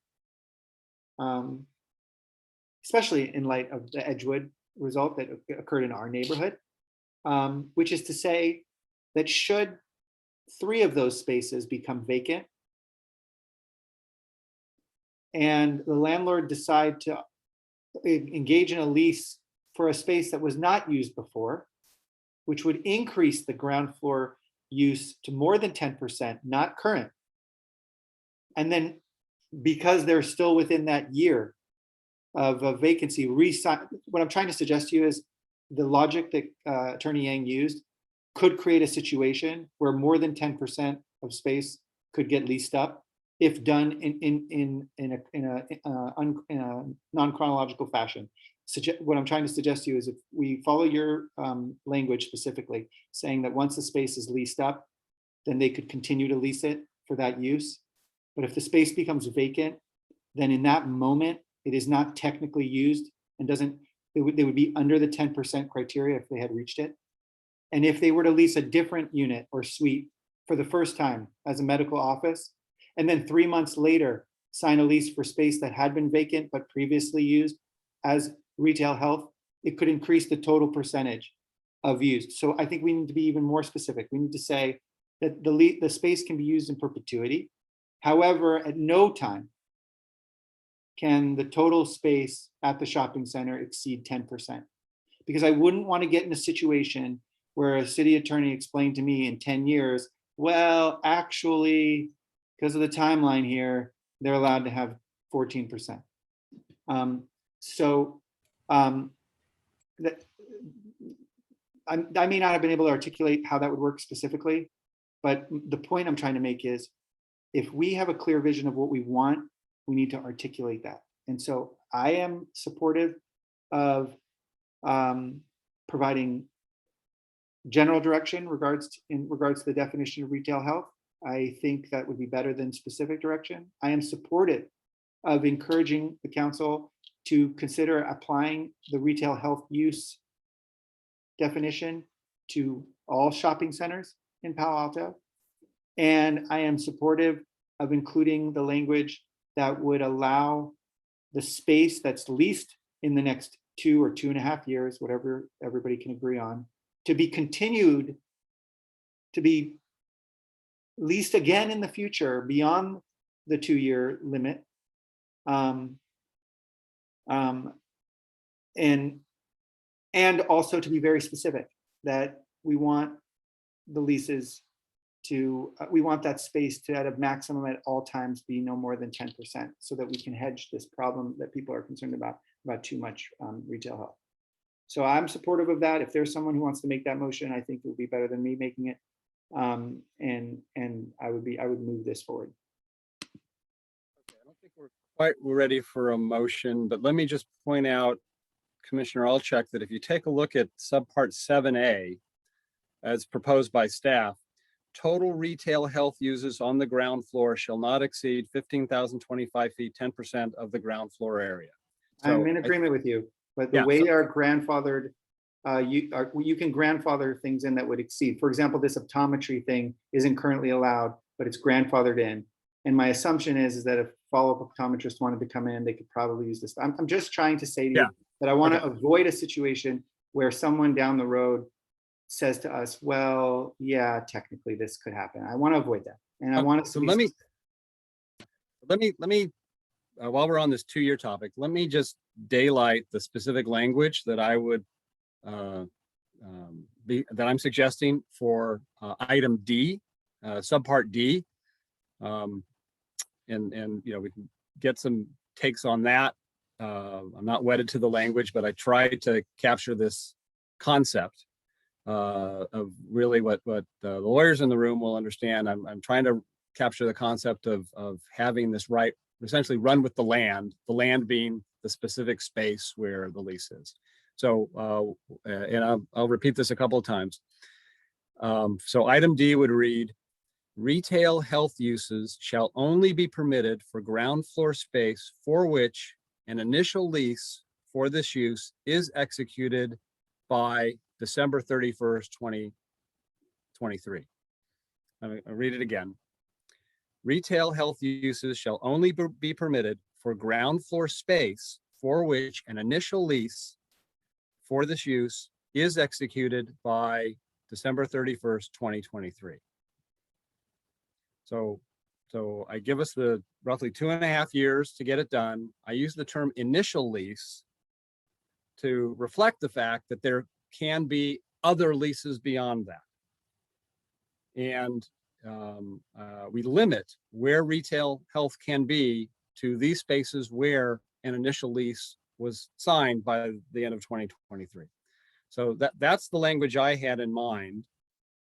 especially in light of the Edgewood result that occurred in our neighborhood, which is to say that should 3 of those spaces become vacant and the landlord decide to engage in a lease for a space that was not used before, which would increase the ground floor use to more than 10%, not current. And then because they're still within that year of a vacancy, what I'm trying to suggest to you is the logic that Attorney Yang used could create a situation where more than 10% of space could get leased up if done in a non-chronological fashion. What I'm trying to suggest to you is if we follow your language specifically, saying that once the space is leased up, then they could continue to lease it for that use. But if the space becomes vacant, then in that moment, it is not technically used and they would be under the 10% criteria if they had reached it. And if they were to lease a different unit or suite for the first time as a medical office, and then 3 months later, sign a lease for space that had been vacant but previously used as retail health, it could increase the total percentage of used. So I think we need to be even more specific. We need to say that the space can be used in perpetuity. However, at no time can the total space at the shopping center exceed 10%. Because I wouldn't want to get in a situation where a city attorney explained to me in 10 years, well, actually, because of the timeline here, they're allowed to have 14%. I may not have been able to articulate how that would work specifically, But the point I'm trying to make is, if we have a clear vision of what we want, we need to articulate that. And so I am supportive of providing general direction in regards to the definition of retail health. I think that would be better than specific direction. I am supportive of encouraging the council to consider applying the retail health use definition to all shopping centers in Palo Alto. And I am supportive of including the language that would allow the space that's leased in the next 2 or 2.5 years, whatever everybody can agree on, to be continued to be leased again in the future beyond the 2-year limit. And also to be very specific that we want the leases to, we want that space to at a maximum at all times be no more than 10%, so that we can hedge this problem that people are concerned about too much retail health. So I'm supportive of that. If there's someone who wants to make that motion, I think it would be better than me making it. And I would move this forward. Okay, I don't think we're quite ready for a motion, but let me just point out, Commissioner Alchek, that if you take a look at subpart 7A as proposed by staff, total retail health uses on the ground floor shall not exceed 15,025 feet, 10% of the ground floor area. So I'm in agreement with you, but the way our grandfathered, you can grandfather things in that would exceed. For example, this optometry thing isn't currently allowed, but it's grandfathered in. And my assumption is that if follow-up optometrists wanted to come in, they could probably use this. I'm just trying to say to you that I want to avoid a situation where someone down the road says to us, well, yeah, technically this could happen. I want to avoid that. And I want us to be let me while we're on this 2-year topic, let me just daylight the specific language that I would that I'm suggesting for item D, subpart D. And you know, we can get some takes on that. I'm not wedded to the language, but I try to capture this concept of really what the lawyers in the room will understand. I'm trying to capture the concept of having this right, essentially run with the land being the specific space where the lease is. So, and I'll repeat this a couple of times. So item D would read, retail health uses shall only be permitted for ground floor space for which an initial lease for this use is executed by December 31st, 2023. I'll read it again. Retail health uses shall only be permitted for ground floor space for which an initial lease for this use is executed by December 31st, 2023. So I give us the roughly 2.5 years to get it done. I use the term initial lease to reflect the fact that there can be other leases beyond that. And we limit where retail health can be to these spaces where an initial lease was signed by the end of 2023. So that's the language I had in mind.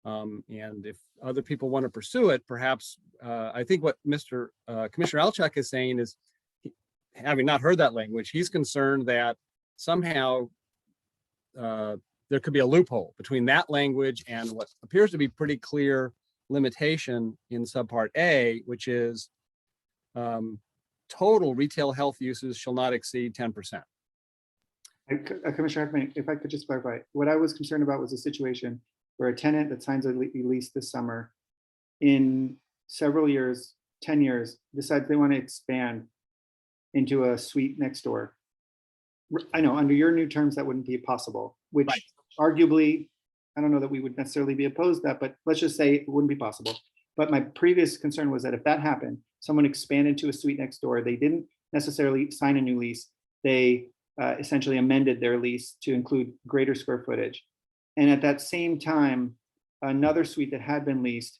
And if other people want to pursue it, perhaps I think what Commissioner Alchek is saying is, having not heard that language, he's concerned that somehow there could be a loophole between that language and what appears to be pretty clear limitation in subpart A, which is total retail health uses shall not exceed 10%. Commissioner Heckman, if I could just clarify, what I was concerned about was a situation where a tenant that signs a lease this summer in several years, 10 years, decides they want to expand into a suite next door. I know under your new terms, that wouldn't be possible, which arguably, I don't know that we would necessarily be opposed to that, but let's just say it wouldn't be possible. But my previous concern was that if that happened, someone expanded to a suite next door, they didn't necessarily sign a new lease. They essentially amended their lease to include greater square footage. And at that same time, another suite that had been leased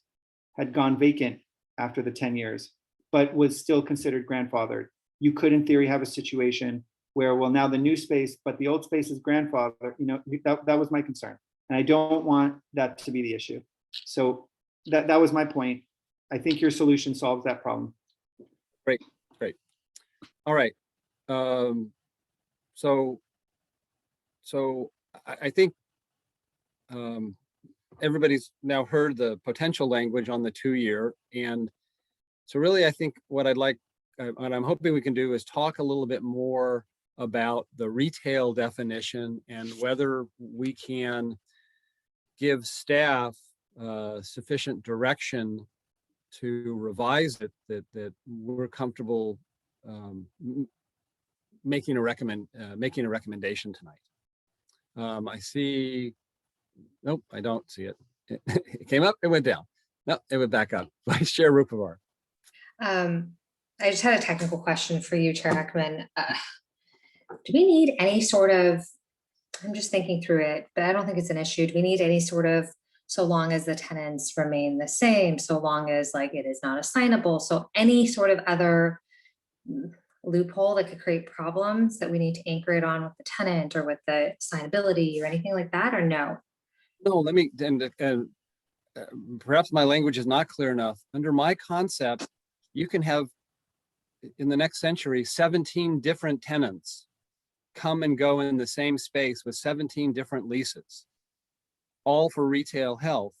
had gone vacant after the 10 years, but was still considered grandfathered. You could, in theory, have a situation where, well, now the new space, but the old space is grandfathered. You know, that was my concern. And I don't want that to be the issue. So that was my point. I think your solution solves that problem. Great. All right. So I think everybody's now heard the potential language on the 2-year. And so really, I think what I'd like, what I'm hoping we can do is talk a little bit more about the retail definition and whether we can give staff sufficient direction to revise it, that we're comfortable making a recommendation tonight. I see, nope, I don't see it. It came up, it went down. No, it went back up. Vice Chair Rupavar. I just had a technical question for you, Chair Heckman. Do we need any sort of, I'm just thinking through it, but I don't think it's an issue. Do we need any sort of, so long as the tenants remain the same, so long as like it is not assignable, so any sort of other loophole that could create problems that we need to anchor it on with the tenant or with the assignability or anything like that, or no? No, let me, and perhaps my language is not clear enough. Under my concept, you can have, in the next century, 17 different tenants come and go in the same space with 17 different leases, all for retail health.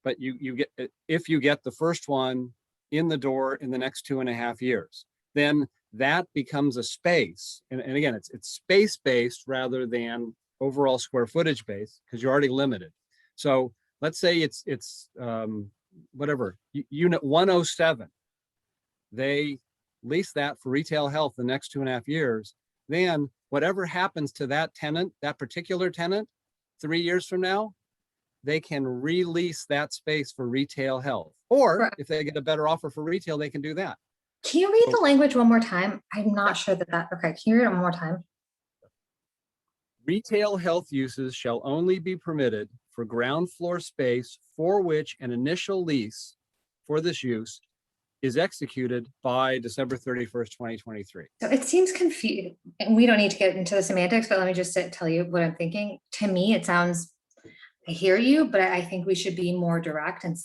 But you get, if you get the first one in the door in the next 2.5 years, then that becomes a space. And again, it's space-based rather than overall square footage based, because you're already limited. So let's say it's whatever, unit 107, they lease that for retail health the next 2.5 years. Then whatever happens to that tenant, that particular tenant, 3 years from now, they can release that space for retail health. Or if they get a better offer for retail, they can do that. Can you read the language one more time? I'm not sure that, okay, can you read it one more time? Retail health uses shall only be permitted for ground floor space for which an initial lease for this use is executed by December 31st, 2023. So it seems confusing, and we don't need to get into the semantics, but let me just tell you what I'm thinking. To me, it sounds, I hear you, but I think we should be more direct. And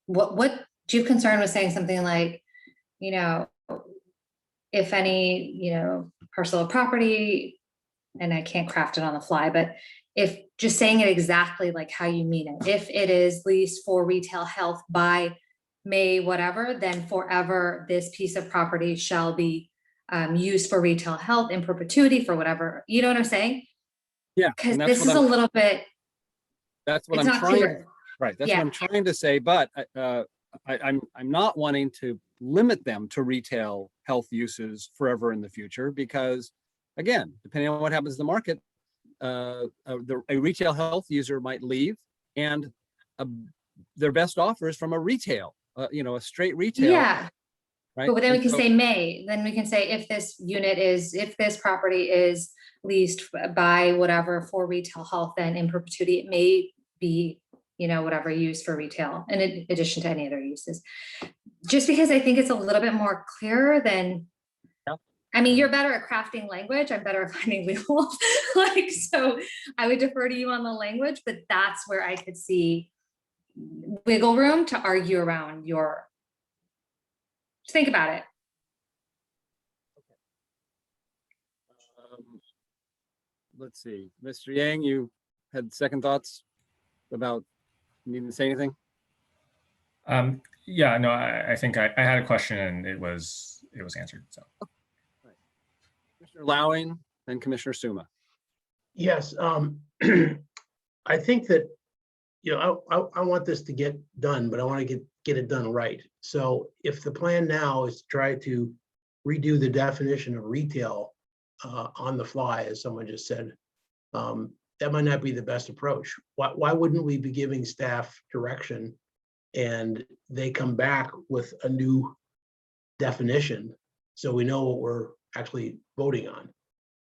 what do you have concern with saying something like, you know, if any, you know, parcel of property, and I can't craft it on the fly, but if just saying it exactly like how you mean it, if it is leased for retail health by May whatever, then forever this piece of property shall be used for retail health in perpetuity for whatever, you know what I'm saying? Yeah, because this is a little bit, that's what it's I'm not trying, clear. right, that's Yeah. what I'm trying to say, but I'm not wanting to limit them to retail health uses forever in the future, because again, depending on what happens in the market, a retail health user might leave, and their best offer is from a retail, you know, a straight retail. Yeah. Right. But then we And can so- say may, then we can say if this unit is, if this property is leased by whatever for retail health, then in perpetuity, it may be, you know, whatever used for retail in addition to any other uses. Just because I think it's a little bit more clearer than, I mean, you're better at crafting language. I'm better at finding loopholes. Like, so I would defer to you on the language, but that's where I could see wiggle room to argue around your, just think about it. Let's see, Mr. Yang, you had second thoughts about needing to say anything? Yeah, no, I think I had a question and it was answered. So, Commissioner Lowing and Commissioner Suma. Yes, I think that, you know, I want this to get done, but I want to get it done right. So if the plan now is to try to redo the definition of retail on the fly, as someone just said, that might not be the best approach. Why wouldn't we be giving staff direction and they come back with a new definition so we know what we're actually voting on?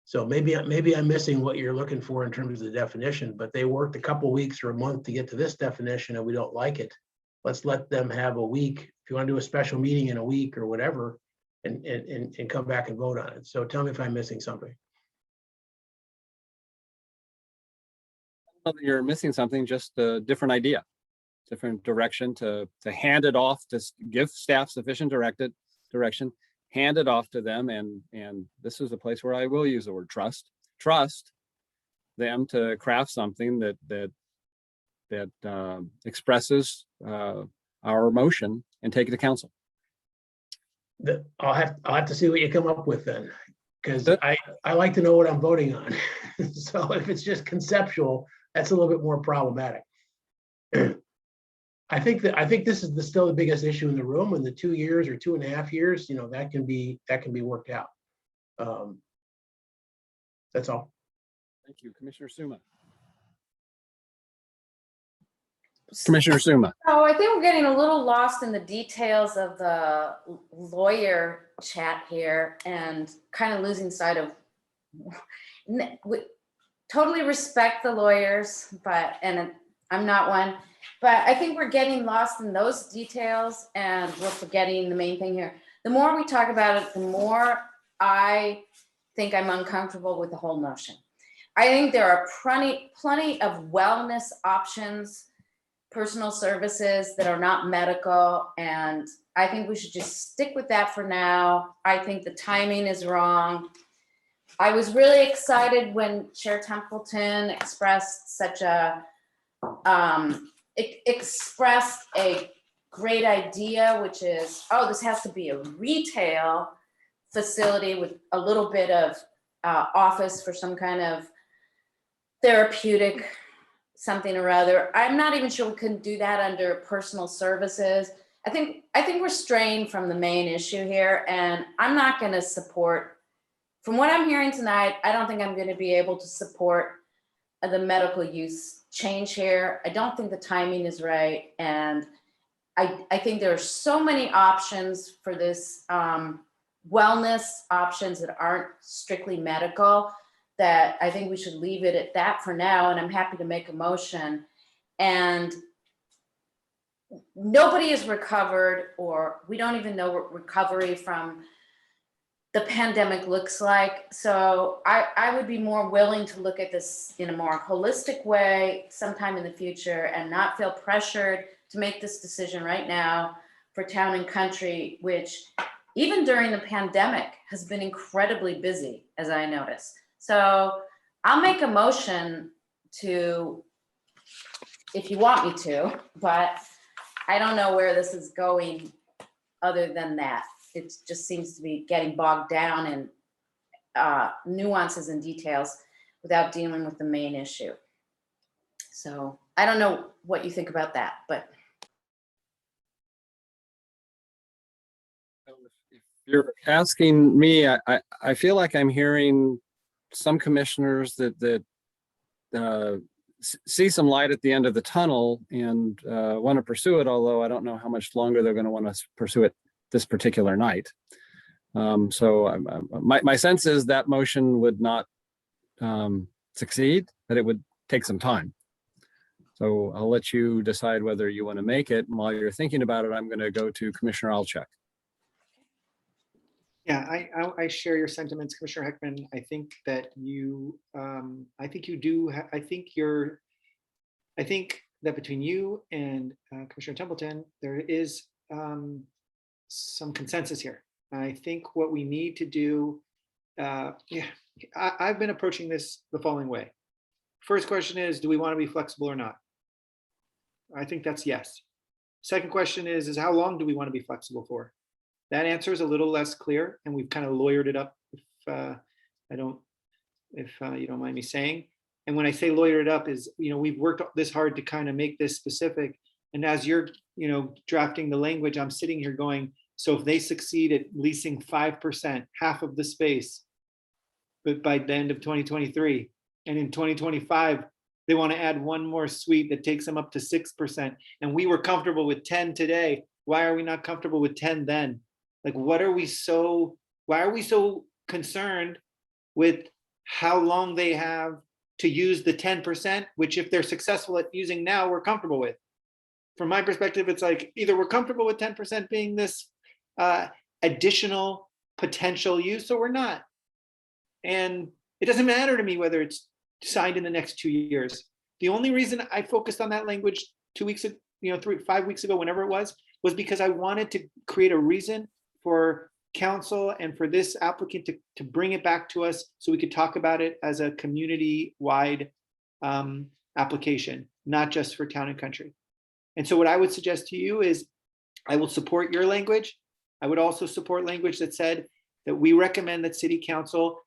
So maybe I'm missing what you're looking for in terms of the definition, but they worked a couple weeks or a month to get to this definition and we don't like it. Let's let them have a week. If you want to do a special meeting in a week or whatever, and come back and vote on it. So tell me if I'm missing something. You're missing something, just a different idea. direction to hand it off, to give staff sufficient direction, hand it off to them. And this is a place where I will use the word trust them to craft something that expresses our motion and take it to council. I'll have to see what you come up with then, because I like to know what I'm voting on. So if it's just conceptual, that's a little bit more problematic. I think this is still the biggest issue in the room. In the 2 years or 2.5 years, that can be worked out. That's all. Thank you, Commissioner Suma. Commissioner Suma. Oh, I think we're getting a little lost in the details of the lawyer chat here and kind of losing sight of. We totally respect the lawyers, and I'm not one, but I think we're getting lost in those details and we're forgetting the main thing here. The more we talk about it, the more I think I'm uncomfortable with the whole notion. I think there are plenty of wellness options, personal services that are not medical, and I think we should just stick with that for now. I think the timing is wrong. I was really excited when Chair Templeton expressed such a expressed a great idea, which is, oh, this has to be a retail facility with a little bit of office for some kind of therapeutic something or other. I'm not even sure we couldn't do that under personal services. I think we're straying from the main issue here, and I'm not going to support, from what I'm hearing tonight, I don't think I'm going to be able to support the medical use change here. I don't think the timing is right, and I think there are so many options for this, wellness options that aren't strictly medical, that I think we should leave it at that for now, and I'm happy to make a motion. And nobody is recovered, or we don't even know what recovery from the pandemic looks like. So I would be more willing to look at this in a more holistic way sometime in the future and not feel pressured to make this decision right now for Town and Country, which even during the pandemic has been incredibly busy, as I noticed. So I'll make a motion to, if you want me to, but I don't know where this is going other than that. It just seems to be getting bogged down in nuances and details without dealing with the main issue. So I don't know what you think about that, but. If you're asking me, I feel like I'm hearing some commissioners that see some light at the end of the tunnel and want to pursue it, although I don't know how much longer they're going to want to pursue it this particular night. So my sense is that motion would not succeed, that it would take some time. So I'll let you decide whether you want to make it. And while you're thinking about it, I'm going to go to Commissioner Alchek. Yeah, I share your sentiments, Commissioner Heckman. I think that you, I think that between you and Commissioner Templeton, there is some consensus here. I think what we need to do, I've been approaching this the following way. First question is, do we want to be flexible or not? I think that's yes. Second question is how long do we want to be flexible for? That answer is a little less clear, and we've kind of lawyered it up, if you don't mind me saying. And when I say lawyered it up is, we've worked this hard to kind of make this specific. And as you're, drafting the language, I'm sitting here going, so if they succeed at leasing 5%, half of the space, but by the end of 2023, and in 2025, they want to add one more suite that takes them up to 6%. And we were comfortable with 10 today. Why are we not comfortable with 10 then? Like, why are we so concerned with how long they have to use the 10%, which if they're successful at using now, we're comfortable with? From my perspective, it's like, either we're comfortable with 10% being this additional potential use, or we're not. And it doesn't matter to me whether it's signed in the next 2 years. The only reason I focused on that language 2 weeks ago, 5 weeks ago, whenever it was because I wanted to create a reason for council and for this applicant to bring it back to us so we could talk about it as a community-wide application, not just for town and country. And so what I would suggest to you is I will support your language. I would also support language that said that we recommend that city council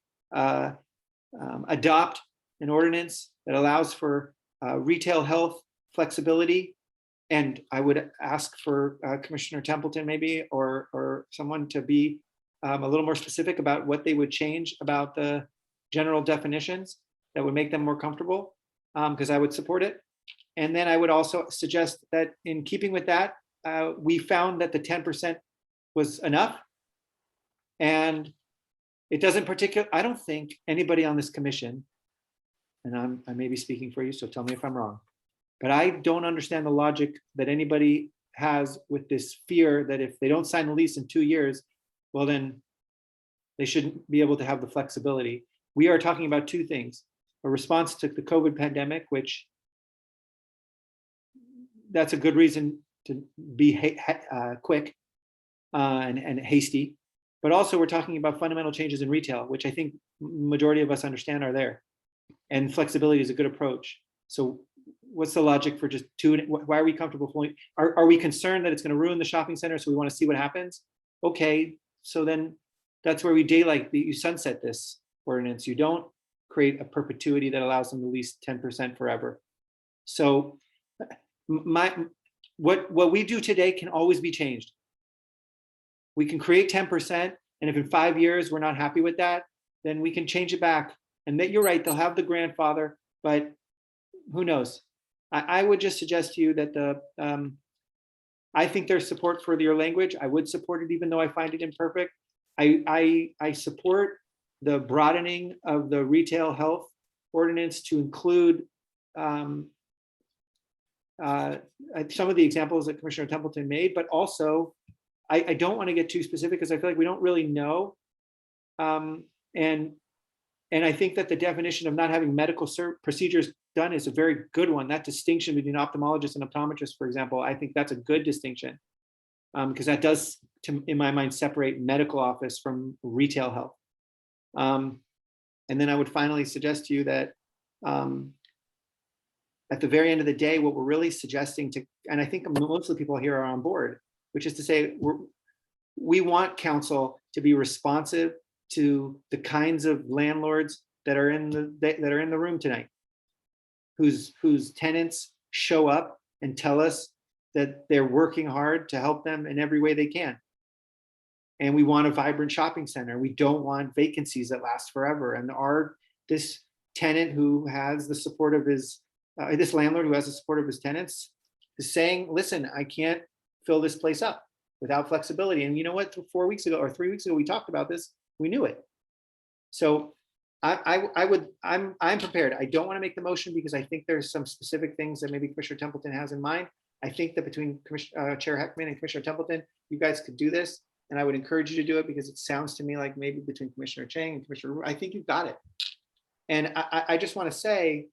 adopt an ordinance that allows for retail health flexibility. And I would ask for Commissioner Templeton maybe, or someone to be a little more specific about what they would change about the general definitions that would make them more comfortable, because I would support it. And then I would also suggest that in keeping with that, we found that the 10% was enough. And it doesn't I don't think anybody on this commission, and I may be speaking for you, so tell me if I'm wrong, but I don't understand the logic that anybody has with this fear that if they don't sign the lease in 2 years, well, then they shouldn't be able to have the flexibility. We are talking about two things: a response to the COVID pandemic, which that's a good reason to be quick and hasty, but also we're talking about fundamental changes in retail, which I think majority of us understand are there, and flexibility is a good approach. So what's the logic for just two? Why are we comfortable? Are we concerned that it's going to ruin the shopping center, so we want to see what happens? Okay, so then that's where you sunset this ordinance. You don't create a perpetuity that allows them to lease 10% forever. So what we do today can always be changed. We can create 10%, and if in 5 years we're not happy with that, then we can change it back. And that you're right, they'll have the grandfather, but who knows? I would just suggest to you that I think there's support for your language. I would support it even though I find it imperfect. I support the broadening of the retail health ordinance to include some of the examples that Commissioner Templeton made, but also I don't want to get too specific because I feel like we don't really know. And I think that the definition of not having medical procedures done is a very good one. That distinction between ophthalmologists and optometrists, for example, I think that's a good distinction because that does, in my mind, separate medical office from retail health. And then I would finally suggest to you that at the very end of the day, what we're really suggesting to, and I think most of the people here are on board, which is to say we want council to be responsive to the kinds of landlords that are in the room tonight, whose tenants show up and tell us that they're working hard to help them in every way they can. And we want a vibrant shopping center. We don't want vacancies that last forever. And this tenant who has the support of this landlord who has the support of his tenants is saying, listen, I can't fill this place up without flexibility. And you know what, 4 weeks ago or 3 weeks ago, we talked about this, we knew it. So I'm prepared. I don't want to make the motion because I think there's some specific things that maybe Commissioner Templeton has in mind. I think that between Chair Heckman and Commissioner Templeton, you guys could do this. And I would encourage you to do it because it sounds to me like maybe between Commissioner Chang and Commissioner Ru, I think you've got it. And I just want to say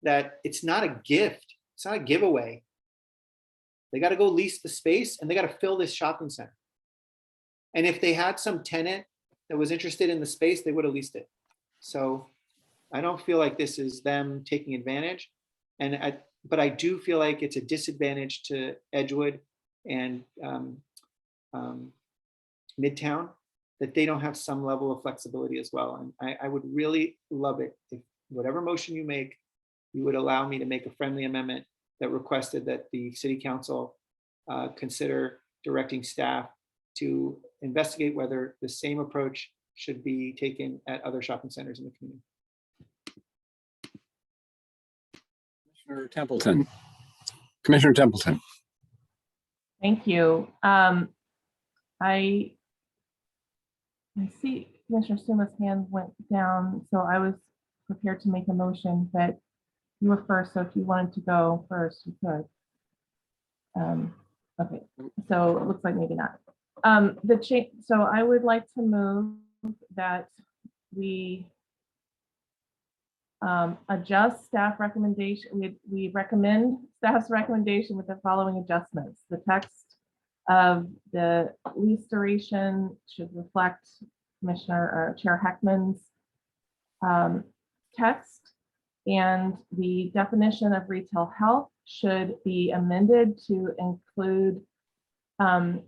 that it's not a gift. It's not a giveaway. They got to go lease the space and they got to fill this shopping center. And if they had some tenant that was interested in the space, they would have leased it. So I don't feel like this is them taking advantage. But I do feel like it's a disadvantage to Edgewood and Midtown that they don't have some level of flexibility as well. And I would really love it if whatever motion you make, you would allow me to make a friendly amendment that requested that the city council consider directing staff to investigate whether the same approach should be taken at other shopping centers in the community. Commissioner Templeton. Commissioner Templeton. Thank you. I see Commissioner Suma's hand went down, so I was prepared to make a motion, but you were first, so if you wanted to go first, you could. Okay, so it looks like maybe not. So I would like to move that we Adjust staff recommendation. We recommend staff's recommendation with the following adjustments. The text of the lease duration should reflect Commissioner or Chair Heckman's text, and the definition of retail health should be amended to include in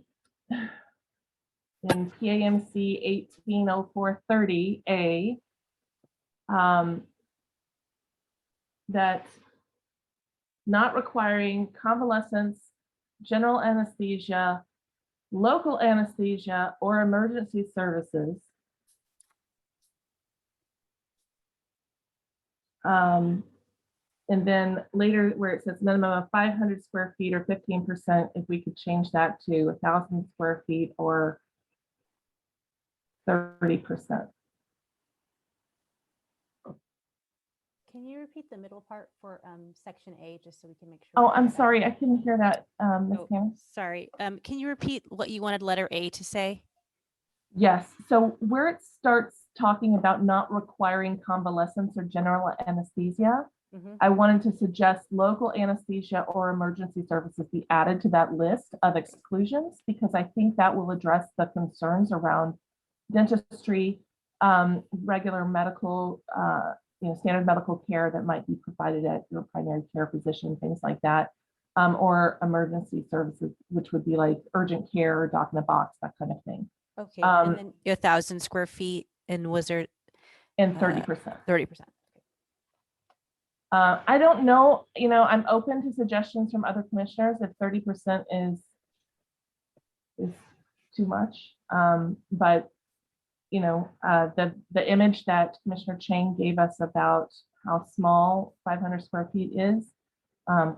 PAMC 180430A that not requiring convalescence, general anesthesia, local anesthesia, or emergency services. And then later where it says minimum of 500 square feet or 15%, if we could change that to 1,000 square feet or 30%. Can you repeat the middle part for section A, just so we can make sure? Oh, I'm sorry, I couldn't hear that, Ms. Cannon. Sorry. Can you repeat what you wanted letter A to say? Yes, so where it starts talking about not requiring convalescence or general anesthesia, I wanted to suggest local anesthesia or emergency services be added to that list of exclusions, because I think that will address the concerns around dentistry, regular medical, standard medical care that might be provided at your primary care physician, things like that, or emergency services, which would be like urgent care, doc in a box, that kind of thing. Okay, and then 1,000 square feet, and was there? And 30%. 30%. I don't know, I'm open to suggestions from other commissioners if 30% is too much. But the image that Commissioner Chang gave us about how small 500 square feet is,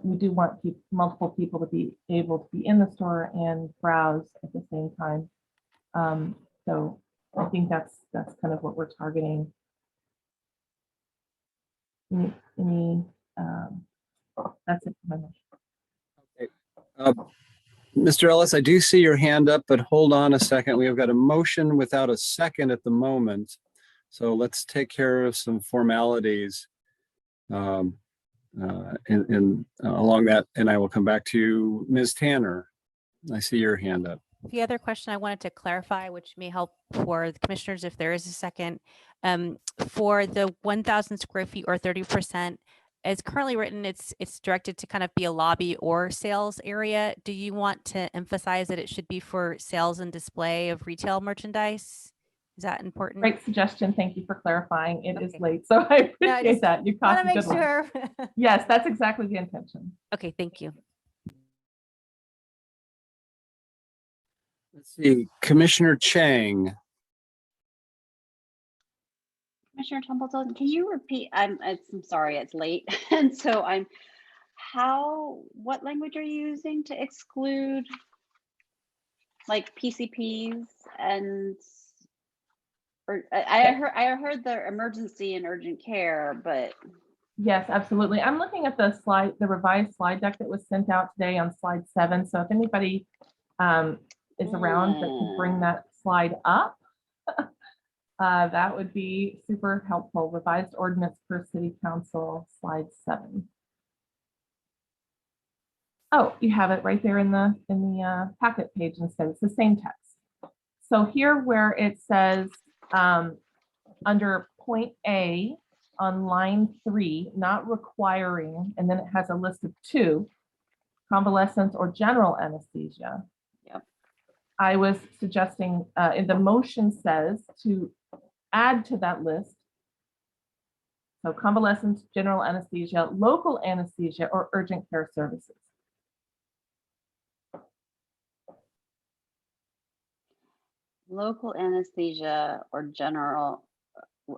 we do want multiple people to be able to be in the store and browse at the same time. So I think that's kind of what we're targeting. That's it for my motion. Mr. Ellis, I do see your hand up, but hold on a second. We have got a motion without a second at the moment. So let's take care of some formalities along that, and I will come back to you, Ms. Tanner. I see your hand up. The other question I wanted to clarify, which may help for the commissioners if there is a second, for the 1,000 square feet or 30%, as currently written, it's directed to kind of be a lobby or sales area. Do you want to emphasize that it should be for sales and display of retail merchandise? Is that important? Great suggestion. Thank you for clarifying. It is late, so I appreciate that. You caught want to make sure. Yes, that's exactly the intention. Okay, thank you. Let's see, Commissioner Chang. Commissioner Templeton, can you repeat? I'm sorry, it's late. And so what language are you using to exclude like PCPs I heard the emergency and urgent care, but. Yes, absolutely. I'm looking at the revised slide deck that was sent out today on slide 7. So if anybody is around that could bring that slide up, that would be super helpful. Revised ordinance per city council, slide 7. Oh, you have it right there in the packet page instead. It's the same text. So here where it says under point A on line 3, not requiring, and then it has a list of 2, convalescence or general anesthesia. Yep. I was suggesting in the motion says to add to that list. So convalescence, general anesthesia, local anesthesia, or urgent care services. Local anesthesia or general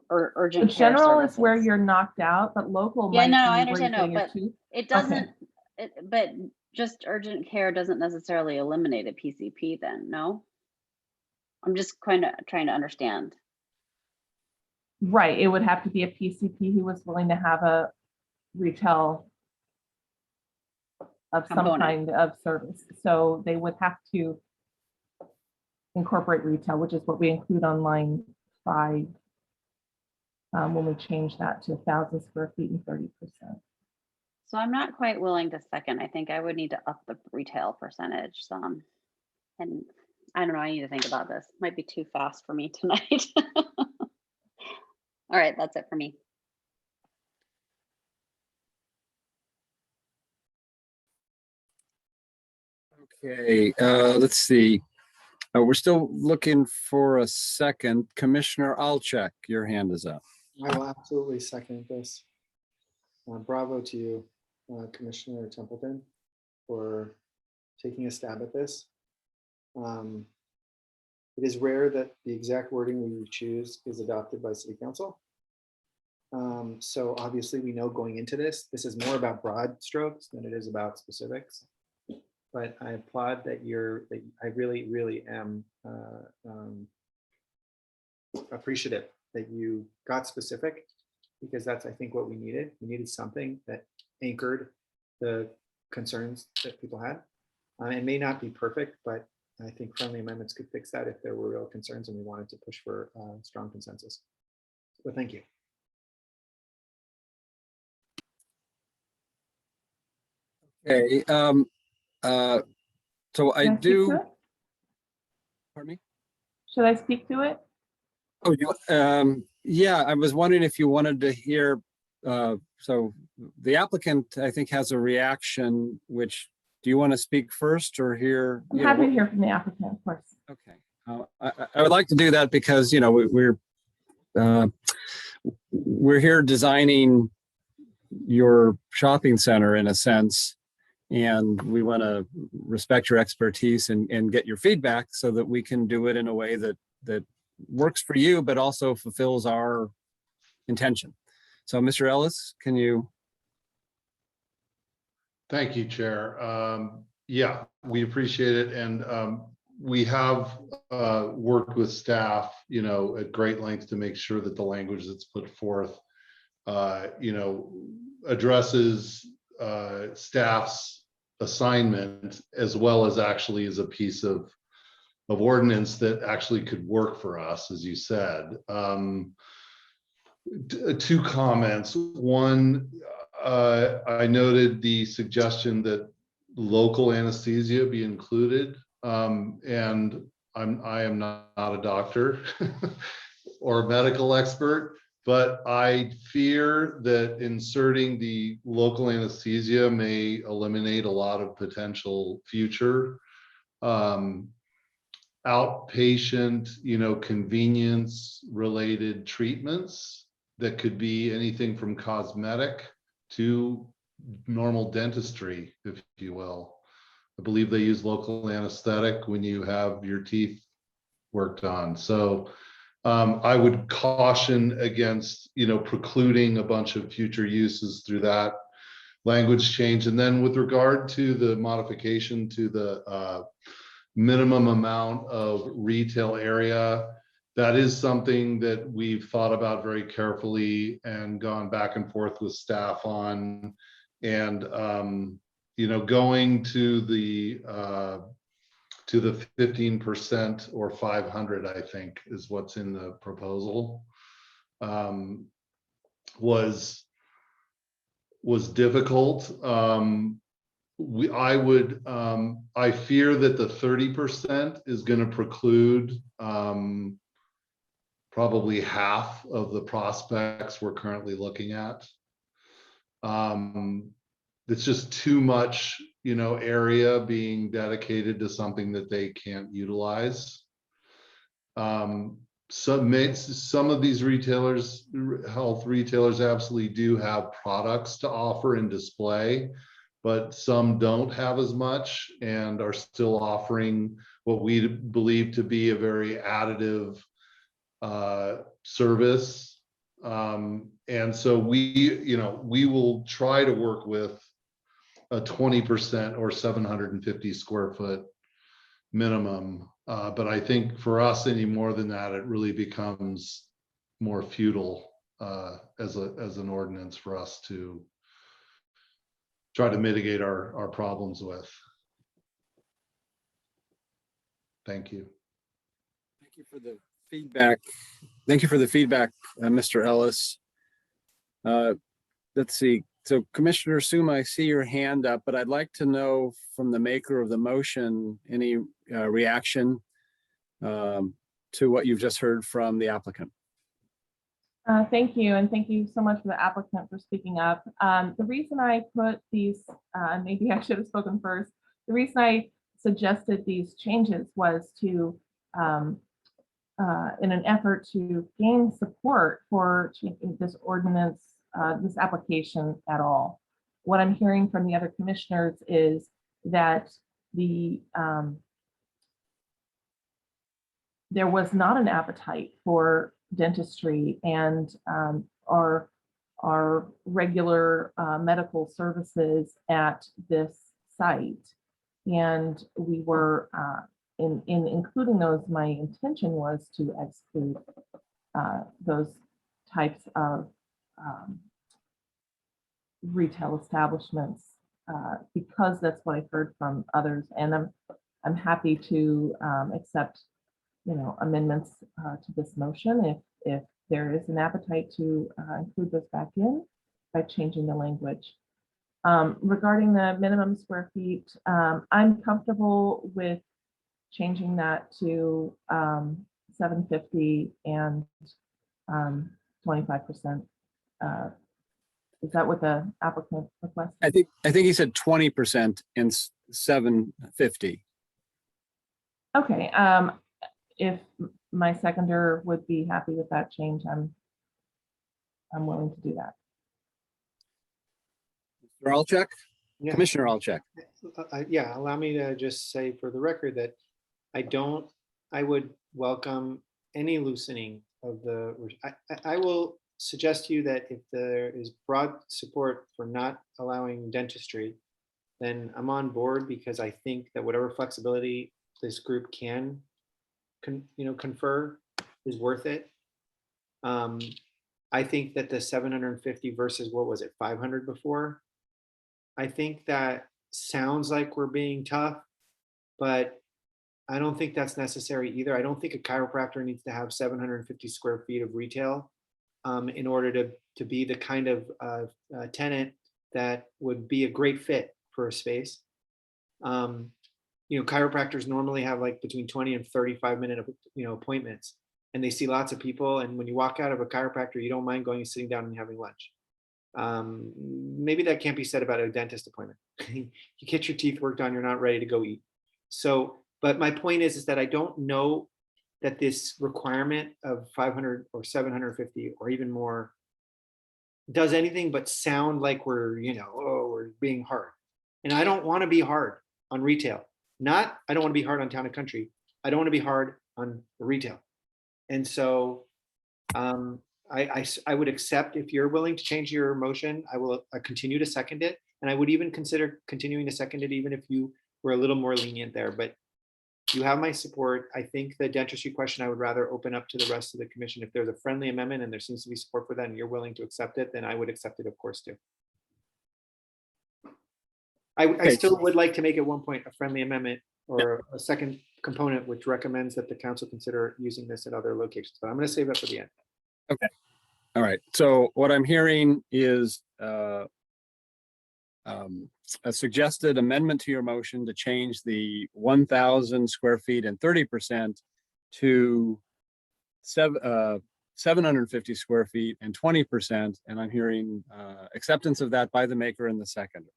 or urgent care general services. Is where you're knocked out, but local might no, be I where understand. you're No, getting but your tooth. it doesn't. But just urgent care doesn't necessarily eliminate a PCP. Then no. I'm just kind of trying to understand. Right, it would have to be a PCP who was willing to have a retail of some kind of service. So they would have to incorporate retail, which is what we include on line 5. when we change that to 1,000 square feet and 30%. So I'm not quite willing to second. I think I would need to up the retail percentage some. And I don't know, I need to think about this. Might be too fast for me tonight. All right, that's it for me. Okay, let's see. We're still looking for a second. Commissioner Alcheck, your hand is up. I will absolutely second this. Bravo to you, Commissioner Templeton, for taking a stab at this. It is rare that the exact wording we choose is adopted by City Council. So obviously we know going into this is more about broad strokes than it is about specifics. But I applaud that I really, really am appreciative that you got specific, because that's, I think, what we needed. We needed something that anchored the concerns that people had. It may not be perfect, but I think friendly amendments could fix that if there were real concerns and we wanted to push for strong consensus. So thank you. Okay, so I do. Pardon me? Should I speak to it? Oh, yeah, I was wondering if you wanted to hear, so the applicant, I think, has a reaction, which, do you want to speak first or hear? I'm happy to hear from the applicant, of course. Okay. I would like to do that because, we're here designing your shopping center in a sense, and we want to respect your expertise and get your feedback so that we can do it in a way that works for you, but also fulfills our intention. So, Mr. Ellis, can you? Thank you, Chair. Yeah, we appreciate it. And we have worked with staff, at great length to make sure that the language that's put forth, addresses staff's assignment, as well as actually is a piece of ordinance that actually could work for us, as you said. Two comments. One, I noted the suggestion that local anesthesia be included, and I am not a doctor or a medical expert, but I fear that inserting the local anesthesia may eliminate a lot of potential future outpatient, convenience related treatments that could be anything from cosmetic to normal dentistry, if you will. I believe they use local anesthetic when you have your teeth worked on. So I would caution against, precluding a bunch of future uses through that language change. And then with regard to the modification to the minimum amount of retail area, that is something that we've thought about very carefully and gone back and forth with staff on. And going to the 15% or 500, I think, is what's in the proposal, was difficult. I fear that the 30% is going to preclude probably half of the prospects we're currently looking at. It's just too much, area being dedicated to something that they can't utilize. Some of these retailers, health retailers, absolutely do have products to offer and display, but some don't have as much and are still offering what we believe to be a very additive service. And so we will try to work with a 20% or 750 square foot minimum. But I think for us, any more than that, it really becomes more futile as an ordinance for us to try to mitigate our problems with. Thank you. Thank you for the feedback. Thank you for the feedback, Mr. Ellis. Let's see. So Commissioner Suma, I see your hand up, but I'd like to know from the maker of the motion, any reaction to what you've just heard from the applicant. Thank you, and thank you so much for the applicant for speaking up. The reason I put these, maybe I should have spoken first. The reason I suggested these changes was to, in an effort to gain support for this ordinance, this application at all. What I'm hearing from the other commissioners is that there was not an appetite for dentistry and our regular medical services at this site. And we were, in including those, my intention was to exclude those types of retail establishments because that's what I've heard from others. And I'm happy to accept, amendments to this motion if there is an appetite to include those back in by changing the language. Regarding the minimum square feet, I'm comfortable with changing that to 750 and 25%. Is that what the applicant requested? I think he said 20% and 750. Okay. If my seconder would be happy with that change, I'm willing to do that. Mr. Alchek? Yeah. Commissioner Alchek. Yeah, allow me to just say for the record that I would welcome any loosening of the, I will suggest to you that if there is broad support for not allowing dentistry, then I'm on board, because I think that whatever flexibility this group can confer is worth it. I think that the 750 versus, what was it, 500 before? I think that sounds like we're being tough, but I don't think that's necessary either. I don't think a chiropractor needs to have 750 square feet of retail in order to be the kind of tenant that would be a great fit for a space. Chiropractors normally have like between 20 and 35-minute appointments, and they see lots of people. And when you walk out of a chiropractor, you don't mind going and sitting down and having lunch. Maybe that can't be said about a dentist appointment. You get your teeth worked on, you're not ready to go eat. So, but my point is that I don't know that this requirement of 500 or 750 or even more does anything but sound like we're, we're being hard. And I don't want to be hard on retail. I don't want to be hard on town and country. I don't want to be hard on retail. And so I would accept, if you're willing to change your motion, I will continue to second it. And I would even consider continuing to second it, even if you were a little more lenient there. But you have my support. I think the dentistry question, I would rather open up to the rest of the commission. If there's a friendly amendment and there seems to be support for that and you're willing to accept it, then I would accept it, of course, too. I still would like to make at one point a friendly amendment or a second component which recommends that the council consider using this at other locations, but I'm going to save that for the end. Okay. All right. So what I'm hearing is a suggested amendment to your motion to change the 1,000 square feet and 30% to 750 square feet and 20%. And I'm hearing acceptance of that by the maker and the seconder.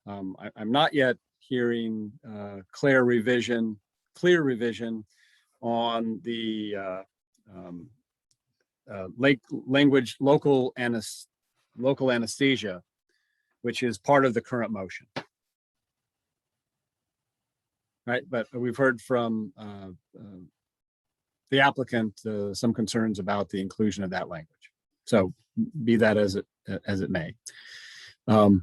I'm not yet hearing clear revision on the language local anesthesia, which is part of the current motion. Right, but we've heard from the applicant some concerns about the inclusion of that language. So be that as it may.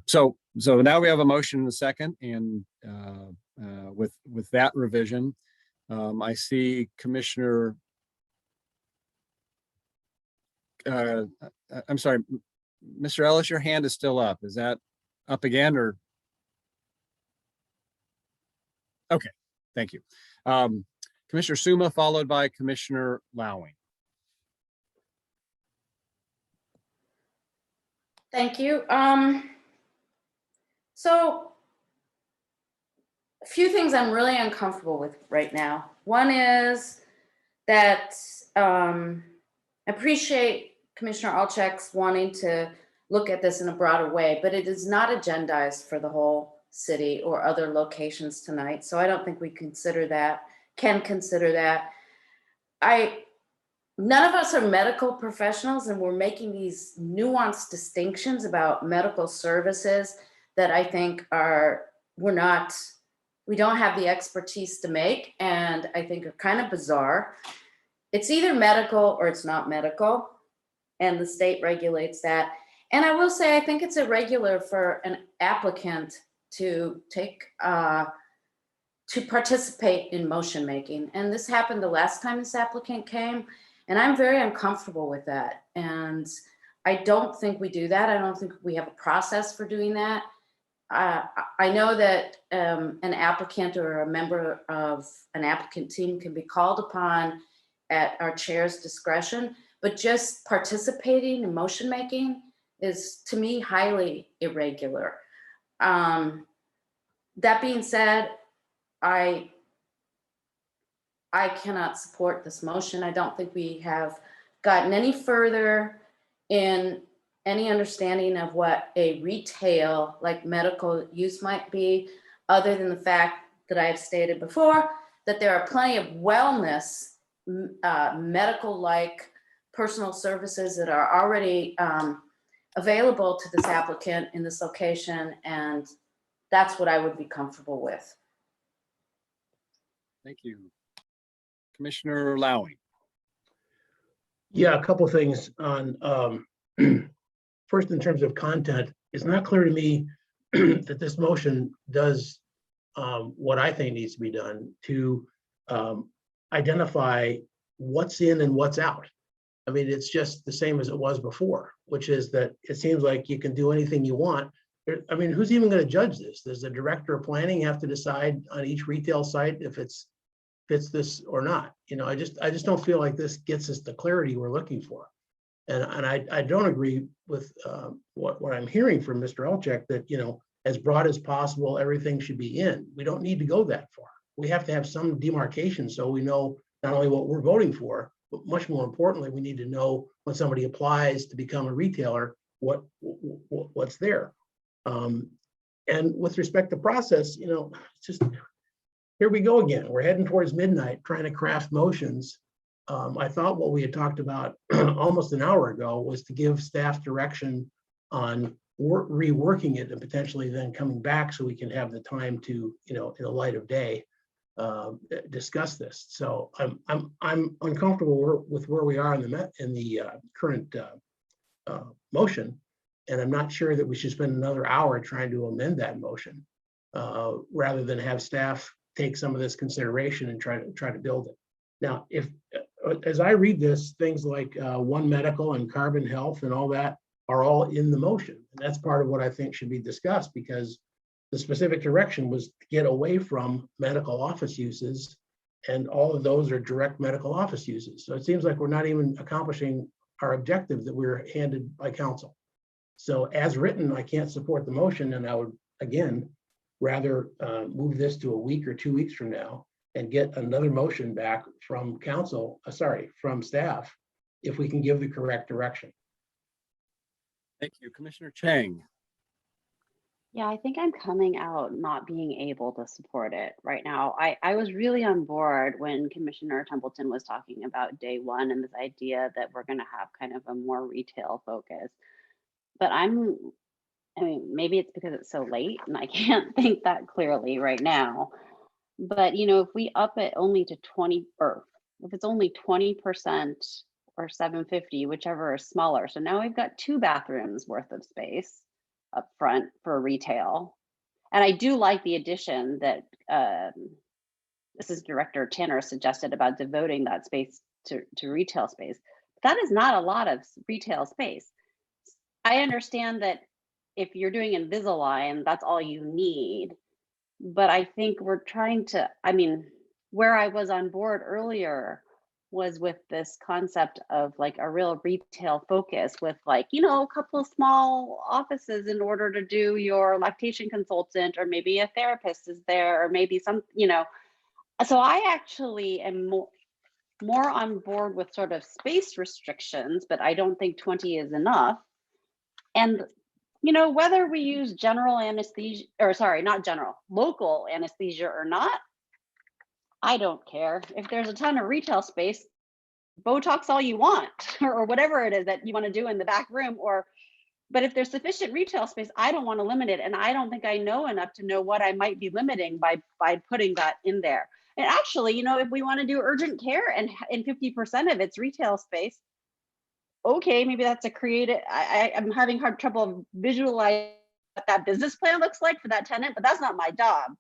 So now we have a motion and a second, and with that revision, I see Commissioner. I'm sorry, Mr. Ellis, your hand is still up. Is that up again, or? Okay, thank you. Commissioner Suma, followed by Commissioner Lowing. Thank you. So a few things I'm really uncomfortable with right now. One is that I appreciate Commissioner Alczak's wanting to look at this in a broader way, but it is not agendized for the whole city or other locations tonight. So I don't think we can consider that. None of us are medical professionals, and we're making these nuanced distinctions about medical services that I think we don't have the expertise to make, and I think are kind of bizarre. It's either medical or it's not medical, and the state regulates that. And I will say, I think it's irregular for an applicant to participate in motion making. And this happened the last time this applicant came, and I'm very uncomfortable with that. And I don't think we do that. I don't think we have a process for doing that. I know that an applicant or a member of an applicant team can be called upon at our chair's discretion, but just participating in motion making is, to me, highly irregular. That being said, I cannot support this motion. I don't think we have gotten any further in any understanding of what a retail like medical use might be, other than the fact that I have stated before that there are plenty of wellness medical-like personal services that are already available to this applicant in this location, and that's what I would be comfortable with. Thank you. Commissioner Lowey. Yeah, a couple of things on, first, in terms of content, it's not clear to me that this motion does what I think needs to be done to identify what's in and what's out. I mean, it's just the same as it was before, which is that it seems like you can do anything you want. I mean, who's even going to judge this? Does the director of planning have to decide on each retail site if it's fits this or not? You know, I just don't feel like this gets us the clarity we're looking for. And I don't agree with what I'm hearing from Mr. Alczak, that, you know, as broad as possible, everything should be in. We don't need to go that far. We have to have some demarcation so we know not only what we're voting for, but much more importantly, we need to know when somebody applies to become a retailer, what's there. And with respect to process, you know, just here we go again. We're heading towards midnight trying to craft motions. I thought what we had talked about almost an hour ago was to give staff direction on reworking it and potentially then coming back so we can have the time to, you know, in the light of day, discuss this. So I'm uncomfortable with where we are in the current motion, and I'm not sure that we should spend another hour trying to amend that motion rather than have staff take some of this consideration and try to build it. Now, if as I read this, things like One Medical and Carbon Health and all that are all in the motion, and that's part of what I think should be discussed, because the specific direction was to get away from medical office uses, and all of those are direct medical office uses. So it seems like we're not even accomplishing our objective that we were handed by council. So as written, I can't support the motion, and I would, again, rather move this to a week or 2 weeks from now and get another motion back from council, from staff, if we can give the correct direction. Thank you. Commissioner Chang. Yeah, I think I'm coming out not being able to support it right now. I was really on board when Commissioner Templeton was talking about day one and this idea that we're going to have kind of a more retail focus. But I mean, maybe it's because it's so late and I can't think that clearly right now. But, you know, if we up it only to 20, or if it's only 20% or 750, whichever is smaller. So now we've got 2 bathrooms worth of space up front for retail. And I do like the addition that Assistant Director Tenure suggested about devoting that space to retail space. But that is not a lot of retail space. I understand that if you're doing Invisalign, that's all you need. But I think we're trying to, I mean, where I was on board earlier was with this concept of like a real retail focus with like, you know, a couple of small offices in order to do your lactation consultant, or maybe a therapist is there, or maybe some, you know. So I actually am more on board with sort of space restrictions, but I don't think 20 is enough. And, you know, whether we use general anesthesia, or sorry, not general, local anesthesia or not, I don't care. If there's a ton of retail space, Botox all you want, or whatever it is that you want to do in the back room, but if there's sufficient retail space, I don't want to limit it. And I don't think I know enough to know what I might be limiting by putting that in there. And actually, you know, if we want to do urgent care and 50% of it's retail space, okay, maybe that's a creative, I'm having trouble visualizing what that business plan looks like for that tenant, but that's not my job.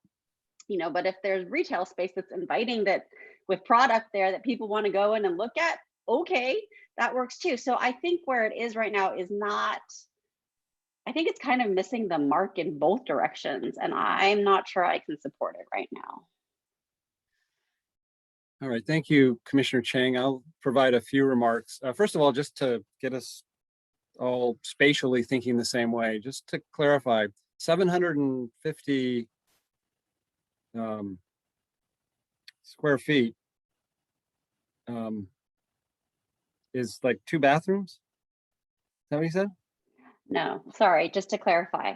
You know, but if there's retail space that's inviting, that with product there that people want to go in and look at, okay, that works too. So I think where it is right now is not, I think it's kind of missing the mark in both directions, and I'm not sure I can support it right now. All right, thank you, Commissioner Chang. I'll provide a few remarks. First of all, just to get us all spatially thinking the same way, just to clarify, 750 square feet is like 2 bathrooms? Is that what you said? No, sorry, just to clarify,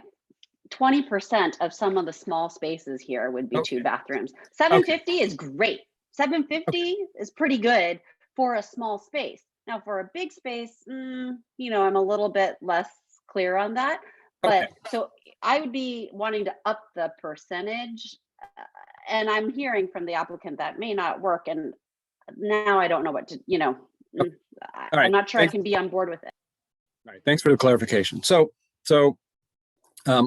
20% of some of the small spaces here would be 2 bathrooms. 750 is great. 750 is pretty good for a small space. Now for a big space, you know, I'm a little bit less clear on that. But so I would be wanting to up the percentage, and I'm hearing from the applicant that may not work. And now I don't know what to, you know, I'm not sure I can be on board with it. All right, thanks for the clarification. So a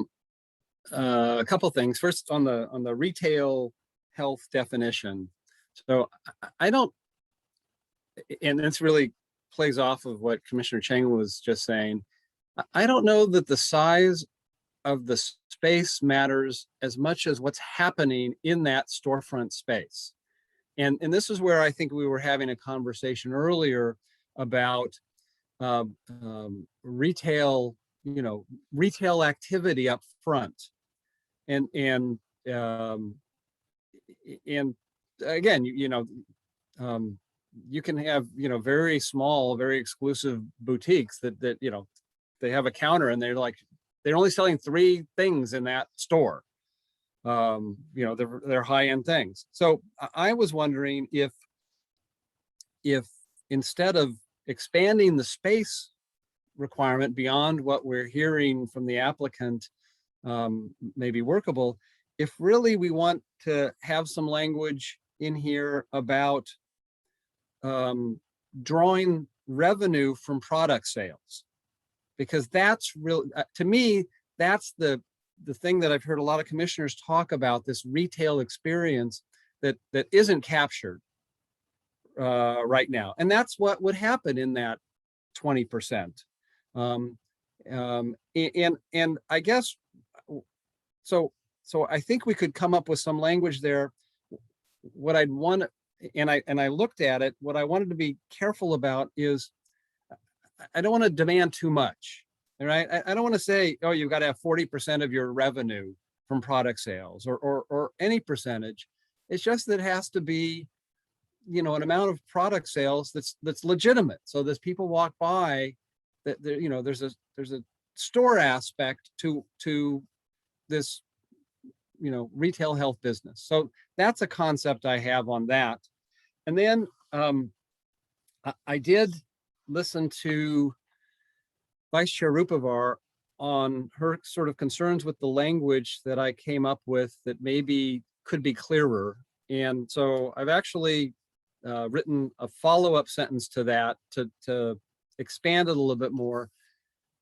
couple things. First, on the retail health definition. So I don't, and this really plays off of what Commissioner Chang was just saying. I don't know that the size of the space matters as much as what's happening in that storefront space. And this is where I think we were having a conversation earlier about retail, you know, retail activity up front. And again, you know, you can have, you know, very small, very exclusive boutiques that, you know, they have a counter and they're only selling 3 things in that store. You know, they're high-end things. So I was wondering if instead of expanding the space requirement beyond what we're hearing from the applicant may be workable, if really we want to have some language in here about drawing revenue from product sales, because that's real, to me, that's the thing that I've heard a lot of commissioners talk about, this retail experience that isn't captured right now. And that's what would happen in that 20%. And I guess, so I think we could come up with some language there. What I'd want, and I looked at it, what I wanted to be careful about is I don't want to demand too much. All right. I don't want to say, oh, you've got to have 40% of your revenue from product sales or any percentage. It's just that it has to be, you know, an amount of product sales that's legitimate. So as people walk by, that there, you know, there's a store aspect to this, you know, retail health business. So that's a concept I have on that. And then I did listen to Vice Chair Rupavar on her sort of concerns with the language that I came up with that maybe could be clearer. And so I've actually written a follow-up sentence to that to expand it a little bit more,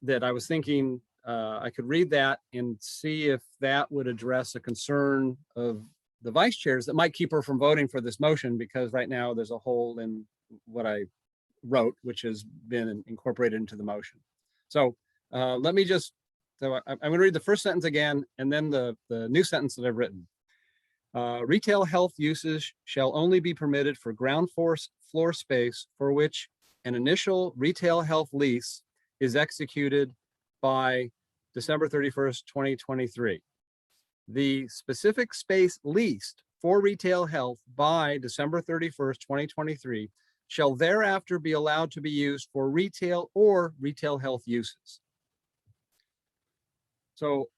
that I was thinking I could read that and see if that would address a concern of the vice chairs that might keep her from voting for this motion, because right now there's a hole in what I wrote, which has been incorporated into the motion. So let me just, so I'm going to read the first sentence again, and then the new sentence that I've written. Retail health uses shall only be permitted for ground floor space for which an initial retail health lease is executed by December 31st, 2023. The specific space leased for retail health by December 31st, 2023 shall thereafter be allowed to be used for retail or retail health uses. So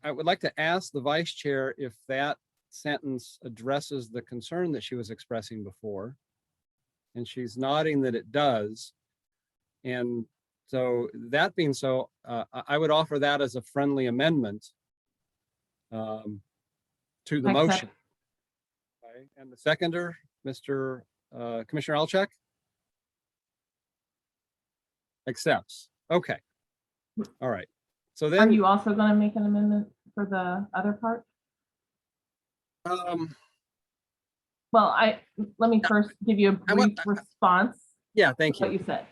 I would like to ask the vice chair if that sentence addresses the concern that she was expressing before. And she's nodding that it does. And so that being so, I would offer that as a friendly amendment to the motion. Okay. And the seconder, Mr. Commissioner Alchek? Accepts. Okay. All right. So then, are you also going to make an amendment for the other part? Well, let me first give you a brief response. Yeah, thank you. What you said.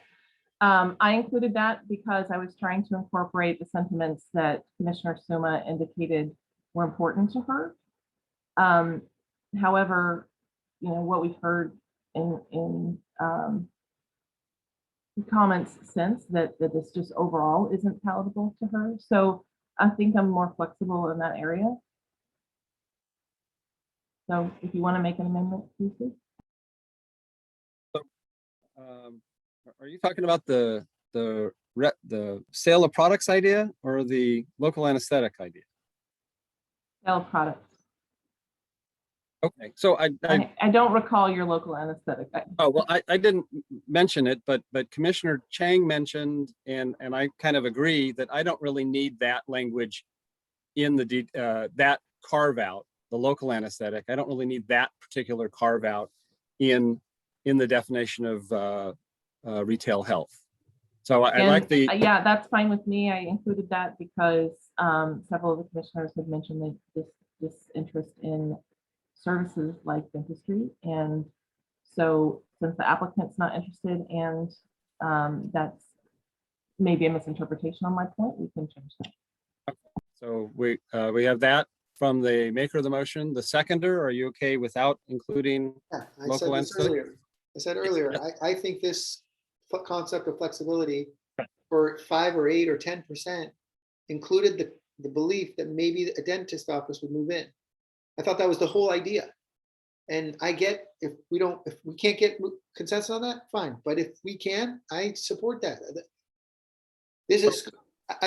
I included that because I was trying to incorporate the sentiments that Commissioner Suma indicated were important to her. However, you know, what we've heard in comments since that this just overall isn't palatable to her. So I think I'm more flexible in that area. So if you want to make an amendment, please do. Are you talking about the sale of products idea or the local anesthetic idea? Sale of products. Okay, so I don't recall your local anesthetic. Oh, well, I didn't mention it, but Commissioner Chang mentioned, and I kind of agree that I don't really need that language in the that carve out, the local anesthetic. I don't really need that particular carve out in the definition of retail health. So I like the yeah, that's fine with me. I included that because several of the commissioners had mentioned that this interest in services like dentistry, and so since the applicant's not interested, and that's maybe a misinterpretation on my point, we can change that. So we have that from the maker of the motion. The seconder, are you okay without including local anesthetic? I said earlier, I think this concept of flexibility for 5 or 8 or 10% included the belief that maybe a dentist office would move in. I thought that was the whole idea. And I get if we can't get consensus on that, fine. But if we can, I support that. This is,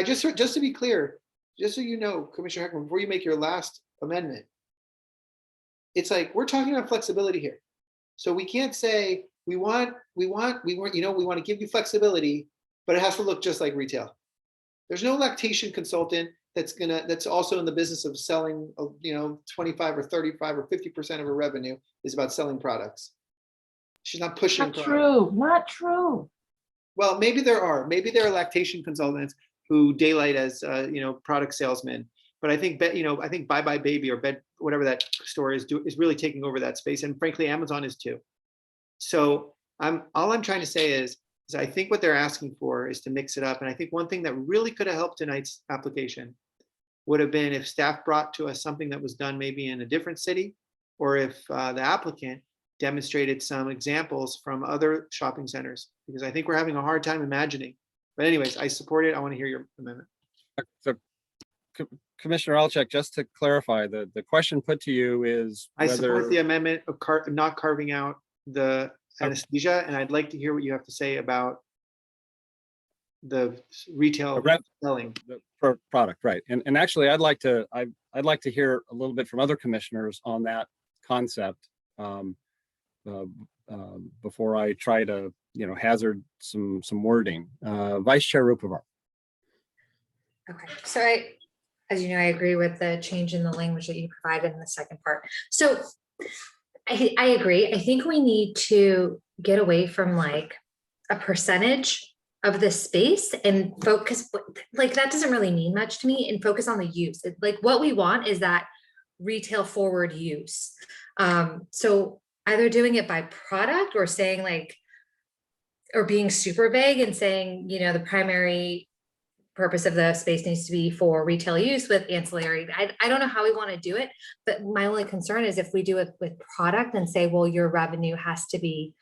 just to be clear, just so you know, Commissioner Heckman, before you make your last amendment, it's like we're talking about flexibility here. So we can't say we want to give you flexibility, but it has to look just like retail. There's no lactation consultant that's also in the business of selling, 25 or 35 or 50% of her revenue is about selling products. She's not pushing. Not true. Not true. Well, maybe there are lactation consultants who daylight as product salesmen. But I think Bye Bye Baby or Bed, whatever that store is really taking over that space, and frankly, Amazon is too. So all I'm trying to say is I think what they're asking for is to mix it up, and I think one thing that really could have helped tonight's application would have been if staff brought to us something that was done maybe in a different city, or if the applicant demonstrated some examples from other shopping centers, because I think we're having a hard time imagining. But anyways, I support it. I want to hear your amendment. So, Commissioner Alchek, just to clarify, the question put to you is I support the amendment of not carving out the anesthesia, and I'd like to hear what you have to say about the retail selling the product, right? And actually, I'd like to hear a little bit from other commissioners on that concept before I try to hazard some wording. Vice Chair Rupert. Okay, so as you know, I agree with the change in the language that you provided in the second part. So I agree. I think we need to get away from like a percentage of the space and focus, like that doesn't really mean much to me, and focus on the use. Like what we want is that retail forward use. So either doing it by product or saying or being super vague and saying, the primary purpose of the space needs to be for retail use with ancillary. I don't know how we want to do it, but my only concern is if we do it with product and say, well, your revenue has to be,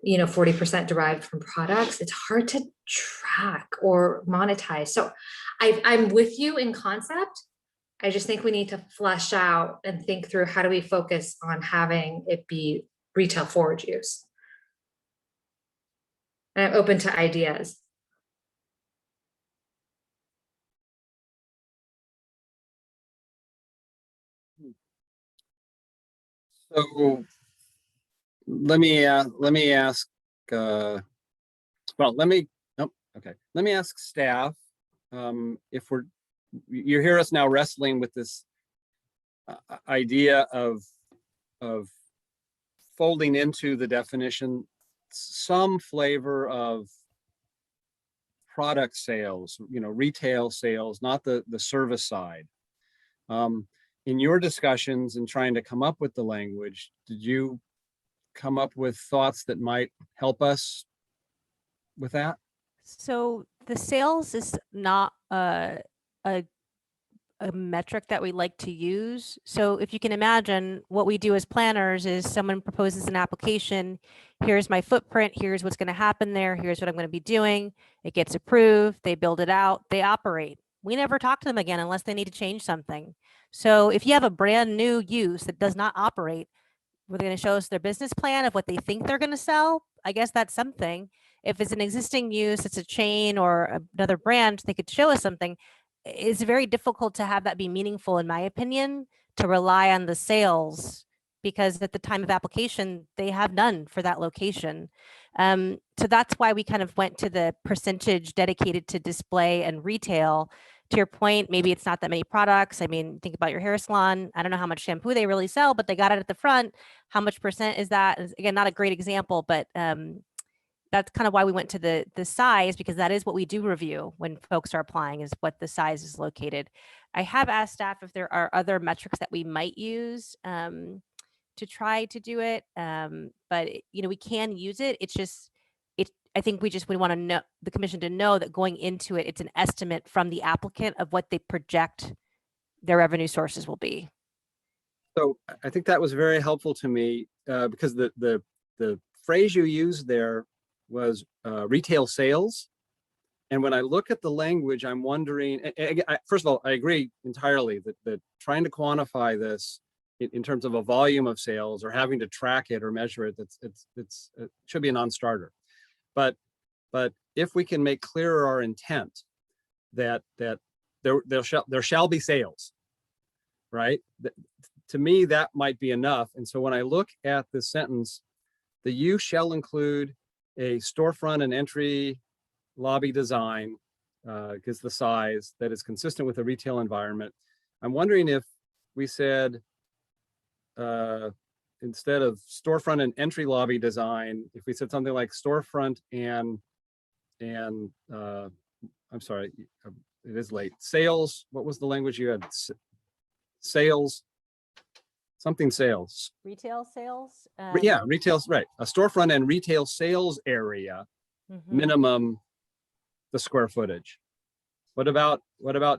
40% derived from products, it's hard to track or monetize. So I'm with you in concept. I just think we need to flesh out and think through how do we focus on having it be retail forage use. And I'm open to ideas. So let me ask. Let me ask staff if you hear us now wrestling with this idea of folding into the definition some flavor of product sales, retail sales, not the service side. In your discussions and trying to come up with the language, did you come up with thoughts that might help us with that? So the sales is not a metric that we like to use. So if you can imagine, what we do as planners is someone proposes an application. Here's my footprint. Here's what's going to happen there. Here's what I'm going to be doing. It gets approved. They build it out. They operate. We never talk to them again unless they need to change something. So if you have a brand new use that does not operate, were they going to show us their business plan of what they think they're going to sell? I guess that's something. If it's an existing use, it's a chain or another brand, they could show us something. It's very difficult to have that be meaningful, in my opinion, to rely on the sales, because at the time of application, they have none for that location. So that's why we kind of went to the percentage dedicated to display and retail. To your point, maybe it's not that many products. I mean, think about your hair salon. I don't know how much shampoo they really sell, but they got it at the front. How much percent is that? Again, not a great example, but that's kind of why we went to the size, because that is what we do review when folks are applying, is what the size is located. I have asked staff if there are other metrics that we might use to try to do it, but we can use it. It's just, I think we want to know the commission to know that going into it, it's an estimate from the applicant of what they project their revenue sources will be. So I think that was very helpful to me because the phrase you used there was retail sales. And when I look at the language, I'm wondering, first of all, I agree entirely that trying to quantify this in terms of a volume of sales or having to track it or measure it, it should be a non-starter. But if we can make clearer our intent that there shall be sales, right? To me, that might be enough. And so when I look at this sentence, the use shall include a storefront and entry lobby design, because the size that is consistent with the retail environment. I'm wondering if we said, instead of storefront and entry lobby design, if we said something like storefront and I'm sorry, it is late. Sales, what was the language you had? Sales, something sales. Retail sales? Yeah, retail, right. A storefront and retail sales area, minimum the square footage. What about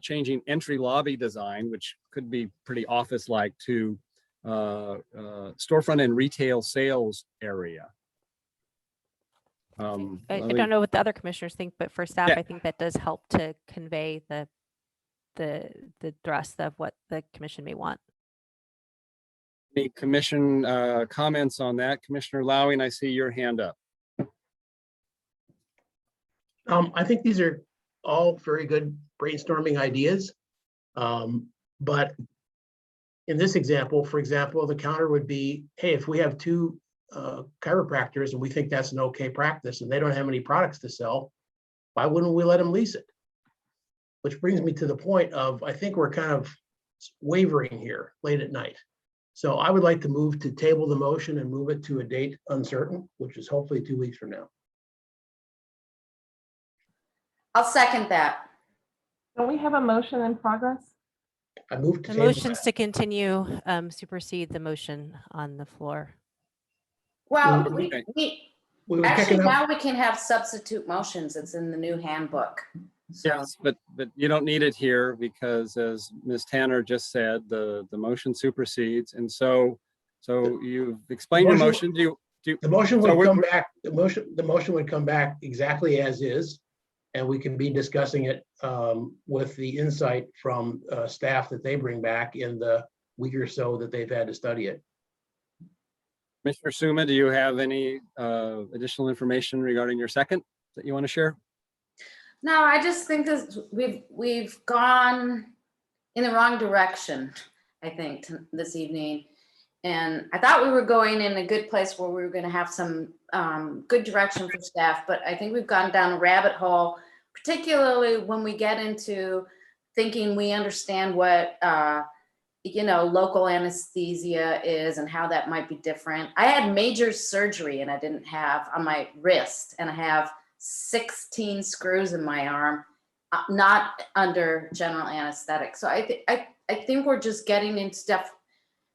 changing entry lobby design, which could be pretty office-like, to storefront and retail sales area? I don't know what the other commissioners think, but for staff, Yeah. I think that does help to convey the thrust of what the commission may want. Any commission comments on that? Commissioner Lowing, I see your hand up. I think these are all very good brainstorming ideas. But in this example, for example, the counter would be, hey, if we have two chiropractors and we think that's an okay practice and they don't have any products to sell, why wouldn't we let them lease it? Which brings me to the point of, I think we're kind of wavering here late at night. So I would like to move to table the motion and move it to a date uncertain, which is hopefully 2 weeks from now. I'll second that. Don't we have a motion in progress? I moved to The table motions that. to continue supersede the motion on the floor. Well, We were actually picking up- now we can have substitute motions. It's in the new handbook. So. Yes, but you don't need it here because, as Ms. Tanner just said, the motion supersedes. And so you've explained your motion. Do The motion So would we're- come back, the motion would come back exactly as is. And we can be discussing it with the insight from staff that they bring back in the week or so that they've had to study it. Commissioner Suma, do you have any additional information regarding your second that you want to share? No, I just think that we've gone in the wrong direction, I think, this evening. And I thought we were going in a good place where we were going to have some good direction for staff, but I think we've gone down a rabbit hole, particularly when we get into thinking we understand what local anesthesia is and how that might be different. I had major surgery and I didn't have on my wrist, and I have 16 screws in my arm, not under general anesthetic. So I think we're just getting into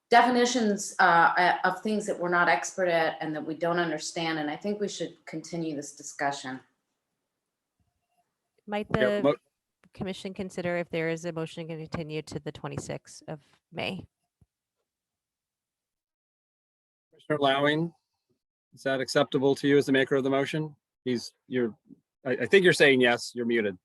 definitions of things that we're not expert at and that we don't understand. And I think we should continue this discussion. Might Yeah, the commission consider if there is a motion to continue to the 26th of May? Commissioner Lowing, is that acceptable to you as the maker of the motion? I think you're saying yes, you're muted.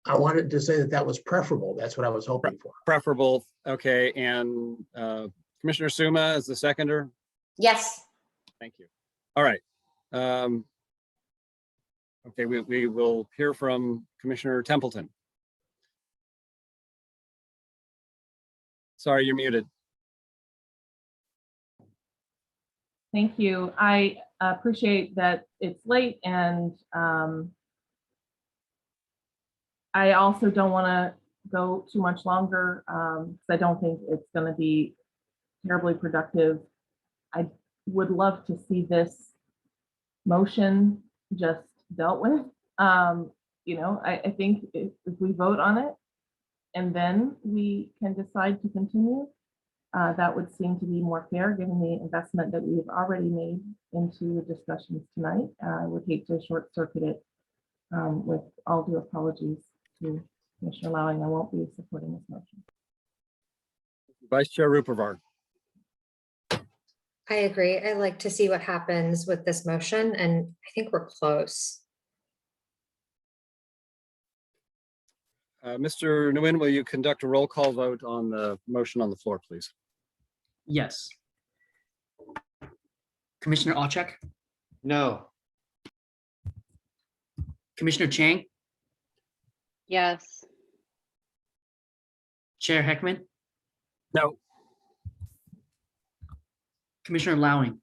I wanted to say that was preferable. That's what I was hoping for. Preferable, okay, and Commissioner Suma is the seconder? Yes. Thank you. All right. Okay, we will hear from Commissioner Templeton. Sorry, you're muted. Thank you. I appreciate that it's late, and I also don't want to go too much longer because I don't think it's going to be terribly productive. I would love to see this motion just dealt with. I think if we vote on it and then we can decide to continue, that would seem to be more fair given the investment that we've already made into the discussions tonight. I would hate to short circuit it with all due apologies to Commissioner Lowing. I won't be supporting this motion. Vice Chair Rupervar. I agree. I like to see what happens with this motion, and I think we're close. Mr. Nguyen, will you conduct a roll call vote on the motion on the floor, please? Yes. Commissioner Olchek, No. Commissioner Chang, Yes. Chair Heckman, No. Commissioner Lowing,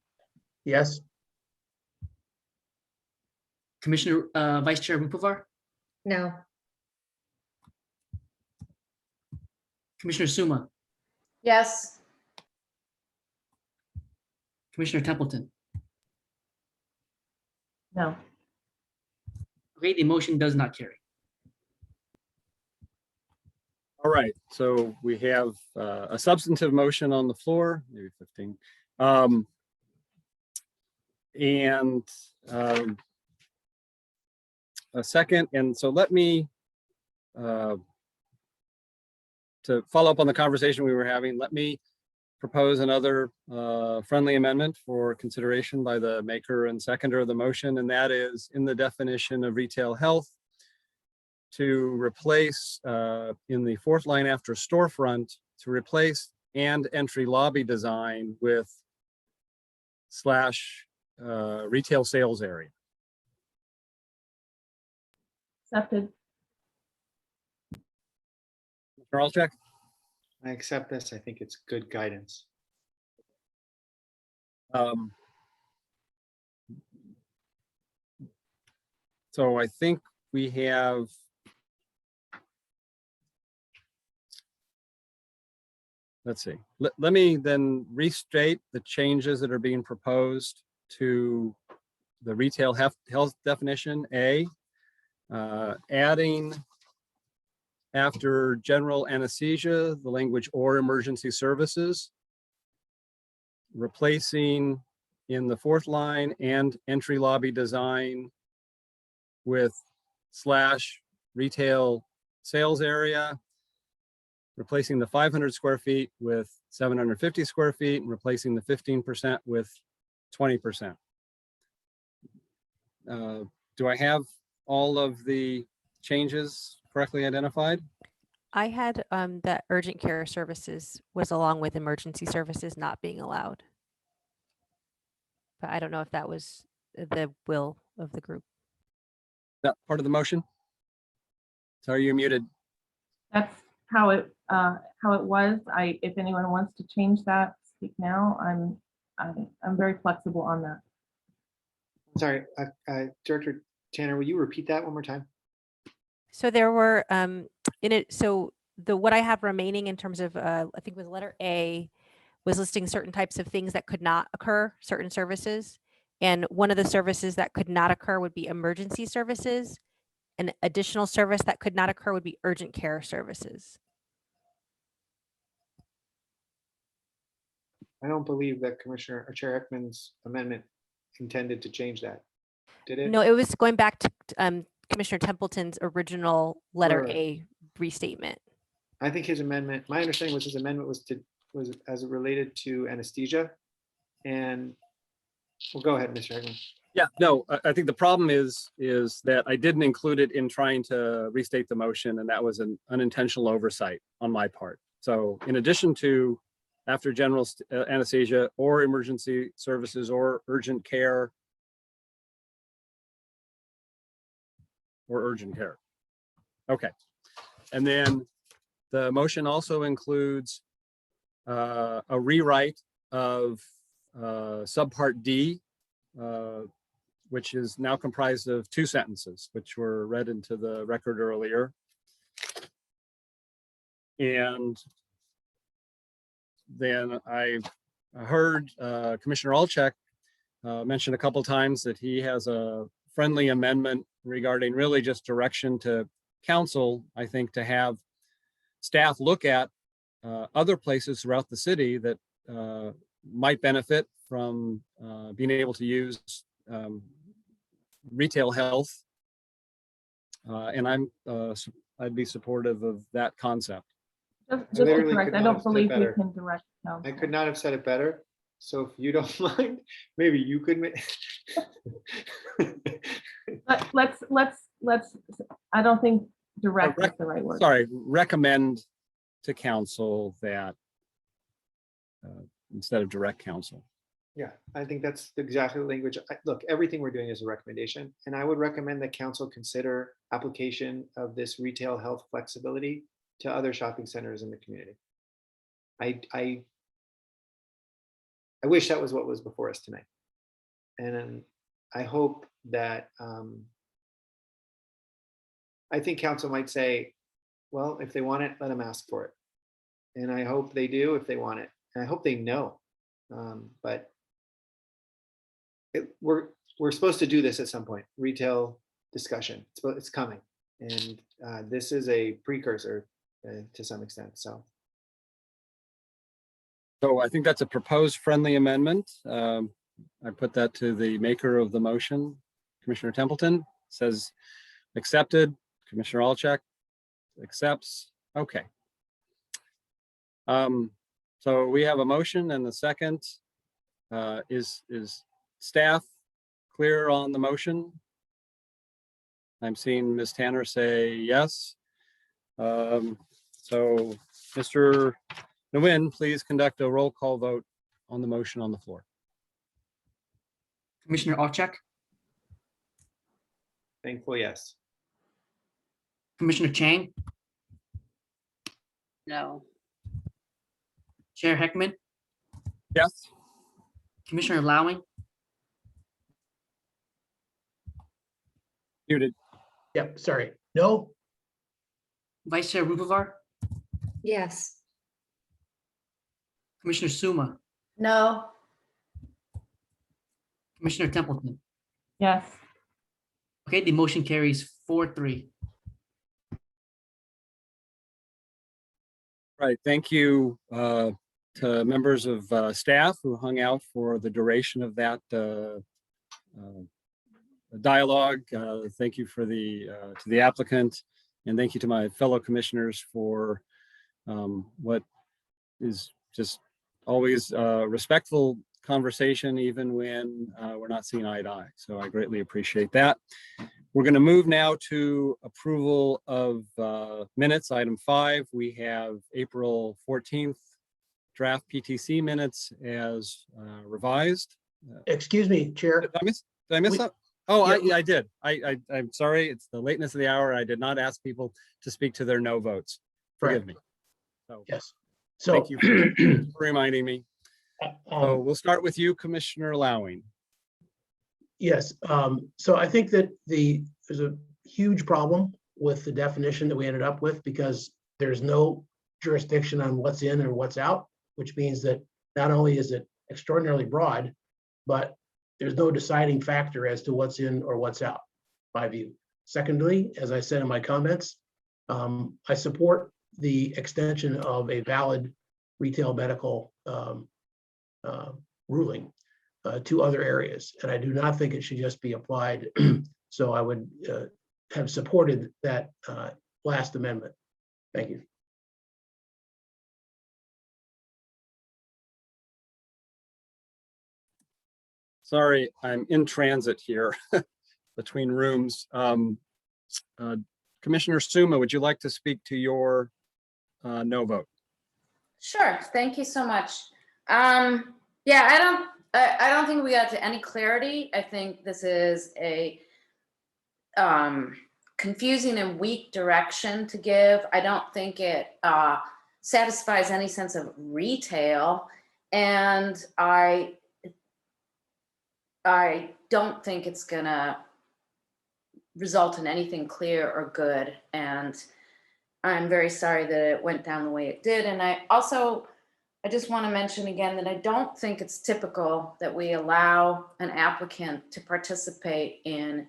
Yes. Commissioner Vice Chair Rupavar, No. Commissioner Suma, Yes. Commissioner Templeton. No. Okay, the motion does not carry. All right, so we have a substantive motion on the floor, maybe 15. And a second, and so let me, to follow up on the conversation we were having, let me propose another friendly amendment for consideration by the maker and seconder of the motion, and that is in the definition of retail health to replace in the fourth line after storefront, to replace and entry lobby design with / retail sales area. Accepted. Mr. Olchek? I accept this. I think it's good guidance. So I think we have let's see. Let me then restate the changes that are being proposed to the retail health definition. Adding after general anesthesia, the language or emergency services, replacing in the fourth line and entry lobby design with / retail sales area, replacing the 500 square feet with 750 square feet, and replacing the 15% with 20%. Do I have all of the changes correctly identified? I had that urgent care services was along with emergency services not being allowed. But I don't know if that was the will of the group. That part of the motion? So are you muted? That's how it was. If anyone wants to change that, speak now. I'm very flexible on that. Sorry, Director Tanner, will you repeat that one more time? So there were in it. So what I have remaining in terms of I think was letter A was listing certain types of things that could not occur, certain services, and one of the services that could not occur would be emergency services. An additional service that could not occur would be urgent care services. I don't believe that Commissioner or Chair Ekman's amendment intended to change that. Did it? No, it was going back to Commissioner Templeton's original letter Right. A restatement. I think his amendment, my understanding was his amendment was as it related to anesthesia. And well, go ahead, Mr. Ekman. Yeah, no, I think the problem is that I didn't include it in trying to restate the motion, and that was an unintentional oversight on my part. So in addition to after general anesthesia or emergency services or urgent care or urgent care. Okay. And then the motion also includes a rewrite of subpart D, which is now comprised of 2 sentences, which were read into the record earlier. And then I heard Commissioner Olczak mention a couple times that he has a friendly amendment regarding really just direction to council, I think, to have staff look at other places throughout the city that might benefit from being able to use retail health. And I'd be supportive of that concept. Just to correct, I don't believe we can direct council. I could not have said it better. So if you don't mind, maybe you could make. Let's, I don't think direct is the right word. Sorry, recommend to council that instead of direct council. Yeah, I think that's exactly the language. Look, everything we're doing is a recommendation, and I would recommend that council consider application of this retail health flexibility to other shopping centers in the community. I wish that was what was before us tonight. And I hope that, I think council might say, well, if they want it, let them ask for it. And I hope they do if they want it. And I hope they know. But we're supposed to do this at some point, retail discussion. It's coming. And this is a precursor to some extent, so. So I think that's a proposed friendly amendment. I put that to the maker of the motion, Commissioner Templeton. Says accepted. Commissioner Olczak accepts. Okay. So we have a motion and the second. Is staff clear on the motion? I'm seeing Ms. Tanner say yes. So Mr. Nguyen, please conduct a roll call vote on the motion on the floor. Commissioner Olczak, Thankful, yes. Commissioner Chang, No. Chair Heckman, Yes. Commissioner Lowing, Muted. Yep, sorry. No? Vice Chair Rubavar, Yes. Commissioner Suma, No. Commissioner Templeton. Yes. Okay, the motion carries 4-3. Right, thank you to members of staff who hung out for the duration of that dialogue. Thank you for to the applicant, and thank you to my fellow commissioners for what is just always respectful conversation, even when we're not seeing eye to eye. So I greatly appreciate that. We're going to move now to approval of minutes. Item 5, we have April 14th draft PTC minutes as revised. Excuse me, Chair. Did I miss that? Oh, yeah. I did. I'm sorry. It's the lateness of the hour. I did not ask people to speak to their no votes. Forgive me. So yes. So thank you for reminding me. So we'll start with you, Commissioner Lowing. Yes. So I think that there's a huge problem with the definition that we ended up with, because there's no jurisdiction on what's in or what's out, which means that not only is it extraordinarily broad, but there's no deciding factor as to what's in or what's out, my view. Secondly, as I said in my comments, I support the extension of a valid retail medical ruling to other areas. And I do not think it should just be applied. So I would have supported that last amendment. Thank you. Sorry, I'm in transit here between rooms. Commissioner Suma, would you like to speak to your no vote? Sure, thank you so much. Yeah, I don't think we got to any clarity. I think this is a confusing and weak direction to give. I don't think it satisfies any sense of retail, and I don't think it's gonna result in anything clear or good. And I'm very sorry that it went down the way it did. And I just want to mention again that I don't think it's typical that we allow an applicant to participate in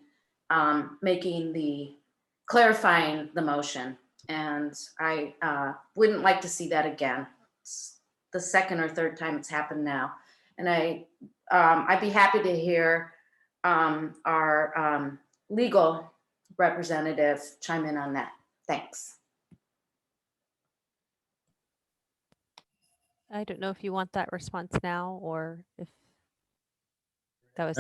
clarifying the motion. And I wouldn't like to see that again. It's the second or third time it's happened now. And I'd be happy to hear our legal representative chime in on that. Thanks. I don't know if you want that response now or if that was.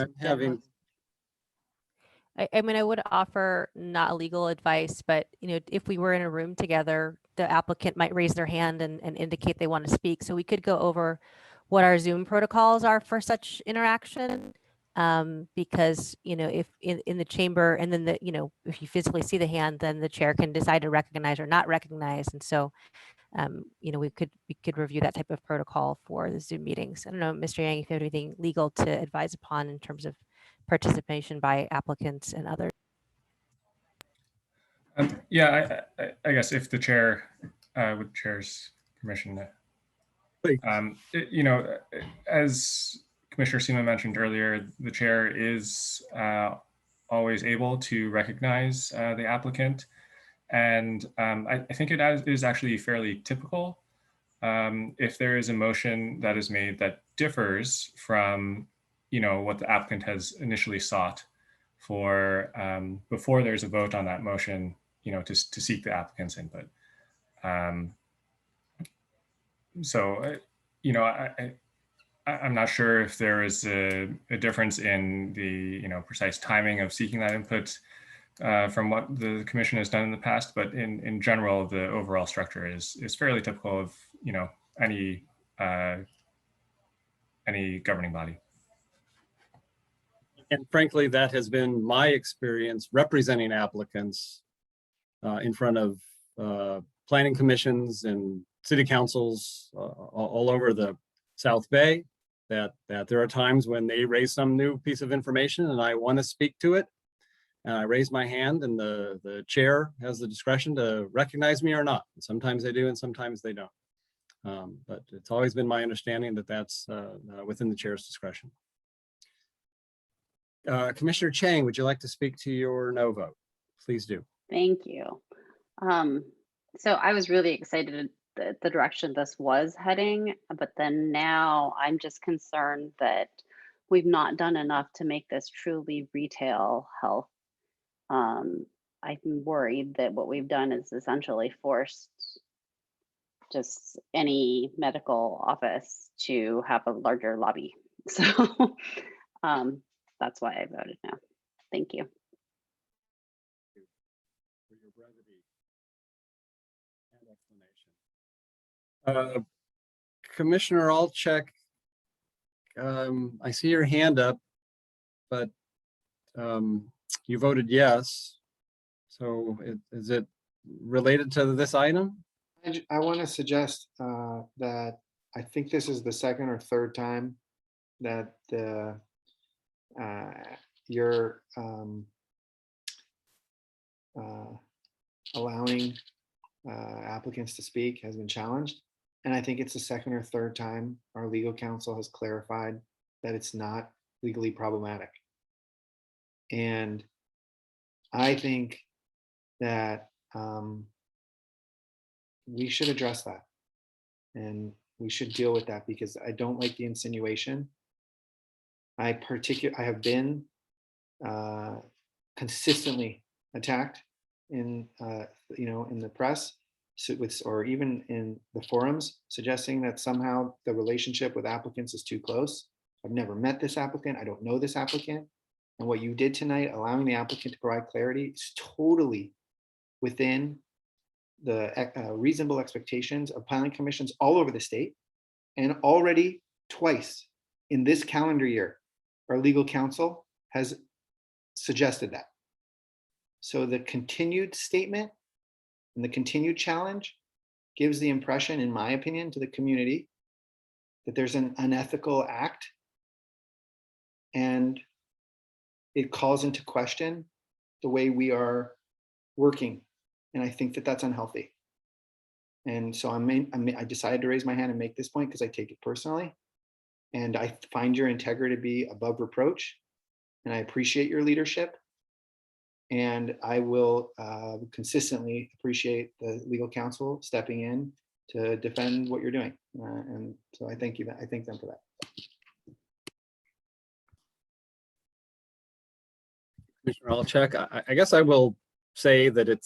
I mean, I would offer not legal advice, but if we were in a room together, the applicant might raise their hand and indicate they want to speak. So we could go over what our Zoom protocols are for such interaction. Because if in the chamber, and then if you physically see the hand, then the chair can decide to recognize or not recognize. And so we could review that type of protocol for the Zoom meetings. I don't know, Mr. Yang, if you have anything legal to advise upon in terms of participation by applicants and others. Yeah, I guess if the chair, with chair's permission, as Commissioner Seema mentioned earlier, the chair is always able to recognize the applicant. And I think it is actually fairly typical if there is a motion that is made that differs from what the applicant has initially sought for before there's a vote on that motion, to seek the applicant's input. I'm not sure if there is a difference in the precise timing of seeking that input from what the commission has done in the past, but in general, the overall structure is fairly typical of any governing body. And frankly, that has been my experience representing applicants in front of planning commissions and city councils all over the South Bay, that there are times when they raise some new piece of information and I want to speak to it. And I raise my hand and the chair has the discretion to recognize me or not. Sometimes they do and sometimes they don't. But it's always been my understanding that that's within the chair's discretion. Commissioner Chang, would you like to speak to your no vote? Please do. Thank you. So I was really excited that the direction this was heading, but then now I'm just concerned that we've not done enough to make this truly retail health. I'm worried that what we've done is essentially forced just any medical office to have a larger lobby. So that's why I voted no. Thank you. For your brevity and explanation. Commissioner Alcheck, I see your hand up, but you voted yes. So is it related to this item? I want to suggest that I think this is the second or third time that you're allowing applicants to speak has been challenged. And I think it's the second or third time our legal counsel has clarified that it's not legally problematic. And I think that we should address that. And we should deal with that because I don't like the insinuation. I have been consistently attacked in in the press, or even in the forums, suggesting that somehow the relationship with applicants is too close. I've never met this applicant. I don't know this applicant. And what you did tonight, allowing the applicant to provide clarity, is totally within the reasonable expectations of planning commissions all over the state. And already twice in this calendar year, our legal counsel has suggested that. So the continued statement and the continued challenge gives the impression, in my opinion, to the community that there's an unethical act, and it calls into question the way we are working. And I think that that's unhealthy. And so I decided to raise my hand and make this point because I take it personally. And I find your integrity to be above reproach. And I appreciate your leadership. And I will consistently appreciate the legal counsel stepping in to defend what you're doing. And so I thank you. I thank them for that. Commissioner Alcheck, I guess I will say that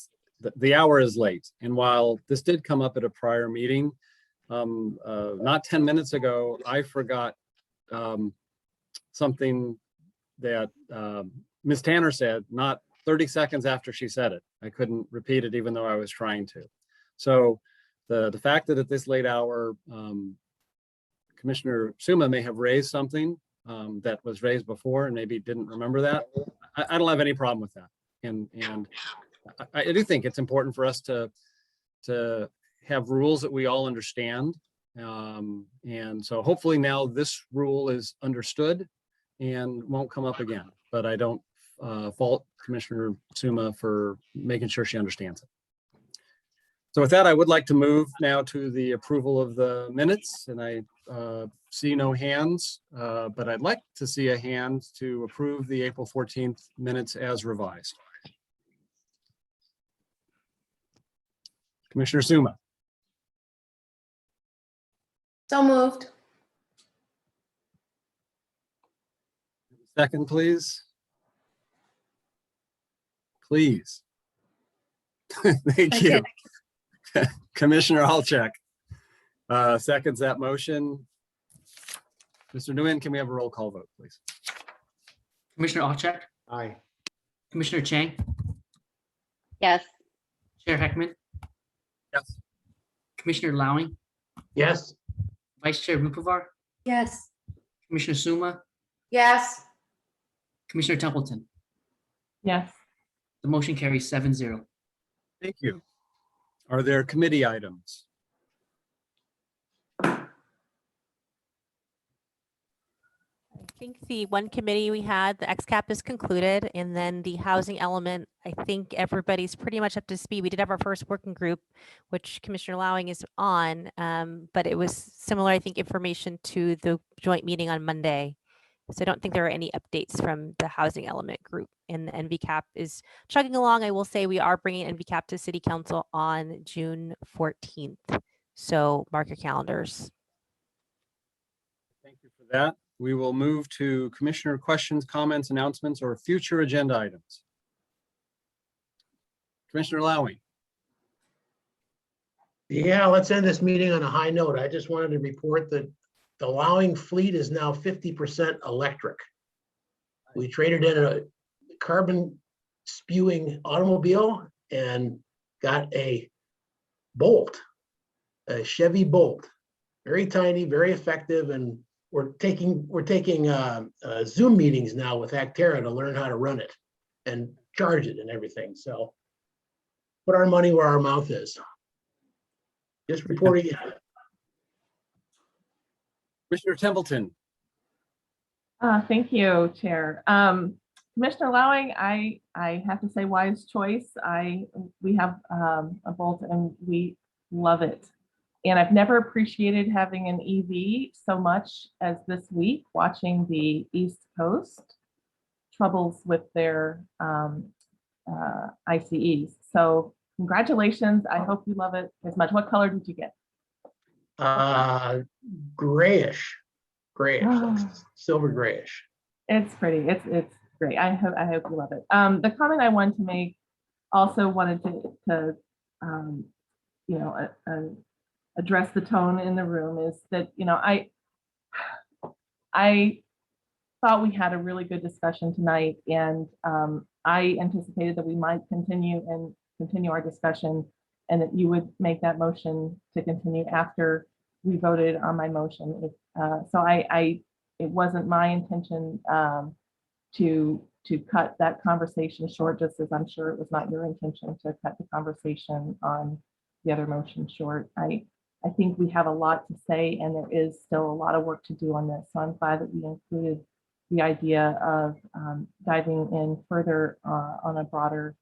the hour is late. And while this did come up at a prior meeting, not 10 minutes ago, I forgot something that Ms. Tanner said, not 30 seconds after she said it. I couldn't repeat it even though I was trying to. So the fact that at this late hour, Commissioner Suma may have raised something that was raised before and maybe didn't remember that. I don't have any problem with that. And I do think it's important for us to have rules that we all understand. And so hopefully now this rule is understood and won't come up again. But I don't fault Commissioner Suma for making sure she understands it. So with that, I would like to move now to the approval of the minutes. And I see no hands, but I'd like to see a hand to approve the April 14th minutes as revised. Commissioner Suma. So moved. Second, please. Please. Thank you. Commissioner Alcheck seconds that motion. Mr. Nguyen, can we have a roll call vote, please? Commissioner Alcheck, Aye. Commissioner Chang, Yes. Chair Heckman, Yes. Commissioner Lowing, Yes. Vice Chair Rupavar, Yes. Commissioner Suma, Yes. Commissioner Templeton. Yes. The motion carries 7-0. Thank you. Are there committee items? I think the one committee we had, the XCAP is concluded, and then the housing element, I think everybody's pretty much up to speed. We did have our first working group, which Commissioner Lowing is on, but it was similar, I think, information to the joint meeting on Monday. So I don't think there are any updates from the housing element group, and the NVCAP is chugging along. I will say we are bringing NVCAP to City Council on June 14th. So mark your calendars. Thank you for that. We will move to commissioner questions, comments, announcements, or future agenda items. Commissioner Lowing. Yeah, let's end this meeting on a high note. I just wanted to report that the allowing fleet is now 50% electric. We traded in a carbon spewing automobile and got a Bolt, a Chevy Bolt, very tiny, very effective, and we're taking Zoom meetings now with Actera to learn how to run it and charge it and everything. So put our money where our mouth is. Just reporting. Commissioner Templeton. Thank you, Chair. Commissioner Lowing, I have to say wise choice. We have a Bolt and we love it. And I've never appreciated having an EV so much as this week, watching the East Coast troubles with their ICEs. So congratulations. I hope you love it as much. What color did you get? Grayish, silver grayish. It's pretty. It's great. I hope you love it. The comment I wanted to make, also wanted to address the tone in the room, is that I thought we had a really good discussion tonight, and I anticipated that we might continue our discussion, and that you would make that motion to continue after we voted on my motion. It wasn't my intention to cut that conversation short, just as I'm sure it was not your intention to cut the conversation on the other motion short. I think we have a lot to say, and there is still a lot of work to do on this. So I'm glad that we included the idea of diving in further in a broader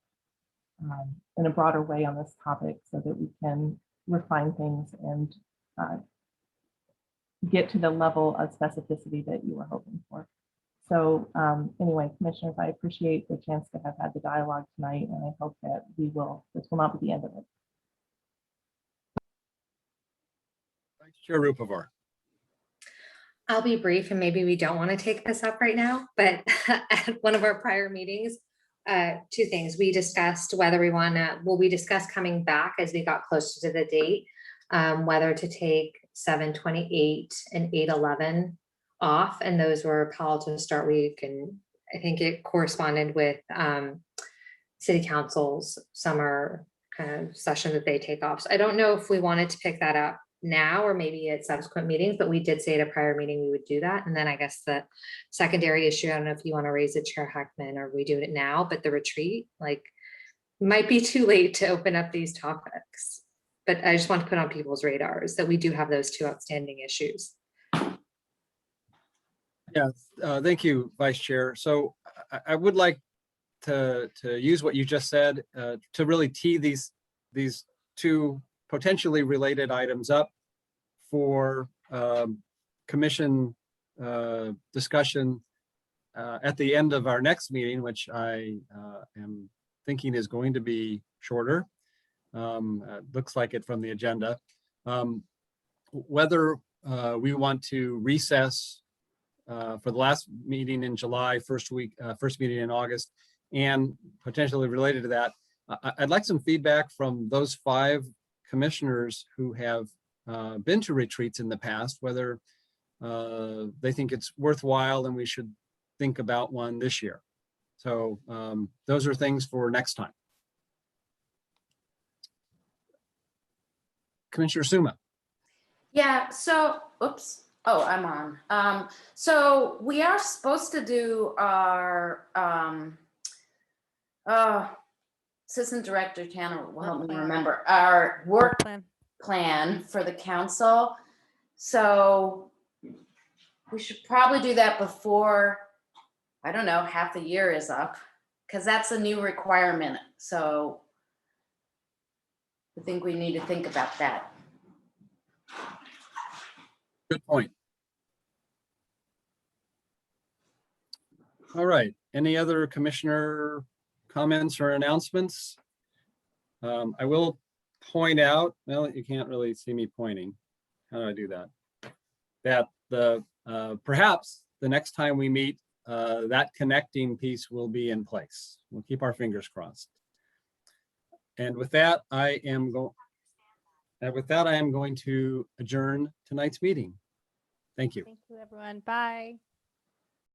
way on this topic, so that we can refine things and get to the level of specificity that you were hoping for. So anyway, commissioners, I appreciate the chance to have had the dialogue tonight, and I hope that this will not be the end of it. Chair Rupavar. I'll be brief, and maybe we don't want to take this up right now, but at one of our prior meetings, two things. We discussed whether we discussed coming back as we got closer to the date, whether to take 7/28 and 8/11 off, and those were Palo Alto Start Week, and I think it corresponded with City Council's summer kind of session that they take off. So I don't know if we wanted to pick that up now or maybe at subsequent meetings, but we did say at a prior meeting we would do that. And then I guess the secondary issue, I don't know if you want to raise it, Chair Heckman, or we do it now, but the retreat, might be too late to open up these topics. But I just want to put on people's radars that we do have those two outstanding issues. Yeah, thank you, Vice Chair. So I would like to use what you just said to really tee these two potentially related items up for commission discussion at the end of our next meeting, which I am thinking is going to be shorter. Looks like it from the agenda. Whether we want to recess for the last meeting in July, first meeting in August, and potentially related to that, I'd like some feedback from those 5 commissioners who have been to retreats in the past, whether they think it's worthwhile and we should think about one this year. So those are things for next time. Commissioner Suma. Yeah, so, oops. Oh, I'm on. So we are supposed to do our Assistant Director Tanner will help me remember our work plan for the council. So we should probably do that before, I don't know, half the year is up, because that's a new requirement. So I think we need to think about that. Good point. All right. Any other commissioner comments or announcements? I will point out, well, you can't really see me pointing. How do I do that? That perhaps the next time we meet, that connecting piece will be in place. We'll keep our fingers crossed. And with that, I am going. And with that, I am going to adjourn tonight's meeting. Thank you. Thank you, everyone. Bye.